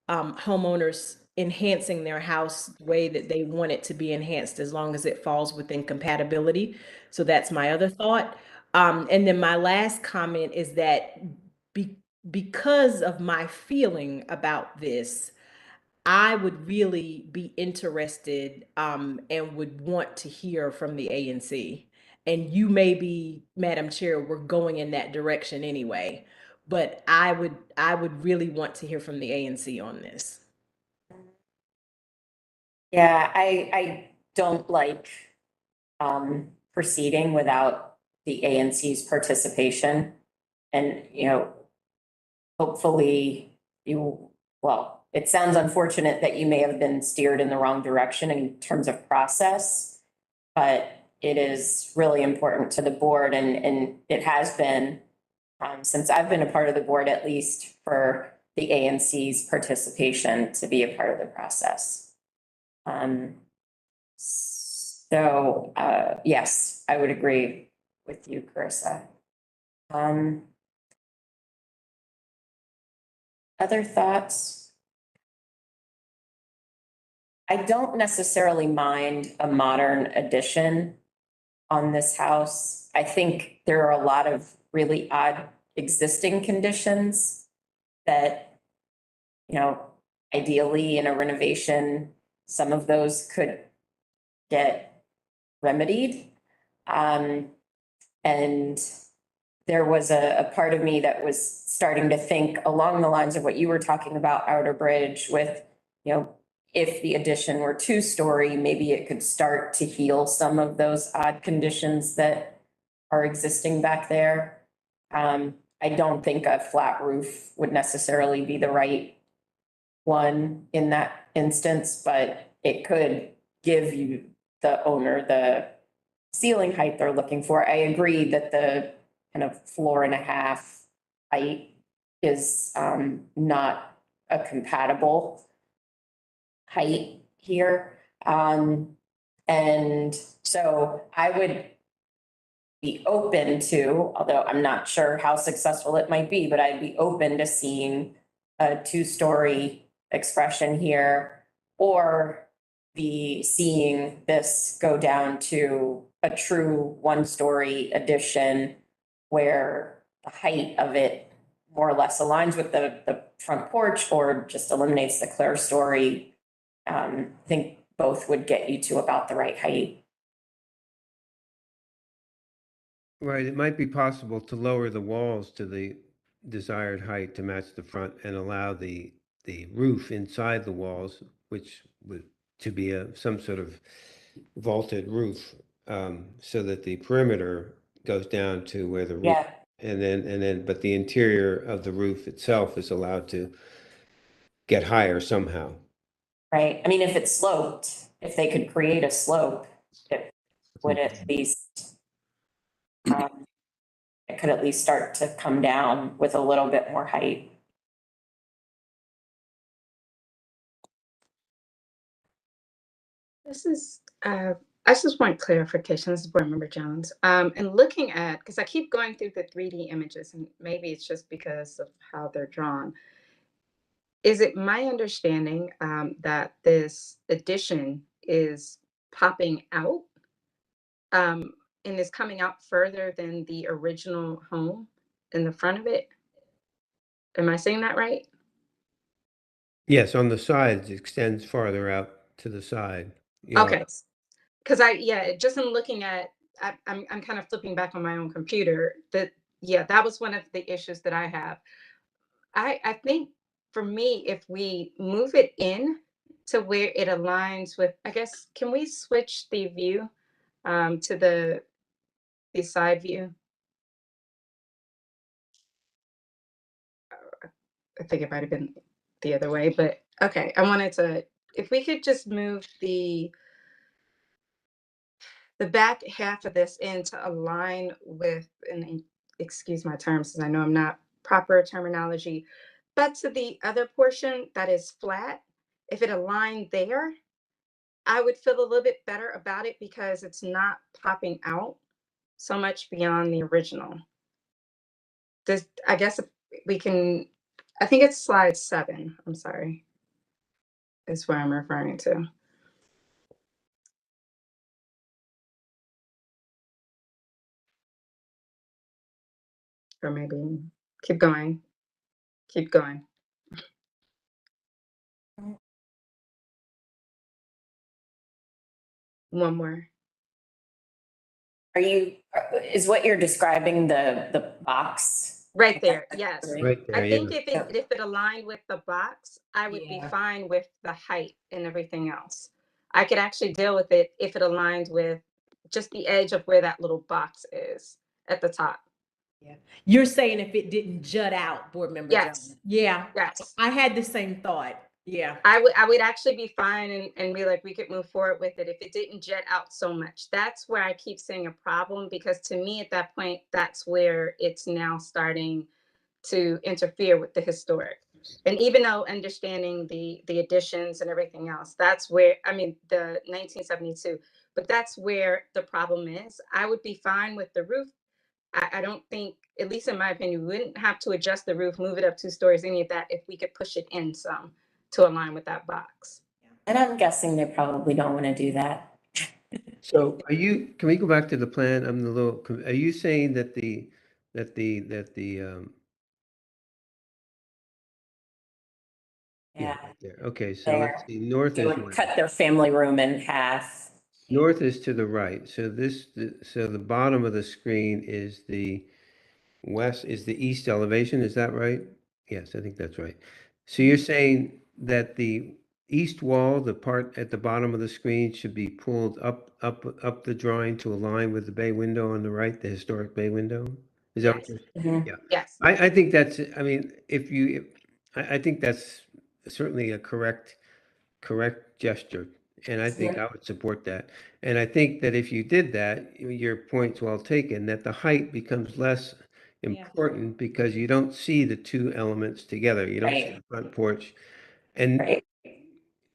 homeowners enhancing their house the way that they want it to be enhanced, as long as it falls within compatibility. So that's my other thought. And then my last comment is that because of my feeling about this, I would really be interested and would want to hear from the ANC. And you maybe, Madam Chair, we're going in that direction anyway. But I would really want to hear from the ANC on this. Yeah, I don't like proceeding without the ANC's participation. And, hopefully it sounds unfortunate that you may have been steered in the wrong direction in terms of process, but it is really important to the board, and it has been since I've been a part of the board, at least, for the ANC's participation to be a part of the process. Yes, I would agree with you, Carissa. Other thoughts? I don't necessarily mind a modern addition on this house. I think there are a lot of really odd existing conditions that, ideally in a renovation, some of those could get remedied. And there was a part of me that was starting to think along the lines of what you were talking about, Outer Bridge, with, if the addition were 2-story, maybe it could start to heal some of those odd conditions that are existing back there. I don't think a flat roof would necessarily be the right one in that instance, but it could give you, the owner, the ceiling height they're looking for. I agree that the kind of 4.5 height is not a compatible height here. And so I would be open to, although I'm not sure how successful it might be, but I'd be open to seeing a 2-story expression here, or seeing this go down to a true 1-story addition where the height of it more or less aligns with the front porch, or just eliminates the clerestory. I think both would get you to about the right height. Right, it might be possible to lower the walls to the desired height to match the front and allow the roof inside the walls, which would to be some sort of vaulted roof, so that the perimeter goes down to where the roof, and then but the interior of the roof itself is allowed to get higher somehow. Right. I mean, if it's sloped, if they could create a slope, it would at least, it could at least start to come down with a little bit more height. This is I just want clarification. This is Board Member Jones. And looking at, because I keep going through the 3D images, and maybe it's just because of how they're drawn. Is it my understanding that this addition is popping out and is coming out further than the original home in the front of it? Am I saying that right? Yes, on the sides, it extends farther out to the side. You know, Okay. Because just in looking at, I'm kind of flipping back on my own computer. That was one of the issues that I have. I think for me, if we move it in to where it aligns with, I guess, can we switch the view to the side view? I think it might have been the other way, but okay. I wanted to, if we could just move the back half of this in to align with, and excuse my terms, because I know I'm not proper terminology, but to the other portion that is flat, if it aligned there, I would feel a little bit better about it because it's not popping out so much beyond the original. I guess if we can, I think it's slide 7, I'm sorry, is what I'm referring to. Or maybe keep going. Keep going. One more. Is what you're describing the box? Right there, yes. Right there, I think yeah. if it aligned with the box, I would be Yeah. fine with the height and everything else. I could actually deal with it if it aligned with just the edge of where that little box is at the top. Yeah. You're saying if it didn't jut out, Board Member Yes. Jones? Yeah. Yes. I had the same thought. Yeah. I would actually be fine and be like, we could move forward with it if it didn't jet out so much. That's where I keep seeing a problem, because to me at that point, that's where it's now starting to interfere with the historic. And even though understanding the additions and everything else, that's where, I mean, the 1972, but that's where the problem is. I would be fine with the roof. I don't think, at least in my opinion, we wouldn't have to adjust the roof, move it up 2 stories, any of that, if we could push it in some to align with that box. And I'm guessing they probably don't want to do that. So can we go back to the plan? I'm a little, are you saying that Yeah. there. Okay, so let's see, north They is would where? cut their family room in half. North is to the right. So so the bottom of the screen is the east elevation, is that right? Yes, I think that's right. So you're saying that the east wall, the part at the bottom of the screen, should be pulled up the drawing to align with the bay window on the right, the historic bay window? Is that what you're? Yeah. Yes. I think that's, I mean, I think that's certainly a correct gesture. And I think I would support that. And I think that if you did that, your point's well taken, that the height becomes less important because you don't see the two elements together. You don't see the front porch. And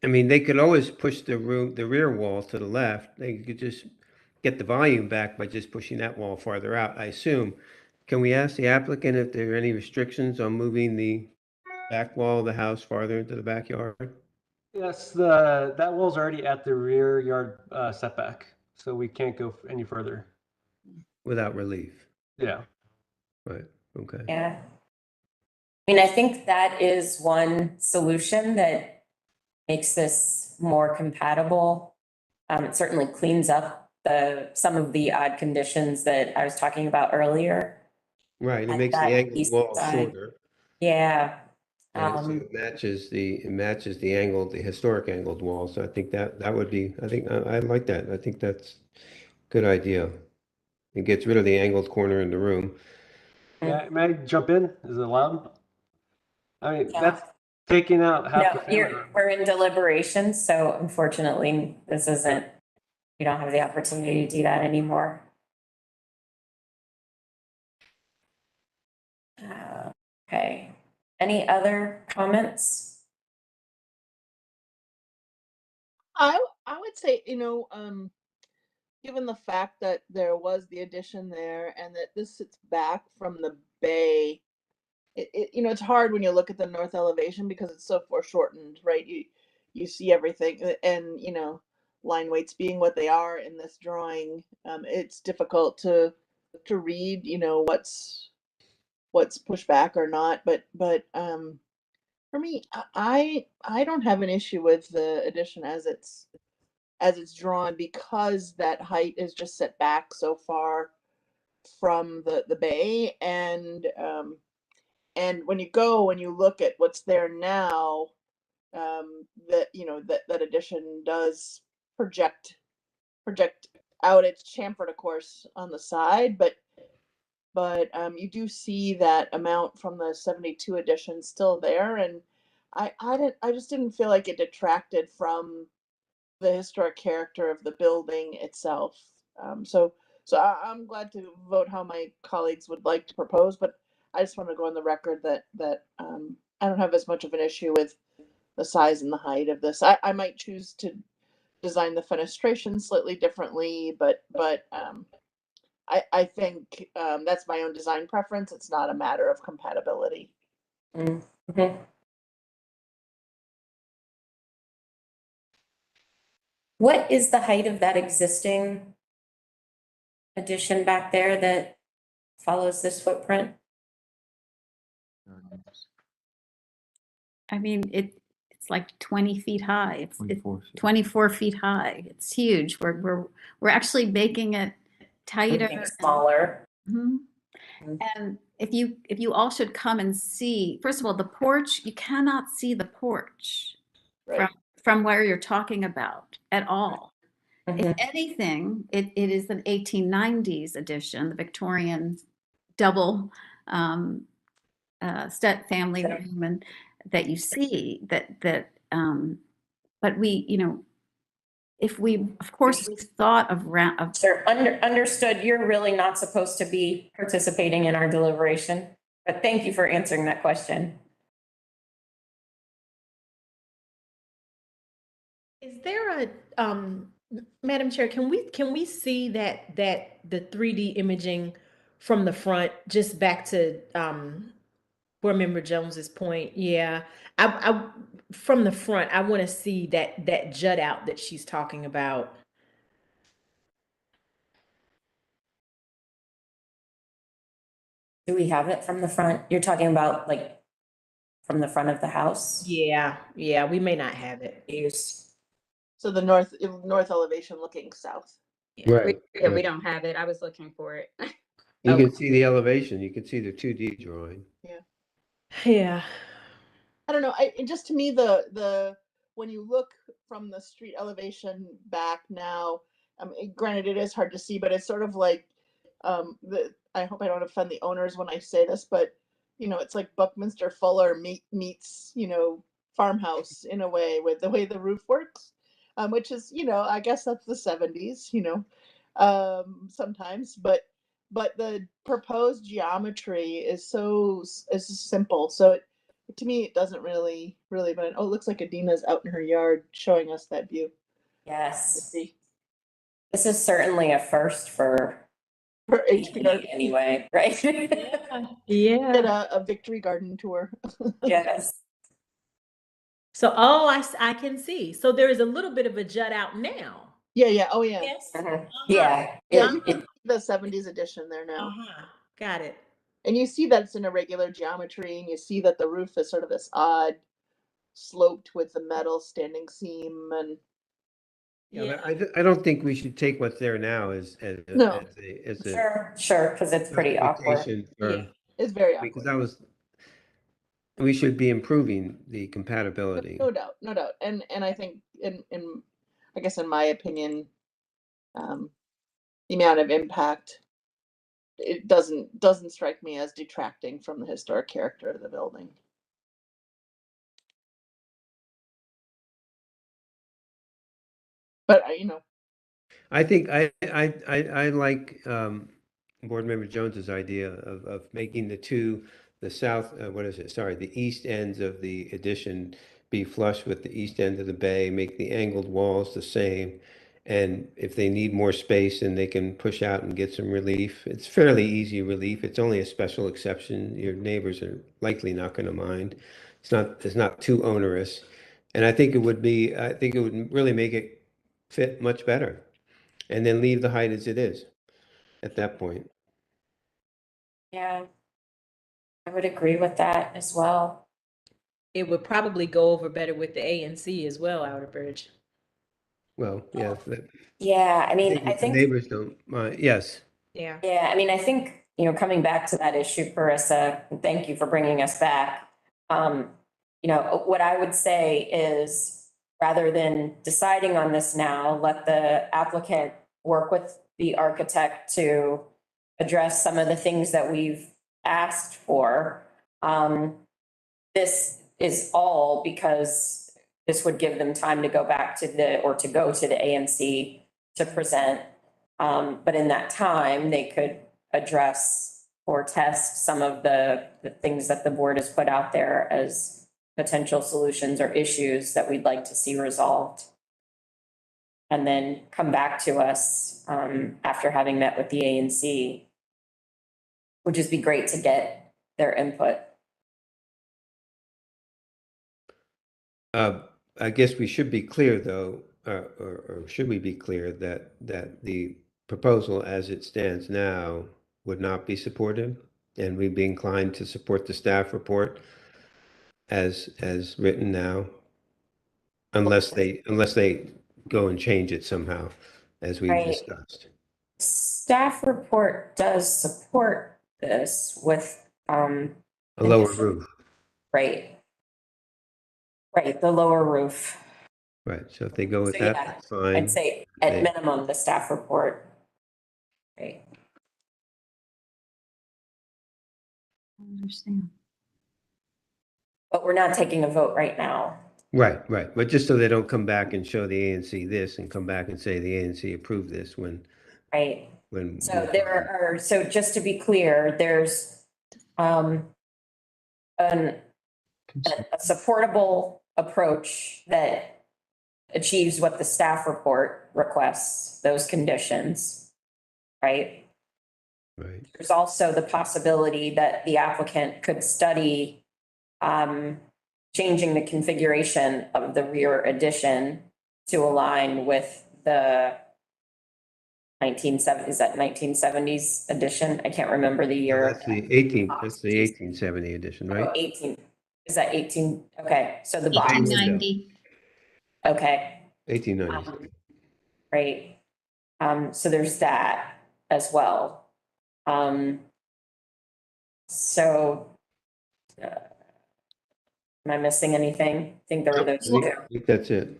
I mean, they could always push the rear wall to the left. They could just get the volume back by just pushing that wall farther out, I assume. Can we ask the applicant if there are any restrictions on moving the back wall of the house farther into the backyard? Yes, that wall's already at the rear yard setback, so we can't go any further. Without relief? Yeah. Right, okay. Yeah. I mean, I think that is one solution that makes this more compatible. It certainly cleans up some of the odd conditions that I was talking about earlier. Right, it At makes the that angled east wall side. shorter. Yeah. And so it matches the historic angled wall. So I think that would be, I like that. I think that's a good idea. It gets rid of the angled corner in the room. Yeah, may I jump in? Is it allowed? I mean, that's taking out half the No, family room. we're in deliberations, so unfortunately, this isn't, you don't have the opportunity to do that anymore. Okay, any other comments? I would say, given the fact that there was the addition there and that this sits back from the bay, you know, it's hard when you look at the north elevation because it's so foreshortened, right? You see everything, and you know, line weights being what they are in this drawing, it's difficult to read, you know, what's pushed back or not. But for me, I don't have an issue with the addition as it's drawn, because that height is just set back so far from the bay. And when you look at what's there now, that you know that addition does project out. It's chamfered, of course, on the side, but you do see that amount from the 72 edition still there. And I just didn't feel like it detracted from the historic character of the building itself. I'm glad to vote how my colleagues would like to propose, but I just want to go on the record that I don't have as much of an issue with the size and the height of this. I might choose to design the fenestration slightly differently, but I think that's my own design preference. It's not a matter of compatibility. Mhm. What is the height of that existing addition back there that follows this footprint? I mean, it's like 20 feet high. It's 24 feet high. It's huge. We're actually making it tighter. Making it smaller. Mhm. And if you all should come and see, first of all, the porch, you cannot see the porch Right. from where you're talking about at all. Mhm. If anything, it is an 1890s edition, the Victorian double step family room, and that you see but we, you know, if we, of course, we thought of Sure, understood. You're really not supposed to be participating in our deliberation, but thank you for answering that question. Is there a, Madam Chair, can we see that the 3D imaging from the front, just back to Board Member Jones's point? Yeah, I from the front, I want to see that jut out that she's talking about. Do we have it from the front? You're talking about like from the front of the house? Yeah, we may not have it. So the north elevation looking south. Right. We don't have it. I was looking for it. You can see the elevation. You can see the 2D drawing. Yeah. I don't know. Just to me, the when you look from the street elevation back now, granted it is hard to see, but it's sort of like I hope I don't offend the owners when I say this, but you know, it's like Buckminster Fuller meets, you know, farmhouse in a way, with the way the roof works, which is, you know, I guess that's the 70s, you know, sometimes, but the proposed geometry is simple, so to me it doesn't really, but oh, it looks like Adina's out in her yard showing us that view. Yes. This is certainly a first for HPR anyway, right? Yeah. Did a victory garden tour. Yes. So, I can see. So there is a little bit of a jut out now. Yeah. Oh yeah. Yes. Yeah. You can see the 70s edition there now. Got it. And you see that it's in irregular geometry, and you see that the roof is sort of this odd sloped with the metal standing seam. And Yeah, I don't think we should take what's there now as No. a Sure, because it's pretty awkward. justification for- it's very awkward. because we should be improving the compatibility. No doubt. And I think I guess in my opinion, the amount of impact, it doesn't strike me as detracting from the historic character of the building. But you know, I think I like Board Member Jones's idea of making the east ends of the addition be flush with the east end of the bay, make the angled walls the same, And if they need more space, then they can push out and get some relief. It's fairly easy relief. It's only a special exception. Your neighbors are likely not going to mind. It's not too onerous. And I think it would really make it fit much better. And then leave the height as it is at that point. Yeah, I would agree with that as well. It would probably go over better with the ANC as well, Outerbridge. Well, yeah. Yeah, I mean, I The think. neighbors don't mind. Yes. Yeah. Yeah, I mean, I think, coming back to that issue, Carissa, and thank you for bringing us back. What I would say is, rather than deciding on this now, let the applicant work with the architect to address some of the things that we've asked for. This is all because this would give them time to go back to go to the ANC to present. But in that time, they could address or test some of the things that the board has put out there as potential solutions or issues that we'd like to see resolved. And then come back to us after having met with the ANC. Would just be great to get their input. I guess we should be clear, though, or should we be clear that the proposal as it stands now would not be supported, and we'd be inclined to support the staff report as written now, unless they go and change it somehow, as we've discussed. Staff report does support this with A lower roof. Right, the lower roof. Right. So if they go with So, that, yeah, that's fine. I'd say at minimum, the staff report. Right. I understand. But we're not taking a vote right now. Right. But just so they don't come back and show the ANC this and come back and say the ANC approved this when. Right. When. So just to be clear, there's a supportable approach that achieves what the staff report requests, those conditions, right? Right. There's also the possibility that the applicant could study changing the configuration of the rear addition to align with the 1970s addition. I can't remember the year. That's the 1870 edition, right? Oh, 18. Is that 18? Okay, so the box. 1890. Okay. 1890. Right. So there's that as well. Am I missing anything? I think there were those two. I think that's it.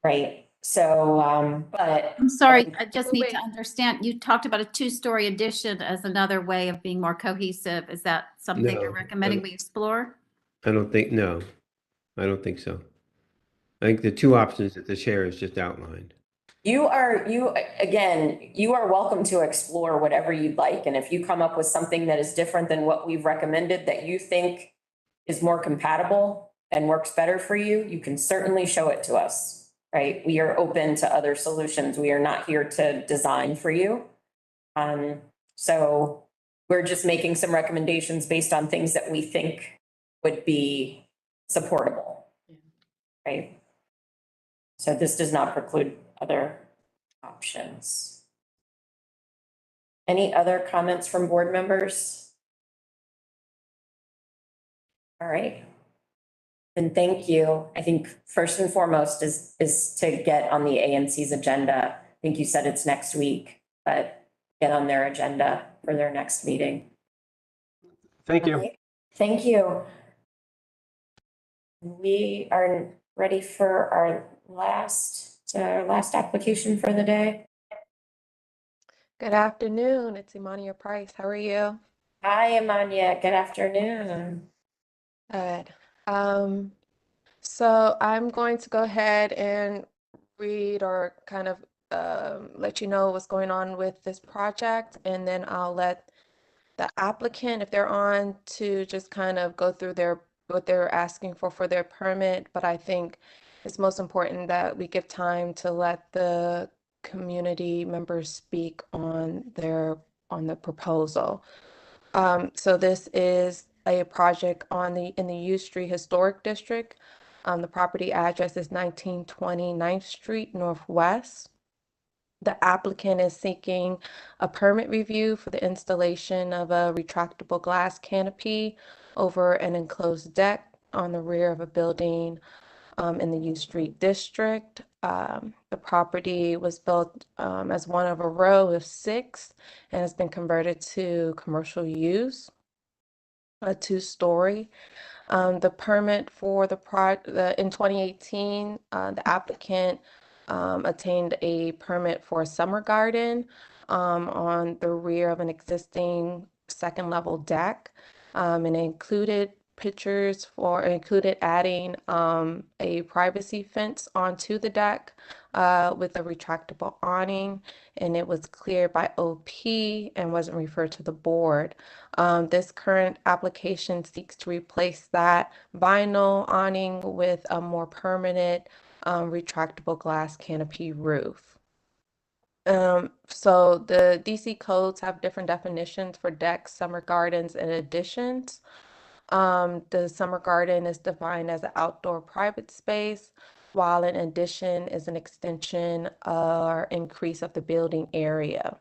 Right. So, but. I'm sorry, I just need to understand. You talked about a two-story addition as another way of being more cohesive. Is that something No, you're recommending we explore? I don't think so. I think the two options that the chair has just outlined. You are welcome to explore whatever you'd like. And if you come up with something that is different than what we've recommended that you think is more compatible and works better for you, you can certainly show it to us, right? We are open to other solutions. We are not here to design for you. So we're just making some recommendations based on things that we think would be supportable, right? So this does not preclude other options. Any other comments from board members? All right. Then thank you. I think first and foremost is to get on the ANC's agenda. I think you said it's next week, but get on their agenda for their next meeting. Thank you. Okay. Thank you. We are ready for our last application for the day. Good afternoon. It's Imania Price. How are you? Hi, Imania. Good afternoon. Good. So I'm going to go ahead and read or kind of let you know what's going on with this project, and then I'll let the applicant, if they're on, to just kind of go through what they're asking for their permit. But I think it's most important that we give time to let the community members speak on the proposal. So this is a project in the U Street Historic District. The property address is 1920 9th Street Northwest. The applicant is seeking a permit review for the installation of a retractable glass canopy over an enclosed deck on the rear of a building in the U Street District. The property was built as one of a row of 6 and has been converted to commercial use, a 2-story. The permit for in 2018, the applicant attained a permit for a summer garden on the rear of an existing second-level deck, and it included included adding a privacy fence onto the deck with a retractable awning, and it was cleared by OP and wasn't referred to the board. This current application seeks to replace that vinyl awning with a more permanent retractable glass canopy roof. So the DC codes have different definitions for decks, summer gardens, and additions. The summer garden is defined as an outdoor private space, while an addition is an extension or increase of the building area.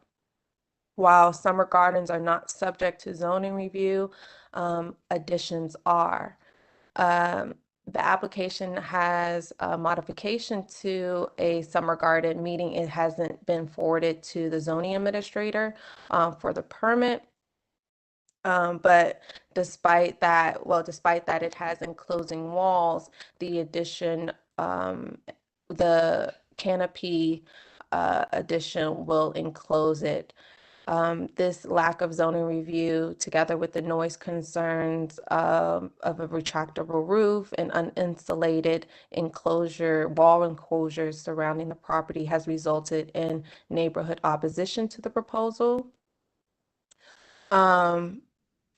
While summer gardens are not subject to zoning review, additions are. The application has a modification to a summer garden, meaning it hasn't been forwarded to the zoning administrator for the permit. But despite that, it has enclosing walls, the addition, the canopy addition will enclose it. This lack of zoning review, together with the noise concerns of a retractable roof and uninsulated wall enclosures surrounding the property, has resulted in neighborhood opposition to the proposal.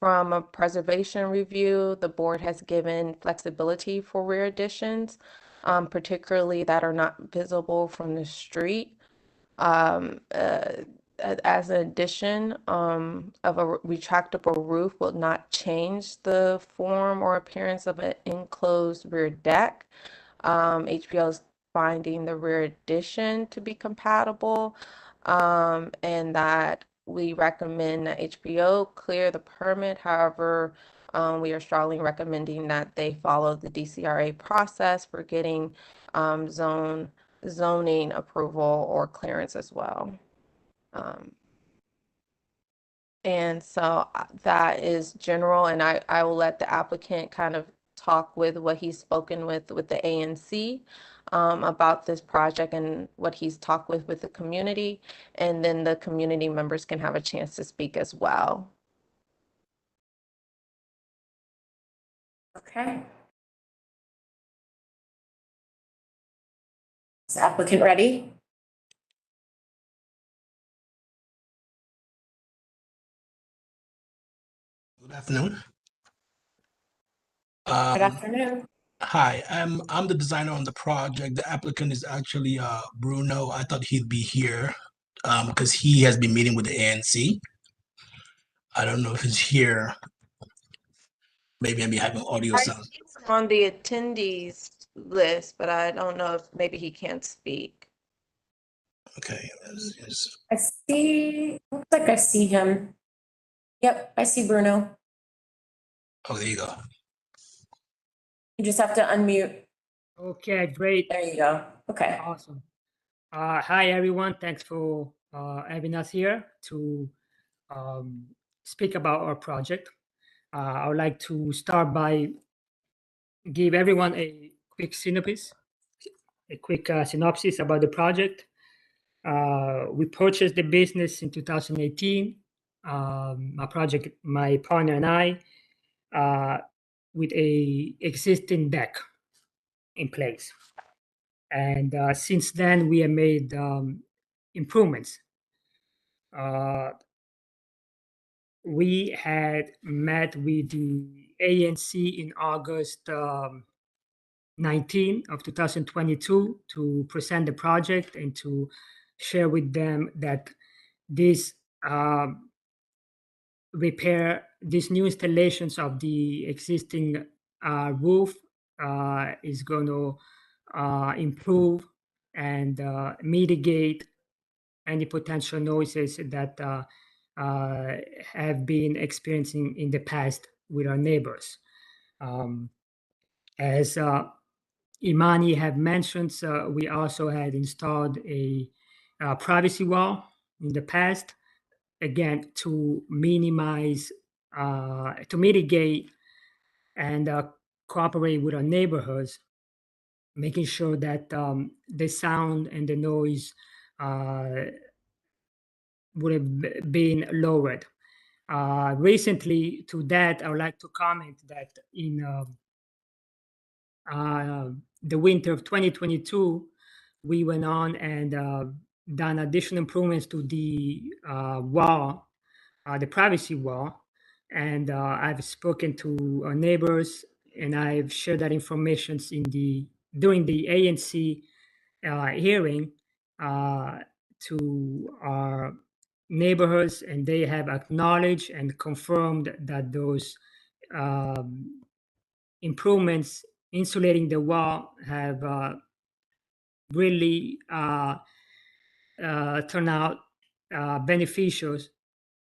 From a preservation review, the board has given flexibility for rear additions, particularly that are not visible from the street. As an addition of a retractable roof will not change the form or appearance of an enclosed rear deck. HPO is finding the rear addition to be compatible, and that we recommend that HPO clear the permit. However, we are strongly recommending that they follow the DCRA process for getting zoning approval or clearance as well. And so that is general, and I will let the applicant kind of talk with what he's spoken with the ANC about this project and what he's talked with the community, and then the community members can have a chance to speak as well. Okay. Is the applicant ready? Good afternoon. Good afternoon. Hi, I'm the designer on the project. The applicant is actually Bruno. I thought he'd be here because he has been meeting with the ANC. I don't know if he's here. Maybe I'm having audio sound. On the attendees list, but I don't know if maybe he can't speak. Okay. I see, looks like I see him. Yep, I see Bruno. Oh, there you go. You just have to unmute. Okay, great. There you go. Okay. Awesome. Hi, everyone. Thanks for having us here to speak about our project. I would like to start by give everyone a quick synopsis about the project. We purchased the business in 2018. My partner and I, with a existing deck in place. And since then, we have made improvements. We had met with the ANC in August 19 of 2022 to present the project and to share with them that this these new installations of the existing roof is going to improve and mitigate any potential noises that have been experiencing in the past with our neighbors. As Imani have mentioned, we also had installed a privacy wall in the past, again, to minimize, to mitigate and cooperate with our neighborhoods, making sure that the sound and the noise would have been lowered. Recently, to that, I would like to comment that in the winter of 2022, we went on and done additional improvements to the wall, the privacy wall. And I've spoken to our neighbors, and I've shared that information during the ANC hearing to our neighborhoods, and they have acknowledged and confirmed that those improvements insulating the wall have really turned out beneficial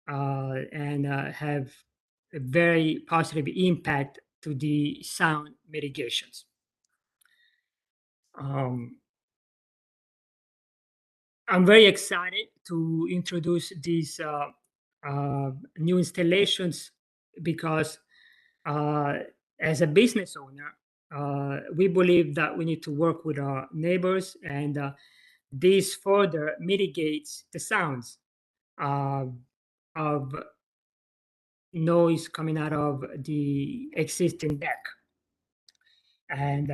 and have a very positive impact to the sound mitigations. I'm very excited to introduce these new installations because as a business owner, we believe that we need to work with our neighbors, and this further mitigates the sounds of noise coming out of the existing deck. And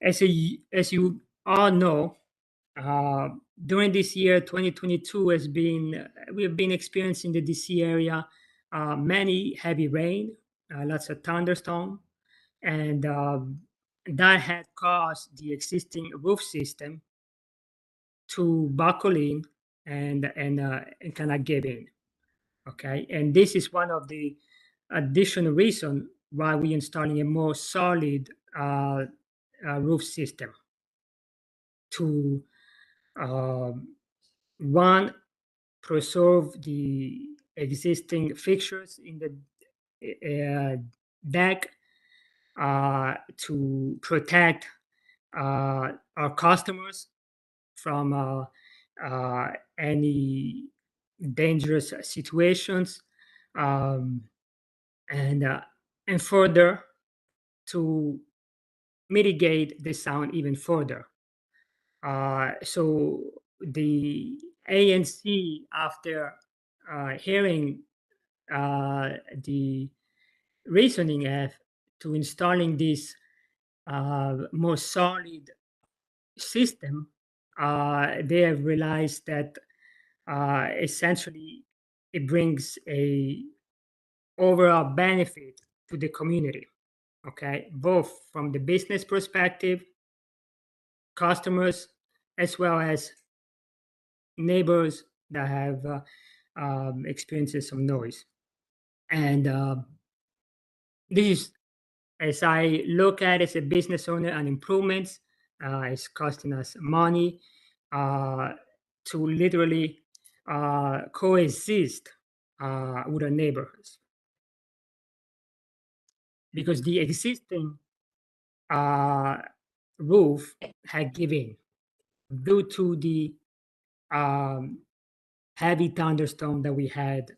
as you all know, during this year, 2022 we have been experiencing in the DC area many heavy rain, lots of thunderstorm, and that had caused the existing roof system to buckle in and kind of give in. Okay, and this is one of the additional reasons why we're installing a more solid roof system to one, preserve the existing fixtures in the deck, to protect our customers from any dangerous situations, and further to mitigate the sound even further. So the ANC, after hearing the reasoning to installing this more solid system, they have realized that essentially it brings a overall benefit to the community, okay, both from the business perspective, customers, as well as neighbors that have experienced some noise. And this is, as I look at it as a business owner, and improvements, it's costing us money to literally coexist with our neighborhoods. Because the existing roof had given due to the heavy thunderstorm that we had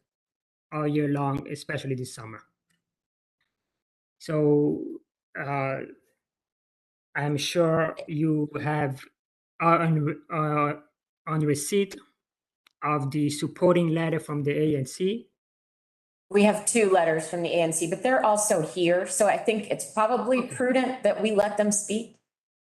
all year long, especially this summer. So I'm sure you have on receipt of the supporting letter from the ANC. We have 2 letters from the ANC, but they're also here. So I think it's probably prudent that we let them speak.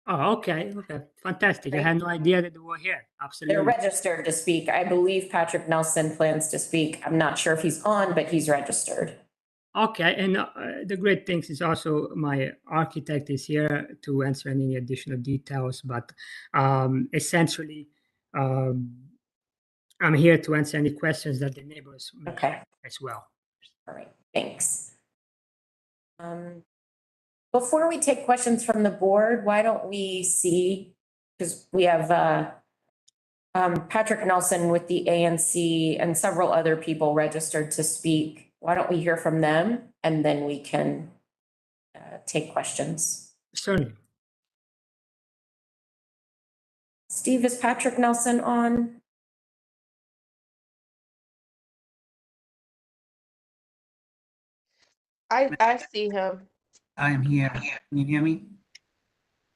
Oh, okay. Okay. Fantastic. I had no idea that they were here. Absolutely. They're registered to speak. I believe Patrick Nelson plans to speak. I'm not sure if he's on, but he's registered. Okay, and the great thing is also my architect is here to answer any additional details, but essentially, I'm here to answer any questions that the neighbors may have as well. All right, thanks. Before we take questions from the board, why don't we see, because we have Patrick Nelson with the ANC and several other people registered to speak. Why don't we hear from them and then we can take questions. Certainly. Steve, is Patrick Nelson on? I see him. I'm here. Can you hear me?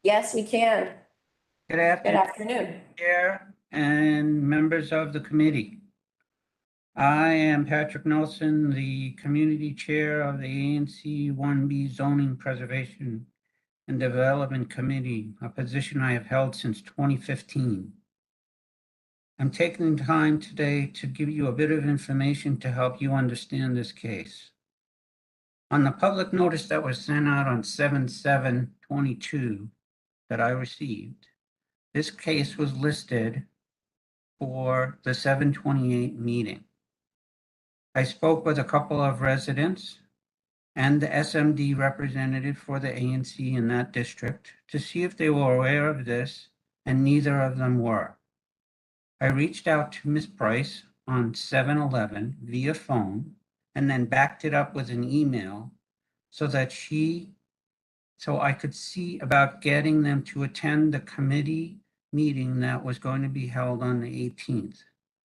Yes, we can. Good afternoon. Good afternoon. Chair and members of the committee. I am Patrick Nelson, the community chair of the ANC 1B Zoning Preservation and Development Committee, a position I have held since 2015. I'm taking time today to give you a bit of information to help you understand this case. On the public notice that was sent out on 7/7/22 that I received, this case was listed for the 7/28 meeting. I spoke with a couple of residents and the SMD representative for the ANC in that district to see if they were aware of this, and neither of them were. I reached out to Ms. Price on 7/11 via phone and then backed it up with an email so I could see about getting them to attend the committee meeting that was going to be held on the 18th,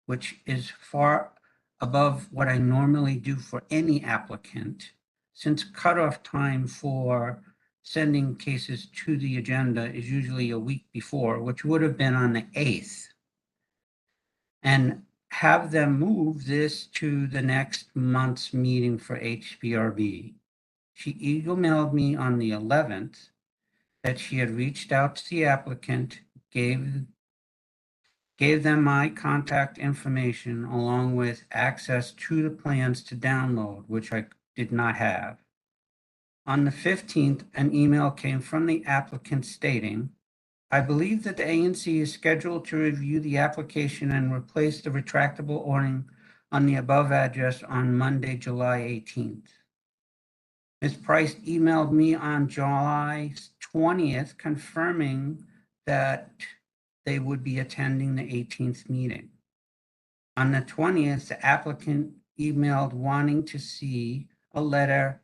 which is far above what I normally do for any applicant, since cutoff time for sending cases to the agenda is usually a week before, which would have been on the 8th. And have them move this to the next month's meeting for HPRB. She emailed me on the 11th that she had reached out to the applicant, gave them my contact information along with access to the plans to download, which I did not have. On the 15th, an email came from the applicant stating, I believe that the ANC is scheduled to review the application and replace the retractable awning on the above address on Monday, July 18th. Ms. Price emailed me on July 20th confirming that they would be attending the 18th meeting. On the 20th, the applicant emailed wanting to see a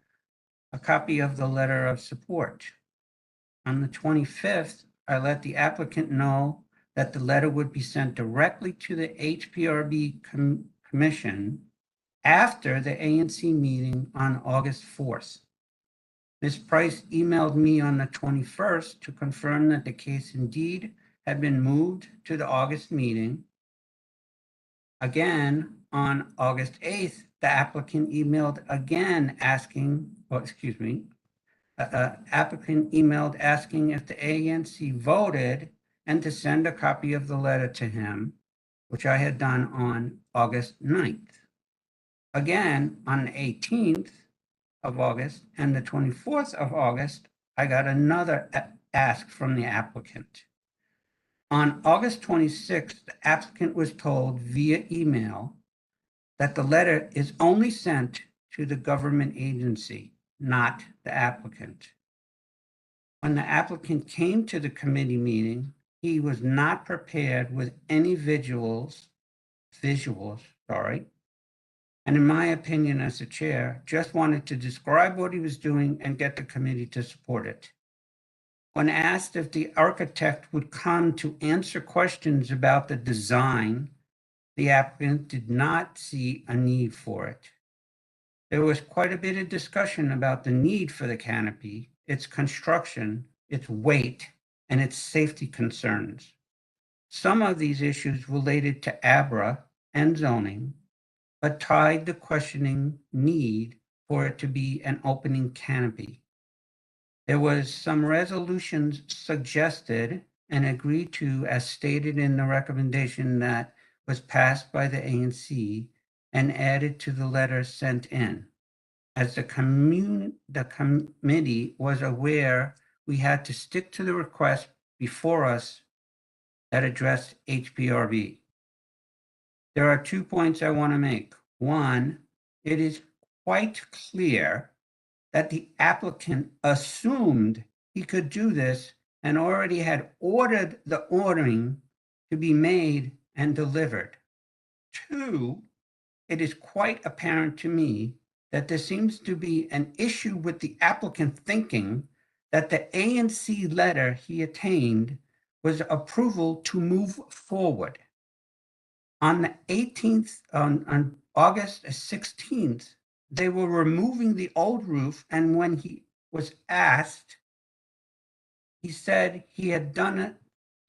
copy of the letter of support. On the 25th, I let the applicant know that the letter would be sent directly to the HPRB Commission after the ANC meeting on August 4th. Ms. Price emailed me on the 21st to confirm that the case indeed had been moved to the August meeting. Again, on August 8th, the applicant emailed again asking, applicant emailed asking if the ANC voted and to send a copy of the letter to him, which I had done on August 9th. Again, on the 18th of August and the 24th of August, I got another ask from the applicant. On August 26th, the applicant was told via email that the letter is only sent to the government agency, not the applicant. When the applicant came to the committee meeting, he was not prepared with any visuals, and in my opinion as the chair, just wanted to describe what he was doing and get the committee to support it. When asked if the architect would come to answer questions about the design, the applicant did not see a need for it. There was quite a bit of discussion about the need for the canopy, its construction, its weight, and its safety concerns. Some of these issues related to ABRA and zoning, but tied the questioning need for it to be an opening canopy. There was some resolutions suggested and agreed to as stated in the recommendation that was passed by the ANC and added to the letter sent in. as the committee was aware we had to stick to the request before us that addressed HPRB. There are 2 points I want to make. One, it is quite clear that the applicant assumed he could do this and already had ordered the ordering to be made and delivered. Two, it is quite apparent to me that there seems to be an issue with the applicant thinking that the A&C letter he attained was approval to move forward. On the 18th, on August 16th, they were removing the old roof, and when he was asked, he said he had done it,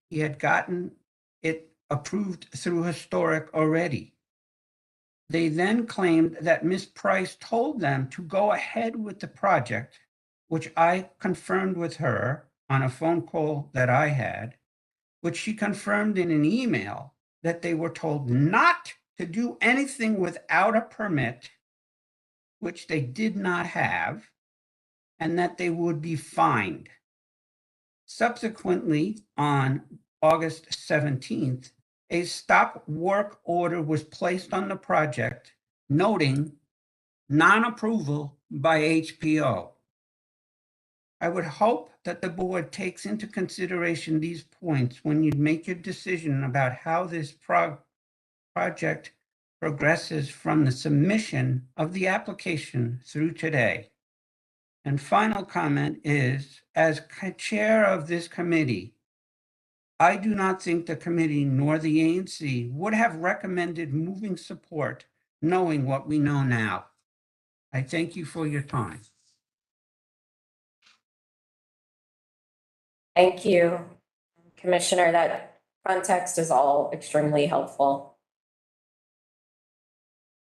he had gotten it approved through historic already. They then claimed that Ms. Price told them to go ahead with the project, which I confirmed with her on a phone call that I had, which she confirmed in an email that they were told not to do anything without a permit, which they did not have, and that they would be fined. Subsequently, on August 17th, a stop work order was placed on the project, noting non-approval by HPO. I would hope that the board takes into consideration these points when you make your decision about how this project progresses from the submission of the application through today. And final comment is, as chair of this committee, I do not think the committee nor the A&C would have recommended moving support knowing what we know now. I thank you for your time. Thank you, Commissioner. That context is all extremely helpful.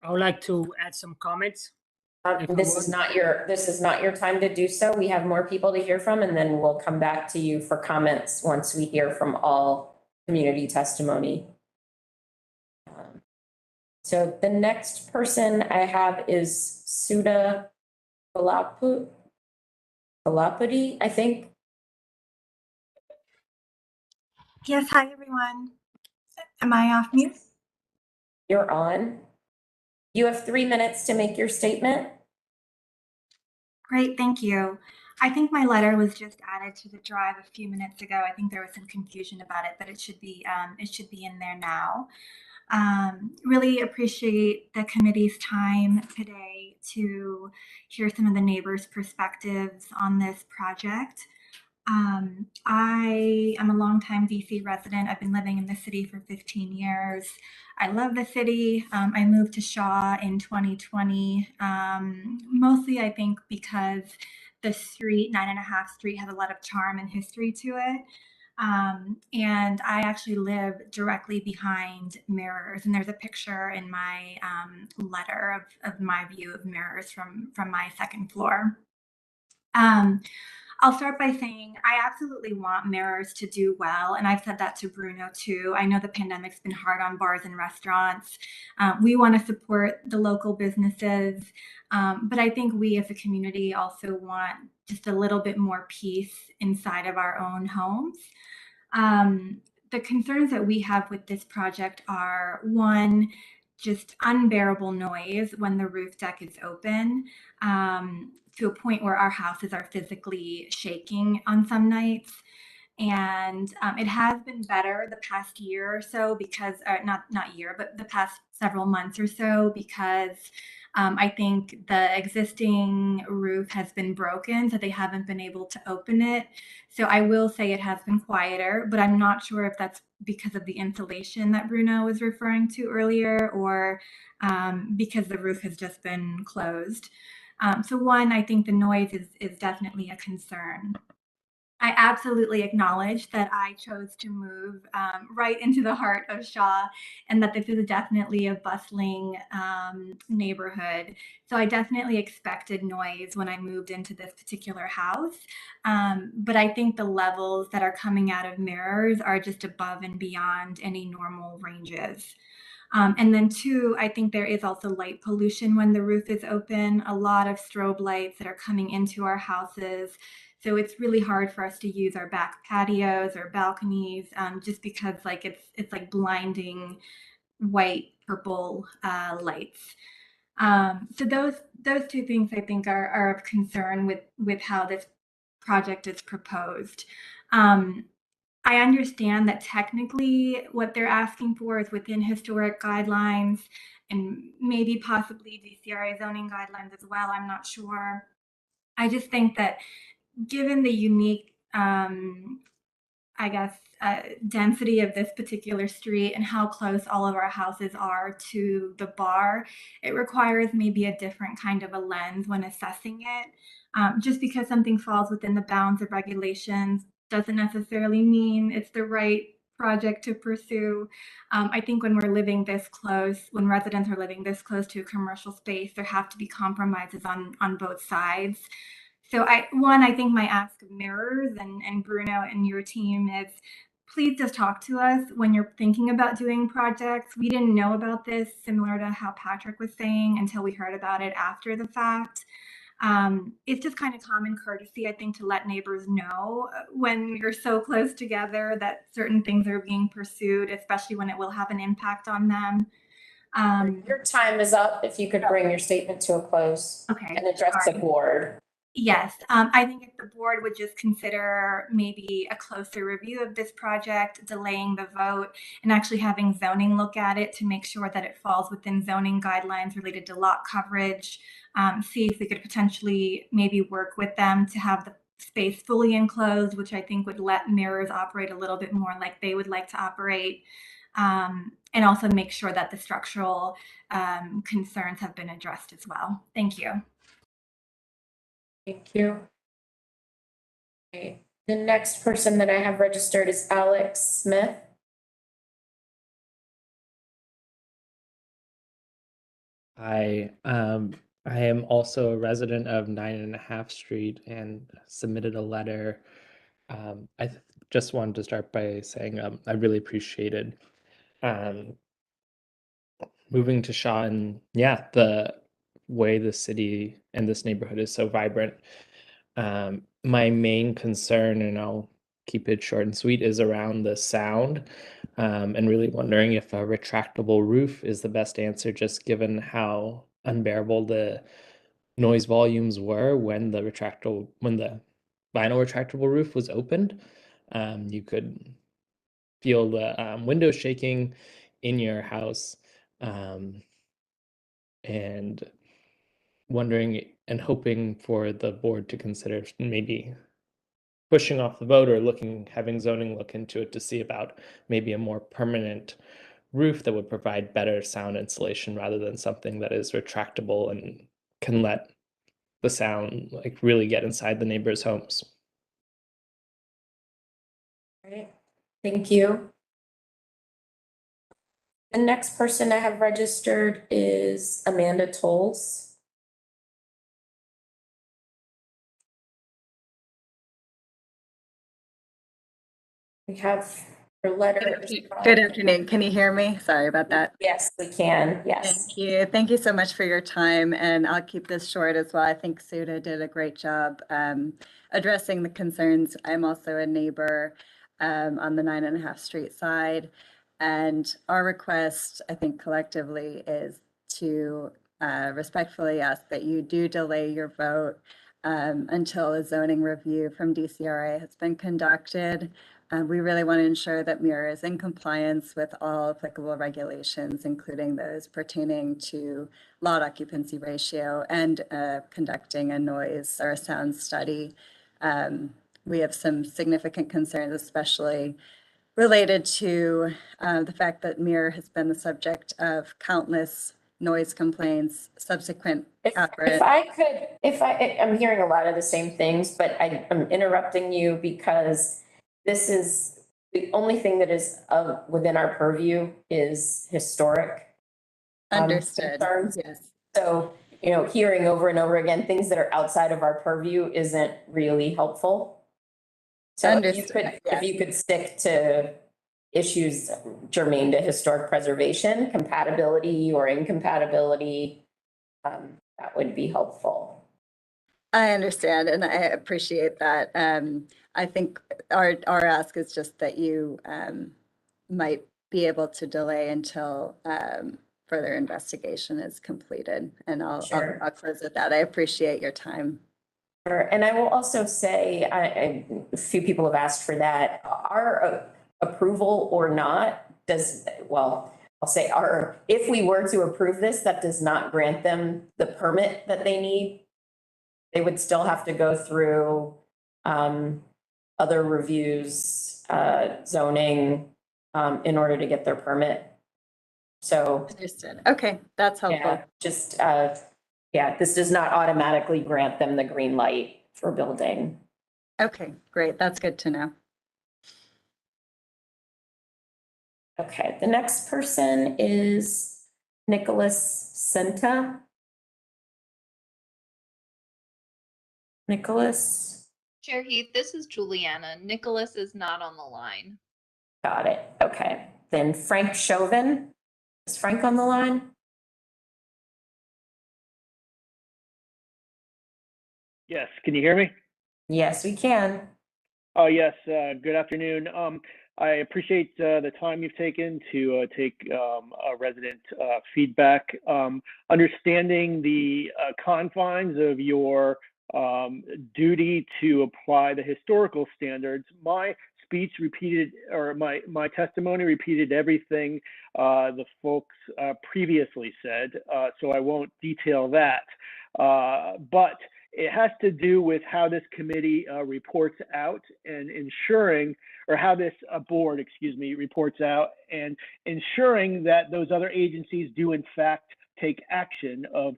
I would like to add some comments. This is not your time to do so. We have more people to hear from, and then we'll come back to you for comments once we hear from all community testimony. So the next person I have is Sudha Kalapudi, I think. Yes, hi everyone. Am I off mute? You're on. You have 3 minutes to make your statement. Great, thank you. I think my letter was just added to the drive a few minutes ago. I think there was some confusion about it, but it should be in there now. Really appreciate the committee's time today to hear some of the neighbors' perspectives on this project. I am a longtime DC resident. I've been living in the city for 15 years. I love the city. I moved to Shaw in 2020, mostly I think because the street, 9.5 Street, has a lot of charm and history to it. And I actually live directly behind Mirrors, and there's a picture in my letter of my view of Mirrors from my second floor. I'll start by saying I absolutely want Mirrors to do well, and I've said that to Bruno too. I know the pandemic's been hard on bars and restaurants. We want to support the local businesses, but I think we as a community also want just a little bit more peace inside of our own homes. The concerns that we have with this project are, one, just unbearable noise when the roof deck is open, to a point where our houses are physically shaking on some nights. And it has been better the past year or so because, not year, but the past several months or so, because I think the existing roof has been broken, so they haven't been able to open it. So I will say it has been quieter, but I'm not sure if that's because of the insulation that Bruno was referring to earlier, or because the roof has just been closed. So one, I think the noise is definitely a concern. I absolutely acknowledge that I chose to move right into the heart of Shaw, and that this is definitely a bustling neighborhood. So I definitely expected noise when I moved into this particular house. But I think the levels that are coming out of Mirrors are just above and beyond any normal ranges. And then two, I think there is also light pollution when the roof is open, a lot of strobe lights that are coming into our houses. So it's really hard for us to use our back patios or balconies, just because like it's like blinding white, purple lights. So those two things I think are of concern with how this project is proposed. I understand that technically what they're asking for is within historic guidelines and maybe possibly DCRA zoning guidelines as well. I'm not sure. I just think that given the unique, I guess, density of this particular street and how close all of our houses are to the bar, it requires maybe a different kind of a lens when assessing it. Just because something falls within the bounds of regulations doesn't necessarily mean it's the right project to pursue. I think when we're living this close, when residents are living this close to a commercial space, there have to be compromises on both sides. So I think my ask of Mirrors and Bruno and your team is please just talk to us when you're thinking about doing projects. We didn't know about this, similar to how Patrick was saying, until we heard about it after the fact. It's just kind of common courtesy, I think, to let neighbors know when you're so close together that certain things are being pursued, especially when it will have an impact on them. Your time is up. If you could bring your statement to a close and address the board. Yes, I think if the board would just consider maybe a closer review of this project, delaying the vote, and actually having zoning look at it to make sure that it falls within zoning guidelines related to lot coverage. See if we could potentially maybe work with them to have the space fully enclosed, which I think would let Mirrors operate a little bit more like they would like to operate. And also make sure that the structural concerns have been addressed as well. Thank you. Thank you. Okay. The next person that I have registered is Alex Smith. I am also a resident of 9.5 Street and submitted a letter. I just wanted to start by saying I really appreciated moving to Shaw, and yeah, the way the city and this neighborhood is so vibrant. My main concern, and I'll keep it short and sweet, is around the sound, and really wondering if a retractable roof is the best answer, just given how unbearable the noise volumes were when the vinyl retractable roof was opened. You could feel the windows shaking in your house, and wondering and hoping for the board to consider maybe pushing off the vote or having zoning look into it to see about maybe a more permanent roof that would provide better sound insulation rather than something that is retractable and can let the sound like really get inside the neighbors' homes. All right, thank you. The next person I have registered is Amanda Tolles. We have her letter. Good afternoon. Can you hear me? Sorry about that. Yes, we can. Yes. Thank you. Thank you so much for your time. And I'll keep this short as well. I think Suda did a great job addressing the concerns. I'm also a neighbor on the 9.5 Street side. And our request, I think collectively, is to respectfully ask that you do delay your vote until a zoning review from DCRA has been conducted. We really want to ensure that Mirror is in compliance with all applicable regulations, including those pertaining to lot occupancy ratio and conducting a noise or a sound study. We have some significant concerns, especially related to the fact that Mirror has been the subject of countless noise complaints, subsequent I'm hearing a lot of the same things, but I'm interrupting you because this is the only thing that is within our purview is historic. Understood. Concerns. Yes. So, hearing over and over again, things that are outside of our purview isn't really helpful. So if you could stick to issues germane to historic preservation, compatibility or incompatibility, that would be helpful. I understand and I appreciate that. I think our ask is just that you might be able to delay until further investigation is completed. And I'll close with that. I appreciate your time. Sure. And I will also say, a few people have asked for that. Our approval or not I'll say if we were to approve this, that does not grant them the permit that they need. They would still have to go through other reviews, zoning, in order to get their permit. So. Understood. Okay, that's helpful. Yeah, this does not automatically grant them the green light for building. Okay, great. That's good to know. Okay, the next person is Nicholas Senta. Nicholas? Chair Heath, this is Juliana. Nicholas is not on the line. Got it. Okay. Then Frank Chauvin. Is Frank on the line? Yes, can you hear me? Yes, we can. Oh, yes. Good afternoon. I appreciate the time you've taken to take resident feedback. Understanding the confines of your duty to apply the historical standards, my speech repeated, or my testimony repeated everything the folks previously said, so I won't detail that. But it has to do with how this committee reports out and ensuring, or how this board, reports out and ensuring that those other agencies do in fact take action of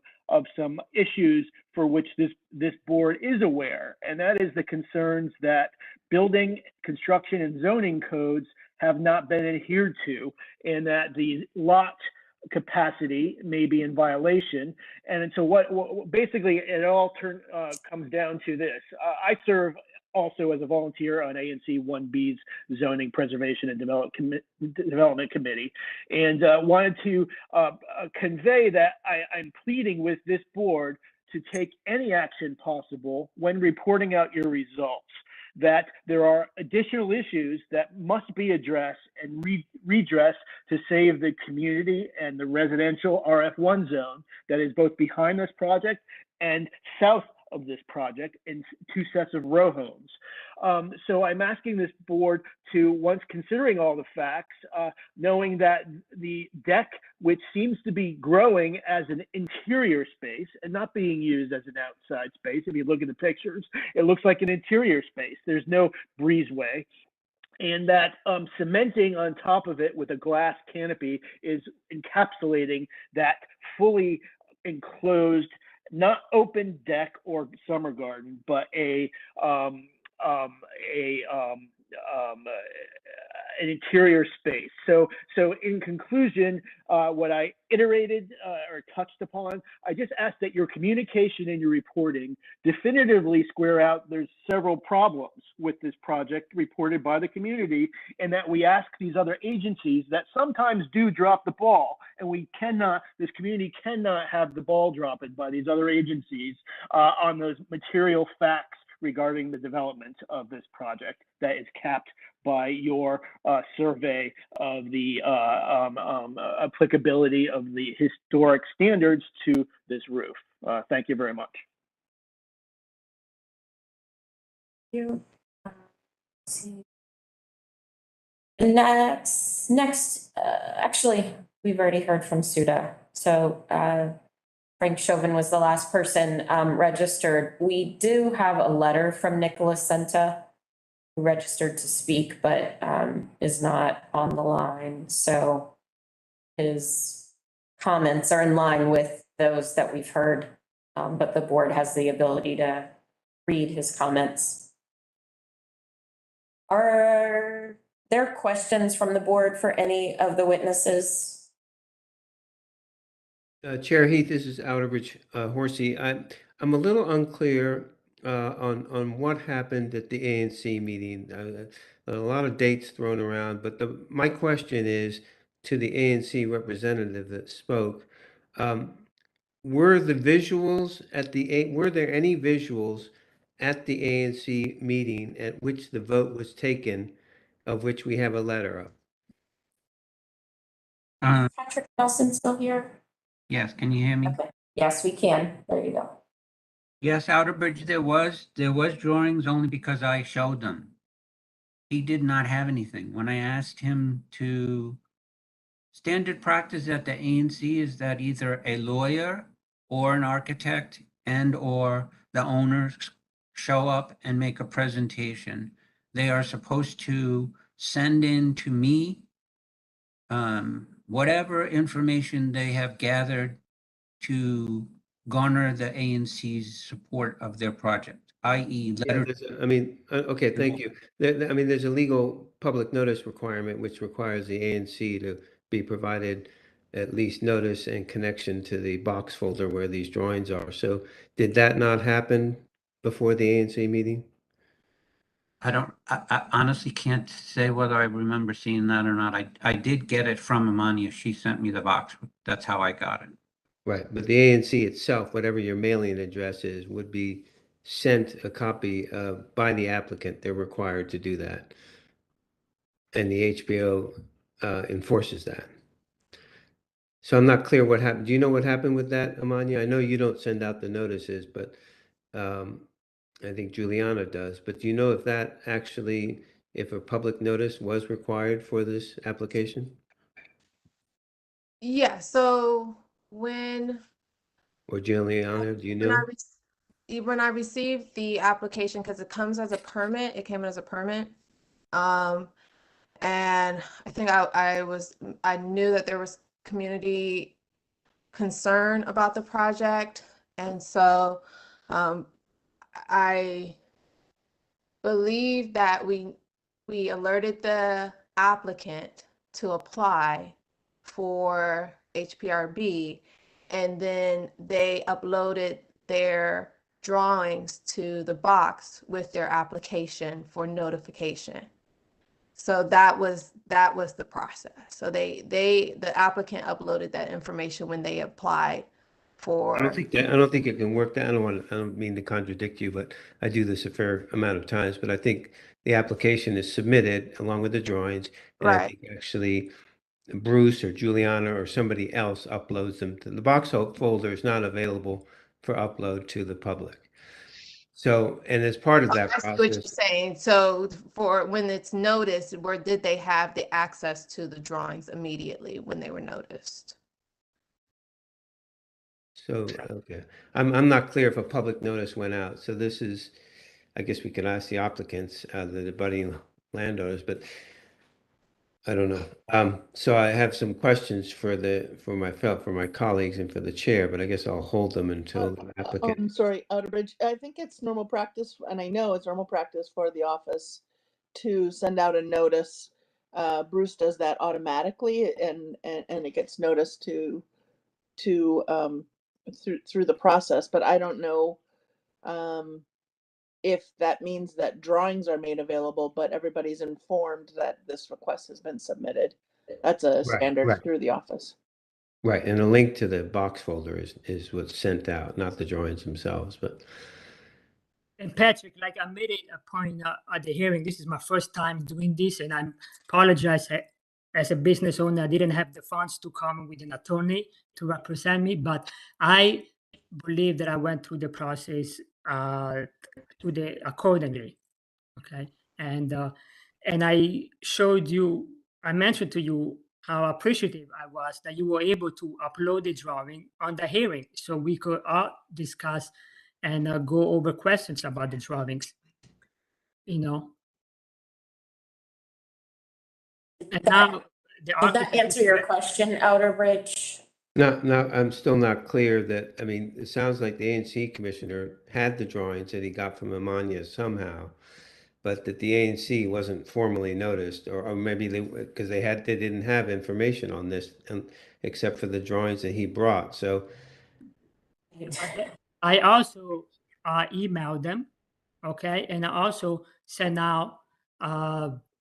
some issues for which this board is aware. And that is the concerns that building, construction, and zoning codes have not been adhered to, and that the lot capacity may be in violation. And so what basically it all comes down to this. I serve also as a volunteer on ANC 1B's Zoning Preservation and Development Committee, and wanted to convey that I'm pleading with this board to take any action possible when reporting out your results, that there are additional issues that must be addressed and redressed to save the community and the residential RF1 zone that is both behind this project and south of this project in 2 sets of row homes. So I'm asking this board to, once considering all the facts, knowing that the deck, which seems to be growing as an interior space and not being used as an outside space, if you look at the pictures, it looks like an interior space. There's no breezeway. And that cementing on top of it with a glass canopy is encapsulating that fully enclosed, not open deck or summer garden, but an interior space. So in conclusion, what I iterated or touched upon, I just ask that your communication and your reporting definitively square out there's several problems with this project reported by the community, and that we ask these other agencies that sometimes do drop the ball, and this community cannot have the ball dropped by these other agencies on those material facts regarding the development of this project that is capped by your survey of the applicability of the historic standards to this roof. Thank you very much. Thank you. Next, actually, we've already heard from Suda. So Frank Chauvin was the last person registered. We do have a letter from Nicholas Senta, who registered to speak, but is not on the line. So his comments are in line with those that we've heard, but the board has the ability to read his comments. Are there questions from the board for any of the witnesses? Chair Heath, this is Outerbridge Horsey. I'm a little unclear on what happened at the ANC meeting. a lot of dates thrown around, but my question is to the ANC representative that spoke, were there any visuals at the ANC meeting at which the vote was taken, of which we have a letter of? Patrick Nelson still here? Yes, can you hear me? Okay. Yes, we can. There you go. Yes, Outerbridge, there was drawings only because I showed them. He did not have anything. When I asked him to, standard practice at the ANC is that either a lawyer or an architect and or the owners show up and make a presentation. They are supposed to send in to me whatever information they have gathered to garner the ANC's support of their project, i.e. Yeah, letter. okay, thank you. I mean, there's a legal public notice requirement which requires the ANC to be provided at least notice and connection to the box folder where these drawings are. So did that not happen before the ANC meeting? I honestly can't say whether I remember seeing that or not. I did get it from Amania. She sent me the box. That's how I got it. Right, but the ANC itself, whatever your mailing address is, would be sent a copy by the applicant. They're required to do that. And the HBO enforces that. So I'm not clear what happened. Do you know what happened with that, Amanya? I know you don't send out the notices, but I think Juliana does. But do you know if that actually, if a public notice was required for this application? Yeah, so when Or Juliana, do you when I know? when I received the application, because it comes as a permit, it came in as a permit. And I think I knew that there was community concern about the project. And so I believe that we alerted the applicant to apply for HPRB, and then they uploaded their drawings to the box with their application for notification. So that was the process. So the applicant uploaded that information when they applied for. I don't think it can work that. I don't mean to contradict you, but I do this a fair amount of times. But I think the application is submitted along with the drawings, and I think actually Bruce or Juliana or somebody else uploads them to the box folder. Is not available for upload to the public. So, and as part of that I see process, what you're saying. So for when it's noticed, where did they have the access to the drawings immediately when they were noticed? so okay, I'm not clear if a public notice went out. So this is, I guess we could ask the applicants, the abutting landowners, but I don't know. So I have some questions for my colleagues and for the chair, but I guess I'll hold them until the applicant. I'm sorry, Outerbridge. I think it's normal practice, and I know it's normal practice for the office to send out a notice. Bruce does that automatically, and it gets noticed to through the process. But I don't know if that means that drawings are made available, but everybody's informed that this request has been submitted. That's a standard through the office. Right, and a link to the box folder is what's sent out, not the drawings themselves, but. And Patrick, like I made it a point at the hearing, this is my first time doing this, and I apologize. As a business owner, I didn't have the funds to come with an attorney to represent me, but I believe that I went through the process accordingly. Okay, and I showed you, I mentioned to you how appreciative I was that you were able to upload the drawing on the hearing, so we could all discuss and go over questions about the drawings. You know. And now, did that answer your question, Outerbridge? No, I'm still not clear that, I mean, it sounds like the ANC commissioner had the drawings that he got from Amania somehow, but that the ANC wasn't formally noticed, or maybe because they didn't have information on this except for the drawings that he brought. So I also emailed them, okay, and I also sent out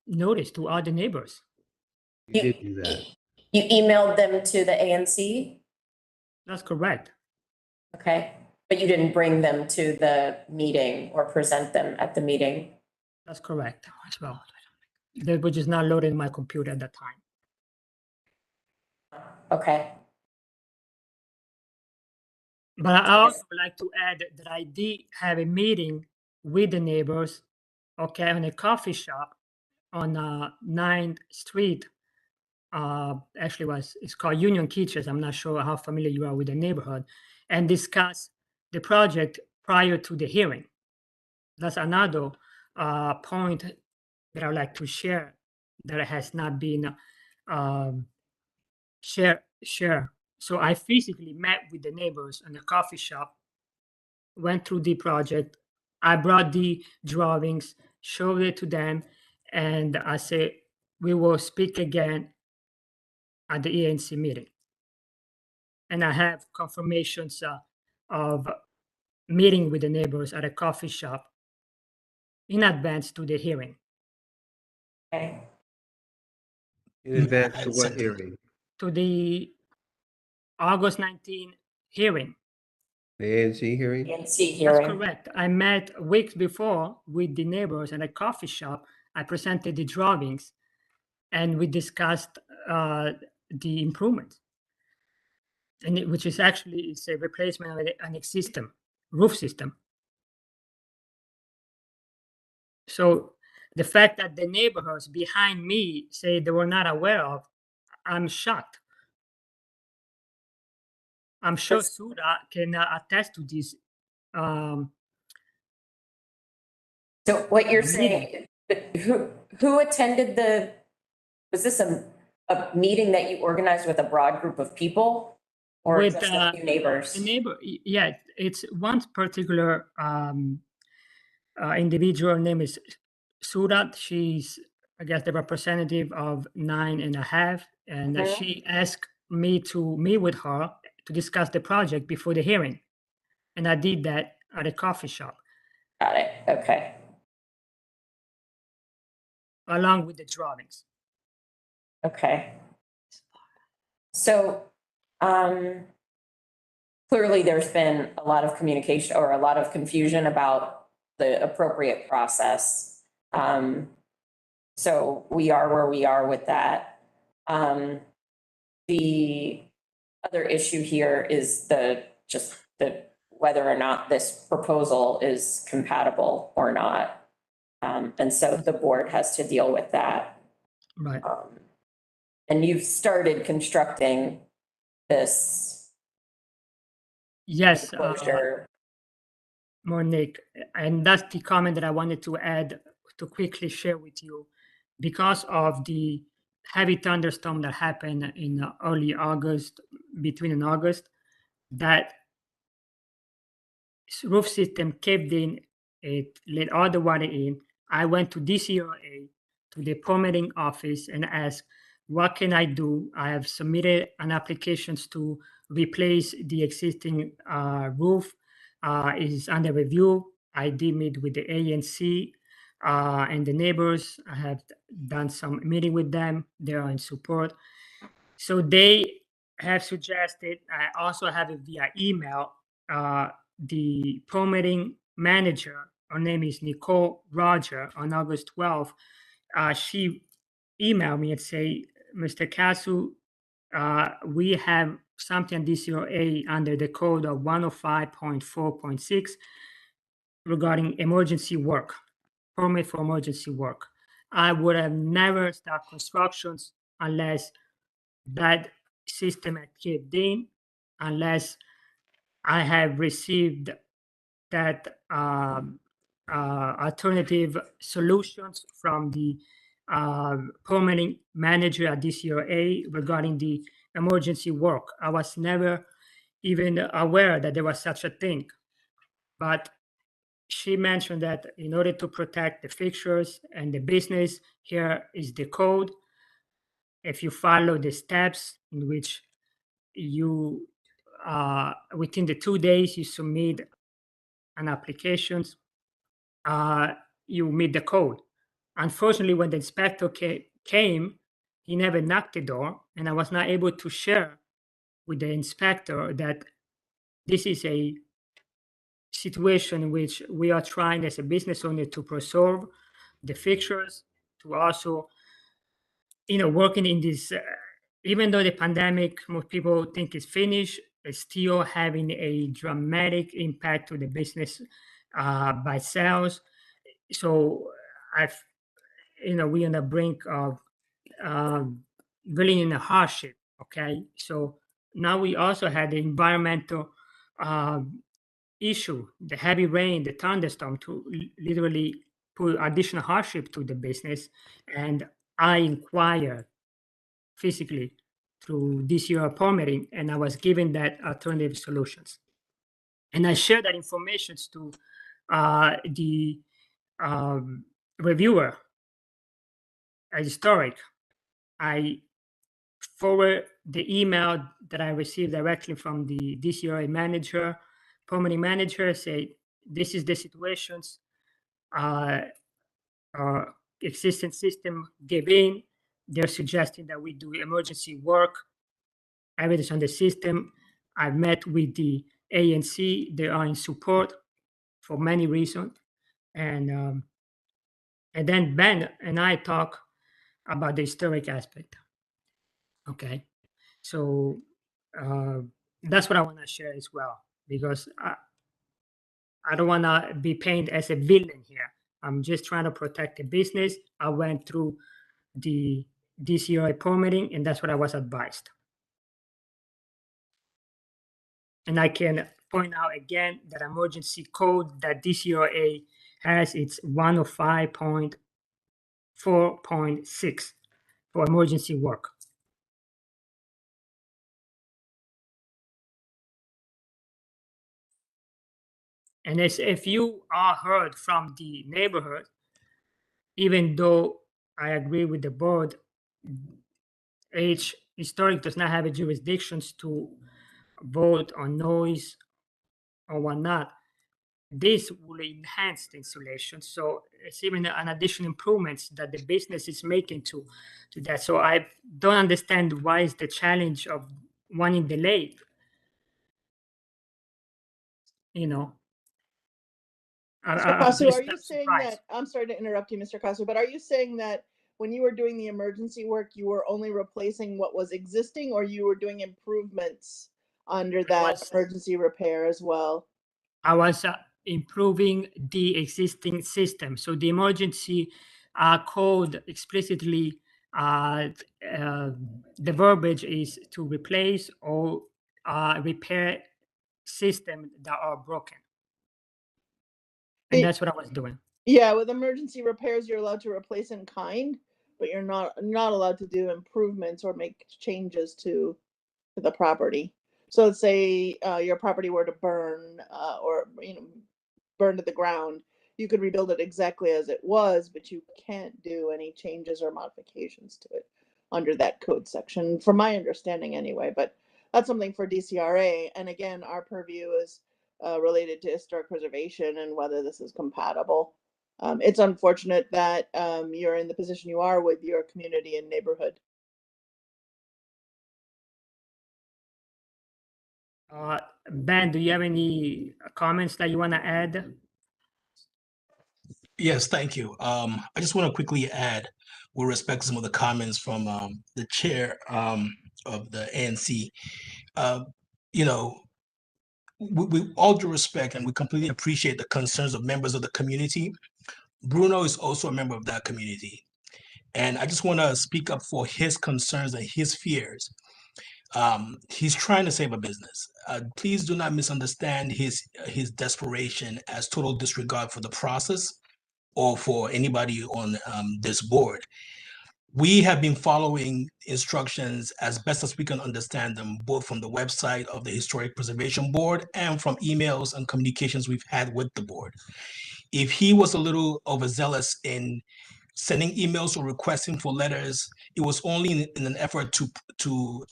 notice to other neighbors. You did do that. You emailed them to the ANC? That's correct. Okay, but you didn't bring them to the meeting or present them at the meeting? That's correct as well. That was just not loaded in my computer at that time. Okay. But I also would like to add that I did have a meeting with the neighbors, okay, on a coffee shop on 9th Street. Actually, it's called Union Kitchens. I'm not sure how familiar you are with the neighborhood, and discuss the project prior to the hearing. That's another point that I would like to share that has not been shared. So I physically met with the neighbors in the coffee shop, went through the project. I brought the drawings, showed it to them, and I said, we will speak again at the ANC meeting. And I have confirmations of meeting with the neighbors at a coffee shop in advance to the hearing. Okay. In advance to what hearing? To the August 19 hearing. The ANC hearing? ANC hearing. That's correct. I met weeks before with the neighbors at a coffee shop. I presented the drawings and we discussed the improvements. And which is actually it's a replacement of an existing roof system. So the fact that the neighborhoods behind me say they were not aware of, I'm shocked. I'm sure Sudha can attest to this. So what you're saying, who attended was this a meeting that you organized with a broad group of people? Or With just a few neighbors? a neighbor, yeah, it's one particular individual name is Surat. She's, I guess, the representative of 9½, and Mhm. she asked me to meet with her to discuss the project before the hearing, and I did that at a coffee shop. Got it. Okay. Along with the drawings. Okay. So, clearly there's been a lot of communication or a lot of confusion about the appropriate process. So we are where we are with that. The other issue here is whether or not this proposal is compatible or not. And so the board has to deal with that. Right. And you've started constructing this. Yes, enclosure. Monique, and that's the comment that I wanted to add to quickly share with you. Because of the heavy thunderstorm that happened in early August, between August, that roof system caved in, it let all the water in. I went to DCRA, to the permitting office, and asked, what can I do? I have submitted an application to replace the existing roof. It is under review. I did meet with the ANC and the neighbors. I have done some meeting with them. They are in support. So they have suggested, I also have it via email, the permitting manager, her name is Nicole Roger, on August 12th, she emailed me and say, Mr. Kasu, we have something DCRA under the code of 105.4.6 regarding emergency work, permit for emergency work. I would have never started constructions unless that system had kicked in, unless I have received that alternative solutions from the permitting manager at DCRA regarding the emergency work. I was never even aware that there was such a thing. But she mentioned that in order to protect the fixtures and the business, here is the code. If you follow the steps in which you, within the 2 days, you submit an application, you meet the code. Unfortunately, when the inspector came, he never knocked the door, and I was not able to share with the inspector that this is a situation in which we are trying as a business owner to preserve the fixtures, to also, working in this, even though the pandemic, most people think is finished, it's still having a dramatic impact to the business by sales. So we're on the brink of really in a hardship. Okay, so now we also had the environmental issue, the heavy rain, the thunderstorm, to literally put additional hardship to the business. And I inquired physically through DCR permitting, and I was given that alternative solutions. And I shared that information to the reviewer at Historic. I forward the email that I received directly from the DCRA manager, permitting manager, say, this is the situations. Our existing system gave in. They're suggesting that we do emergency work. Everything's on the system. I've met with the ANC. They are in support for many reasons. And then Ben and I talk about the historic aspect. Okay, so that's what I want to share as well, because I don't want to be painted as a villain here. I'm just trying to protect the business. I went through the DCRA permitting, and that's what I was advised. And I can point out again that emergency code that DCRA has, it's 105.4.6 for emergency work. And as if you are heard from the neighborhood, even though I agree with the board, Historic does not have a jurisdictions to vote on noise or whatnot. This will enhance the insulation. So it's even an additional improvements that the business is making to that. So I don't understand why is the challenge of wanting delayed. Mr. Casu, are you saying that, I'm sorry to interrupt you, Mr. Casu, but are you saying that when you were doing the emergency work, you were only replacing what was existing, or you were doing improvements under that emergency repair as well? I was improving the existing system. So the emergency code explicitly, the verbiage is to replace or repair systems that are broken. And that's what I was doing. Yeah, with emergency repairs, you're allowed to replace in kind, but you're not allowed to do improvements or make changes to the property. So let's say your property were to burn or burn to the ground, you could rebuild it exactly as it was, but you can't do any changes or modifications to it under that code section, from my understanding anyway. But that's something for DCRA. And again, our purview is related to historic preservation and whether this is compatible. It's unfortunate that you're in the position you are with your community and neighborhood. Ben, do you have any comments that you want to add? Yes, thank you. I just want to quickly add, with respect to some of the comments from the chair of the ANC. We all due respect, and we completely appreciate the concerns of members of the community. Bruno is also a member of that community. And I just want to speak up for his concerns and his fears. He's trying to save a business. Please do not misunderstand his desperation as total disregard for the process or for anybody on this board. We have been following instructions as best as we can understand them, both from the website of the Historic Preservation Board and from emails and communications we've had with the board. If he was a little overzealous in sending emails or requesting for letters, it was only in an effort to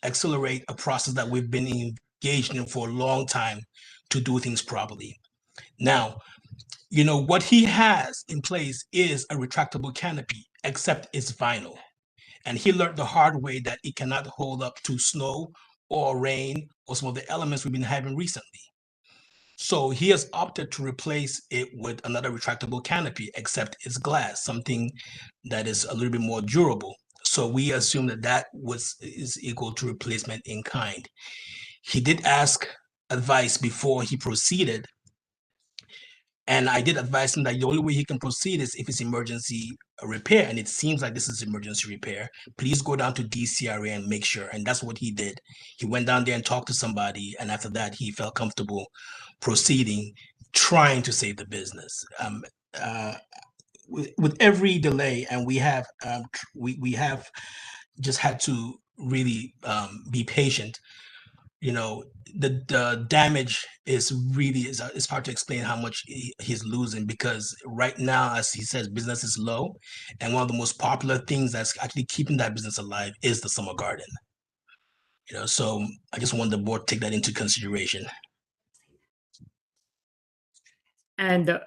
accelerate a process that we've been engaged in for a long time to do things properly. Now, You know, what he has in place is a retractable canopy, except it's vinyl. And he learned the hard way that it cannot hold up to snow or rain or some of the elements we've been having recently. So he has opted to replace it with another retractable canopy, except it's glass, something that is a little bit more durable. So we assume that that is equal to replacement in kind. He did ask advice before he proceeded, and I did advise him that the only way he can proceed is if it's emergency repair, and it seems like this is emergency repair. Please go down to DCRA and make sure, and that's what he did. He went down there and talked to somebody, and after that, he felt comfortable proceeding, trying to save the business. With every delay, and we have just had to really be patient. You know, the damage is really it's hard to explain how much he's losing, because right now, as he says, business is low, and one of the most popular things that's actually keeping that business alive is the summer garden. You know, so I just want the board to take that into consideration. And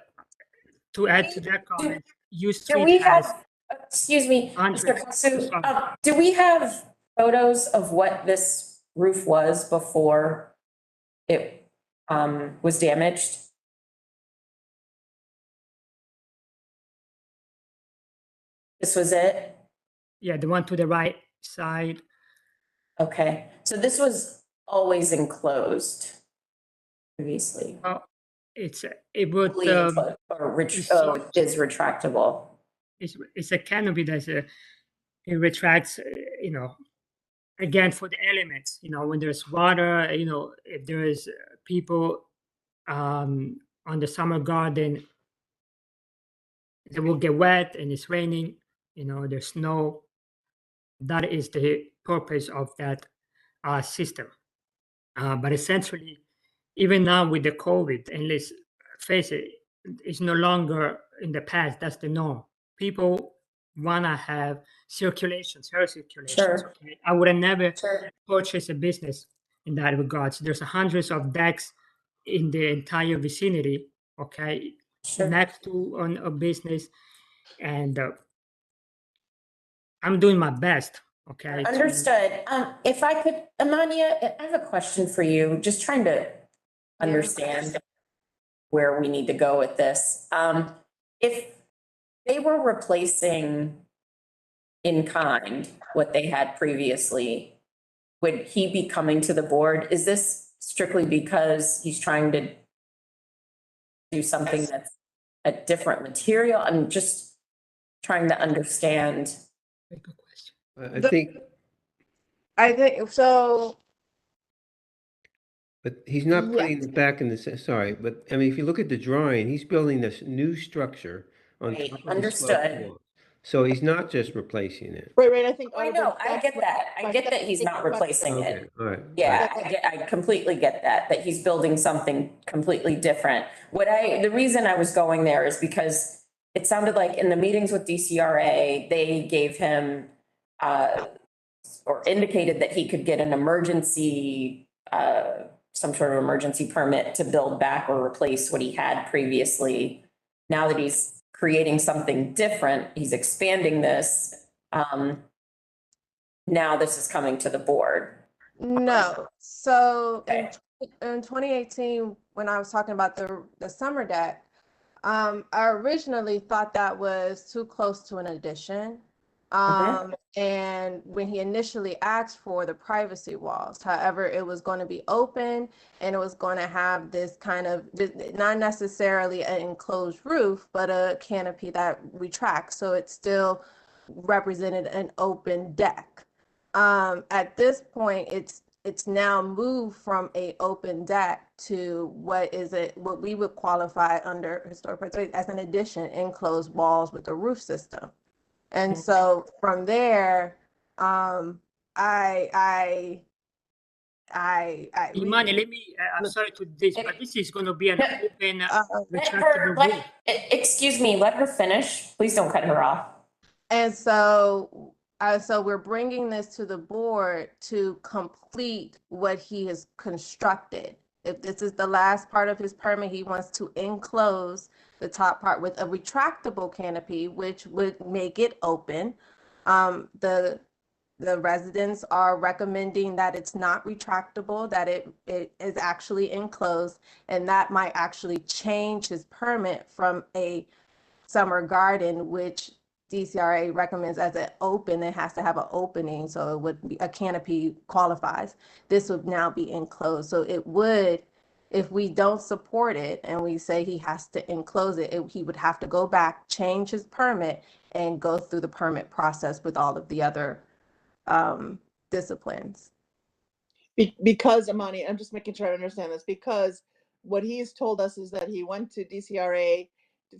to add to that comment, U Do Street we has have, excuse me, Mr. hundreds. Kasu, do we have photos of what this roof was before it was damaged? This was it? Yeah, the one to the right side. Okay, so this was always enclosed previously? Oh, it would Fully enclosed, or it is retractable? It's a canopy that's it retracts, you know, again, for the elements, you know, when there's water, you know, if there is people on the summer garden, they will get wet and it's raining, you know, there's snow. That is the purpose of that system. But essentially, even now with the COVID, and let's face it, it's no longer in the past, that's the norm. People want to have circulations, air circulations. Sure. Okay? I would have never purchased a business in that regards. There's hundreds of decks in the entire vicinity, okay, next to on a business, and I'm doing my best, okay. Understood. If I could, Amania, I have a question for you, just trying to understand where we need to go with this. If they were replacing in kind what they had previously, would he be coming to the board? Is this strictly because he's trying to do something that's a different material? I'm just trying to understand. I think, so. but he's not putting it back in the, sorry, but I mean, if you look at the drawing, he's building this new structure on top of the Understood. sloped wall. So he's not just replacing it. Right, I think. I know, I get that. I get that he's not replacing it. Okay, all right. Yeah, I completely get that he's building something completely different. The reason I was going there is because it sounded like in the meetings with DCRA, they gave him or indicated that he could get an emergency, some sort of emergency permit to build back or replace what he had previously. Now that he's creating something different, he's expanding this. Now this is coming to the board. No, so in 2018, when I was talking about the summer deck, I originally thought that was too close to an addition. And when he initially asked for the privacy walls, however, it was going to be open and it was going to have this kind of, not necessarily an enclosed roof, but a canopy that retracts. So it still represented an open deck. At this point, it's now moved from a open deck to what we would qualify under historic preservation as an addition, enclosed walls with a roof system. And so from there, Imani, let me, I'm sorry to this, but this is going to be an open, retractable roof. Excuse me, let her finish. Please don't cut her off. And so we're bringing this to the board to complete what he has constructed. If this is the last part of his permit, he wants to enclose the top part with a retractable canopy, which would make it open. The residents are recommending that it's not retractable, that it is actually enclosed, and that might actually change his permit from a summer garden, which DCRA recommends as an open. It has to have an opening, so it would be a canopy qualifies. This would now be enclosed. So it would, if we don't support it and we say he has to enclose it, he would have to go back, change his permit, and go through the permit process with all of the other disciplines. Because Amani, I'm just making sure I understand this, because what he's told us is that he went to DCRA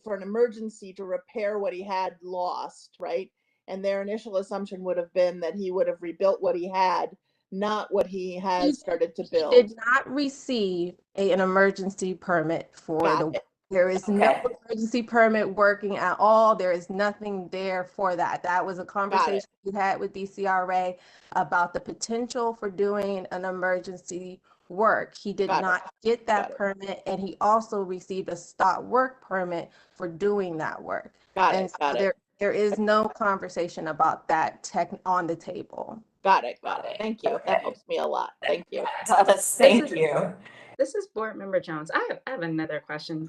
for an emergency to repair what he had lost, right? And their initial assumption would have been that he would have rebuilt what he had, not what he has started to build. He did not receive an emergency permit for there is no emergency permit working at all. There is nothing there for that. That was a conversation we had with DCRA about the potential for doing an emergency work. He did not get that permit, and he also received a stop work permit for doing that work. There is no conversation about that on the table. Got it. Thank you. That helps me a lot. Thank you. Thank you. This is Board Member Jones. I have another question.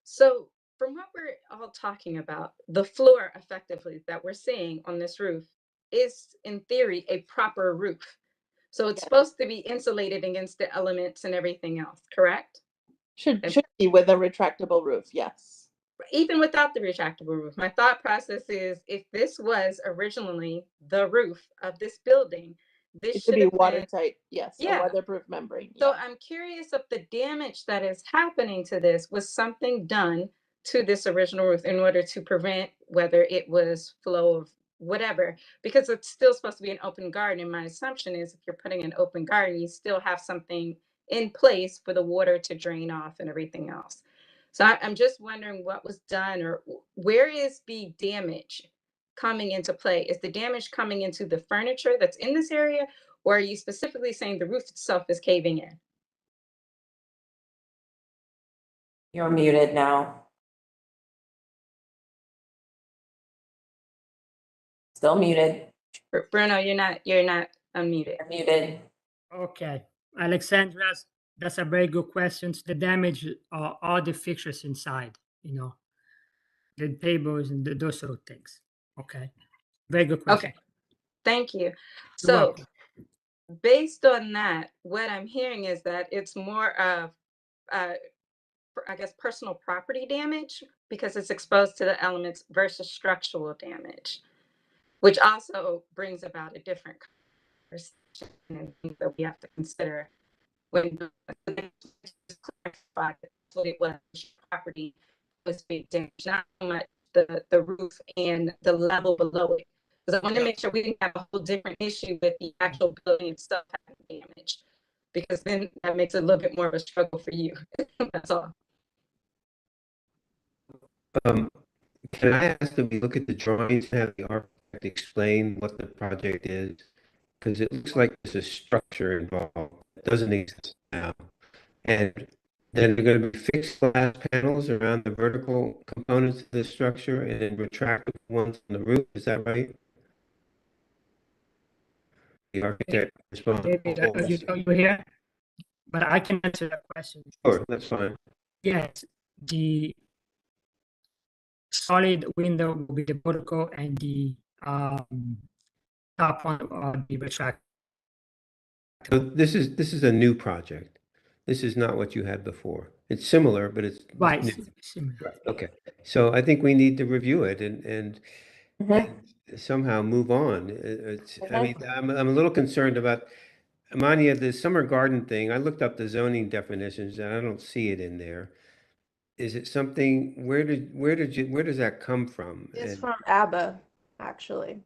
So from what we're all talking about, the floor effectively that we're seeing on this roof is in theory a proper roof. So it's supposed to be insulated against the elements and everything else, correct? Should be with a retractable roof, yes. Even without the retractable roof, my thought process is if this was originally the roof of this building, this It should should be have been watertight, yes, a Yeah. weatherproof membrane. So I'm curious if the damage that is happening to this was something done to this original roof in order to prevent whether it was flow of whatever, because it's still supposed to be an open garden. And my assumption is if you're putting an open garden, you still have something in place for the water to drain off and everything else. So I'm just wondering what was done, or where is the damage coming into play? Is the damage coming into the furniture that's in this area, or are you specifically saying the roof itself is caving in? You're muted now. Still muted. Bruno, you're not unmuted. You're muted. Okay, Alexandra, that's a very good question. The damage are all the fixtures inside, the tables and those sort of things. Okay, very good question. Okay, thank you. You're So welcome. based on that, what I'm hearing is that it's more of, I guess, personal property damage because it's exposed to the elements versus structural damage, which also brings about a different conversation and things that we have to consider when clarify what it was. Property was being damaged, not so much the roof and the level below it. Because I want to make sure we didn't have a whole different issue with the actual building itself having damage, because then that makes it a little bit more of a struggle for you. That's all. Can I ask that we look at the drawings and have the architect explain what the project is? Because it looks like there's a structure involved that doesn't exist now. And then there are going to be fixed glass panels around the vertical components of the structure and then retractable ones on the roof. Is that right? The architect responsible. Are you here? But I can answer that question. Sure, that's fine. Yes, the solid window will be the vertical, and the top one will be retractable. So this is a new project. This is not what you had before. It's similar, but it's Right. new. Right. Okay. So I think we need to review it and somehow move on. I mean, I'm a little concerned about Amania, the summer garden thing. I looked up the zoning definitions and I don't see it in there. Is it something? Where does that come from? It's from ABBA, actually.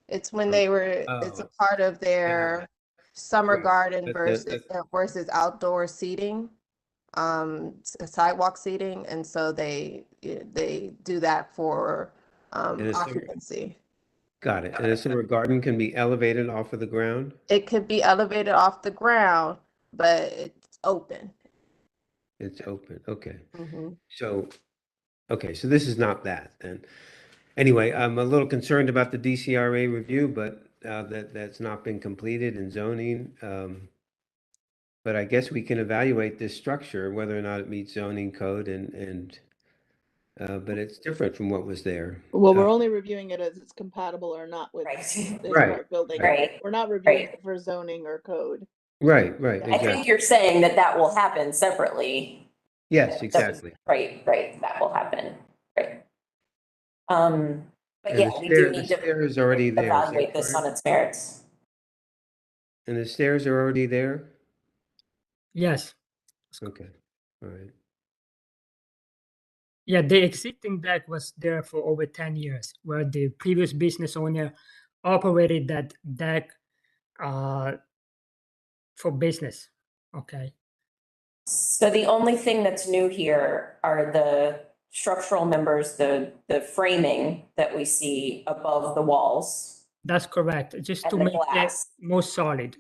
It's when they were. It's a part of their summer garden versus outdoor seating, sidewalk seating, and so they do that for occupancy. Got it. And a summer garden can be elevated off of the ground? It could be elevated off the ground, but it's open. It's open. Okay. Mm-hmm. So Okay, so this is not that then. Anyway, I'm a little concerned about the DCRA review, but that's not been completed in zoning. But I guess we can evaluate this structure, whether or not it meets zoning code but it's different from what was there. Well, we're only reviewing it as it's compatible or not with the Right, historic building. right, We're not reviewing right. it for zoning or code. Right, I think exactly. you're saying that that will happen separately. Yes, So- exactly. Right, that will happen, right. But And yeah, the we do stair, the need to stair is already there. Is that evaluate this on correct? its merits. And the stairs are already there? Yes. Okay, all right. Yeah, the existing deck was there for over 10 years, where the previous business owner operated that deck for business. Okay. So the only thing that's new here are the structural members, the framing that we see above the walls. That's correct. Just And to the make it glass. more solid.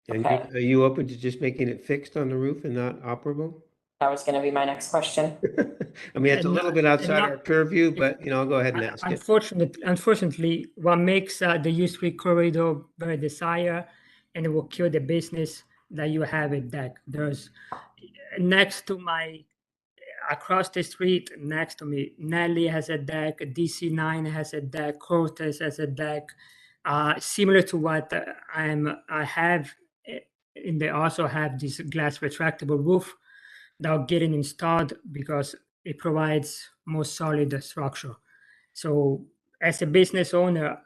And Okay. are you open to just making it fixed on the roof and not operable? That was gonna be my next question. I mean, it's a And little not- bit and outside not- our purview, but I'll go ahead and ask it. Unfortunately, what makes the U-Street corridor very desired, and it will kill the business that you have at deck. There's next to my, across the street next to me, Nelly has a deck, DC9 has a deck, Cortez has a deck, similar to what I have. And they also have this glass retractable roof that are getting installed because it provides more solid structure. So as a business owner,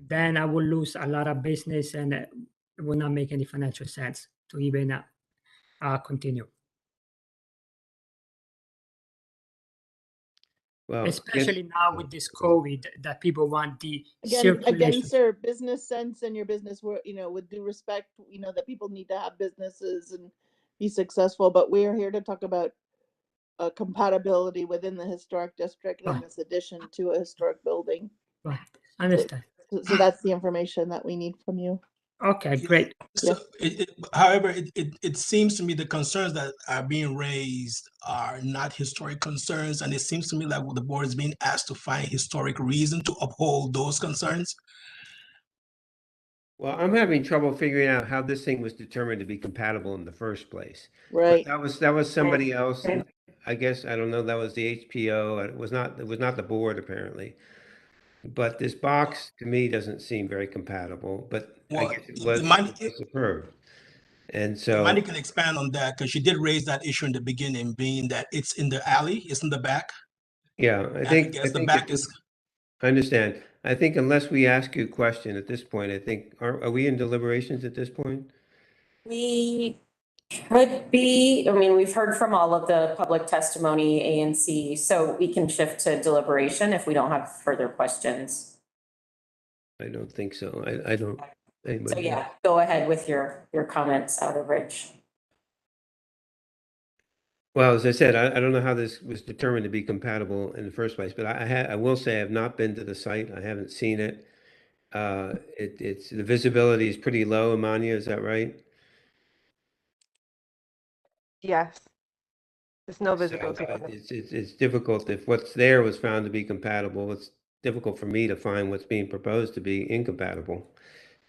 then I will lose a lot of business and it will not make any financial sense to even continue. Well, Especially now with this COVID, that people want the Again, circulation. sir, business sense and your business work, with due respect, that people need to have businesses and be successful, but we're here to talk about compatibility within the historic district and Right. this addition to a historic building. Right. Understand. So that's the information that we need from you. Okay, great. So, however, it seems to me the concerns that are being raised are not historic concerns, and it seems to me like the board is being asked to find historic reason to uphold those concerns. Well, I'm having trouble figuring out how this thing was determined to be compatible in the first place. Right. That was somebody else. I guess, I don't know, that was the HPO. It was not the board apparently. But this box to me doesn't seem very compatible, but I Well, guess it was superb. And so, Mandy can expand on that because she did raise that issue in the beginning, being that it's in the alley, it's in the back. yeah, I think the back is. I understand. I think unless we ask you a question at this point, I think, are we in deliberations at this point? We could be, we've heard from all of the public testimony, A and C, so we can shift to deliberation if we don't have further questions. I don't think so. I don't. So yeah, go ahead with your comments, Outerbridge. Well, as I said, I don't know how this was determined to be compatible in the first place, but I will say I have not been to the site. I haven't seen it. It's the visibility is pretty low, Amanya, is that right? Yes. There's no So, visibility. it's difficult if what's there was found to be compatible. It's difficult for me to find what's being proposed to be incompatible.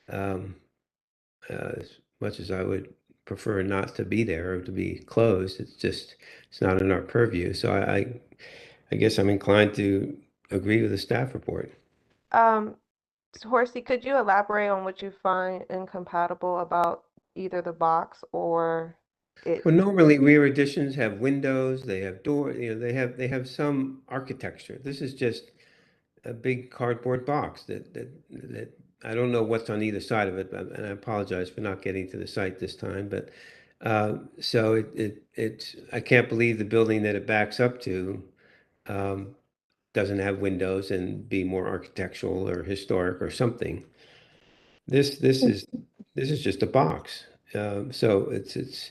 As much as I would prefer not to be there or to be closed, it's not in our purview. So I guess I'm inclined to agree with the staff report. Horsey, could you elaborate on what you find incompatible about either the box or it? Well, normally rear additions have windows, they have doors, they have some architecture. This is just a big cardboard box that I don't know what's on either side of it, and I apologize for not getting to the site this time, but so I can't believe the building that it backs up to doesn't have windows and be more architectural or historic or something. This is just a box, so it's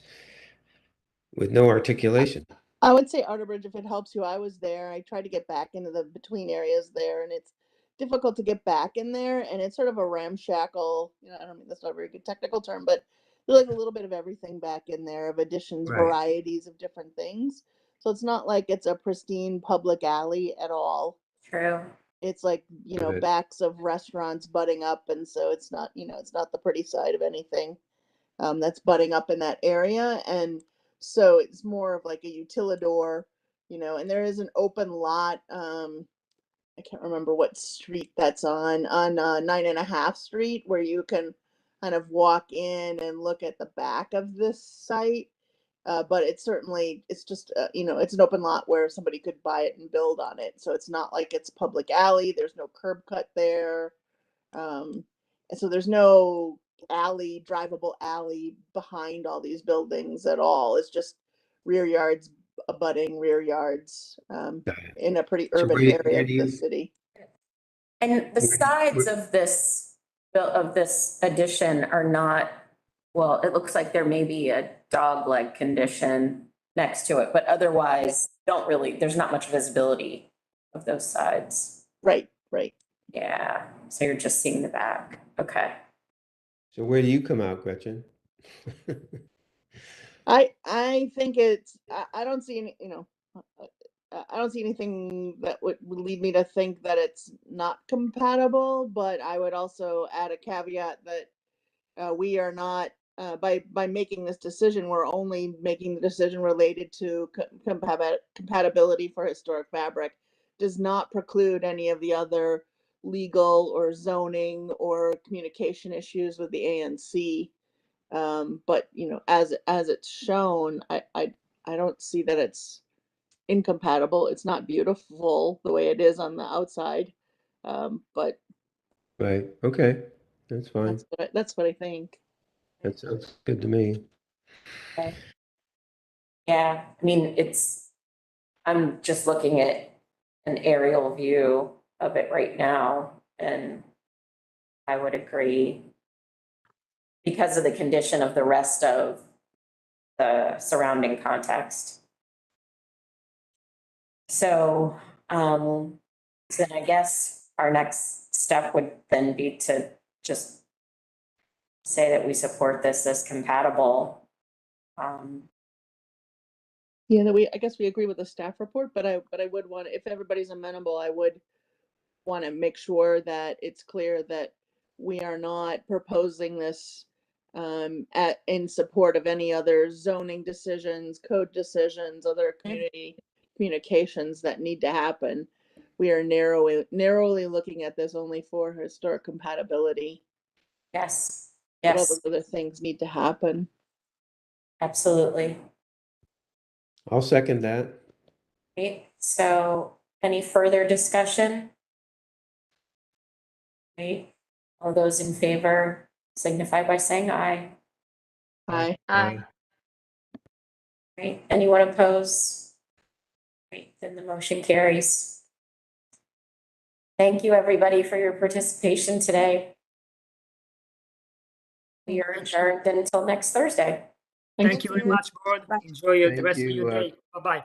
with no articulation. I would say Outerbridge, if it helps you, I was there. I tried to get back into the between areas there, and it's difficult to get back in there. And it's sort of a ramshackle, I don't mean that's not a very good technical term, but there's like a little bit of everything back in there of additions, Right. varieties of different things. So it's not like it's a pristine public alley at all. True. It's like, you know, Good. backs of restaurants butting up, and so it's not, you know, it's not the pretty side of anything that's butting up in that area. And so it's more of like a utilidor, you know, and there is an open lot. I can't remember what street that's on 9.5 Street, where you can kind of walk in and look at the back of this site. But it's certainly, it's just, you know, it's an open lot where somebody could buy it and build on it. So it's not like it's public alley. There's no curb cut there. And so there's no alley, drivable alley behind all these buildings at all. It's just rear yards abutting rear yards in a pretty So urban where area of do the you, city. And the where, sides where, of this addition are not, well, it looks like there may be a dog leg condition next to it, but otherwise don't really, there's not much visibility of those sides. Right, right. Yeah, so you're just seeing the back. Okay. so where do you come out, Gretchen? I think it's, I don't see any, you know, I don't see anything that would lead me to think that it's not compatible, but I would also add a caveat that we are not, by making this decision, we're only making the decision related to compatibility for historic fabric. Does not preclude any of the other legal or zoning or communication issues with the ANC. But you know, as it's shown, I don't see that it's incompatible. It's not beautiful the way it is on the outside, but Right. Okay. That's fine. that's what I think. That sounds good to me. Okay. Yeah, I mean, I'm just looking at an aerial view of it right now, and I would agree because of the condition of the rest of the surrounding context. So, then I guess our next step would then be to just say that we support this as compatible. Yeah, I guess we agree with the staff report, but I would want, if everybody's amenable, I would want to make sure that it's clear that we are not proposing this in support of any other zoning decisions, code decisions, other community communications that need to happen. We are narrowly looking at this only for historic compatibility. Yes, But all yes, those other things need to happen. absolutely. I'll second that. Great, so any further discussion? Great, all those in favor signify by saying aye. Aye. Aye. Great, anyone opposed? Great, then the motion carries. Thank you, everybody, for your participation today. We are adjourned until next Thursday. Thank you very much, board. Enjoy the Thank rest of your you, day. Bye-bye.